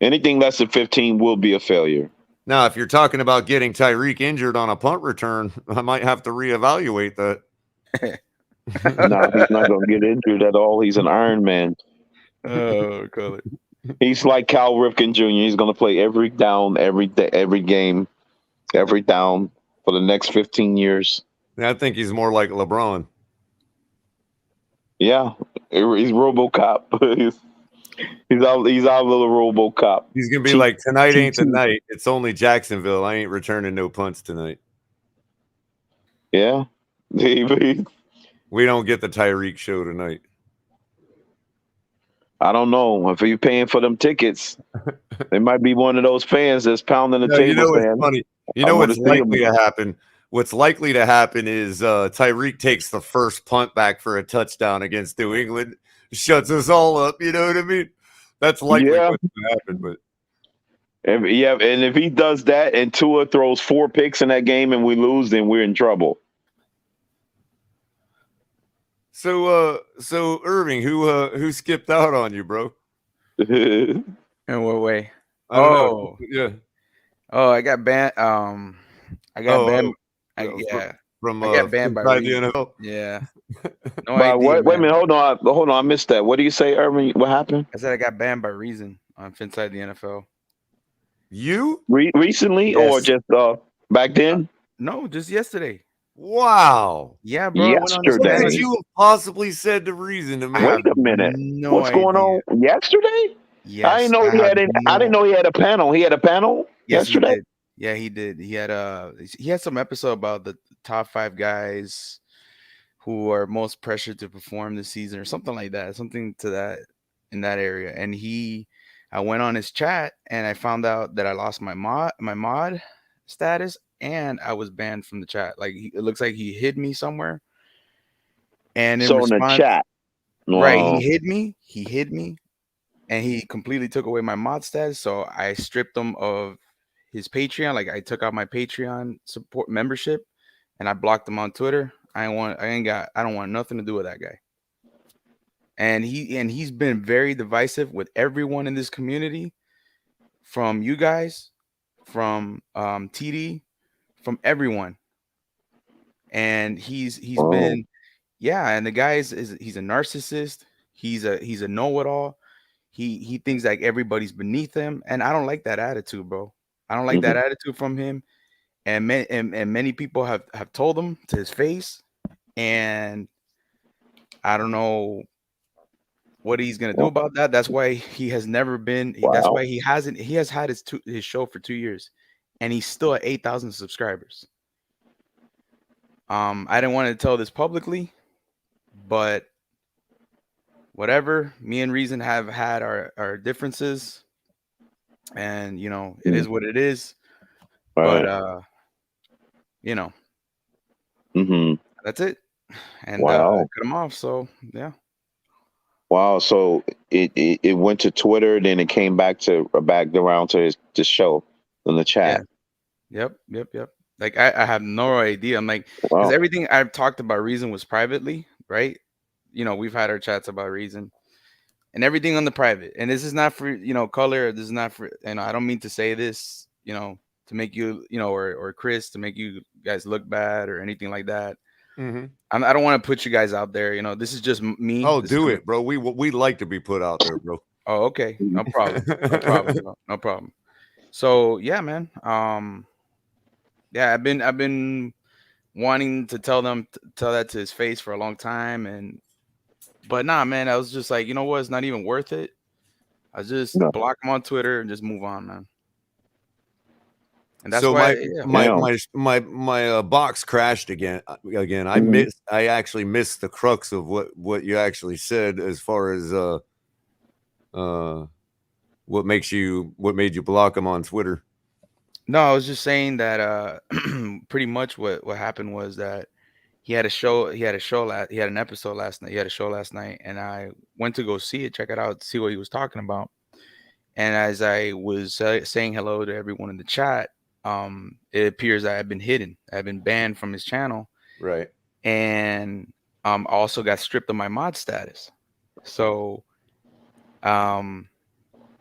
Yeah. Anything less than 15 will be a failure. Now, if you're talking about getting Tyreek injured on a punt return, I might have to reevaluate that. No, he's not going to get injured at all. He's an Iron Man. Oh, Culler. He's like Cal Ripken Jr. He's going to play every down, every day, every game, every down for the next 15 years. I think he's more like LeBron. Yeah, he's RoboCop. He's our little RoboCop. He's gonna be like, tonight ain't the night. It's only Jacksonville. I ain't returning no punts tonight. Yeah, we don't get the Tyreek show tonight. I don't know if you're paying for them tickets. There might be one of those fans that's pounding the table. It's funny. What's likely to happen? What's likely to happen is Tyreek takes the first punt back for a touchdown against New England. Shuts us all up, you know what I mean? That's likely what's going to happen. But and if he does that and Tua throws 4 picks in that game and we lose, then we're in trouble. So Irving, who skipped out on you, bro? In what way? I don't know. Yeah. Oh, I got banned. I got banned. I got banned by the NFL. Yeah. No idea, wait a minute, hold on. I missed that. What do you say, Irvin? What happened? I said I got banned by reason on Inside the NFL. You recently or just back then? No, just yesterday. Wow. Yeah, bro. Yesterday. What could you have possibly said the reason to me? Wait a minute. What's going on? Yesterday? Yes. I didn't know I didn't know he had a panel. He had a panel yesterday. He did. He had some episode about the top 5 guys who are most pressured to perform this season or something like that. Something to that in that area. And I went on his chat and I found out that I lost my mod. status, and I was banned from the chat. Like it looks like he hid me somewhere. And in So in the response, chat, right, wow. he hid me, and he completely took away my mod status. So I stripped him of his Patreon. Like I took out my Patreon support membership, and I blocked him on Twitter. I don't want nothing to do with that guy. And he's been very divisive with everyone in this community, from you guys, from TD, from everyone. And he's been, yeah, and the guy he's a narcissist. He's a know-it-all. He thinks like everybody's beneath him, and I don't like that attitude, bro. I don't like that attitude from him. And many people have told him to his face, and I don't know what he's gonna do about that. That's why he has never been. That's why he has had his show for 2 years, and he's still at 8,000 subscribers. I didn't want to tell this publicly, but whatever. Me and Reason have had our differences, and it is what it is. Right. But that's it. And Wow. cut him off. So yeah. Wow. So it went to Twitter, then it came back around to the show in the chat. Yeah. Yep. Like I have no idea. I'm like, because everything I've talked about Reason was privately, right? We've had our chats about Reason and everything on the private. And this is not for Culler. This is not for I don't mean to say this, to make you or Chris to make you guys look bad or anything like that. I don't want to put you guys out there. This is just me. Oh, do it, bro. We like to be put out there, bro. Oh, okay. No problem. No problem. So yeah, man. Yeah, I've been wanting to tell that to his face for a long time, but nah, man. I was just like, you know what? It's not even worth it. I just block him on Twitter and just move on, man. And that's so why my box crashed again. I actually missed the crux of what you actually said as far as what made you block him on Twitter. No, I was just saying that pretty much what happened was that he had an episode last night. He had a show last night, and I went to go see it, check it out, see what he was talking about. And as I was saying hello to everyone in the chat, it appears that I've been hidden. I've been banned from his channel. Right. And also got stripped of my mod status. So and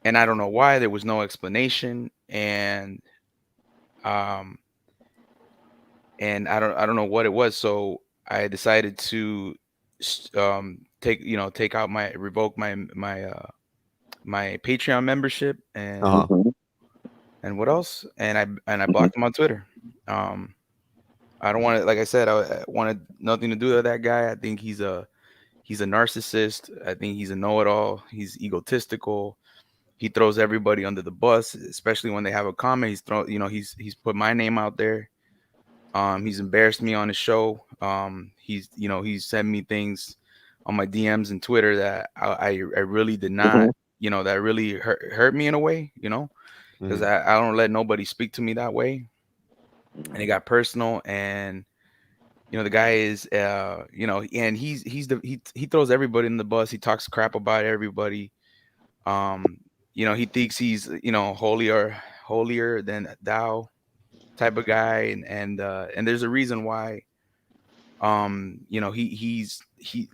I don't know why. There was no explanation, and I don't know what it was. So I decided to revoke my Patreon membership and what else? And I blocked him on Twitter. I don't want to, like I said, I wanted nothing to do with that guy. I think he's a narcissist. I think he's a know-it-all. He's egotistical. He throws everybody under the bus, especially when they have a comment. He's put my name out there. He's embarrassed me on his show. He's sent me things on my DMs and Twitter that I really did not, that really hurt me in a way, because I don't let nobody speak to me that way. And it got personal, and the guy is and he throws everybody in the bus. He talks crap about everybody. He thinks he's holier than thou type of guy, and there's a reason why he's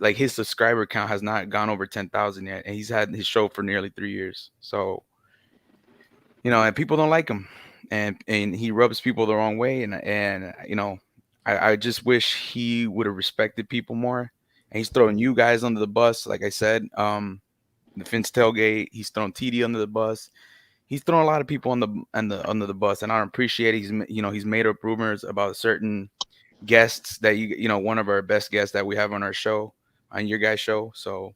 like his subscriber count has not gone over 10,000 yet, and he's had his show for nearly 3 years. So and people don't like him, and he rubs people the wrong way, and I just wish he would have respected people more. And he's throwing you guys under the bus, like I said. The Finn's tailgate, he's thrown TD under the bus. He's thrown a lot of people under the bus, and I don't appreciate it. He's made up rumors about certain guests that one of our best guests that we have on our show, on your guys' show. So,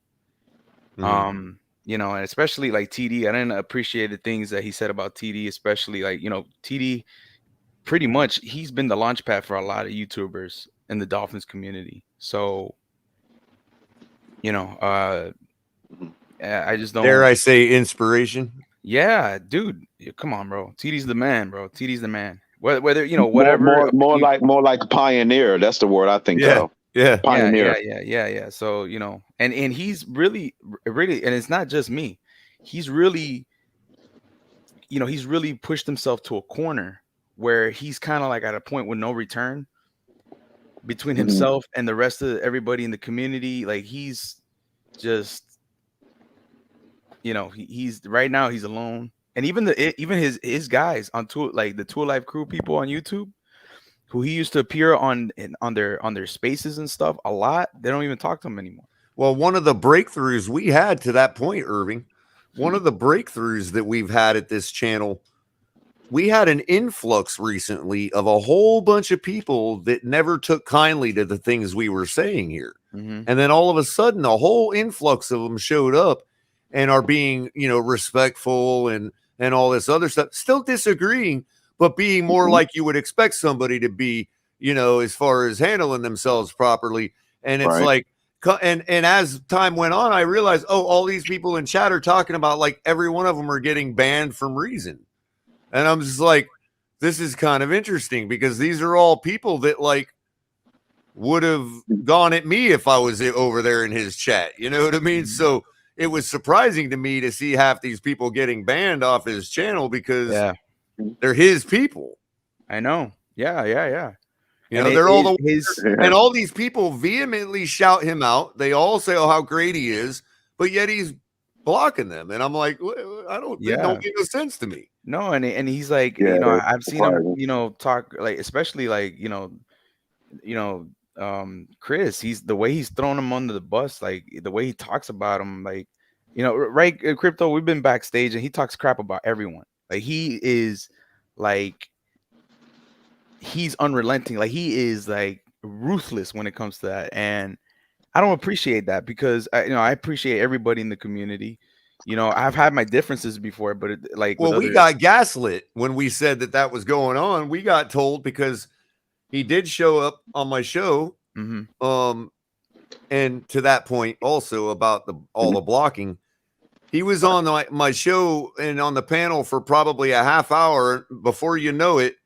and especially like TD, I didn't appreciate the things that he said about TD, especially like TD. Pretty much, he's been the launch pad for a lot of YouTubers in the Dolphins community. So, I just don't. Dare I say inspiration? Yeah, dude. Come on, bro. TD's the man, bro. TD's the man. Whether you know whatever more like pioneer. That's the word I think of. Pioneer. Yeah. So you know, and he's really, and it's not just me. He's really, you know, he's really pushed himself to a corner where he's kind of like at a point with no return between himself and the rest of everybody in the community. Like he's just, you know, he's right now he's alone, and even his guys on Tool, like the Tool Life Crew people on YouTube, who he used to appear on their spaces and stuff a lot. They don't even talk to him anymore. Well, one of the breakthroughs we had to that point, Irving, one of the breakthroughs that we've had at this channel, we had an influx recently of a whole bunch of people that never took kindly to the things we were saying here. And then all of a sudden, a whole influx of them showed up and are being, you know, respectful and all this other stuff, still disagreeing, but being more like you would expect somebody to be, you know, as far as handling themselves properly. And it's like, and as time went on, I realized, oh, all these people in chat are talking about like every one of them are getting banned from Reason. And I'm just like, this is kind of interesting because these are all people that like would have gone at me if I was over there in his chat. You know what I mean? So it was surprising to me to see half these people getting banned off his channel because they're his people. I know. Yeah. You know, they're all and all these people vehemently shout him out. They all say, oh, how great he is, but yet he's blocking them. And I'm like, I don't, it don't make no sense to me. No, and he's like, you know, I've seen him, you know, talk like, especially like, you know, Chris, he's the way he's throwing him under the bus, like the way he talks about him, like, you know, right, Crypto, we've been backstage and he talks crap about everyone. Like he is like, he's unrelenting, like he is like ruthless when it comes to that. And I don't appreciate that because I appreciate everybody in the community. You know, I've had my differences before, but we got gaslit when we said that was going on. We got told because he did show up on my show. And to that point also about all the blocking, he was on my show and on the panel for probably a half hour. Before you know it,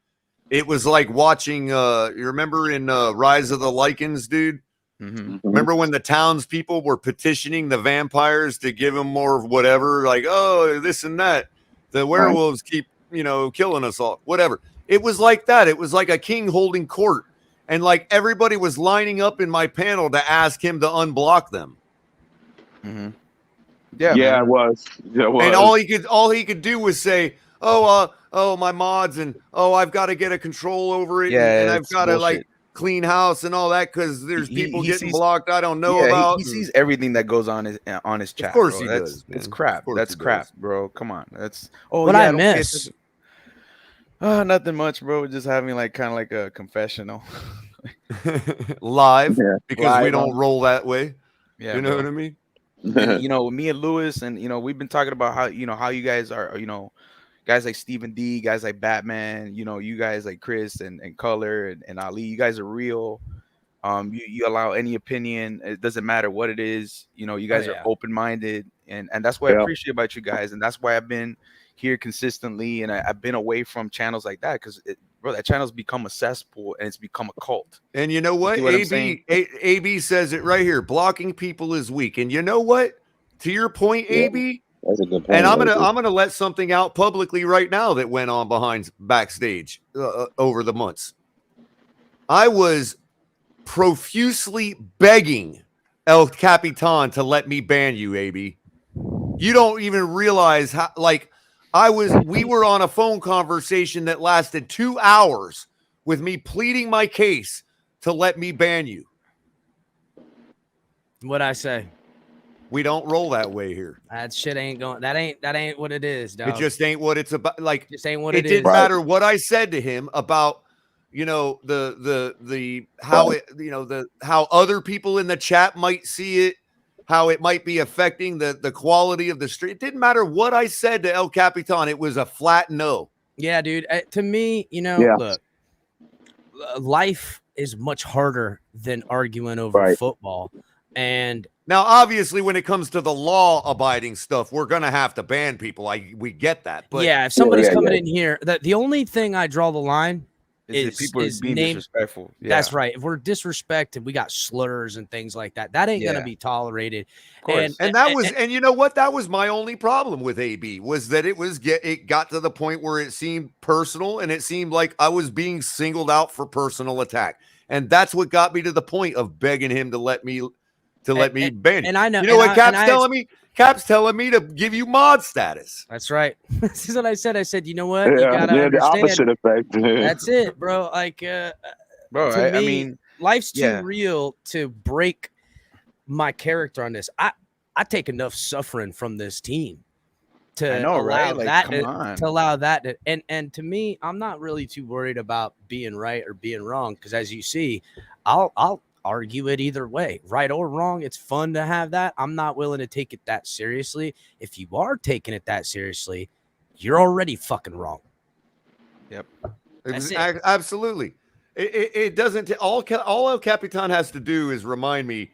it was like watching, you remember in Rise of the Lycans, dude? Remember when the townspeople were petitioning the vampires to give them more whatever, like, oh, this and that. The werewolves keep, you know, killing us all, whatever. It was like that. It was like a king holding court. And like everybody was lining up in my panel to ask him to unblock them. Yeah, it was. And all he could do was say, oh, my mods, and I've got to get a control over it, and I've got to like clean house and all that because there's people getting blocked I don't know about. He sees everything that goes on his chat. Of course, bro. he does. It's crap. That's crap, bro. Come on. That's what I miss. Nothing much, bro. Just having like kind of like a confessional live because we don't roll that way. Yeah, you know what I mean. And, you know, me and Lewis, and you know, we've been talking about how you guys are, you know, guys like Stephen D, guys like Batman, you know, you guys like Chris and Culler and Ali, you guys are real. You allow any opinion. It doesn't matter what it is. You know, you guys are open-minded, and that's what I appreciate about you guys, and that's why I've been here consistently, and I've been away from channels like that because, bro, that channel's become a cesspool and it's become a cult. And you know what? AB says it right here. Blocking people is weak. And you know what? To your point, AB. That's a good point. And I'm gonna let something out publicly right now that went on behind backstage over the months. I was profusely begging El Capitan to let me ban you, AB. You don't even realize how, like, we were on a phone conversation that lasted 2 hours with me pleading my case to let me ban you. What'd I say? We don't roll that way here. That shit ain't going. That ain't what it is, dog. It just ain't what it's about. Like, just ain't what it didn't matter what I said to him about, you know, the how it, you know, the how other people in the chat might see it, how it might be affecting the quality of the stream. It didn't matter what I said to El Capitan. It was a flat no. Yeah, dude. To me, you know, look, life is much harder than arguing over football. And Now, obviously, when it comes to the law-abiding stuff, we're gonna have to ban people. We get that, but yeah, if somebody's coming in here, the only thing I draw the line if people are being name, disrespectful. That's right. If we're disrespected, we got slurs and things like that. That ain't gonna be tolerated. Of course. And that was, and you know what? That was my only problem with AB was that it got to the point where it seemed personal and it seemed like I was being singled out for personal attack. And that's what got me to the point of begging him to let me ban. And I know, you know what Cap's telling me? Cap's telling me to give you mod status. That's right. This is what I said. I said, you know what? You Yeah, gotta the understand. opposite effect. That's it, bro. Like, bro, to I me, mean, life's too real to break my character on this. I take enough suffering from this team to allow that to allow that to, and to me, I'm not really too worried about being right or being wrong, because as you see, I'll argue it either way, right or wrong. It's fun to have that. I'm not willing to take it that seriously. If you are taking it that seriously, you're already fucking wrong. Yep. Absolutely. It doesn't. All El Capitan has to do is remind me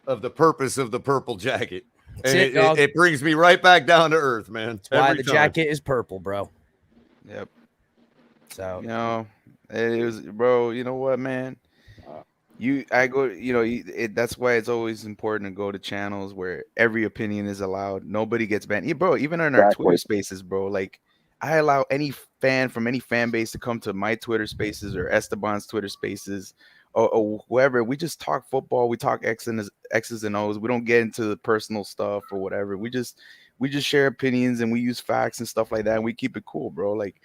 of the purpose of the purple jacket, and it brings me right back down to earth, man. That's why the jacket is purple, bro. Yep. So you know, it was, bro. You know what, man? That's why it's always important to go to channels where every opinion is allowed. Nobody gets banned. Yeah, bro, even in our Twitter spaces, bro. Like, I allow any fan from any fan base to come to my Twitter spaces or Esteban's Twitter spaces or whoever. We just talk football. We talk X's and O's. We don't get into the personal stuff or whatever. We just share opinions and we use facts and stuff like that. And we keep it cool, bro. Like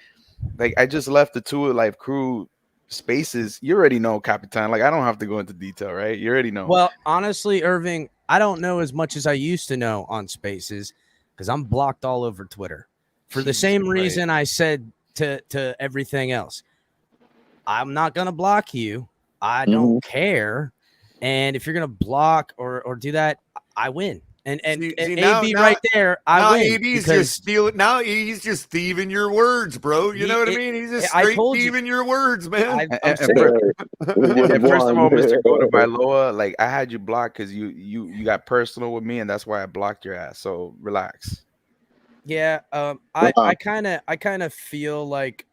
I just left the Two Life Crew spaces. You already know, Capitan. Like, I don't have to go into detail, right? You already know. Well, honestly, Irving, I don't know as much as I used to know on spaces because I'm blocked all over Twitter for the same reason I said to everything else. I'm not gonna block you. I don't care. And if you're gonna block or do that, I win. And AB right there, I win. AB's just stealing. Now he's just thieving your words, bro. You know what I mean? He's just straight thieving your words, man. First of all, Mr. Godobailoa, like, I had you blocked because you got personal with me, and that's why I blocked your ass. So relax. Yeah, I kind of feel like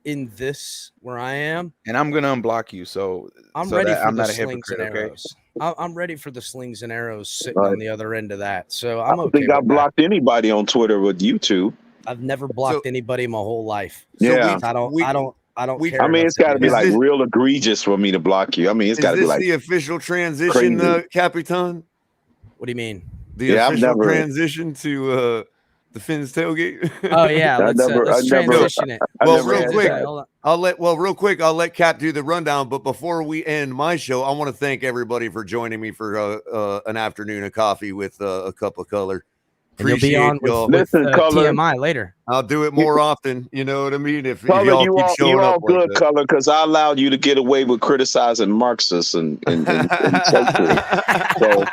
in this where I am, and I'm gonna unblock you. So I'm ready for the slings and arrows. I'm ready for the slings and arrows sitting on the other end of that. So I'm I don't think I blocked anybody on Twitter with YouTube. I've never blocked anybody my whole life. Yeah, I don't care. I mean, it's got to be like real egregious for me to block you. I mean, it's got to be like the official transition, Capitan. What do you mean? The official transition to the Finn's tailgate. Oh yeah, let's transition it. Well, real quick, I'll let Cap do the rundown. But before we end my show, I want to thank everybody for joining me for an afternoon of coffee with a cup of Color. And you'll be on with TMI later. I'll do it more often. You know what I mean? If Color, y'all keep showing up good, like that. Color, because I allowed you to get away with criticizing Marxists and socialists. So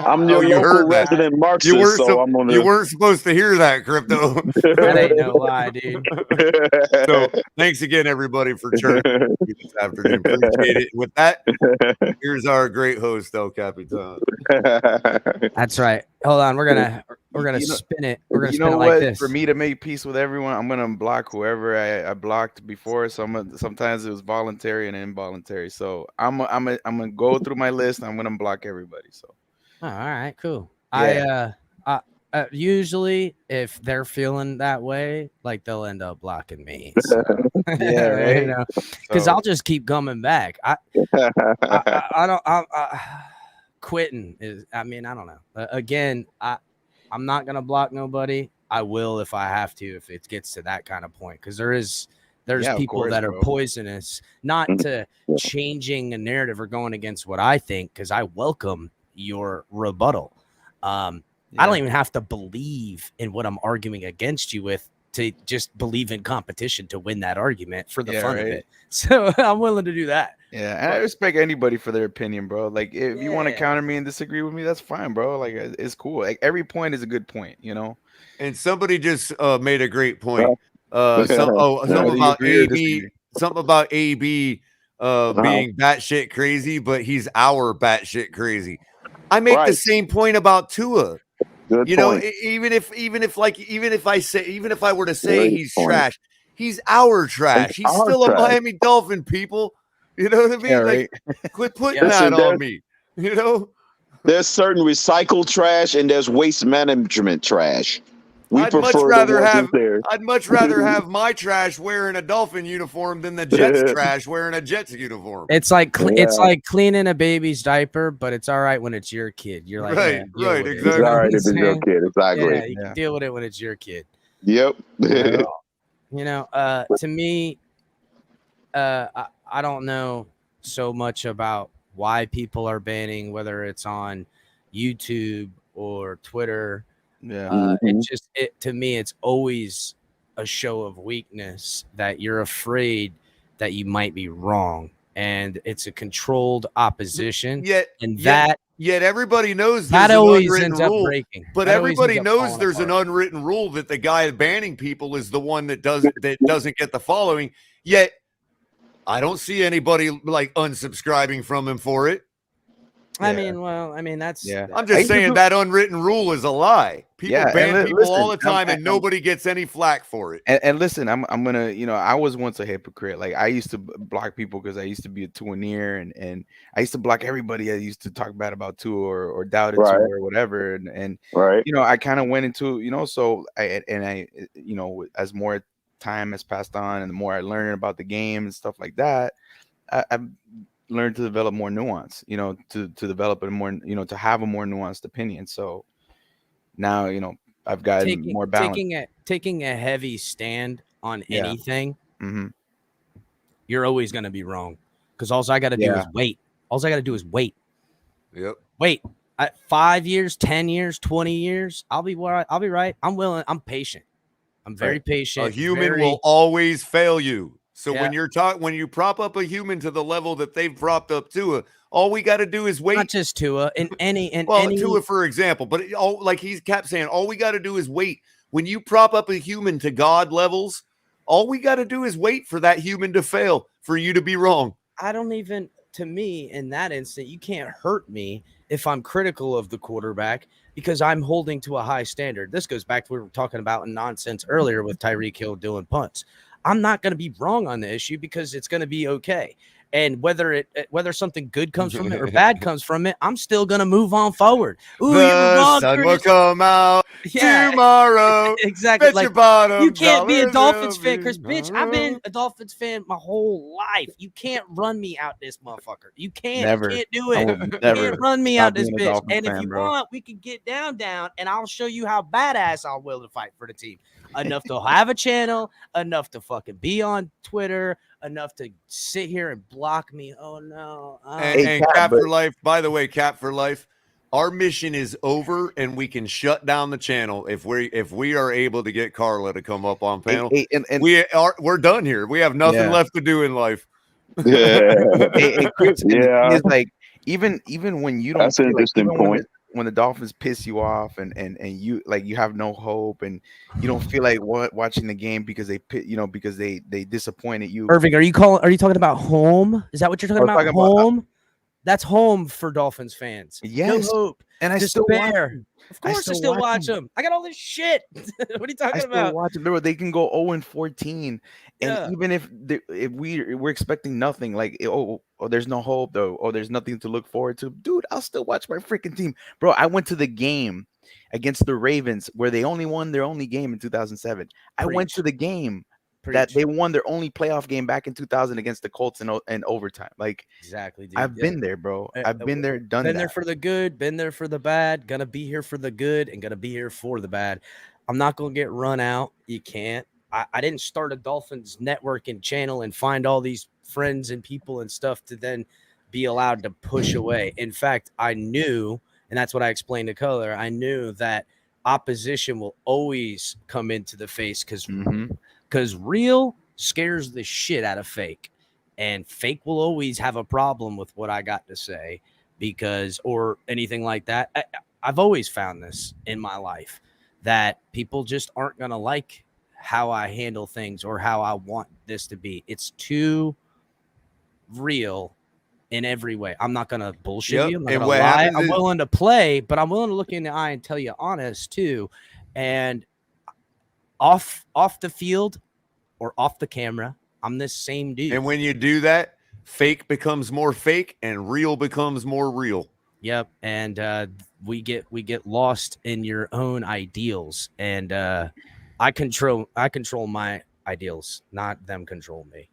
I'm your local resident Marxist. You weren't supposed to hear that, Crypto. That ain't no lie, dude. So thanks again, everybody, for joining me this afternoon. Appreciate it. With that, here's our great host, El Capitan. That's right. Hold on, we're gonna spin it. We're gonna spin it like this. For me to make peace with everyone, I'm gonna block whoever I blocked before. So sometimes it was voluntary and involuntary. So I'm gonna go through my list. I'm gonna block everybody. So all right, cool. Yeah. I usually, if they're feeling that way, like, they'll end up blocking me. So. Yeah, right. You know, because I'll just keep coming back. I don't. Quitting is. I mean, I don't know. Again, I'm not gonna block nobody. I will if I have to, if it gets to that kind of point, because there's people that are poisonous, not to changing a narrative or going against what I think, because I welcome your rebuttal. I don't even have to believe in what I'm arguing against you with to just believe in competition to win that argument for the fun of it. So I'm willing to do that. Yeah, and I respect anybody for their opinion, bro. Like, if you want to counter me and disagree with me, that's fine, bro. Like, it's cool. Like, every point is a good point, you know. And somebody just made a great point. Something about AB. Something about AB being batshit crazy, but he's our batshit crazy. I make the Right. same point about Tua. Good You know, point. even if I were to say Great he's point. trash, he's our trash. He's Our still a trash. Miami Dolphin, people. You know what I mean? Yeah, Like, right. quit putting Listen, that on me. You know, there's certain recycled trash and there's waste management trash. We I'd much prefer the rather ones have that's there. I'd much rather have my trash wearing a Dolphin uniform than the Jets trash wearing a Jets uniform. It's like it's Yeah. like cleaning a baby's didiaper, but it's all right when it's your kid. You're like, Right, yeah, deal right, with it. exactly. It's You know all what right I'm if it's your saying? kid. Exactly. Yeah, you can deal with it when it's your kid. Yep. To me, I don't know so much about why people are banning, whether it's on YouTube or Twitter. Yeah. To me, it's always a show of weakness that you're afraid that you might be wrong, and it's a controlled opposition. Yet everybody knows that there's an always unwritten ends up rule. breaking. But That always everybody ends up knows falling there's apart. an unwritten rule that the guy banning people is the one that doesn't get the following. Yet I don't see anybody like unsubscribing from him for it. I mean, that's. I'm just saying that unwritten rule is a lie. People ban people all the time, and nobody gets any flack for it. And listen, I'm gonna, I was once a hypocrite. Like I used to block people because I used to be a Tuaneer, and I used to block everybody I used to talk bad about Tua or doubted Right. Tua or whatever. And right. I kind of went into, so I as more time has passed on and the more I learn about the game and stuff like that, I've learned to develop more nuance, to develop a more, to have a more nuanced opinion. So now, I've gotten more balance. Taking a heavy stand on Yeah. anything, Mm-hmm. you're always going to be wrong, because all I got to do is wait. All I got to do is wait. Yep. Wait. 5 years, 10 years, 20 years, I'll be right. I'm willing. I'm patient. I'm very patient. A human will always fail you. So when you prop up a human to the level that they've propped up Tua, all we got to do is wait. Not just Tua, any Tua, for example, but like he kept saying, all we got to do is wait. When you prop up a human to God levels, all we got to do is wait for that human to fail, for you to be wrong. To me, in that instant, you can't hurt me if I'm critical of the quarterback, because I'm holding to a high standard. This goes back to what we were talking about in nonsense earlier with Tyreek Hill doing punts. I'm not going to be wrong on the issue because it's going to be okay. And whether something good comes from it or bad comes from it, I'm still going to move on forward. Ooh, you were wrong, sun Chris. will come out tomorrow. Exactly. Bet your bottom you can't be a dollar Dolphins fan, Chris. Bitch, I've been a Dolphins fan my whole life. You can't run me out this motherfucker. You can't. Never. You can't do it. You can't run me out this being a bitch. Dolphins And if fan, you bro. want, we can get down, and I'll show you how badass I'm willing to fight for the team. Enough to have a channel, enough to fucking be on Twitter, enough to sit here and block me. Oh no. And Cap for Life, by the way, Cap for Life, our mission is over, and we can shut down the channel if we are able to get Carla to come up on panel. We're done here. We have nothing left to do in life. Chris, it's like even when you don't, that's an interesting point. When the Dolphins piss you off and you you have no hope and you don't feel like watching the game because they disappointed you. Irving, are you talking about home? Is that what you're talking about? Home? That's home for Dolphins fans. Yes. No hope. And I despair. still watch them. Of course I still watch them. I got all this shit. What are you talking about? Watch them. Remember, they can go 0-14. And even if we're expecting nothing, like there's no hope though, or there's nothing to look forward to, dude, I'll still watch my freaking team. Bro, I went to the game against the Ravens where they only won their only game in 2007. I went to the game that they won their only playoff game back in 2000 against the Colts in overtime. Like, exactly, dude. I've been there, bro. I've been there, done that. Been there for the good, been there for the bad, gonna be here for the good, and gonna be here for the bad. I'm not gonna get run out. You can't. I didn't start a Dolphins network and channel and find all these friends and people and stuff to then be allowed to push away. In fact, I knew, and that's what I explained to Culler, I knew that opposition will always come into the face because real scares the shit out of fake, and fake will always have a problem with what I got to say or anything like that. I've always found this in my life, that people just aren't going to like how I handle things or how I want this to be. It's too real in every way. I'm not gonna bullshit you. I'm not And gonna what lie. happens I'm is- willing to play, but I'm willing to look in the eye and tell you honest too. And off the field or off the camera, I'm this same dude. And when you do that, fake becomes more fake and real becomes more real. Yep. And we get lost in your own ideals. And I control my ideals, not them control me.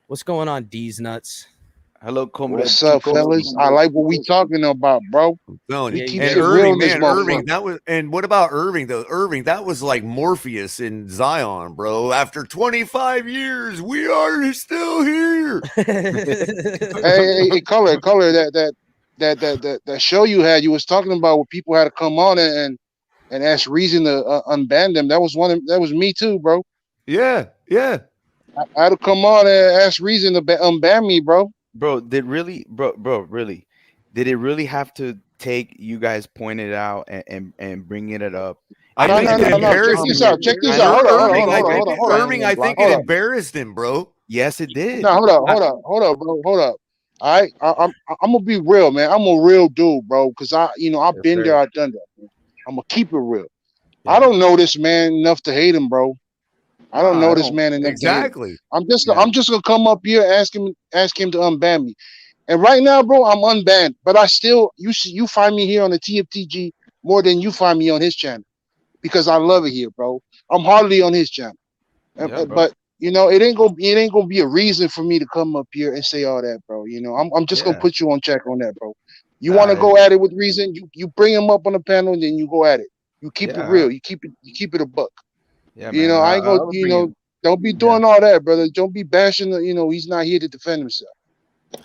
What's going on, D's nuts? Hello, What's up, fellas? I like what we talking about, bro. Telling you. He keeps And it real Irving, in this man, Irving, motherfucker. that was, and what about Irving though? Irving, that was like Morpheus in Zion, bro. After 25 years, we are still here. Hey, Culler, that show you had, you was talking about where people had to come on and ask Reason to unban them. That was me too, bro. Yeah. I had to come on and ask Reason to unban me, bro. Bro, did it really have to take you guys pointed out and bringing it up? I think it embarrassed him. Check this out. Hold on. Irving, I think it embarrassed him, bro. Yes, it did. No, hold up, bro. Hold up. All right, I'm gonna be real, man. I'm a real dude, bro. Cause I've been there, I've done that. Man. I'm gonna keep it real. Yeah. I don't know this man enough to hate him, bro. I don't know this man enough. Exactly. To hate him. I'm just gonna come up here and ask him to unban me. And right now, bro, I'm unbanned. But I still you find me here on the TFTG more than you find me on his channel because I love it here, bro. I'm hardly on his channel, but you know it ain't gonna be a reason for me to come up here and say all that, bro. You know I'm just gonna put you on check on that, bro. You want to go at it with Reason? You bring him up on the panel, and then you go at it. You keep it real. You keep it a buck. Yeah, you know, I ain't gonna, don't be doing all that, brother. Don't be bashing, he's not here to defend himself.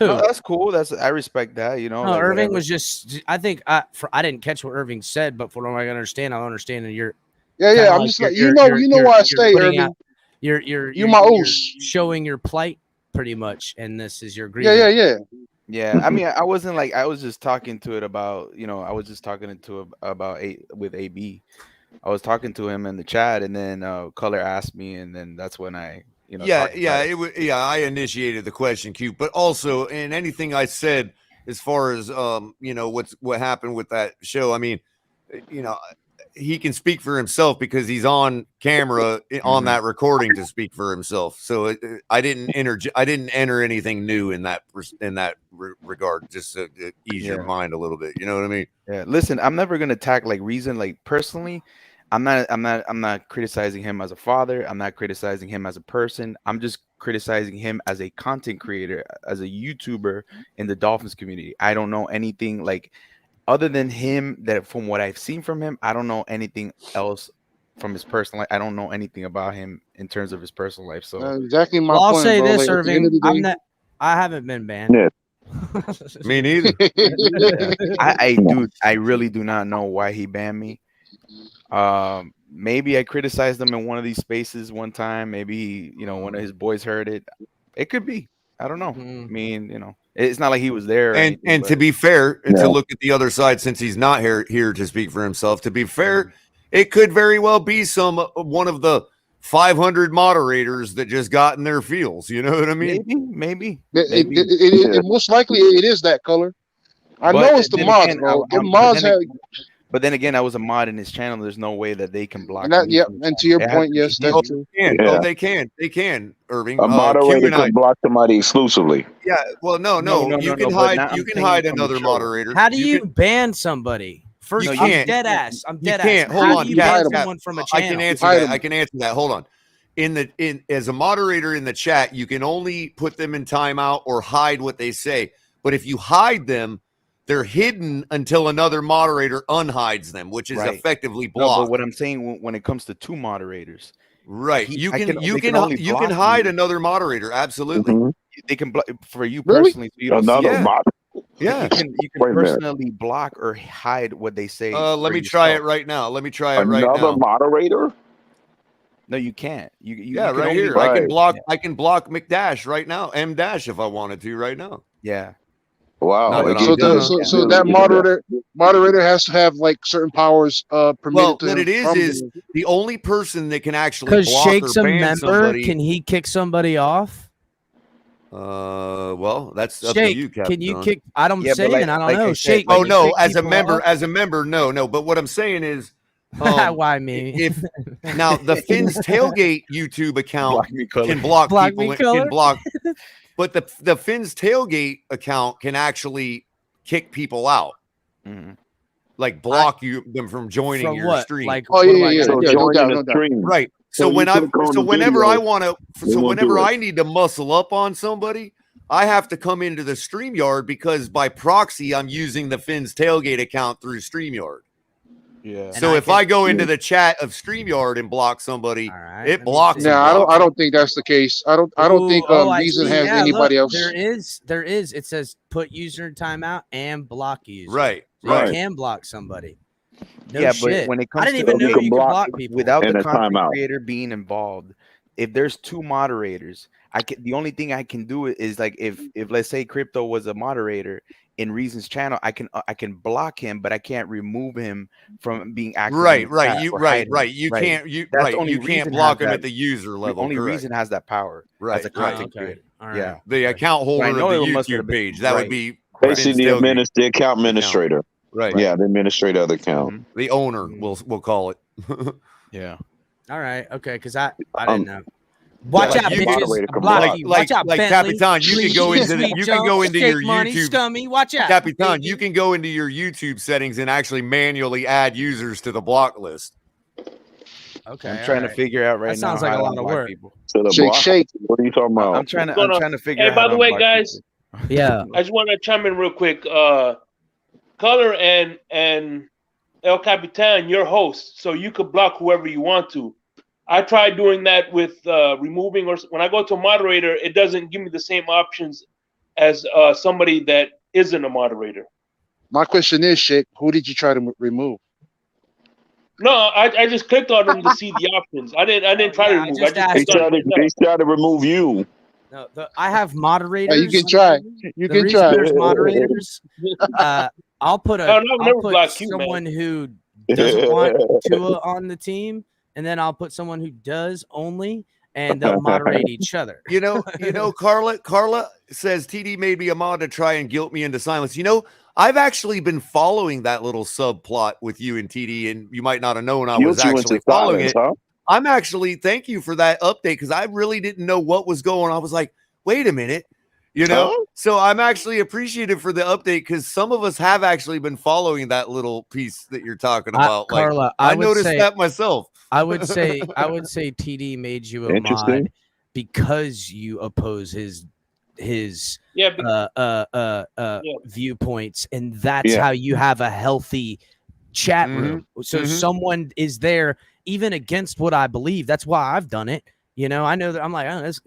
No, that's cool. I respect that, No, like Irving whatever. was just, I think, I didn't catch what Irving said, but from what I understand, I'm understanding you're. Yeah, I'm just like, you know why I stay, Irving. You're my oos. Showing your plight pretty much, and this is your grievance. Yeah. I mean, I wasn't like, I was just talking to it about, I was just talking to it about with AB. I was talking to him in the chat, and then Culler asked me, and then that's when I, I initiated the question, Q. But also, in anything I said as far as what happened with that show, I mean, he can speak for himself because he's on camera on that recording to speak for himself. So I didn't enter anything new in that regard, just to ease your mind a little bit. You know what I mean? Yeah. Listen, I'm never gonna attack like Reason. Like personally, I'm not criticizing him as a father. I'm not criticizing him as a person. I'm just criticizing him as a content creator, as a YouTuber in the Dolphins community. I don't know anything like other than him that from what I've seen from him. I don't know anything else from his personal life. I don't know anything about him in terms of his personal life. So exactly my I'll point, say bro. this, Like, Irving. I haven't been banned. Yeah. Me neither. I really do not know why he banned me. Maybe I criticized him in one of these spaces one time. Maybe one of his boys heard it. It could be. I don't know. I mean, it's not like he was there. And to be fair, and to look at the other side, since he's not here to speak for himself, to be fair, it could very well be one of the 500 moderators that just got in their feels. You know what I mean? Maybe. It most likely it is that Color. I know it's the mods, bro. The mods have. But then again, I was a mod in his channel. There's no way that they can block. And to your point, yes, that's true. They can, Irving. A moderator can block somebody exclusively. Yeah. Well, no. You can hide. You can hide another moderator. How do you ban somebody? First, I'm dead ass. I'm dead ass. You can't. Hold How on. do you ban someone from a channel? I can answer that. Hold on. As a moderator in the chat, you can only put them in timeout or hide what they say. But if you hide them, they're hidden until another moderator unhides them, which is effectively blocked. No, but what I'm saying when it comes to two moderators, right? You can hide another moderator. Absolutely, they can block for you personally. So you don't another moderator. Yeah, you can personally block or hide what they say. Let me try it right now. Another moderator. No, you can't. You right here. I can block. I can block McDash right now. M Dash if I wanted to right now. Yeah. Wow. So that moderator has to have like certain powers permitted. Well, to what him it is the only person that can actually Because block Shake's or a ban member, somebody. can he kick somebody off? Well, that's up to Shake, you, Captain. can you kick? I'm saying, like, I don't like know. I said, Shake. Oh can you no, kick as a people member, off? no. But what I'm saying is, Why me? if now the Finn's tailgate YouTube account Block me, Culler. can block Block people, me, can Culler? block, but the Finn's tailgate account can actually kick people out, like block them from joining From your what? stream. Like, Oh what yeah, do I yeah, gotta yeah. do? No doubt, the no doubt. stream. Right. So So you whenever I want to, They won't whenever do it. I need to muscle up on somebody, I have to come into the StreamYard because by proxy I'm using the Finn's tailgate account through StreamYard. Yeah. So if I go into the chat of StreamYard and block somebody, it blocks them. No, I don't think that's the case. I don't think I Reason see. has Yeah, anybody look, else. there is. It says put user in timeout and block user. Right, So right. You can block somebody. No yeah, shit. but when it I comes didn't to even know you could block people without in the a content timeout. creator being involved, if there's two moderators, the only thing I can do is like if let's say Crypto was a moderator in Reason's channel, I can block him, but I can't remove him from being active. Right, in the right. chat You or right, hide him, right. You right. can't you That's right. only You can't Reason block has them that- at the user level. Only correct. Reason has that power Right, as a right. content creator. All right. Yeah. The account So I holder know of the it must have YouTube been- page. That right. would be Basically, Finn's the tailgate account administrator. Right. Yeah, the administrator of the account. The owner, we'll call it. Yeah. All right. Okay. Because I didn't know. Watch Watch out, you bitches. can Block block. you. Watch out, like Bentley. Capitan, you can go into Sweet you can go Jones, into Shake your Money, YouTube. Scummy. Watch out, Capitan, you can go into your YouTube settings and actually manually add users to the block list. Okay. I'm trying to figure out right now. That sounds like how a to lot of block work. people. So the Shake, block. shake. What are you talking about? I'm trying to figure out. Hey, by how the to way, block guys, people. Yeah. I just want to chime in real quick. Culler and El Capitan, you're hosts, so you could block whoever you want to. I tried doing that with removing, or when I go to a moderator, it doesn't give me the same options as somebody that isn't a moderator. My question is, Shake, who did you try to remove? No, I just clicked on them to see the options. I didn't try to remove. I just They clicked on tried it. to, they tried to remove you. No, I have moderators. You can try. You The can reason try. there's moderators. I'll put No, I've never I'll put blocked you, someone man. who doesn't want Tua on the team, and then I'll put someone who does only, and they'll moderate each other. You know, Carla says TD made me a mod to try and guilt me into silence. You know, I've actually been following that little subplot with you and TD, and you might not have known I was Guilt you actually into following silence, it. huh? I'm actually, thank you for that update, because I really didn't know what was going on. I was like, wait a minute, you know? Huh? So I'm actually appreciative for the update, because some of us have actually been following that little piece that you're talking about. Carla, I would noticed say- that myself. I would say TD made you a Interesting. mod because you oppose his viewpoints, and that's how you have a healthy chat room. So someone is there even against what I believe. That's why I've done it. You know, I know that I'm like, oh, this,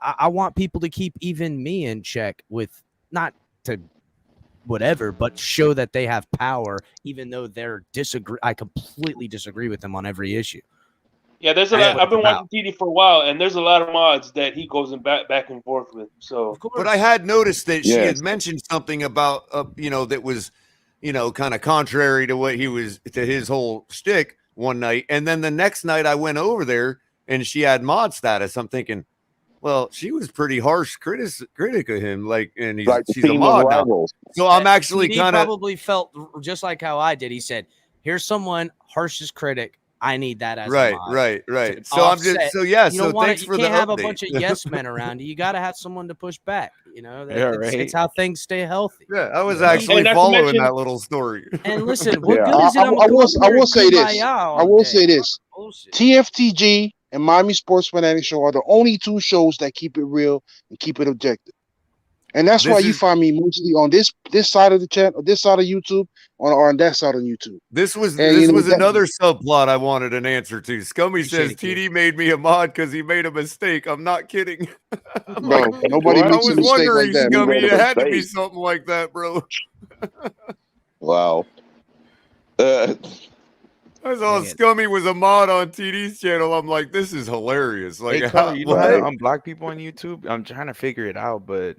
I want people to keep even me in check, with not to whatever, but show that they have power, even though they're I completely disagree with them on every issue. Yeah, there's a lot. I've been watching TD for a while, and there's a lot of mods that he goes back and forth with. So, But I had noticed that she Yes. had mentioned something about, that was, kind of contrary to what to his whole shtick one night. And then the next night I went over there and she had mod status. I'm thinking, well, she was pretty harsh critic of him. And she's a mod now. So I'm actually TD kind of probably felt just like how I did. He said, here's someone harshest critic. I need that as a mod. right. To So I'm offset. just so You thanks for the can't have a update. bunch of yes men around you. You got to have someone to push back. You know, Yeah, it's how things stay healthy. Yeah, I was actually following that little story. And listen, what Yeah, good is it? I will say this. I will say this. Bullshit. TFTG and Miami Sports Fanatic Show are the only two shows that keep it real and keep it objective. And that's why you find me mostly on this side of the channel, this side of YouTube, or on that side of YouTube. This was And, another subplot I wanted an answer to. Scummy says Appreciate TD made me a mod because he made a mistake. I'm not kidding. I'm Bro, like, nobody I makes a was mistake wondering, like that. Scummy, You it made a had to be mistake. something like that, bro. Wow. I saw Scummy was a mod on TD's channel. I'm like, this is hilarious. Like, Hey, Carl, you know how to unblock people on YouTube? I'm trying to figure it out, but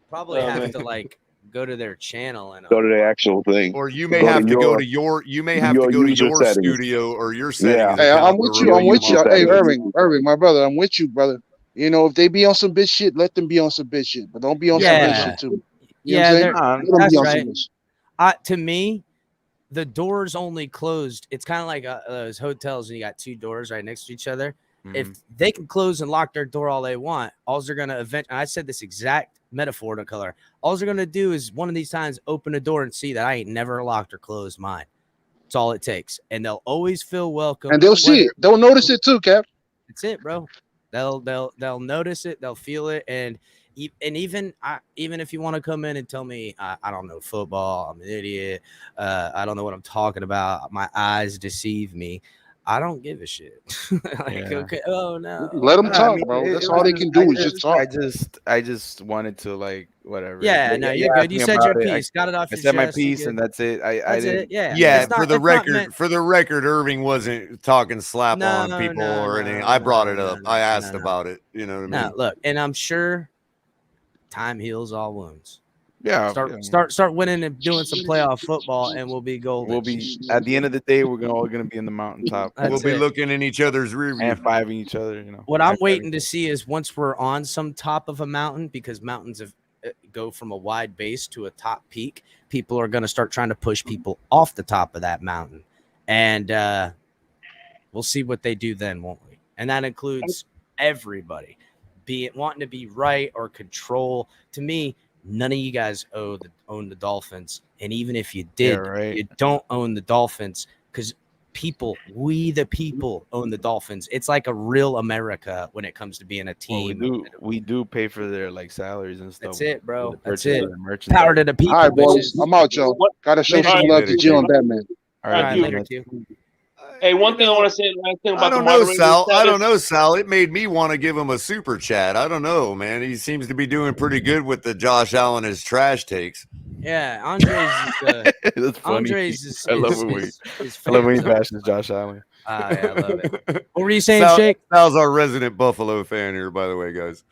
Probably have to go to their channel and Go to the actual thing. Or you may have to go to your user settings. studio or your Yeah. settings. Hey, account I'm to with you. remove I'm with them you. off Hey, that list. Irving, my brother, I'm with you, brother. You know, if they be on some bitch shit, let them be on some bitch shit, but don't be on some bitch Yeah. shit too. You Yeah, know what I'm saying? Let them be that's on right. some bitch. To me, the doors only closed. It's kind of like those hotels when you got two doors right next to each other. If they can close and lock their door all they want, all they're going to I said this exact metaphor to Color. All they're going to do is one of these times open a door and see that I ain't never locked or closed mine. That's all it takes. And they'll always feel welcome. And they'll see it. They'll notice it too, Cap. That's it, bro. They'll notice it. They'll feel it. And even if you want to come in and tell me I don't know football, I'm an idiot. I don't know what I'm talking about. My eyes deceive me. I don't give a shit. Okay. Oh no. Let them talk, I mean, bro. That's it all was they can do is just talk. I just wanted to like whatever. Yeah, no, you're good. You said your piece. Got it off I your said my chest. You're piece, good. and that's it. I That's didn't. it. Yeah. Yeah, It's not- for the it's not record, meant- Irving wasn't talking slap No, on people no, or no, anything. I brought it no, up. no, I asked no, no. about it. You know what I mean? No, look, and I'm sure time heals all wounds. Yeah. Start winning and doing some playoff football, and we'll be golden. We'll be at the end of the day. We're all gonna be in the mountaintop. We'll be looking in each other's rear view. And fiving each other. You know. What I'm waiting to see is once we're on some top of a mountain, because mountains have go from a wide base to a top peak, people are going to start trying to push people off the top of that mountain, and we'll see what they do then, won't we? And that includes everybody, be it wanting to be right or control. To me, none of you guys own the Dolphins, and even if you did, you don't own the Dolphins because we the people own the Dolphins. It's like a real America when it comes to being a team. Well, we do pay for their like salaries and stuff. That's it, bro. That's Purchase it. of their merchandise. Power to the people. All right, boys. I'm out, y'all. Gotta show some love to Jill and Batman. All right, later, Q. Hey, one thing I want to say. Last thing about I don't know, Sal. It made me want to give him a super chat. I don't know, man. He seems to be doing pretty good with the Josh Allen his trash takes. Yeah, Andres is. Andres is. I love when he bashes Josh Allen. Yeah, I love it. What were you saying, Shake? Sal's our resident Buffalo fan here, by the way, guys.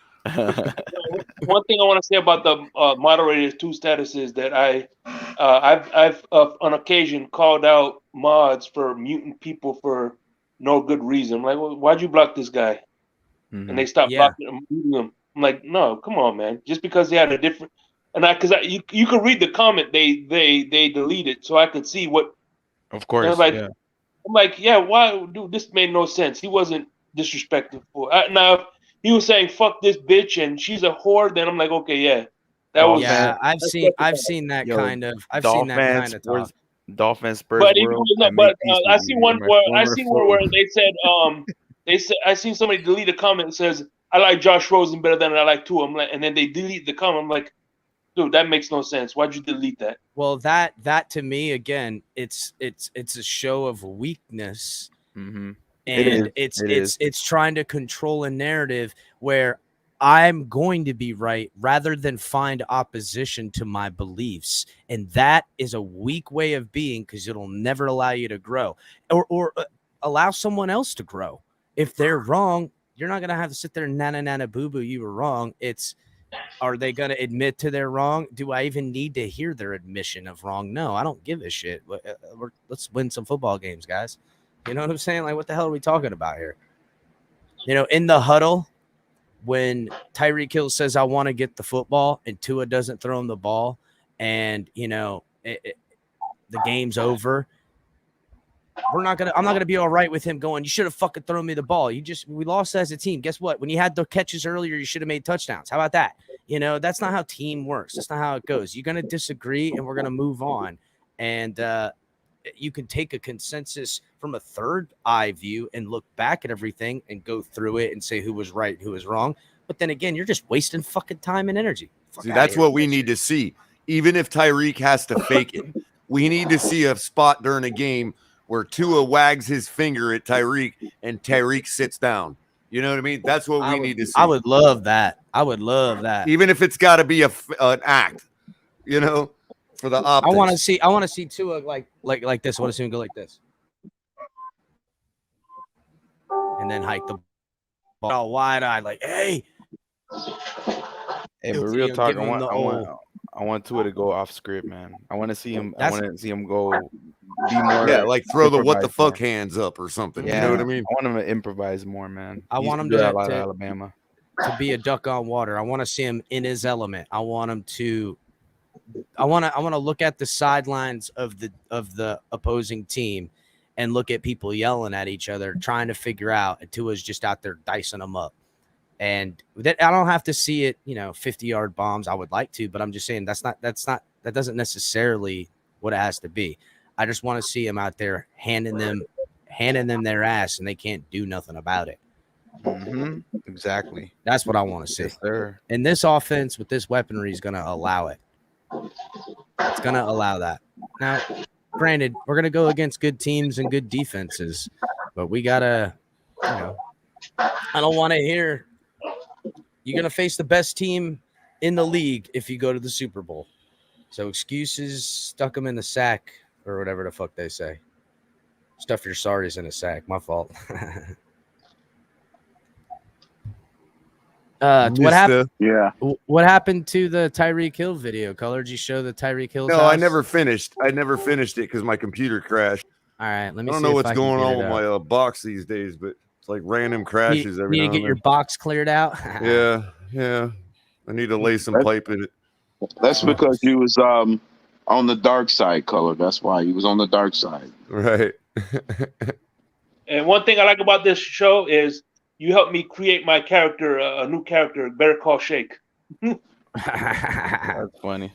One thing I want to say about the moderators' two statuses that I've on occasion called out mods for muting people for no good reason. I'm like, well, why'd you block this guy? And they stopped blocking him, muting him. I'm like, no, come on, man. Just because they had a different, you could read the comment they deleted, so I could see what. Of course, I'm like, yeah, why, dude? This made no sense. He wasn't disrespectful. Now, he was saying "fuck this bitch" and she's a whore. Then I'm like, okay, yeah, that was. Yeah, I've seen that kind of. I've seen that kind of talk. Dolphins, Spurs. But I see one where they said I seen somebody delete a comment that says I like Josh Rosen better than I like Tua. I'm like, and then they delete the comment. I'm like, dude, that makes no sense. Why'd you delete that? Well, that to me again, it's a show of weakness. Mm-hmm. And it's trying to control a narrative where I'm going to be right rather than find opposition to my beliefs. And that is a weak way of being because it'll never allow you to grow or allow someone else to grow. If they're wrong, you're not going to have to sit there and nana boo-boo, you were wrong. Are they going to admit to their wrong? Do I even need to hear their admission of wrong? No, I don't give a shit. Let's win some football games, guys. You know what I'm saying? Like, what the hell are we talking about here? You know, in the huddle, when Tyreek Hill says, I want to get the football, and Tua doesn't throw him the ball, and, you know, the game's over, I'm not gonna be all right with him going, you should have fucking thrown me the ball. We lost as a team. Guess what? When you had the catches earlier, you should have made touchdowns. How about that? You know, that's not how team works. That's not how it goes. You're gonna disagree, and we're gonna move on. And you can take a consensus from a third eye view and look back at everything and go through it and say who was right, who was wrong. But then again, you're just wasting fucking time and energy. See, that's what we need to see. Even if Tyreek has to fake it, we need to see a spot during a game where Tua wags his finger at Tyreek and Tyreek sits down. You know what I mean? That's what we need to see. I would love that. Even if it's got to be an act, you know, for the optics. I want to see Tua like this. I want to see him go like this. And then hike the ball all wide-eyed like, hey. Hey, but real talk, I I want Tua to go off script, man. I want to see him. I want to see him go be more. Yeah, like throw the what the improvise fuck more. hands up or something. Yeah, You know what I mean? I want him to improvise more, man. I He used want him do that to, a lot at Alabama. to be a duck on water. I want to see him in his element. I want him to. I want to look at the sidelines of the opposing team and look at people yelling at each other, trying to figure out. And Tua's just out there dicing them up. And that I don't have to see it, 50-yard bombs. I would like to, but I'm just saying that doesn't necessarily what it has to be. I just want to see him out there handing them their ass, and they can't do nothing about it. Mm-hmm. Exactly. That's what I want to see. Yes, sir. And this offense with this weaponry is going to allow it. It's going to allow that. Now, granted, we're going to go against good teams and good defenses, but we got to, I don't want to hear you're going to face the best team in the league if you go to the Super Bowl. So excuses, stuck them in the sack or whatever the fuck they say. Stuff your sorries in a sack. My fault. What happened? Yeah. What happened to the Tyreek Hill video? Color, did you show the Tyreek Hill? No, I never finished. I never finished it because my computer crashed. All right, let me. I don't see know if what's I can going get on it with up. my box these days, but it's like random crashes every Need now to get and your then. box cleared out. Yeah. I need to lay some pipe in it. That's because you was on the dark side, Color. That's why you was on the dark side. Right. And one thing I like about this show is you helped me create my character, a new character, Better Call Shake. That's funny.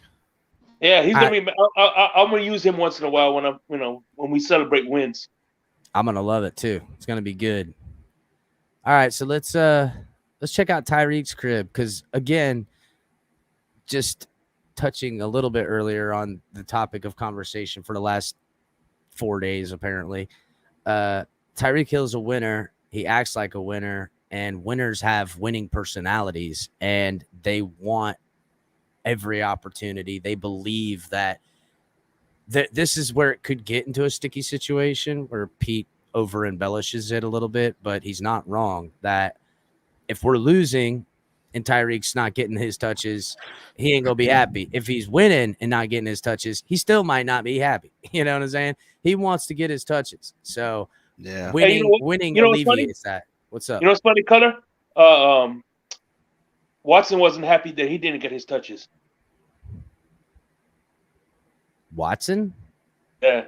Yeah, he's gonna be. I'm gonna use him once in a while when we celebrate wins. I'm gonna love it too. It's gonna be good. All right, so let's check out Tyreek's crib because again, just touching a little bit earlier on the topic of conversation for the last 4 days, apparently. Tyreek Hill's a winner. He acts like a winner, and winners have winning personalities, and they want every opportunity. They believe that this is where it could get into a sticky situation where Pete over embellishes it a little bit, but he's not wrong that if we're losing and Tyreek's not getting his touches, he ain't gonna be happy. If he's winning and not getting his touches, he still might not be happy. You know what I'm saying? He wants to get his touches. So yeah, funny? winning alleviates that. What's up? You know what's funny, Color? Watson wasn't happy that he didn't get his touches. Watson? Yeah.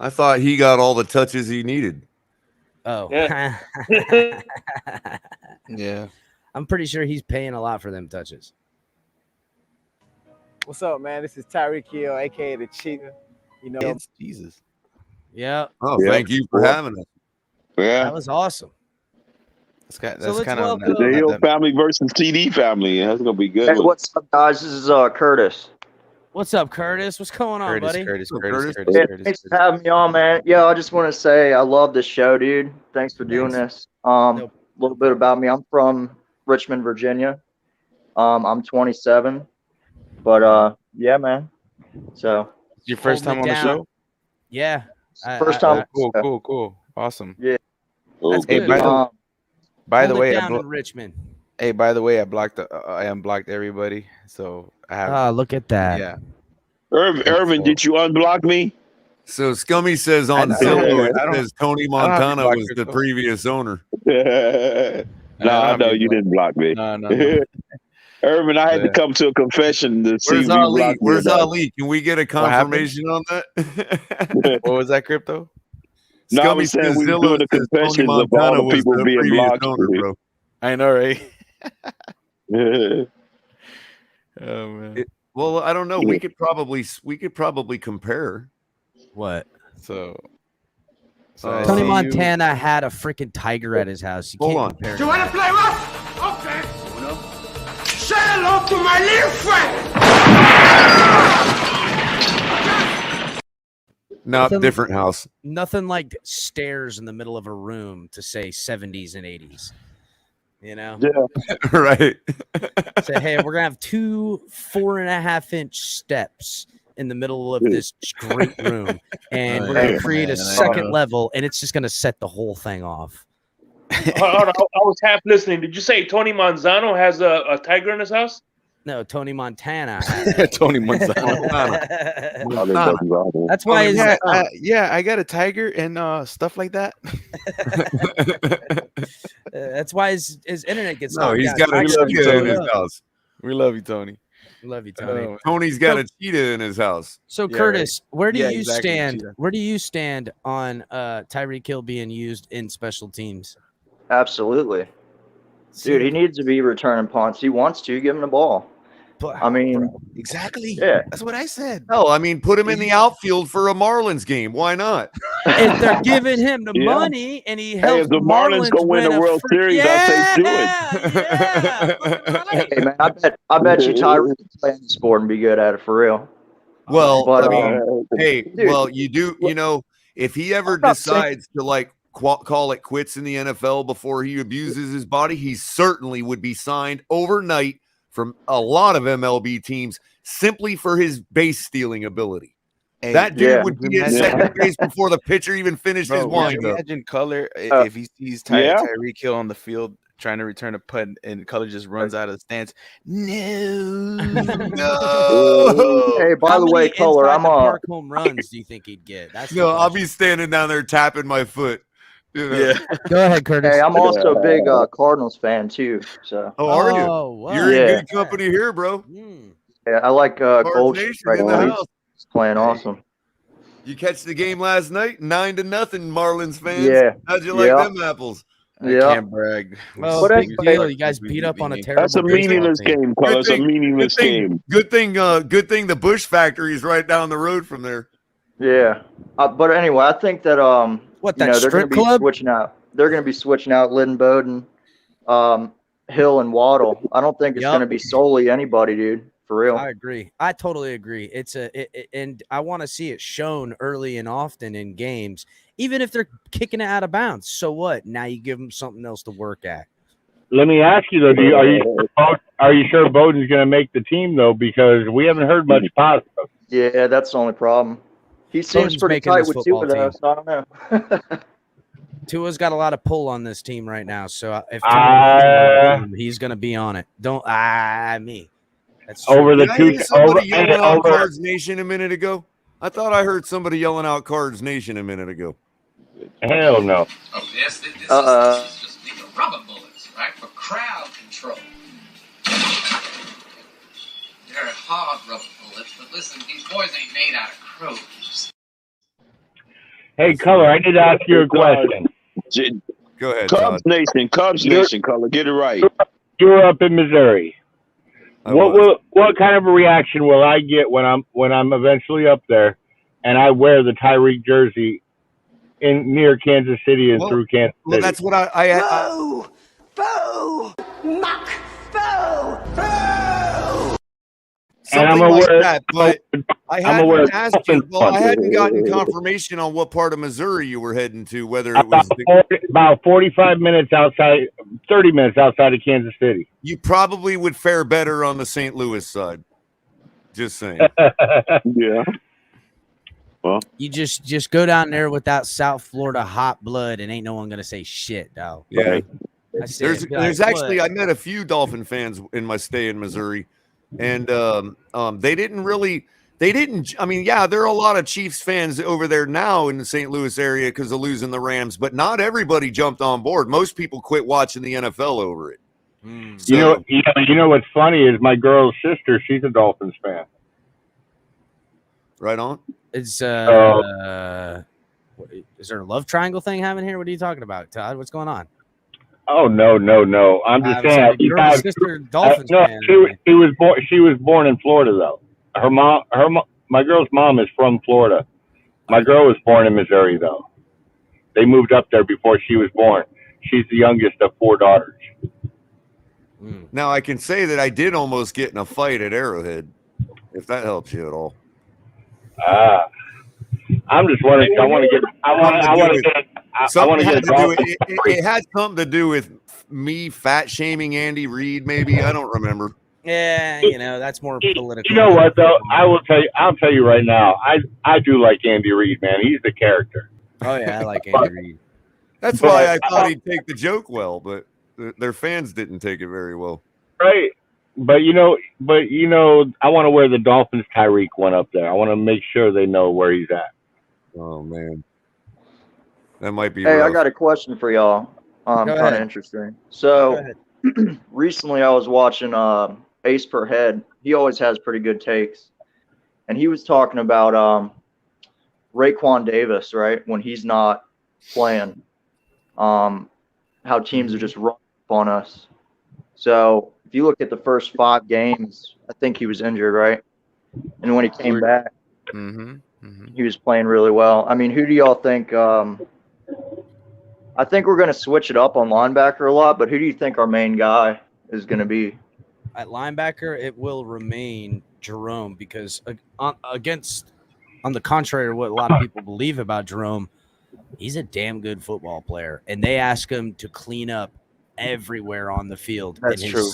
I thought he got all the touches he needed. Oh. Yeah. Yeah. I'm pretty sure he's paying a lot for them touches. What's up, man? This is Tyreek Hill, aka the Cheetah. You know, It's Jesus. Yeah. Oh, thank you for having us. Yeah. That was awesome. That's let's kind of welcome- The Hill family versus TD family. That's gonna be good. Hey, what's up, guys? This is Curtis. What's up, Curtis? What's going on, buddy? Curtis. Yeah, thanks for having me on, man. Yeah, I just want to say I love this show, dude. Thanks for doing this. A little bit about me. I'm from Richmond, Virginia. I'm 27, but yeah, man. So Your first time on the show? Yeah. First time. Cool. Awesome. Yeah. That's Hey, good. by the Hold it way, down in Richmond. Hey, by the way, I unblocked everybody, so I have. Look at that. Yeah. Irvin, did you unblock me? So Scummy says on Zillow, it says Tony Montana was the previous owner. No, I know you didn't block me. No. Irvin, I had to come to a confession to see if you Ali? blocked me. Where's or not. Ali? Can we get a confirmation on that? What was that, Crypto? No, I Scummy was saying says we were Zillow doing the says Tony confessions of all Montana the was people the being previous blocked. owner, bro. I know, right? Yeah. Oh man. Well, I don't know. We could probably compare. What? So Tony Montana had a freaking tiger at his house. You Hold can't on. compare You it. want to play rough? Okay. Say hello to my little friend. Not different house. Nothing like stairs in the middle of a room to say 70s and 80s. You know? Yeah. Right. Say, hey, we're gonna have 2 4.5-inch steps in the middle of this great room, and we're gonna create a second level, and it's just gonna set the whole thing off. Hold on, I was half listening. Did you say Tony Manzano has a tiger in his house? No, Tony Montana. Tony Montana. That's why his, I got a tiger and stuff like that. that's why his internet gets No, knocked he's out. got a cheetah in his house. We love you, Tony. Love you, Tony. Tony's got a cheetah in his house. So Curtis, where do you exactly, stand? cheetah. Where do you stand on Tyreek Hill being used in special teams? Absolutely. Dude, he needs to be returning punts. He wants to. Give him the ball. I mean, exactly. Yeah. That's what I said. No, I mean, put him in the outfield for a Marlins game. Why not? If they're giving him the Yeah. money and he helps if the Marlins go win the World Series, I'll say do it. Hey man, I bet you Tyreek can play in the sport and be good at it for real. Well, But, I mean, hey, dude, well, you do, you know, if he ever decides to like call it quits in the NFL before he abuses his body, he certainly would be signed overnight from a lot of MLB teams simply for his base stealing ability. Hey, that dude yeah. would be at second base before the pitcher even finished his windup. Imagine Culler if he sees Tyreek Hill on the field trying to return a punt and Culler just runs out of the stands. No. Hey, by the way, Culler, I'm park home runs. Do you think he'd get? That's No, I'll be standing down there tapping my foot. You know? Yeah. Go ahead, Curtis. Hey, I'm also a big Cardinals fan too. So. Oh, are you? Wow. You're in good company here, bro. Yeah, I like Gold Nation right in the now. house. He's playing awesome. You catch the game last night, 9-0, Marlins fans. Yeah. How'd you like them apples? I can't brag. Well, big deal. You guys beat up on a terrible. That's a meaningless game, Carl. It's a meaningless game. Good thing the Bush factory is right down the road from there. Yeah, but anyway, I think that that they're going to strip be club? switching out. They're going to be switching out Lynn Bowden, Hill, and Waddle. I don't think it's going to be solely anybody, dude. For real. I agree. I totally agree. And I want to see it shown early and often in games, even if they're kicking it out of bounds. So what? Now you give them something else to work at. Let me ask you though: are you sure Bowden's going to make the team though? Because we haven't heard much positive. Yeah, that's the only problem. He seems Bowden's pretty making tight this with Tua, football though, so I don't know. Tua's got a lot of pull on this team right now. So if he's going to be on it. Don't me. That's over the Did I two. hear somebody yelling out over. Cards Nation a minute ago? I thought I heard somebody yelling out Cards Nation a minute ago. Hell no. Oh, this is just these are rubber bullets, right? For crowd control. They're hard rubber bullets, but listen, these boys ain't made out of crows. Hey, Culler, I need to ask you a question. Go ahead, Cubs Nation, Color, get it right. You were up in Missouri. What kind of a reaction will I get when I'm eventually up there, and I wear the Tyreek jersey near Kansas City and through Kansas City? Well, that's what I Boo! Muck! Boo! Boo! something I'm like aware, that, but I I'm aware hadn't asked you. Dolphins Well, I punch. hadn't gotten confirmation on what part of Missouri you were heading to. Whether it was about 45 minutes outside, 30 minutes outside of Kansas City. you probably would fare better on the St. Louis side. Just saying. Yeah. Well, You just go down there with that South Florida hot blood, and ain't no one gonna say shit, though. Yeah. There's There's actually I met a few Dolphin fans in my stay in Missouri, and they didn't. I mean, yeah, there are a lot of Chiefs fans over there now in the St. Louis area because of losing the Rams, but not everybody jumped on board. Most people quit watching the NFL over it. So, You know what's funny is my girl's sister. She's a Dolphins fan. right on. Is there a love triangle thing happening here? What are you talking about, Todd? What's going on? Oh no! I'm just saying. Your sister Dolphins no, fan. she was born in Florida though. My girl's mom is from Florida. My girl was born in Missouri though. They moved up there before she was born. She's the youngest of 4 daughters. Now I can say that I did almost get in a fight at Arrowhead, if that helps you at all. I'm just wondering. I want to get a dog. It had something to do with me fat shaming Andy Reid. Maybe I don't remember. Yeah, that's more political. You know what though? I'll tell you right now. I do like Andy Reid, man. He's the character. Oh yeah, I like Andy Reid. That's why I thought he'd take the joke well, but their fans didn't take it very well. Right. But I want to wear the Dolphins Tyreek one up there. I want to make sure they know where he's at. Oh man, that might be Hey, rough. I got a question for y'all. Kind of interesting. So recently I was watching Ace Per Head. He always has pretty good takes. And he was talking about Raekwon Davis, right? When he's not playing, how teams are just running up on us. So if you look at the first 5 games, I think he was injured, right? And when he came back, he was playing really well. I mean, who do y'all think? I think we're going to switch it up on linebacker a lot, but who do you think our main guy is going to be? At linebacker, it will remain Jerome because on the contrary to what a lot of people believe about Jerome, he's a damn good football player, and they ask him to clean up everywhere on the field. That's true.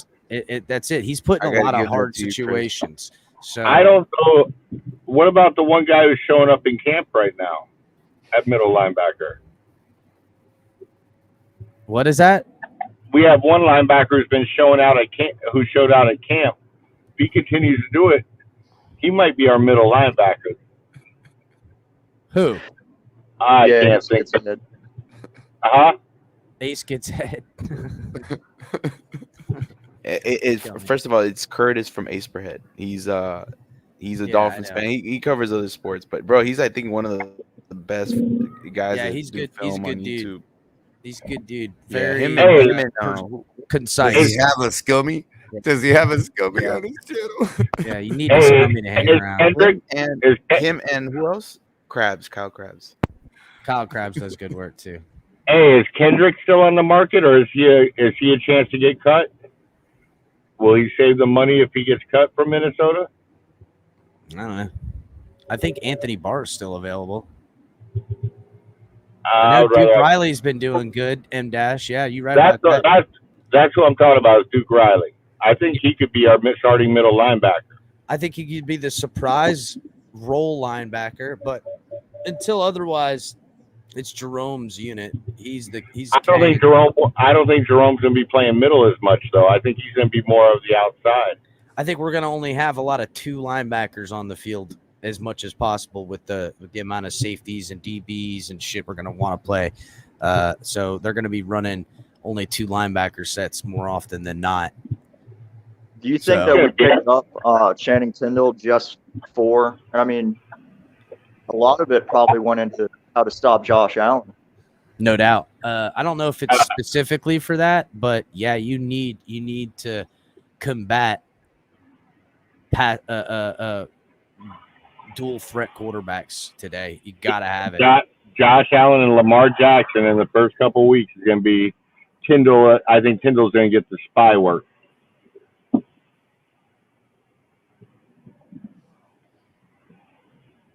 That's it. He's put in a lot of hard situations. So I don't know. What about the one guy who's showing up in camp right now at middle linebacker? What is that? We have one linebacker who's been showing out at camp, who showed out at camp. If he continues to do it, he might be our middle linebacker. Who? I can't think. Ace gets head. First of all, it's Curtis from Ace Per Head. He's a Dolphins fan. He covers other sports, but bro, he's I think one of the best guys. Yeah, that he's do good. film He's a good on dude. YouTube. He's a good dude. Yeah, Very him and concise. Does he have a scummy? Does he have a scummy on his channel? Yeah, you need a scummy to hang around. And him and who else? Kyle Krabs. Kyle Krabs does good work too. Hey, is Kendrick still on the market, or is he a chance to get cut? Will he save the money if he gets cut from Minnesota? I don't know. I think Anthony Barr is still available. I know Duke Riley's been doing good. M-Dash, yeah, you right about that. That's what I'm talking about. Is Duke Riley? I think he could be our starting middle linebacker. I think he could be the surprise role linebacker, but until otherwise, it's Jerome's unit. I don't think Jerome's going to be playing middle as much, though. I think he's going to be more of the outside. I think we're going to only have a lot of 2 linebackers on the field as much as possible with the amount of safeties and DBs and shit we're going to want to play. So they're going to be running only 2 linebacker sets more often than not. Do you think that we picked up Channing Tindall just for? I mean, a lot of it probably went into how to stop Josh Allen. No doubt. I don't know if it's specifically for that, but yeah, you need to combat dual threat quarterbacks today. You gotta have it. Josh Allen and Lamar Jackson in the first couple of weeks is going to be Tindall. I think Tindall's going to get the spy work.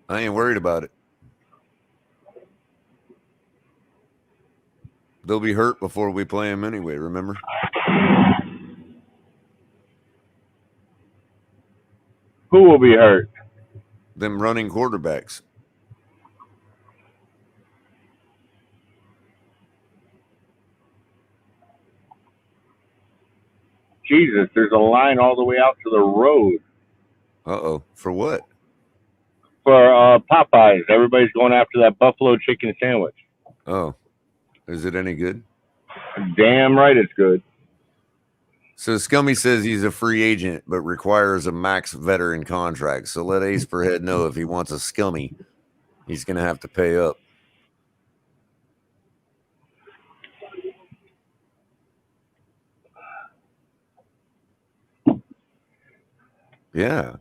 I ain't worried about it. They'll be hurt before we play them anyway, remember? Who will be hurt? Them running quarterbacks. Jesus, there's a line all the way out to the road. Uh-oh. For what? For Popeyes. Everybody's going after that buffalo chicken sandwich. Oh. Is it any good? Damn right it's good. So Scummy says he's a free agent, but requires a max veteran contract. So let Ace Per Head know if he wants a Scummy, he's going to have to pay up. Yeah.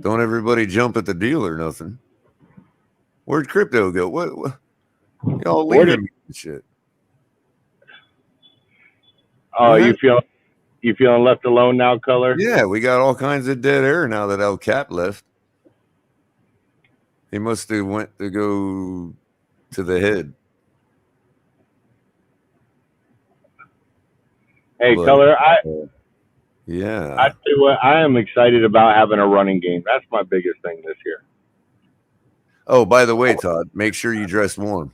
Don't everybody jump at the deal or nothing. Where'd crypto go? What? Y'all leaving shit. Oh, you feeling left alone now, Culler? Yeah, we got all kinds of dead air now that El Cap left. He must have went to go to the head. Hey, Culler, yeah. I tell you what, I am excited about having a running game. That's my biggest thing this year. Oh, by the way, Todd, make sure you dress warm.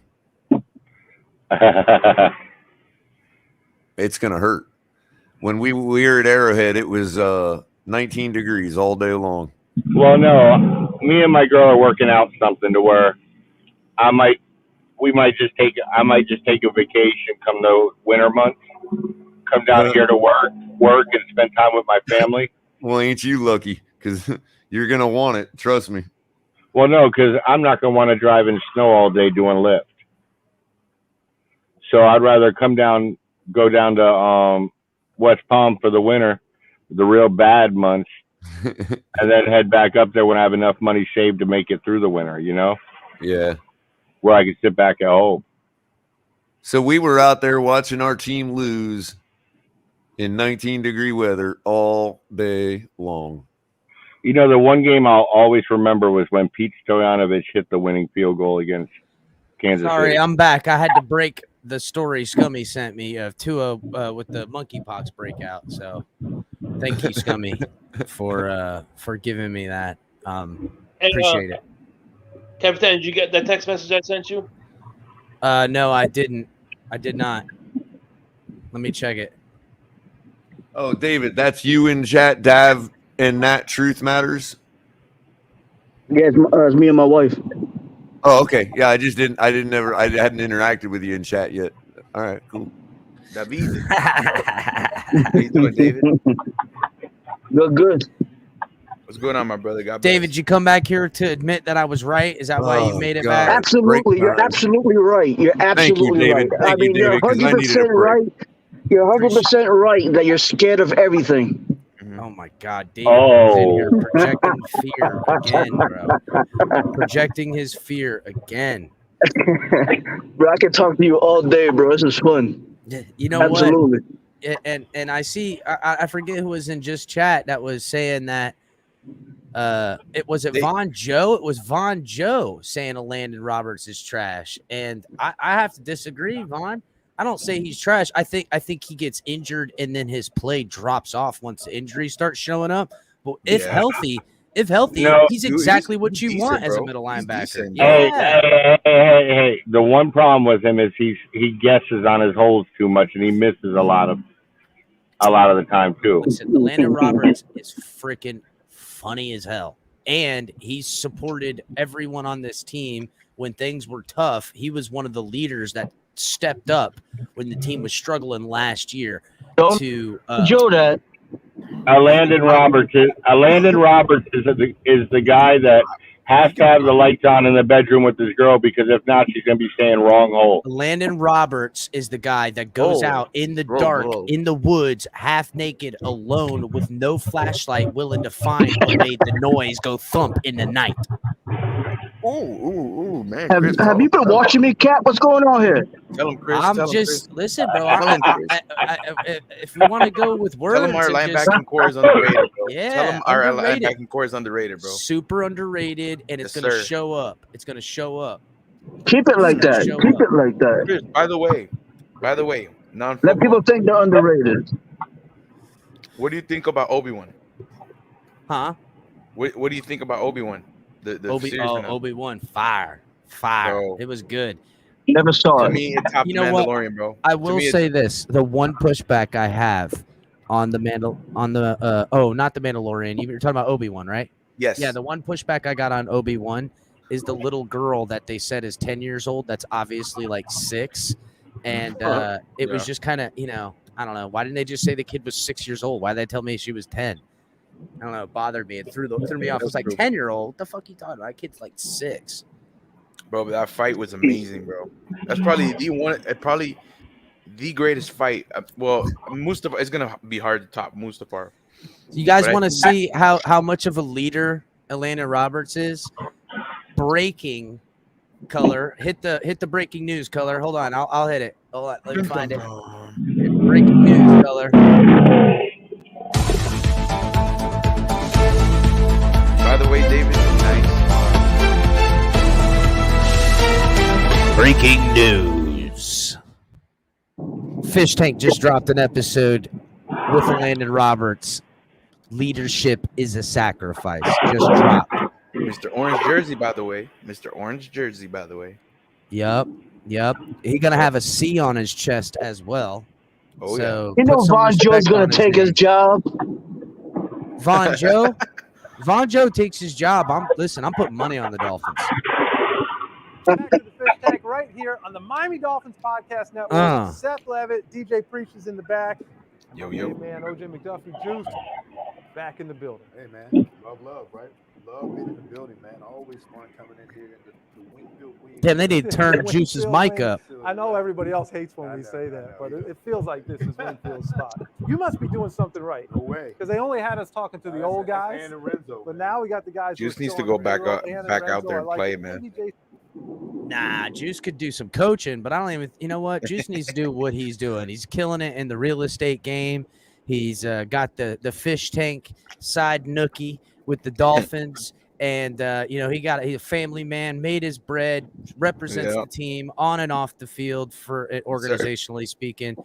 It's gonna hurt. When we were at Arrowhead, it was 19 degrees all day long. Well, no, me and my girl are working out something to where I might just take a vacation come the winter months, come down here to work and spend time with my family. Well, ain't you lucky? Because you're gonna want it. Trust me. Well, no, because I'm not gonna want to drive in snow all day doing lift. So I'd rather go down to West Palm for the winter, the real bad months, and then head back up there when I have enough money saved to make it through the winter. You know? Yeah. Where I can sit back at home. So we were out there watching our team lose in 19-degree weather all day long. You know, the one game I'll always remember was when Pete Stoyanovich hit the winning field goal against Kansas Sorry, City. I'm back. I had to break the story Scummy sent me of Tua with the monkeypox breakout. So thank you, Scummy, for giving me that. Appreciate it. Captain, did you get that text message I sent you? No, I didn't. I did not. Let me check it. Oh, David, that's you in chat, Dav and Nat Truth Matters? Yeah, it's me and my wife. Oh, okay. Yeah, I hadn't interacted with you in chat yet. All right, cool. David. How you doing, David? Good. What's going on, my brother? God bless. David, you come back here to admit that I was right? Is that why you made it back? Absolutely. You're absolutely right. You're absolutely right. I mean, you're 100% right. You're 100% right that you're scared of everything. Oh my God, David is in here projecting fear again, bro. Projecting his fear again. Bro, I can talk to you all day, bro. This is fun. You know Absolutely. what? And I see, I forget who was in just chat that was saying that. Von Joe? It was Von Joe saying Landon Roberts is trash, and I have to disagree, Von. I don't say he's trash. I think he gets injured and then his play drops off once the injuries start showing up. But if healthy, he's exactly what you want as a middle linebacker. Hey. The one problem with him is he guesses on his holes too much and he misses a lot of the time too. Listen, Landon Roberts is freaking funny as hell, and he's supported everyone on this team when things were tough. He was one of the leaders that stepped up when the team was struggling last year. To Joe, that Landon Roberts is the guy that has to have the lights on in the bedroom with his girl, because if not, she's gonna be saying wrong hole. Landon Roberts is the guy that goes out in the dark, in the woods, half naked, alone, with no flashlight, willing to find what made the noise go thump in the night. Ooh, man. Have you been watching me, Cap? What's going on here? Tell him, Chris. Listen, bro. If you want to go with words, tell him our linebacking core is underrated, bro. Yeah, tell him our linebacking core is underrated, bro. Super underrated, and it's going to show up. It's going to show up. Keep it like that. Keep it like that. Chris, by the way, let people think they're underrated. What do you think about Obi-Wan? Huh? What do you think about Obi-Wan? Obi-Wan, fire. Bro. It was good. Never saw it. To me, it's top Mandalorian, bro. I will say this: the one pushback I have on the not the Mandalorian. You're talking about Obi-Wan, right? Yes. Yeah. The one pushback I got on Obi-Wan is the little girl that they said is 10 years old. That's obviously like 6, and it was just kind of, I don't know. Why didn't they just say the kid was 6 years old? Why did they tell me she was 10? I don't know. It bothered me. It threw me off. It was like 10-year-old. What the fuck you talking about? That kid's like 6. Bro, but that fight was amazing, bro. That's probably the greatest fight. Well, Mustafa, it's gonna be hard to top Mustafar. You guys want to see how much of a leader Landon Roberts is? Breaking, Culler. Hit the breaking news, Culler. Hold on, I'll hit it. Hold on, let me find it. Breaking news, Culler. By the way, David, nice. Breaking news. Fish Tank just dropped an episode with Landon Roberts. Leadership is a sacrifice. Just dropped. Mr. Orange Jersey, by the way. Yep. He's gonna have a C on his chest as well. Oh, so You put know some Von Joe's respect gonna on his take his name. job. Von Joe takes his job. I'm putting money on the Dolphins. Back to the fish tank right here on the Miami Dolphins Podcast Network. Seth Levitt, DJ Preach is in the back. Yo. Hey, man, OJ McDuffie, Juice, back in the building. Hey, man, love, right? Love being in the building, man. Always fun coming in here in the Wingfield wing. Damn, they need to turn Juice's mic up. I know everybody else hates when we say that, but it feels like this is Wingfield's spot. You must be doing something right. No way. Because they only had us talking to the old guys. And Renzo. But now we got the guys. Juice needs to go back out there and play, man. Nah, Juice could do some coaching, but I don't even. You know what? Juice needs to do what he's doing. He's killing it in the real estate game. He's got the fish tank side nookie with the Dolphins, and he's a family man, made his bread, represents the team on and off the field for organizationally speaking.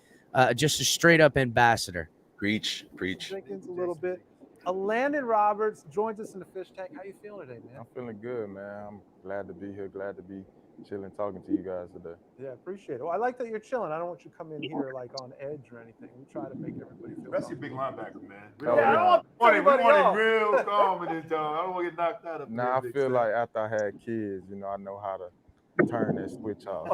Just a straight up ambassador. Preach. Jenkins a little bit. Landon Roberts joins us in the fish tank. How you feeling today, man? I'm feeling good, man. I'm glad to be here. Glad to be chilling, talking to you guys today. Yeah, appreciate it. Well, I like that you're chilling. I don't want you to come in here like on edge or anything. We try to make everybody feel. Especially big linebacker, man. I don't want we want it real calm in this dog. I don't want to get knocked out of it. Nah, I feel like after I had kids, I know how to turn that switch off.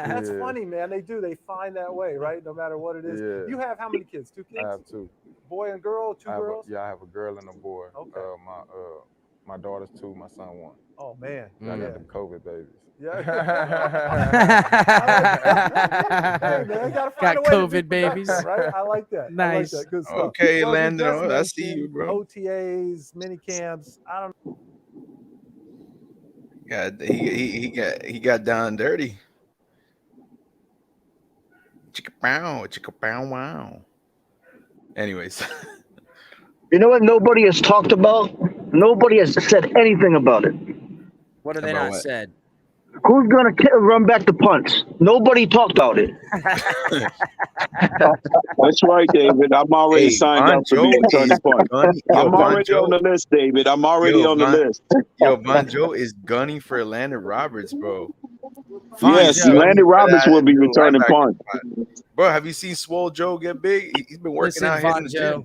That's funny, man. They do. They find that way, right? No matter what it is. Yeah. You have how many kids? 2 kids? I have 2. Boy and girl, 2 girls? I have a girl and a boy. Okay. My daughter's 2, my son 1. Oh, man. I got the COVID babies. Yeah. Hey, man, gotta find Got a way COVID to be babies. right? I like that. Nice. I like that. Good stuff. Okay, So Landon, I see mentioned you, bro. OTAs, mini camps. I don't know. God, he got down dirty. Chicka pow, wow. Anyways. You know what nobody has talked about? Nobody has said anything about it. What have they not said? Who's going to run back the punts? Nobody talked about it. That's right, David. I'm already signed up to be a returning punt. I'm already on the list, David. I'm already on the list. Yo, Von Joe is gunning for Landon Roberts, bro. Yes, Landon Roberts will be returning punt. Bro, have you seen Swole Joe get big? He's been working out here in the gym.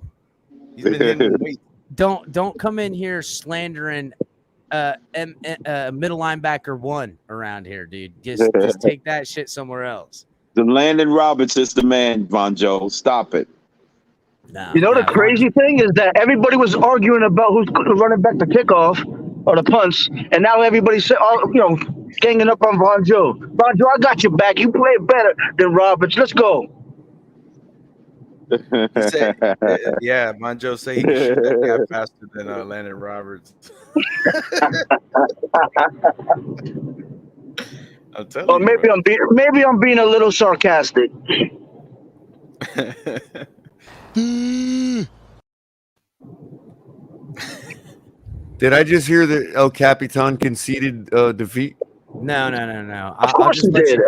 He's been hitting the weight. Don't come in here slandering middle linebacker 1 around here, dude. Just take that shit somewhere else. The Landon Roberts is the man, Von Joe. Stop it. No, you know the crazy thing is that everybody was arguing about who's running back the kickoff or the punts, and now everybody's ganging up on Von Joe. Von Joe, I got your back. You play better than Roberts. Let's go. He said, yeah, Von Joe said he can shoot that guy faster than Landon Roberts. I'm telling you, maybe I'm being a little sarcastic. Did I just hear that El Capitan conceded defeat? No. Of course he did.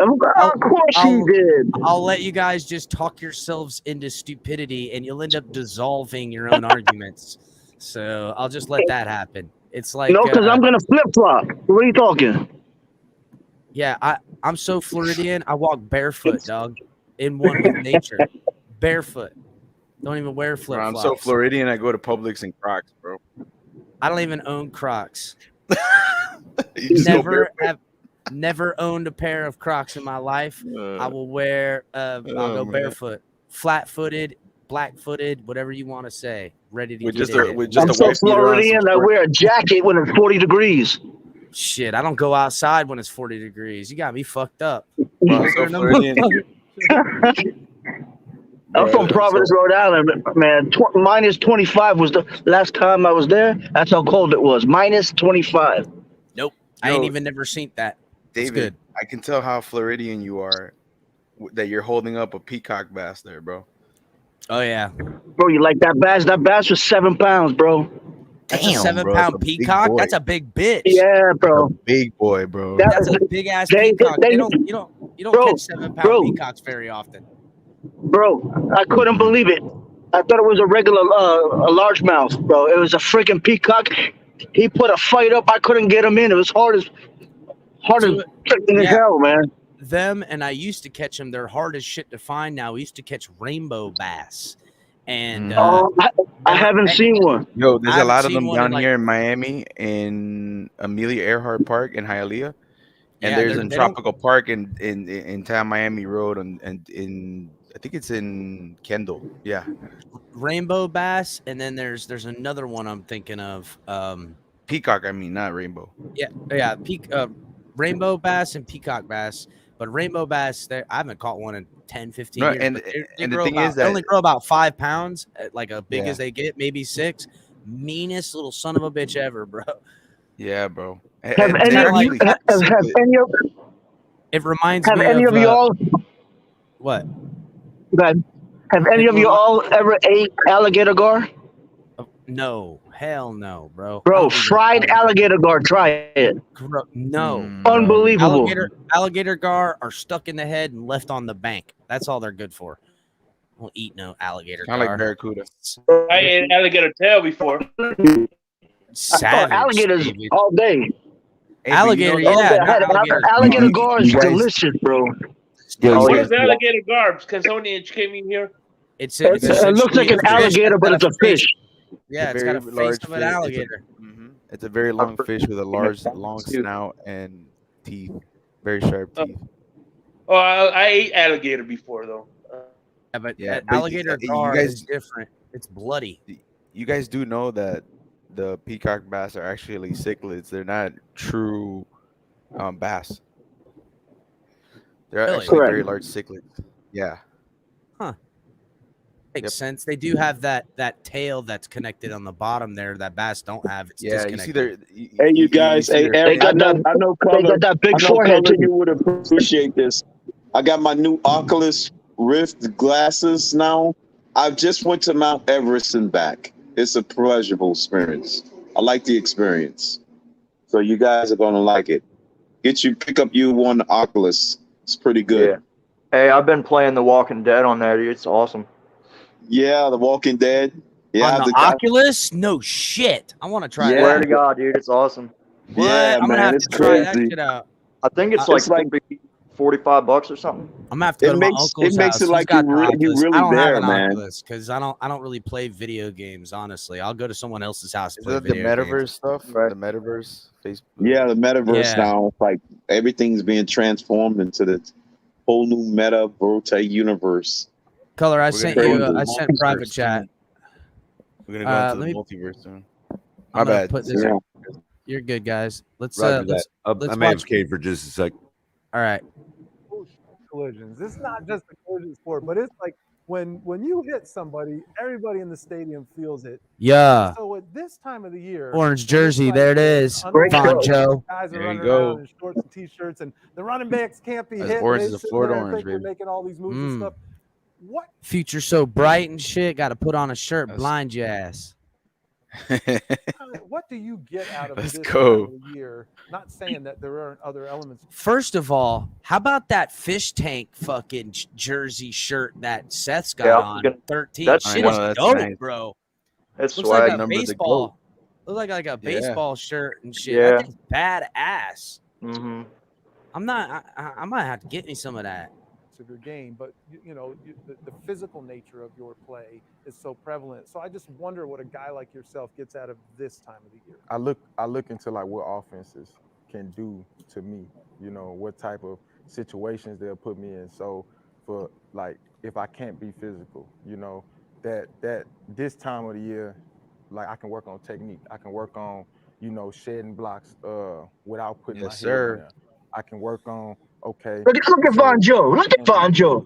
I'll let you guys just talk yourselves into stupidity, and you'll end up dissolving your own arguments. So I'll just let that happen. It's like because I'm gonna flip flop. What are you talking? Yeah, I'm so Floridian. I walk barefoot, dog, in one with nature. Barefoot. Don't even wear flip flops. I'm so Floridian. I go to Publix and Crocs, bro. I don't even own Crocs. Never owned a pair of Crocs in my life. I will wear. I'll go barefoot, flat-footed, black-footed, whatever you want to say. Ready to get it. I'm so Floridian. I wear a jacket when it's 40 degrees. Shit, I don't go outside when it's 40 degrees. You got me fucked up. Bro, I'm so Floridian. I'm from Providence, Rhode Island, man. Minus 25 was the last time I was there. That's how cold it was. Minus 25. Nope. I ain't even never seen that. David, good. I can tell how Floridian you are that you're holding up a peacock bass there, bro. Oh, yeah. Bro, you like that bass? That bass was 7 pounds, bro. That's a 7-pound peacock? That's a big bitch. Yeah, bro. Big boy, bro. That's a big ass peacock. You don't catch 7-pound peacocks very often. Bro, I couldn't believe it. I thought it was a regular a largemouth, bro. It was a freaking peacock. He put a fight up. I couldn't get him in. It was hard as hell, man. them, and I used to catch them. They're hard as shit to find now. We used to catch rainbow bass, and I haven't seen one. Yo, there's I a haven't lot of seen them one down in, like, here in Miami, in Amelia Earhart Park in Hialeah, and Yeah, there's they're- in they don't- Tropical Park in Town Miami Road, and in I think it's in Kendall. Yeah, rainbow bass, and then there's another one I'm thinking of. peacock. I mean, not rainbow. Yeah, rainbow bass and peacock bass. But rainbow bass, I haven't caught one in 10, 15 No, years. and but they and the grow thing about, is they only that grow about 5 pounds, like as big Yeah. as they get, maybe 6. Meanest little son of a bitch ever, bro. Yeah, bro. Have And any they're of you actually have cichlid. any of It reminds have me any of you all what? have any of you all ever ate alligator gar? No, hell no, bro. I Bro, don't even- fried alligator gar. Try it. No, Unbelievable. Alligator gar are stuck in the head and left on the bank. That's all they're good for. Won't eat no alligator Kind gar. of like barracuda. I ate alligator tail before. Savage. Alligators David. all day. Alligator, All yeah. day. not alligator. Alligator gar is you guys- delicious, bro. What is alligator garbs? Can somebody educate me here? It's It looks like an alligator, but it's a fish. Yeah, it's got a face of an alligator. It's a very long fish with a long snout and teeth, very sharp teeth. Oh, I ate alligator before though. Yeah, but Yeah, alligator you gar guys- is different. It's bloody. You guys do know that the peacock bass are actually cichlids. They're not true bass. They're Really? actually very Correct. large cichlids. Yeah. Huh. Makes sense. They do have that tail that's connected on the bottom there that bass don't have. It's Yeah, you see disconnected. Hey, you guys. Hey, Eric, I know, they got that big I know, forehead, Culler, too. you would appreciate this. I got my new Oculus Rift glasses now. I just went to Mount Everest and back. It's a pleasurable experience. I like the experience. So you guys are gonna like it. Pick up you one Oculus. It's pretty good. Yeah. Hey, I've been playing The Walking Dead on that. It's awesome. Yeah, The Walking Dead. Yeah, On the Oculus? No shit. I want to try Swear that. to God, dude, it's awesome. What? Yeah, I'm gonna man, have it's to try that crazy. shit out. I think it's It's like $45 or something. I'm gonna have to go to my uncle's house. He's got the Oculus. I don't have an Oculus because I don't really play video games. Honestly, I'll go to someone else's house to Is play that the video metaverse games. stuff? The metaverse, Facebook. Yeah, the metaverse Yeah. now. It's like everything's being transformed into this whole new metaverse universe. Color, I We're sent gonna you. go into I the sent private multiverse chat. We're gonna go into let the me- multiverse soon. My I'm gonna bad. put this. Yeah. You're good, guys. Let's Roger let's that. let's I'm watch. AFK for just a sec. All right. Collisions. It's not just a collision sport, but it's like when you hit somebody, everybody in the stadium feels it. Yeah. So at this time of the year, Orange when jersey. it's There it like is. unbelievable, Poncho. guys are There you running go. around in shorts and t-shirts, and the running backs can't be That's hit. orange They is a sit Florida there and orange, think they're baby. making all these moves and stuff. What? Future so bright and shit. Got to put on a shirt. Blind your ass. What do you get out of Let's this go. time of the year? Not saying that there aren't other elements. First of all, how about that fish tank fucking jersey shirt that Seth's got Yeah, on? 13. that's Shit swag. is That's dope, nice. bro. It's Looks like swag. a Number the baseball. GOAT. Looks like a Yeah. baseball shirt and shit. Yeah. That thing's badass. Mm-hmm. I'm not. I might have to get me some of that. Of your game, but the physical nature of your play is so prevalent. So I just wonder what a guy like yourself gets out of this time of the year. I look into like what offenses can do to me, what type of situations they'll put me in. So for like if I can't be physical, that this time of the year, like I can work on technique. I can work on, shedding blocks without putting my Yes, head sir. on there. I can work on okay. Look at Von Joe. Look at Von Joe.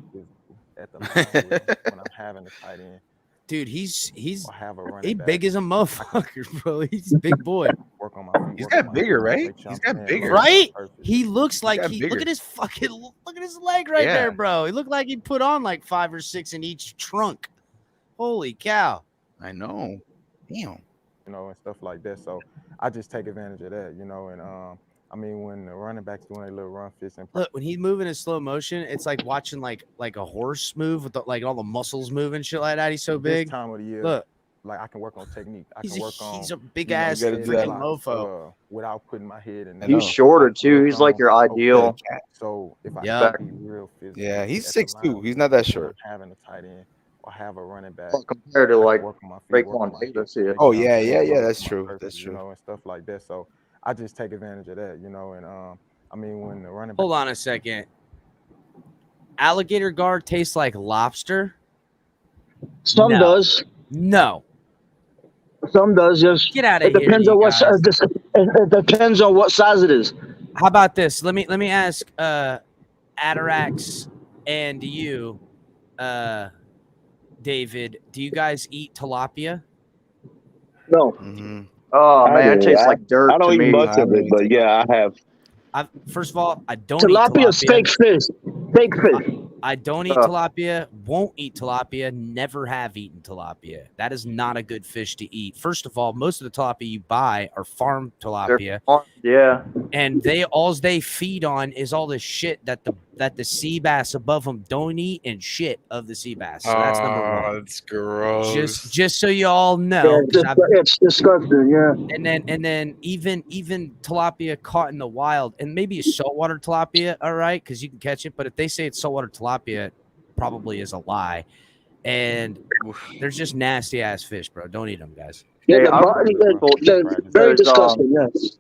At the line when I'm having a tight end. Dude, he's Or have a running he back. big as a motherfucker, bro. He's a big boy. Work on my feet. He's work on got my bigger, feet, right? make sure He's I'm got staying bigger. low. Right? Perfect. He looks like got look bigger. at his fucking look at his leg right Yeah. there, bro. He looked like he put on like 5 or 6 in each trunk. Holy cow. I know. Damn. And stuff like that. So I just take advantage of that, and I mean when the running back's doing a little run fist and Look, when he's moving in slow motion, it's like watching like a horse move with like all the muscles moving shit like that. He's so this big. time of the year, Look. like I can work on technique. I He's can a- work on he's a big you know, ass head freaking blocks, mofo. without putting my head in. He's shorter too. He's like your ideal. So if I Yeah. can be real physical, Yeah, he's at the 6'2". line He's not that when short. I'm having a tight end or have a running back. Well, compared to I can like work on my feet, work on Raekwon my Davis hips, here. make Oh sure I'm yeah, staying yeah, yeah. close That's to my true. purpose, That's you true. know, and stuff like that. So I just take advantage of that, you know, and I mean when the running back. Hold on a second. Alligator guard tastes like lobster? Some No. does. No. Some does. Yes. Get out It of here, depends you on what. guys. It depends on what size it is. How about this? Let me ask Atarax and you, David, do you guys eat tilapia? No. Oh I man, it do. tastes like dirt I don't to eat me. much of it, but yeah, I have. First of all, I don't Tilapia eat is fake fish. Fake fish. I don't eat tilapia, won't eat tilapia, never have eaten tilapia. That is not a good fish to eat. First of all, most of the tilapia you buy are farm tilapia. Yeah. And all they feed on is all the shit that the sea bass above them don't eat and shit of the sea bass. So that's number one. That's gross. Just so you all know, Yeah, it's disgusting. Yeah. and then even tilapia caught in the wild, and maybe a saltwater tilapia, all right, because you can catch it. But if they say it's saltwater tilapia, it probably is a lie. And there's just nasty ass fish, bro. Don't eat them, guys. Yeah, Hey, they're very disgusting. Yes.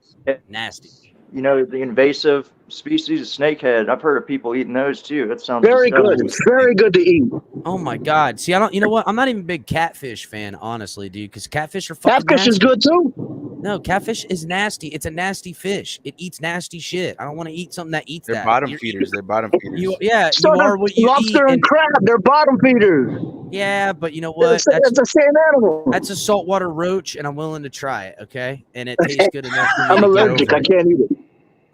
Nasty. You know, the invasive species of snakehead. I've heard of people eating those too. That sounds Very good. disgusting. Very good to eat. Oh my god. See, you know what? I'm not even a big catfish fan, honestly, dude, because catfish are fucking Catfish is nasty. good too. No, catfish is nasty. It's a nasty fish. It eats nasty shit. I don't want to eat something that eats They're that. bottom feeders. They're bottom feeders. You So are what you eat. lobster and crab, they're bottom feeders. Yeah, but you know what? It's the same animal. That's a saltwater roach, and I'm willing to try it. Okay, and it tastes good enough for me. I'm to get allergic. over I can't eat it.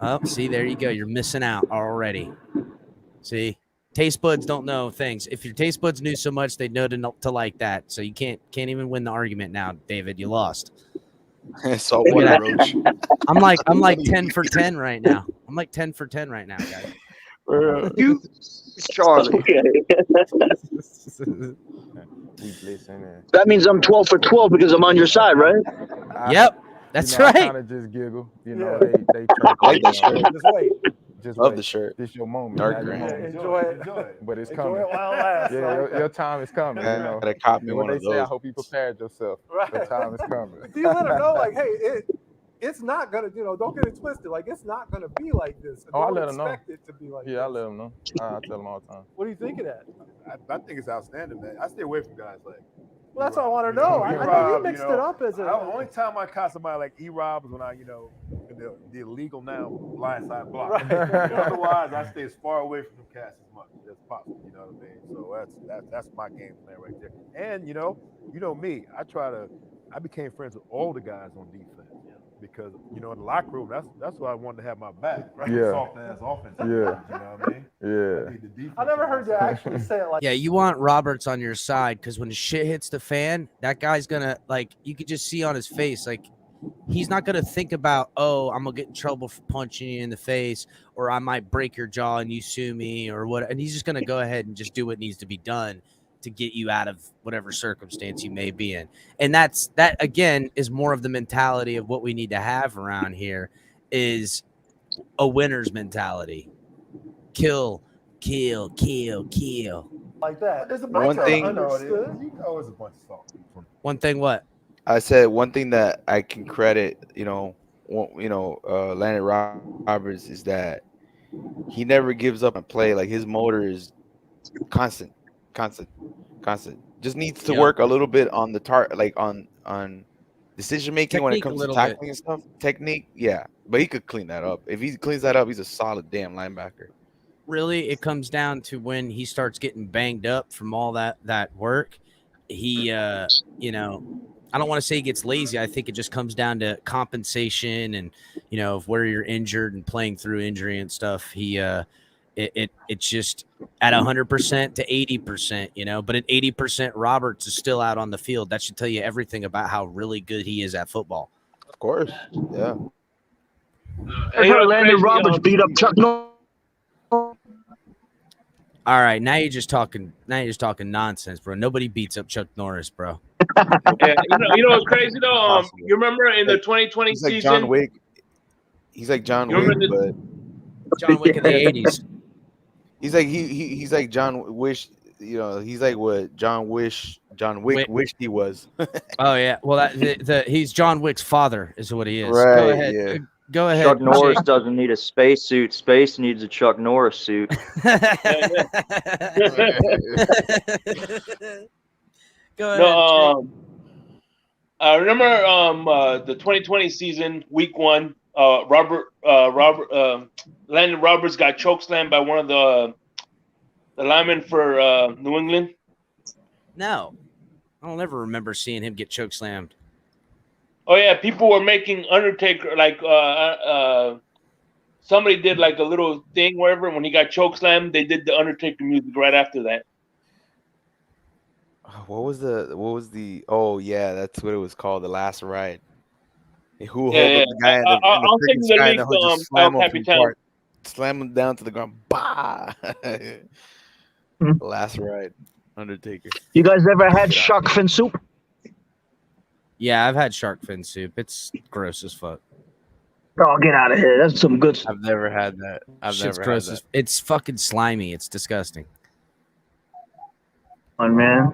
Oh, see, there you go. You're missing out already. See, taste buds don't know things. If your taste buds knew so much, they'd know to like that. So you can't even win the argument now, David. You lost. Saltwater roach. I'm like 10 for 10 right now. I'm like 10 for 10 right now, guys. You, Charlie. That means I'm 12 for 12 because I'm on your side, right? Yep, that's you know, right. I kind of just giggle. You know, Yeah. they try I like to, the shirt. just wait. Just Love wait. the shirt. This your moment. Dark Not your green. moment. Enjoy it. But it's Enjoy coming. it while it lasts. Yeah, your time is coming. Yeah, You know, gotta cop me and what one they of say, I those. hope you prepared yourself. Right. The time is coming. Do you let them know, like, hey, it's not gonna, don't get it twisted. Like, it's not gonna be like this. Oh, I Don't let them know. expect it to be like Yeah, I this. let them know. I tell them all the time. What do you think of that? I think it's outstanding, man. I stay away from guys like. Well, that's what I want to know. I know you mixed it up as a. The only time I caught somebody like E-Rob is when I, the illegal now blindside block. Right. Otherwise, I stay as far away from the cast as much as possible. You know what I mean? So that's my game plan right there. And you know me, I became friends with all the guys on defense. Because in the locker room, that's why I wanted to have my back, right? Yeah. Soft ass offense. Yeah. You know what I mean? Yeah. I never heard you actually say it like. Yeah, you want Roberts on your side because when the shit hits the fan, that guy's gonna you could just see on his face, he's not gonna think about, oh, I'm gonna get in trouble for punching you in the face, or I might break your jaw and you sue me, or what. And he's just gonna go ahead and just do what needs to be done to get you out of whatever circumstance you may be in. And that again is more of the mentality of what we need to have around here is a winner's mentality. Kill. Like that. There's a One thing- You know it's a bunch of salt. One thing what? I said one thing that I can credit, Landon Roberts is that he never gives up on play. Like his motor is constant. Just needs to work a little bit on the on decision making when it Technique a comes to little tackling and stuff. Technique, yeah, but he could clean that up. If he cleans that up, he's a solid damn linebacker. Really, it comes down to when he starts getting banged up from all that work. He, I don't want to say he gets lazy. I think it just comes down to compensation and, of where you're injured and playing through injury and stuff. He, it's just at 100% to 80%, but at 80%, Roberts is still out on the field. That should tell you everything about how really good he is at football. Of course, yeah. I heard Landon Roberts beat up Chuck Norris. All right, now you're just talking nonsense, bro. Nobody beats up Chuck Norris, bro. Yeah, you know what's crazy though? Impossible. You remember in the 2020 He's like season? John Wick. He's like John You Wick, remember but John Wick in the 80s. he's like he's like John Wish. You know, he's like what John Wick wished he was. Oh yeah, well he's John Wick's father is what he is. Go Right, ahead, yeah. go ahead. Chuck Norris Jake. doesn't need a space suit. Space needs a Chuck Norris suit. Go No, ahead. I remember the 2020 season, week 1. Landon Roberts got chokeslammed by one of the linemen for New England. No, I don't ever remember seeing him get chokeslammed. Oh yeah, people were making Undertaker like somebody did like a little thing wherever when he got chokeslammed, they did the Undertaker music right after that. What was the oh yeah, that's what it was called, The Last Ride. Who Yeah, hold up the guy in the I'll freaking send you the sky link, and he'll just El slam him Capitan. apart, slam him down to the ground. Bah! Last Ride, Undertaker. You guys ever had shark fin soup? Yeah, I've had shark fin soup. It's gross as fuck. Oh, get out of here. That's some good stuff. I've never had that. Shit's gross. It's fucking slimy. It's disgusting. Man,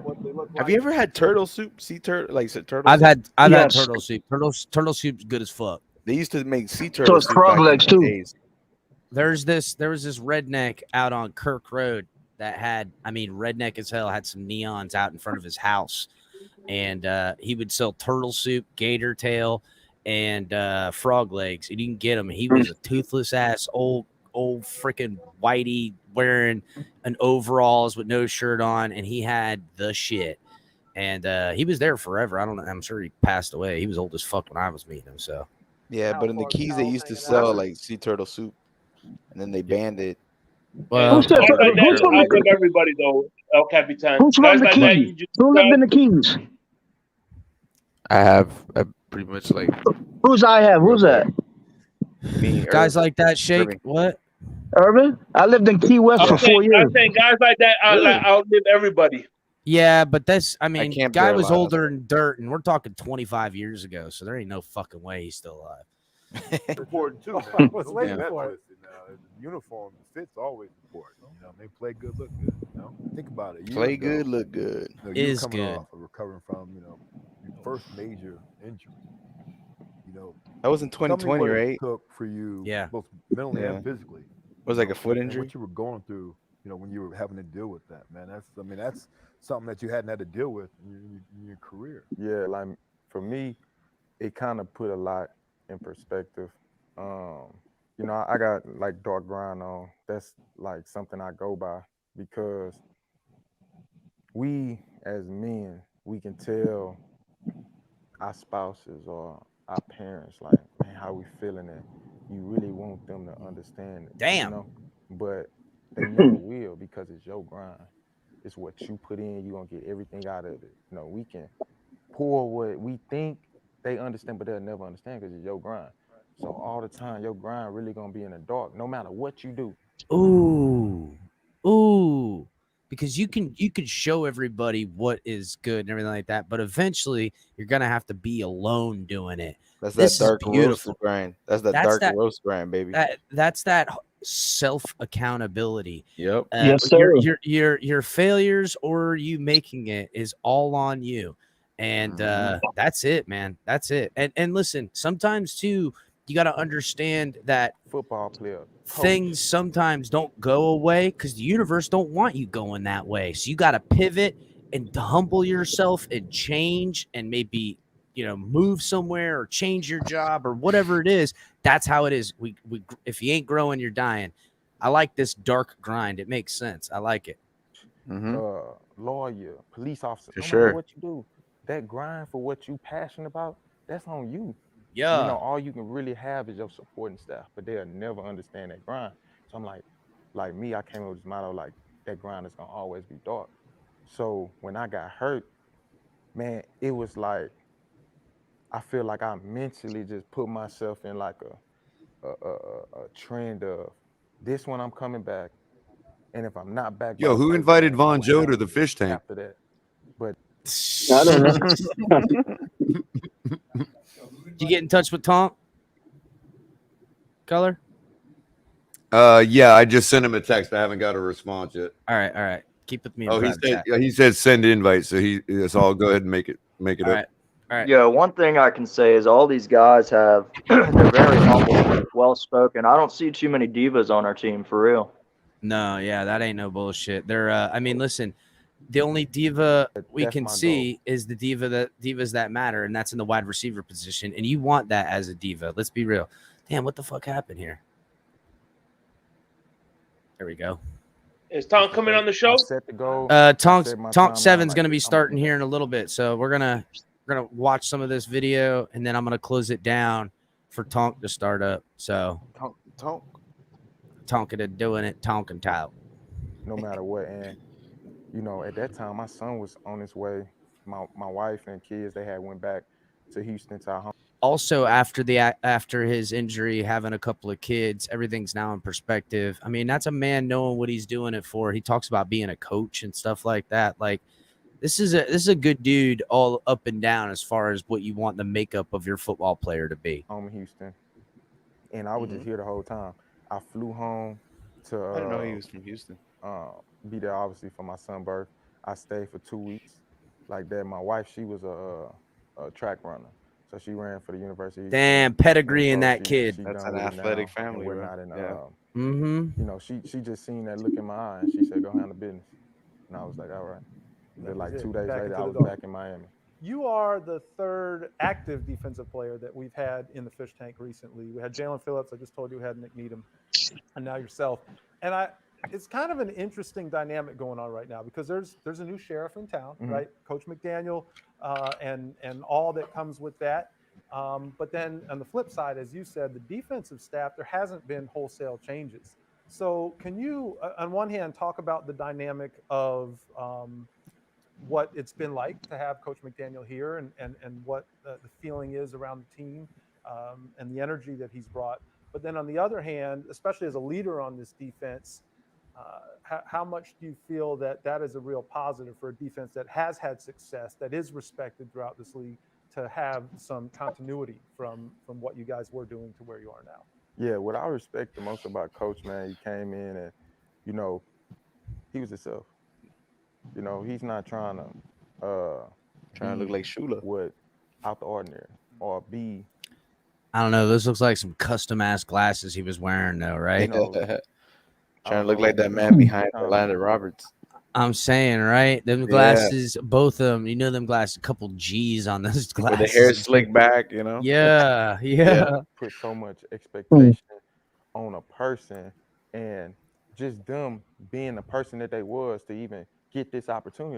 have you ever had turtle soup? Sea turtle, like turtle. I've soup? had turtle soup. Turtle soup's good as fuck. They used to make sea turtle soup frog back legs in the too. days. There was this redneck out on Kirk Road that had, redneck as hell, had some neons out in front of his house. And he would sell turtle soup, gator tail, and frog legs. And you can get him. He was a toothless ass old freaking whitey wearing an overalls with no shirt on, and he had the shit. And he was there forever. I'm sure he passed away. He was old as fuck when I was meeting him. So Yeah, but in the Keys they used to sell like sea turtle soup, and then they banned it. Well, Guys like that, I love everybody though. El Capitan. Who's from Guys the like that, Keys? you just Who lived in the Keys? I pretty much like Who's that? me. Guys Irv, like that shake. Irving. What? Urban? I lived in Key West for 4 years. I'm saying guys like that outlive everybody. Yeah, but that's, camped guy there a was lot, older than dirt, and we're talking 25 years ago, so there ain't no fucking way he's still alive. Important too. I Man. was waiting for it. Uniform fits always important. You know, they play good, look good. You know, think about it. Play good, look good. You know, Is coming good. off of recovering from your first major injury. You know, That was in 2020, what it right? took for you, Yeah. both mentally Yeah. and physically. It was like a foot and injury. what you were going through, when you were having to deal with that, man. That's something that you hadn't had to deal with in your career. Yeah, like for me, it kind of put a lot in perspective. I got like dark brown on. That's like something I go by because we as men, we can tell our spouses or our parents like, man, how we feeling, and you really want them to understand it. Damn. But they never will because it's your grind. It's what you put in. You're gonna get everything out of it. We can pour what we think they understand, but they'll never understand because it's your grind. So all the time, your grind really gonna be in the dark, no matter what you do. Ooh. Because you can show everybody what is good and everything like that, but eventually you're gonna have to be alone doing it. That's This that dark is beautiful. roast grind. That's dark roast grind, baby. That's that self accountability. Yep. Yes, sir. Your failures or you making it is all on you, and that's it, man. That's it. And listen, sometimes too, you got to understand that football player things sometimes don't go away because the universe don't want you going that way. So you got to pivot and humble yourself and change and maybe move somewhere or change your job or whatever it is. That's how it is. We if you ain't growing, you're dying. I like this dark grind. It makes sense. I like it. Lawyer, police officer, For no sure. matter what you do, that grind for what you passionate about, that's on you. Yeah. All you can really have is your supporting staff, but they'll never understand that grind. So I'm like me, I came up with this motto, like that grind is gonna always be dark. So when I got hurt, man, it was like I feel like I mentally just put myself in like a trend of this when I'm coming back, and if I'm not back, Yo, who invited Von Joe to the fish tank? after that? But I don't know. Did you get in touch with Tonk? Culler? Yeah, I just sent him a text. I haven't got a response yet. All right. Keep with me in Oh, private chat. he said send invite, so so I'll go ahead and make it All up. right. Yeah, one thing I can say is all these guys have they're very humble, well spoken. I don't see too many divas on our team for real. No, yeah, that ain't no bullshit. They're I mean, listen, the only diva we That's can my see is the divas that matter, and that's in the wide receiver position. And you want that as a diva. Let's be real. Damn, what the fuck happened here? There we go. Is Tom coming on the show? Set the goal. Tonk set my 7's timeline like gonna be this. starting here in a little bit, so we're gonna watch some of this video, and then I'm gonna close it down for Tonk to start up. So Tonk it doing it, Tonk and Tyler. No matter what, and you know, at that time, my son was on his way. My wife and kids, they had went back to Houston to our home. Also, after his injury, having a couple of kids, everything's now in perspective. I mean, that's a man knowing what he's doing it for. He talks about being a coach and stuff like that. Like, this is a good dude all up and down as far as what you want the makeup of your football player to be. Home in Houston, and I was just here the whole time. I flew home to. I didn't know he was from Houston. Be there obviously for my son's birth. I stayed for 2 weeks, like that. My wife, she was a track runner. So she ran for the university. Damn, pedigree in that kid. That's an athletic family, bro. You know, she just seen that look in my eye, and she said, "Go handle business." And I was like, "All right." Then like 2 days later, I was back in Miami. You are the third active defensive player that we've had in the fish tank recently. We had Jalen Phillips. I just told you we had Nick Needham, and now yourself. And it's kind of an interesting dynamic going on right now because there's a new sheriff in town, right? Coach McDaniel, and all that comes with that. But then on the flip side, as you said, the defensive staff, there hasn't been wholesale changes. So can you, on one hand, talk about the dynamic of what it's been like to have Coach McDaniel here and what the feeling is around the team and the energy that he's brought. But then on the other hand, especially as a leader on this defense, how much do you feel that is a real positive for a defense that has had success, that is respected throughout this league, to have some continuity from what you guys were doing to where you are now? Yeah, what I respect the most about Coach, man, he came in and, you know, he was himself. You know, he's not trying to look like Shula. What out the ordinary or be. I don't know. This looks like some custom ass glasses he was wearing, though, right? You know, trying to look like that man behind Orlando Roberts. I'm saying, right? Them glasses, both of them. You know, them glasses. A couple G's on those glasses. With the hair slicked back, you know. Yeah. Put so much expectation on a person, and just them being the person that they was to even get this opportunity.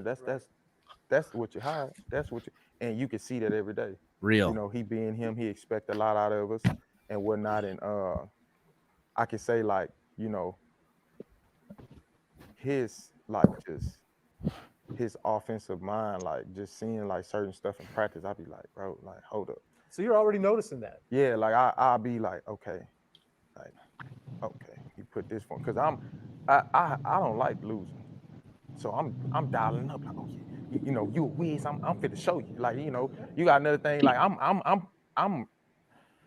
That's what you hired. That's what you, and you can see that every day. Real. You know, he being him, he expect a lot out of us and whatnot. And I can say, like, you know, his like just his offensive mind, like just seeing like certain stuff in practice, I'd be like, bro, like, hold up. So you're already noticing that? Yeah, like I'll be like, okay, you put this one, because I don't like losing. So I'm dialing up like, okay, you know, you a whiz, I'm fit to show you. Like, you know, you got another thing, like I'm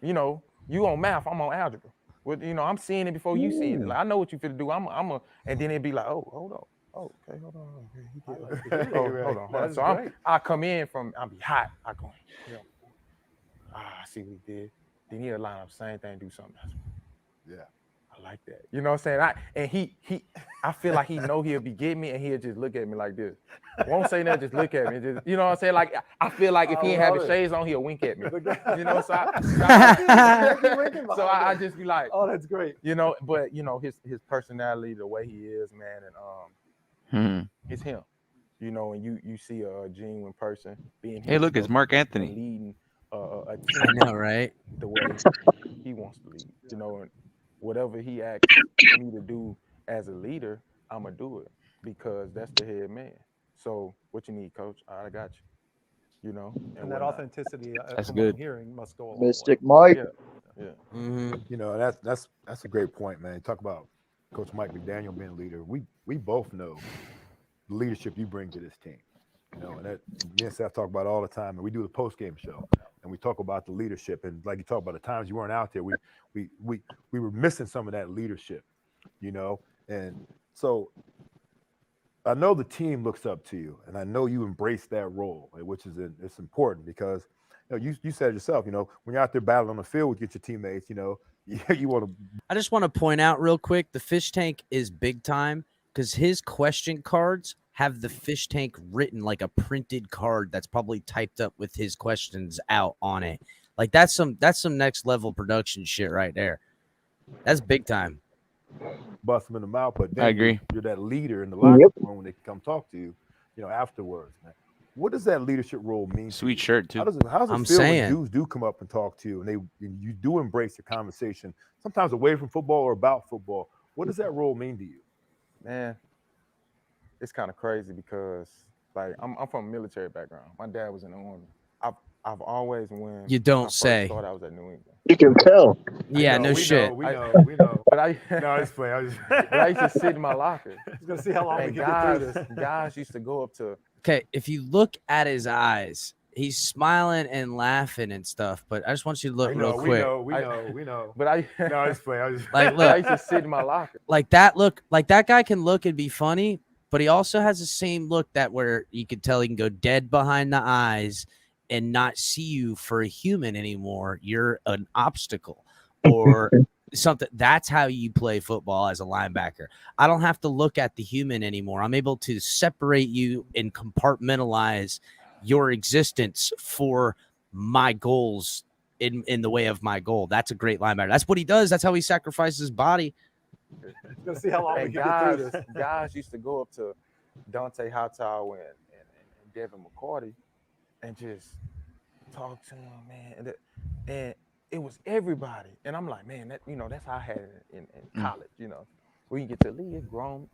you know, you on math, I'm on algebra. Well, you know, I'm seeing it before you see it. Like, I know what you fit to do. And then it'd be like, oh, hold on. Oh, okay, hold on. Hold on. So I come in I'll be hot. I go, I see what he did. Then he'll line up, same thing, do something else. Yeah. I like that. You know what I'm saying? I feel like he know he'll be getting me, and he'll just look at me like this. Won't say nothing, just look at me. Just, you know what I'm saying? Like, I feel like if he ain't have his shades on, he'll wink at me. You know, so I just be like, oh, that's great. You know, but you know, his personality, the way he is, man, and it's him. You know, and you see a genuine person being. Hey, look, it's Mark Anthony leading a team. I know, right? The way he wants to lead. You know, and whatever he asks me to do as a leader, I'm gonna do it because that's the head man. So what you need, coach? I got you. You know, and that authenticity that's from good. what I'm hearing must go a long way. Mystic Mike. Yeah. You know, that's a great point, man. Talk about Coach Mike McDaniel being a leader. We both know the leadership you bring to this team. And that me and Seth talk about it all the time, and we do the post game show, and we talk about the leadership, and like you talk about the times you weren't out there, we were missing some of that leadership, and so I know the team looks up to you, and I know you embrace that role, which is it's important because you said it yourself, when you're out there battling on the field with your teammates, you want to. I just want to point out real quick, the fish tank is big time because his question cards have the fish tank written like a printed card that's probably typed up with his questions out on it. Like that's some next level production shit right there. That's big time. Bust them in the mouth, but then I agree. You're that leader in the locker room when they come talk to you, afterwards, man. What does that leadership role mean? Sweet shirt too. How does it feel when dudes do come up and talk to you, and you do embrace the conversation, sometimes away from football or about football? What does that role mean to you? Man, it's kind of crazy because like I'm from a military background. My dad was in the Army. I've always when you don't I first say. started, I was at New England. You can tell. Yeah, no shit. We know. But I no, it's funny. But I used to sit in my locker. Just gonna see how long we And can get through this. guys used to go up to. Okay, if you look at his eyes, he's smiling and laughing and stuff. But I just want you to look real quick. We know. But no, it's funny. Like, look, I used to sit in my locker. Like that guy can look and be funny, but he also has the same look that where you could tell he can go dead behind the eyes and not see you for a human anymore. You're an obstacle or something. That's how you play football as a linebacker. I don't have to look at the human anymore. I'm able to separate you and compartmentalize your existence for my goals in the way of my goal. That's a great linebacker. That's what he does. That's how he sacrifices his body. Gonna see how long we can get through this. Guys used to go up to Dante Hightower and Devin McCourty and just talk to him, man. And it was everybody. And I'm like, man, that's how I had it in college, where you get to lead grown.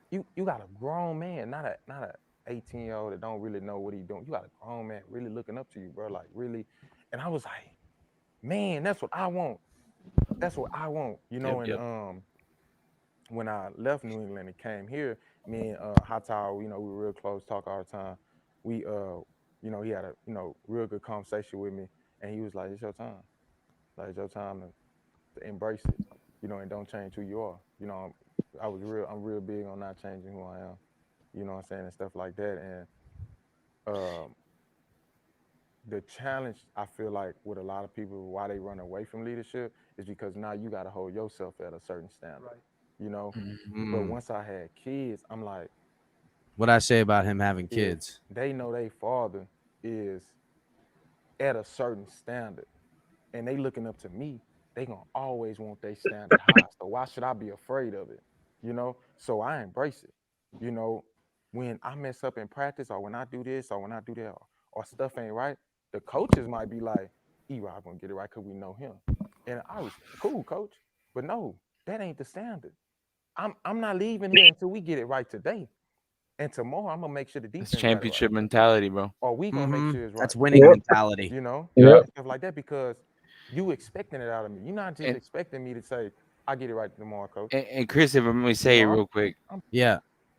You got a grown man, not a 18-year-old that don't really know what he's doing. You got a grown man really looking up to you, bro. Like really. And I was like, man, that's what I want. That's what I want, when I left New England and came here, me and Hightower, we were real close, talk all the time. We he had a real good conversation with me, and he was like, it's your time. Like it's your time to embrace it, and don't change who you are. I'm real big on not changing who I am, you know what I'm saying, and stuff like that. And the challenge I feel like with a lot of people why they run away from leadership is because now you got to hold yourself at a certain standard, But once I had kids, I'm like, what I say about him having kids, they know their father is at a certain standard and they looking up to me, they gonna always want their standard high. So why should I be afraid of it? So I embrace it. When I mess up in practice or when I do this or when I do that or stuff ain't right, the coaches might be like, E-Rob gonna get it right because we know him. And I was cool, coach. But no, that ain't the standard. I'm not leaving here until we get it right today. And tomorrow I'm gonna make sure the defense. It's championship mentality, bro. Or we gonna make sure it's right. That's winning mentality. Stuff like that because you expecting it out of me. You're not just expecting me to say, I get it right tomorrow, coach. And Chris, if I'm gonna say it real quick,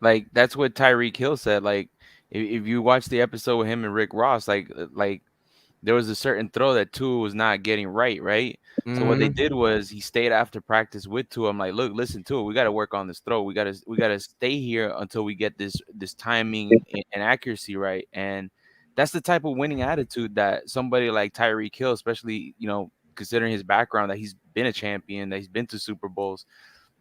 like that's what Tyreek Hill said. Like if you watch the episode with him and Rick Ross, like there was a certain throw that Tua was not getting right. So what they did was he stayed after practice with Tua. I'm like, look, listen, Tua, we got to work on this throw. We got to stay here until we get this timing and accuracy right. And that's the type of winning attitude that somebody like Tyreek Hill, especially considering his background, that he's been a champion, that he's been to Super Bowls.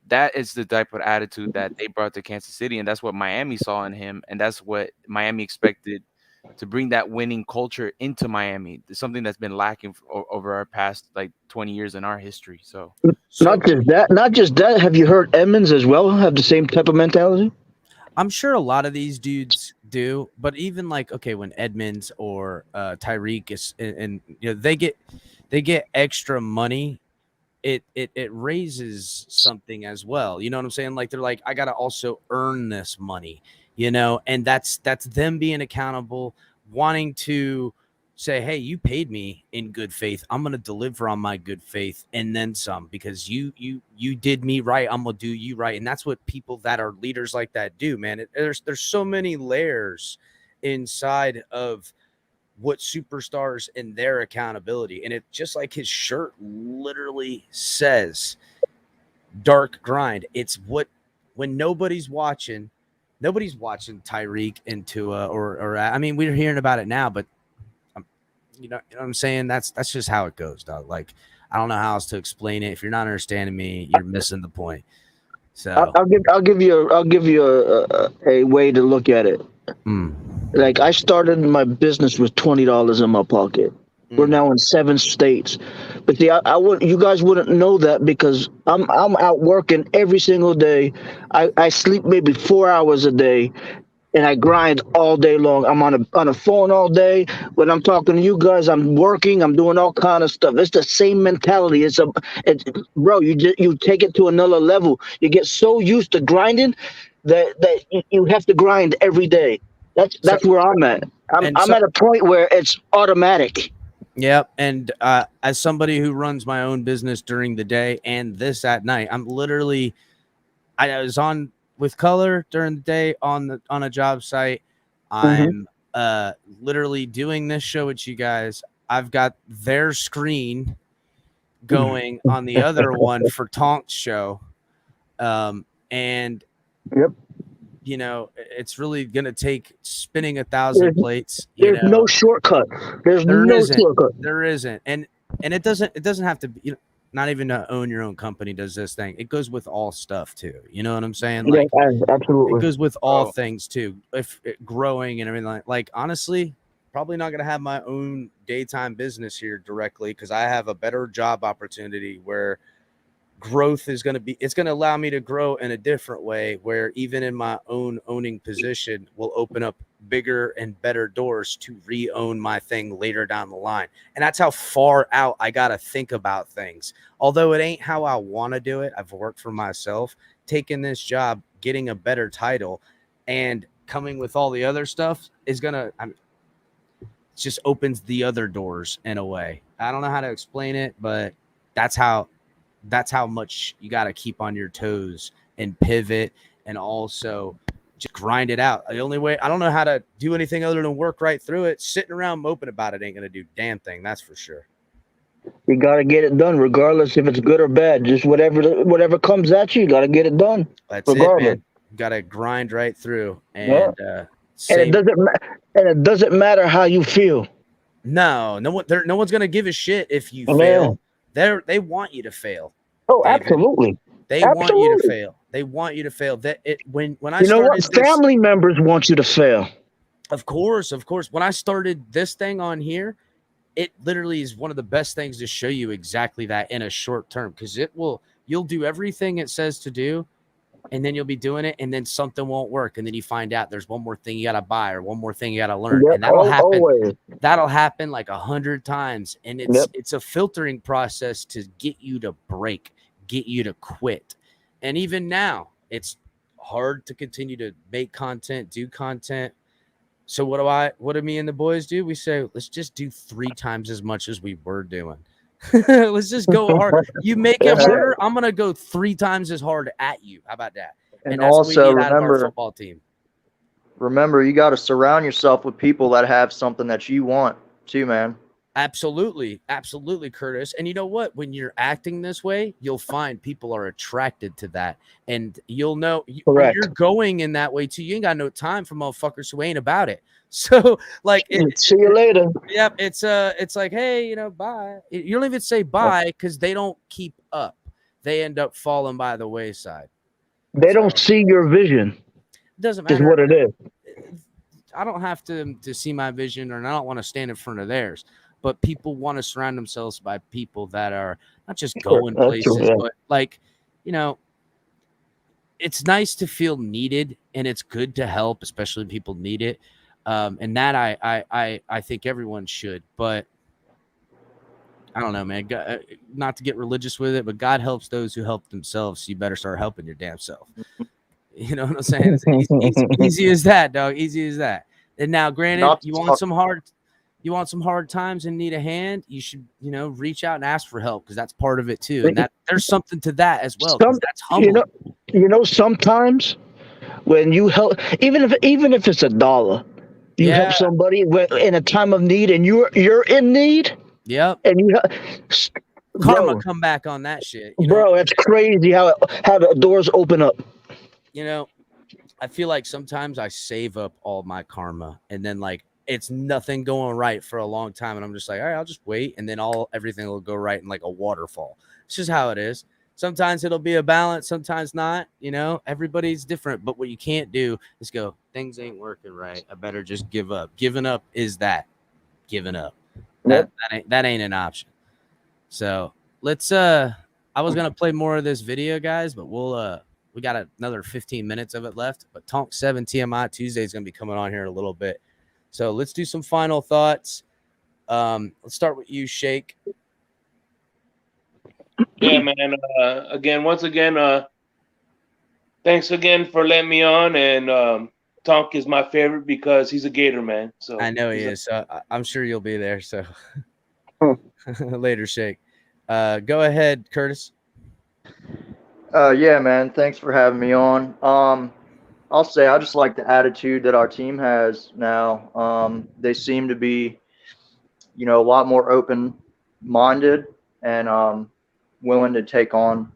That is the type of attitude that they brought to Kansas City, and that's what Miami saw in him, and that's what Miami expected to bring that winning culture into Miami. It's something that's been lacking over our past 20 years in our history. So not just that. Have you heard Edmonds as well have the same type of mentality? I'm sure a lot of these dudes do, but even when Edmonds or Tyreek is, and they get extra money, it raises something as well. You know what I'm saying? Like they're like, I gotta also earn this money. And that's them being accountable, wanting to say, hey, you paid me in good faith. I'm going to deliver on my good faith and then some because you did me right. I'm going to do you right. And that's what people that are leaders like that do, man. There's so many layers inside of what superstars and their accountability. And it just like his shirt literally says dark grind. It's what when nobody's watching Tyreek into or I mean, we're hearing about it now, but you know what I'm saying? That's just how it goes, dog. Like, I don't know how else to explain it. If you're not understanding me, you're missing the point. So I'll give you a way to look at it. Like, I started my business with $20 in my pocket. We're now in 7 states, but see, I would, you guys wouldn't know that because I'm out working every single day. I sleep maybe 4 hours a day, and I grind all day long. I'm on a phone all day. When I'm talking to you guys, I'm working. I'm doing all kind of stuff. It's the same mentality. Bro. You take it to another level. You get so used to grinding that you have to grind every day. That's where I'm at. I'm at a point where it's automatic. Yep. And as somebody who runs my own business during the day and this at night, I was on with Culler during the day on a job site. I'm literally doing this show with you guys. I've got their screen going on the other one for Tonk's show. And you know, it's really going to take spinning 1,000 plates. There's no shortcut. There isn't. And it doesn't have to be, you know, not even to own your own company does this thing. It goes with all stuff too. You know what I'm saying? Like, absolutely. It goes with all things too. If growing and everything like honestly, probably not going to have my own daytime business here directly because I have a better job opportunity where growth is going to be, it's going to allow me to grow in a different way where even in my own owning position will open up bigger and better doors to re-own my thing later down the line. And that's how far out I got to think about things. Although it ain't how I want to do it. I've worked for myself, taking this job, getting a better title and coming with all the other stuff is going to, just opens the other doors in a way. I don't know how to explain it, but that's how much you got to keep on your toes and pivot and also just grind it out. The only way, I don't know how to do anything other than work right through it. Sitting around moping about it ain't going to do damn thing. That's for sure. You got to get it done regardless if it's good or bad. Just whatever comes at you got to get it done. That's regardless. It, man. You got to grind right through. And, it doesn't matter how you feel. No one's going to give a shit if you fail. They want you to fail. Oh, David. Absolutely. They want you to fail. They want you to fail. That when I started family members want you to fail. Of course. When I started this thing on here, it literally is one of the best things to show you exactly that in a short term because you'll do everything it says to do, and then you'll be doing it, and then something won't work, and then you find out there's one more thing you got to buy or one more thing you got to learn, and that'll happen. Always. That'll happen like 100 times, and it's a filtering process to get you to break, get you to quit, and even now it's hard to continue to make content, do content. So what do me and the boys do? We say let's just do 3 times as much as we were doing. Let's just go hard. You make it harder. I'm gonna go 3 times as hard at you. How about that? And that's also what we need out of our football team. Remember, you got to surround yourself with people that have something that you want too, man. Absolutely, Curtis. And you know what? When you're acting this way, you'll find people are attracted to that, and you'll know you're going in that way too. You ain't got no time for motherfuckers who ain't about it. So, like, see you later. Yep. It's like, hey, you know, bye. You don't even say bye because they don't keep up. They end up falling by the wayside. They don't see your vision. Doesn't matter. Is what it is. I don't have to see my vision, or I don't want to stand in front of theirs. But people want to surround themselves by people that are not just going places, but like, you know, it's nice to feel needed, and it's good to help, especially when people need it. And that I think everyone should, but I don't know, man. God, not to get religious with it, but God helps those who help themselves. So you better start helping your damn self. You know what I'm saying? It's easy as that, dog. Easy as that. And now, granted, you want some hard times and need a hand, you should, you know, reach out and ask for help because that's part of it too. And that there's something to that as well. That's humbling. You know, sometimes when you help, even if it's $1, You help somebody in a time of need, and you're in need. Yep. And you karma come back on that shit. You bro, know? it's crazy how the doors open up. You know, I feel like sometimes I save up all my karma, and then like it's nothing going right for a long time, and I'm just like, all right, I'll just wait, and then everything will go right in like a waterfall. It's just how it is. Sometimes it'll be a balance, sometimes not. You know, everybody's different. But what you can't do is go, things ain't working right, I better just give up. Giving up is that. Giving up. That ain't an option. So let's I was gonna play more of this video, guys, but we got another 15 minutes of it left. But Tonk 7 TMI Tuesday is gonna be coming on here in a little bit. So let's do some final thoughts. Let's start with you, Shake. Yeah, man. Once again, thanks again for letting me on. And Tonk is my favorite because he's a Gator, man. So I know he is. So I'm sure you'll be there. So later, Shake. Go ahead, Curtis. Yeah, man. Thanks for having me on. I'll say I just like the attitude that our team has now. They seem to be, a lot more open-minded and willing to take on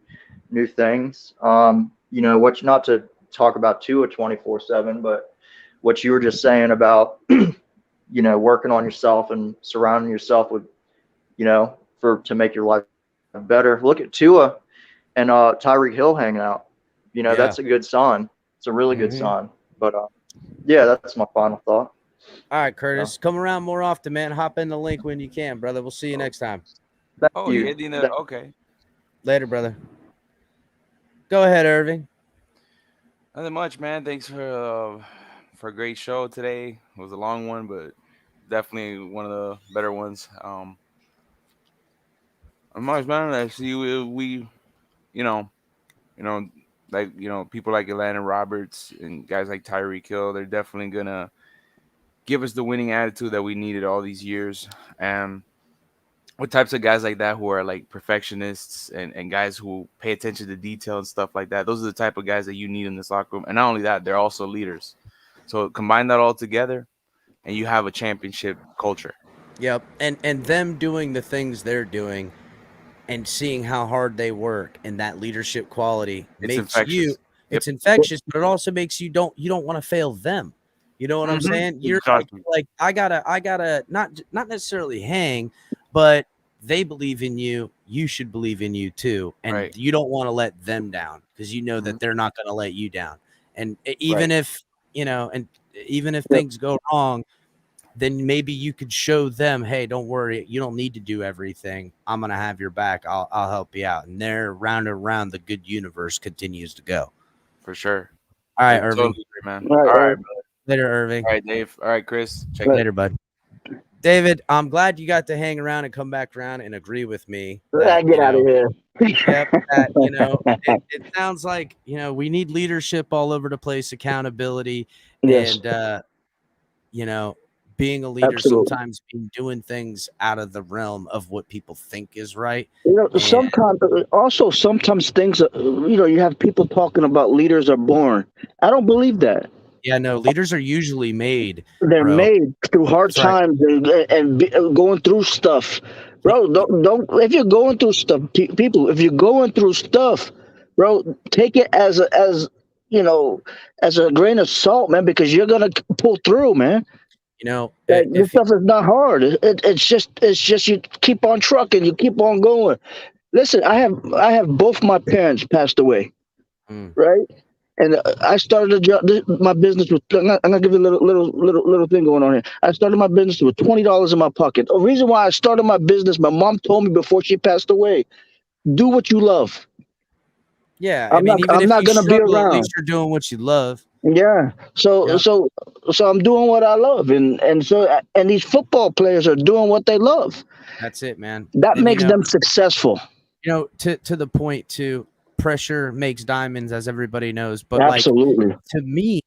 new things. What not to talk about Tua 24/7, but what you were just saying about, working on yourself and surrounding yourself with, to make your life better. Look at Tua and Tyreek Hill hanging out. That's a good sign. It's a really good sign. But yeah, that's my final thought. All right, Curtis, come around more often, man. Hop in the link when you can, brother. We'll see you next time. Yeah, Dina. Okay. Later, brother. Go ahead, Irving. Nothing much, man. Thanks for a great show today. It was a long one, but definitely one of the better ones. Much, man. I see we people like Atlanta Roberts and guys like Tyreek Hill. They're definitely gonna give us the winning attitude that we needed all these years. And what types of guys like that who are like perfectionists and guys who pay attention to detail and stuff like that, those are the type of guys that you need in this locker room. And not only that, they're also leaders. So combine that all together and you have a championship culture. Yep. And them doing the things they're doing and seeing how hard they work and that leadership quality makes you it's infectious, but it also makes you don't want to fail them. You know what I'm saying? You're like I gotta not necessarily hang, but they believe in you. You should believe in you too. And you don't want to let them down because you know that they're not going to let you down. And even if, even if things go wrong, then maybe you could show them, hey, don't worry. You don't need to do everything. I'm going to have your back. I'll help you out. And there, round and round, the good universe continues to go. For sure. All right, Irving. Totally agree, man. All right, brother. Later, Irving. All right, Dave. All right, Chris. Check later, bud. David, I'm glad you got to hang around and come back around and agree with me. That, Get out of here. Yep, it sounds like, we need leadership all over the place, accountability, and, being a leader sometimes being doing things out of the realm of what people think is right. Sometimes things, you have people talking about leaders are born. I don't believe that. Yeah, no, leaders are usually made. They're made through hard times and going through stuff. Bro, don't if you're going through stuff, people, if you're going through stuff, bro, take it as a grain of salt, man, because you're going to pull through, man. This stuff is not hard. It's just you keep on trucking, you keep on going. Listen, I have both my parents passed away, right? And I started my business with. I'm gonna give you a little thing going on here. I started my business with $20 in my pocket. The reason why I started my business, my mom told me before she passed away, do what you love. Yeah, I'm not gonna be around. At least you're doing what you love. Yeah. So I'm doing what I love, and these football players are doing what they love. That's it, man. That makes them successful. To the point too. Pressure makes diamonds, as everybody knows. But absolutely, to me,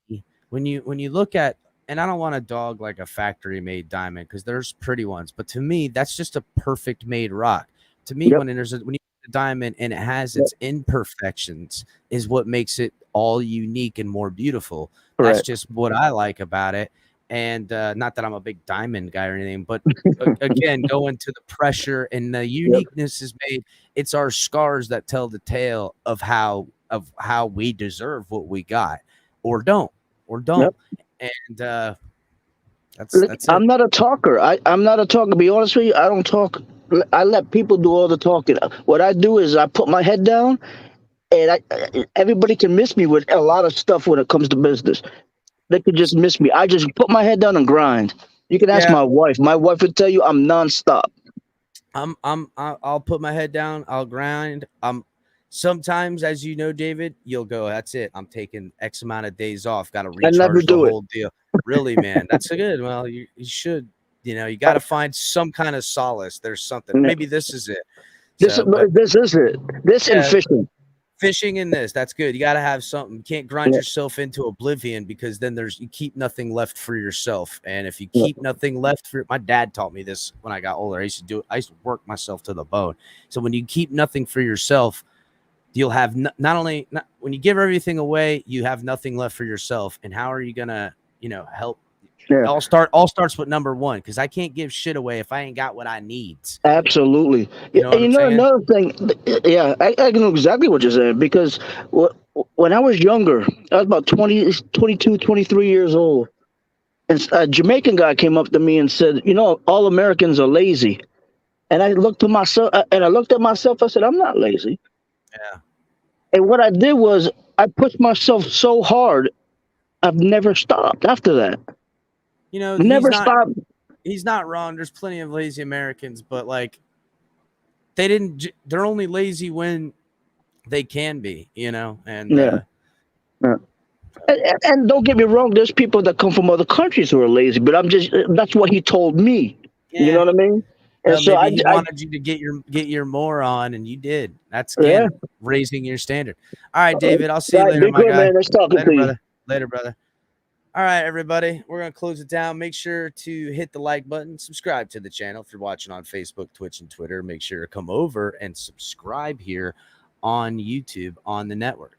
when you look at, and I don't want to dog like a factory made diamond because there's pretty ones, but to me, that's just a perfect made rock. To me, when you get a diamond and it has its imperfections, is what makes it all unique and more beautiful. That's just what I like about it. And not that I'm a big diamond guy or anything, but again, going to the pressure and the uniqueness is made. It's our scars that tell the tale of how we deserve what we got, or don't. And that's it. I'm not a talker. I'm not a talker. To be honest with you, I don't talk. I let people do all the talking. What I do is I put my head down, and everybody can miss me with a lot of stuff when it comes to business. They could just miss me. I just put my head down and grind. You can ask my wife. My wife would tell you I'm nonstop. I'll put my head down. I'll grind. Sometimes, as you know, David, you'll go, that's it. I'm taking X amount of days off. Got to recharge the whole deal. Really, man. That's a good. Well, you should, you got to find some kind of solace. There's something. Maybe this is it. This is it. This and fishing. Fishing in this, that's good. You got to have something. You can't grind yourself into oblivion, because then you keep nothing left for yourself. And if you keep nothing left for, my dad taught me this when I got older. I used to do it. I used to work myself to the bone. So when you keep nothing for yourself, you'll have when you give everything away, you have nothing left for yourself. And how are you gonna, help? All starts with number one, because I can't give shit away if I ain't got what I need. Absolutely. Another thing. Yeah, I know exactly what you're saying, because when I was younger, I was about 22, 23 years old, and a Jamaican guy came up to me and said, all Americans are lazy. And I looked at myself, I said, I'm not lazy. Yeah. And what I did was I pushed myself so hard, I've never stopped after that. Never stopped. He's not wrong. There's plenty of lazy Americans, but they're only lazy when they can be, and and don't get me wrong, there's people that come from other countries who are lazy, but that's what he told me. Yeah. You know what I mean? And so maybe he wanted you to get your more on, and you did. That's raising your standard. All right, David, I'll see you later, my guy. Man. Nice talking to you. Later, brother. All right, everybody, we're going to close it down. Make sure to hit the like button, subscribe to the channel. If you're watching on Facebook, Twitch, and Twitter, make sure to come over and subscribe here on YouTube on the network.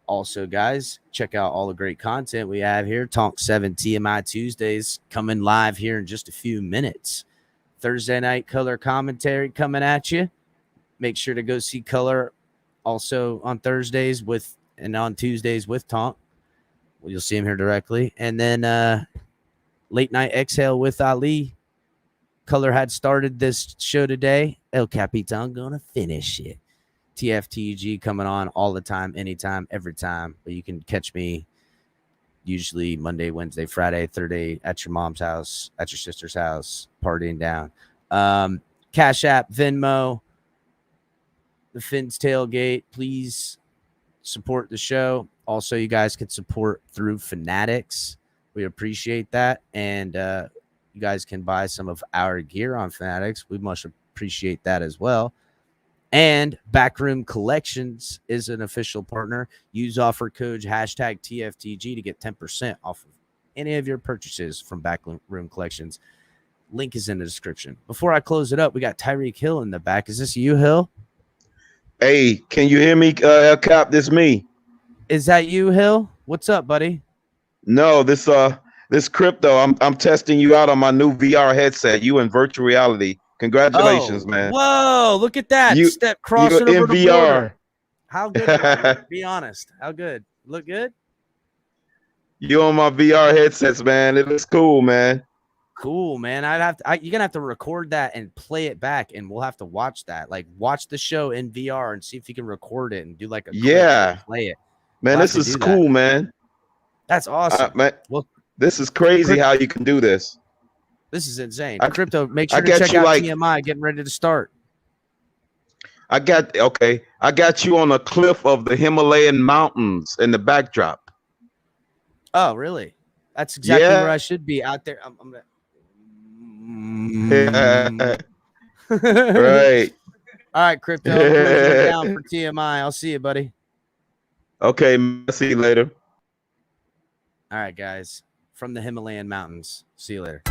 Also, guys, check out all the great content we have here. Talk 7 TMI Tuesdays coming live here in just a few minutes. Thursday night Culler commentary coming at you. Make sure to go see Culler also on Thursdays and on Tuesdays with Tonk. You'll see him here directly. And then Late Night Exhale with Ali. Culler had started this show today. El Capitan gonna finish it. TFTG coming on all the time, anytime, every time. But you can catch me usually Monday, Wednesday, Friday, Thursday at your mom's house, at your sister's house, partying down. Cash App, Venmo, the Finn's Tailgate. Please support the show. Also, you guys can support through Fanatics. We appreciate that. And you guys can buy some of our gear on Fanatics. We much appreciate that as well. And Backroom Collections is an official partner. Use offer code #TFTG to get 10% off of any of your purchases from Backroom Collections. Link is in the description. Before I close it up, we got Tyreek Hill in the back. Is this you, Hill? Hey, can you hear me, El Cap? This me. Is that you, Hill? What's up, buddy? No, this crypto. I'm testing you out on my new VR headset. You in virtual reality. Congratulations, man. Whoa, look at that. Step crossing over the border. How good? Be honest. How good? Look good? You on my VR headsets, man. It looks cool, man. Cool, man. You're gonna have to record that and play it back, and we'll have to watch that. Like, watch the show in VR and see if you can record it and do like a clip and play it. Man, this is cool, man. That's awesome. Man, this is crazy how you can do this. This is insane. Crypto, make sure to check out TMI getting ready to start. I got you on a cliff of the Himalayan mountains in the backdrop. Oh, really? That's exactly where I should be, out there. I'm right. All right, Crypto. I'm closing it down for TMI. I'll see you, buddy. Okay, I'll see you later. All right, guys. From the Himalayan mountains. See you later.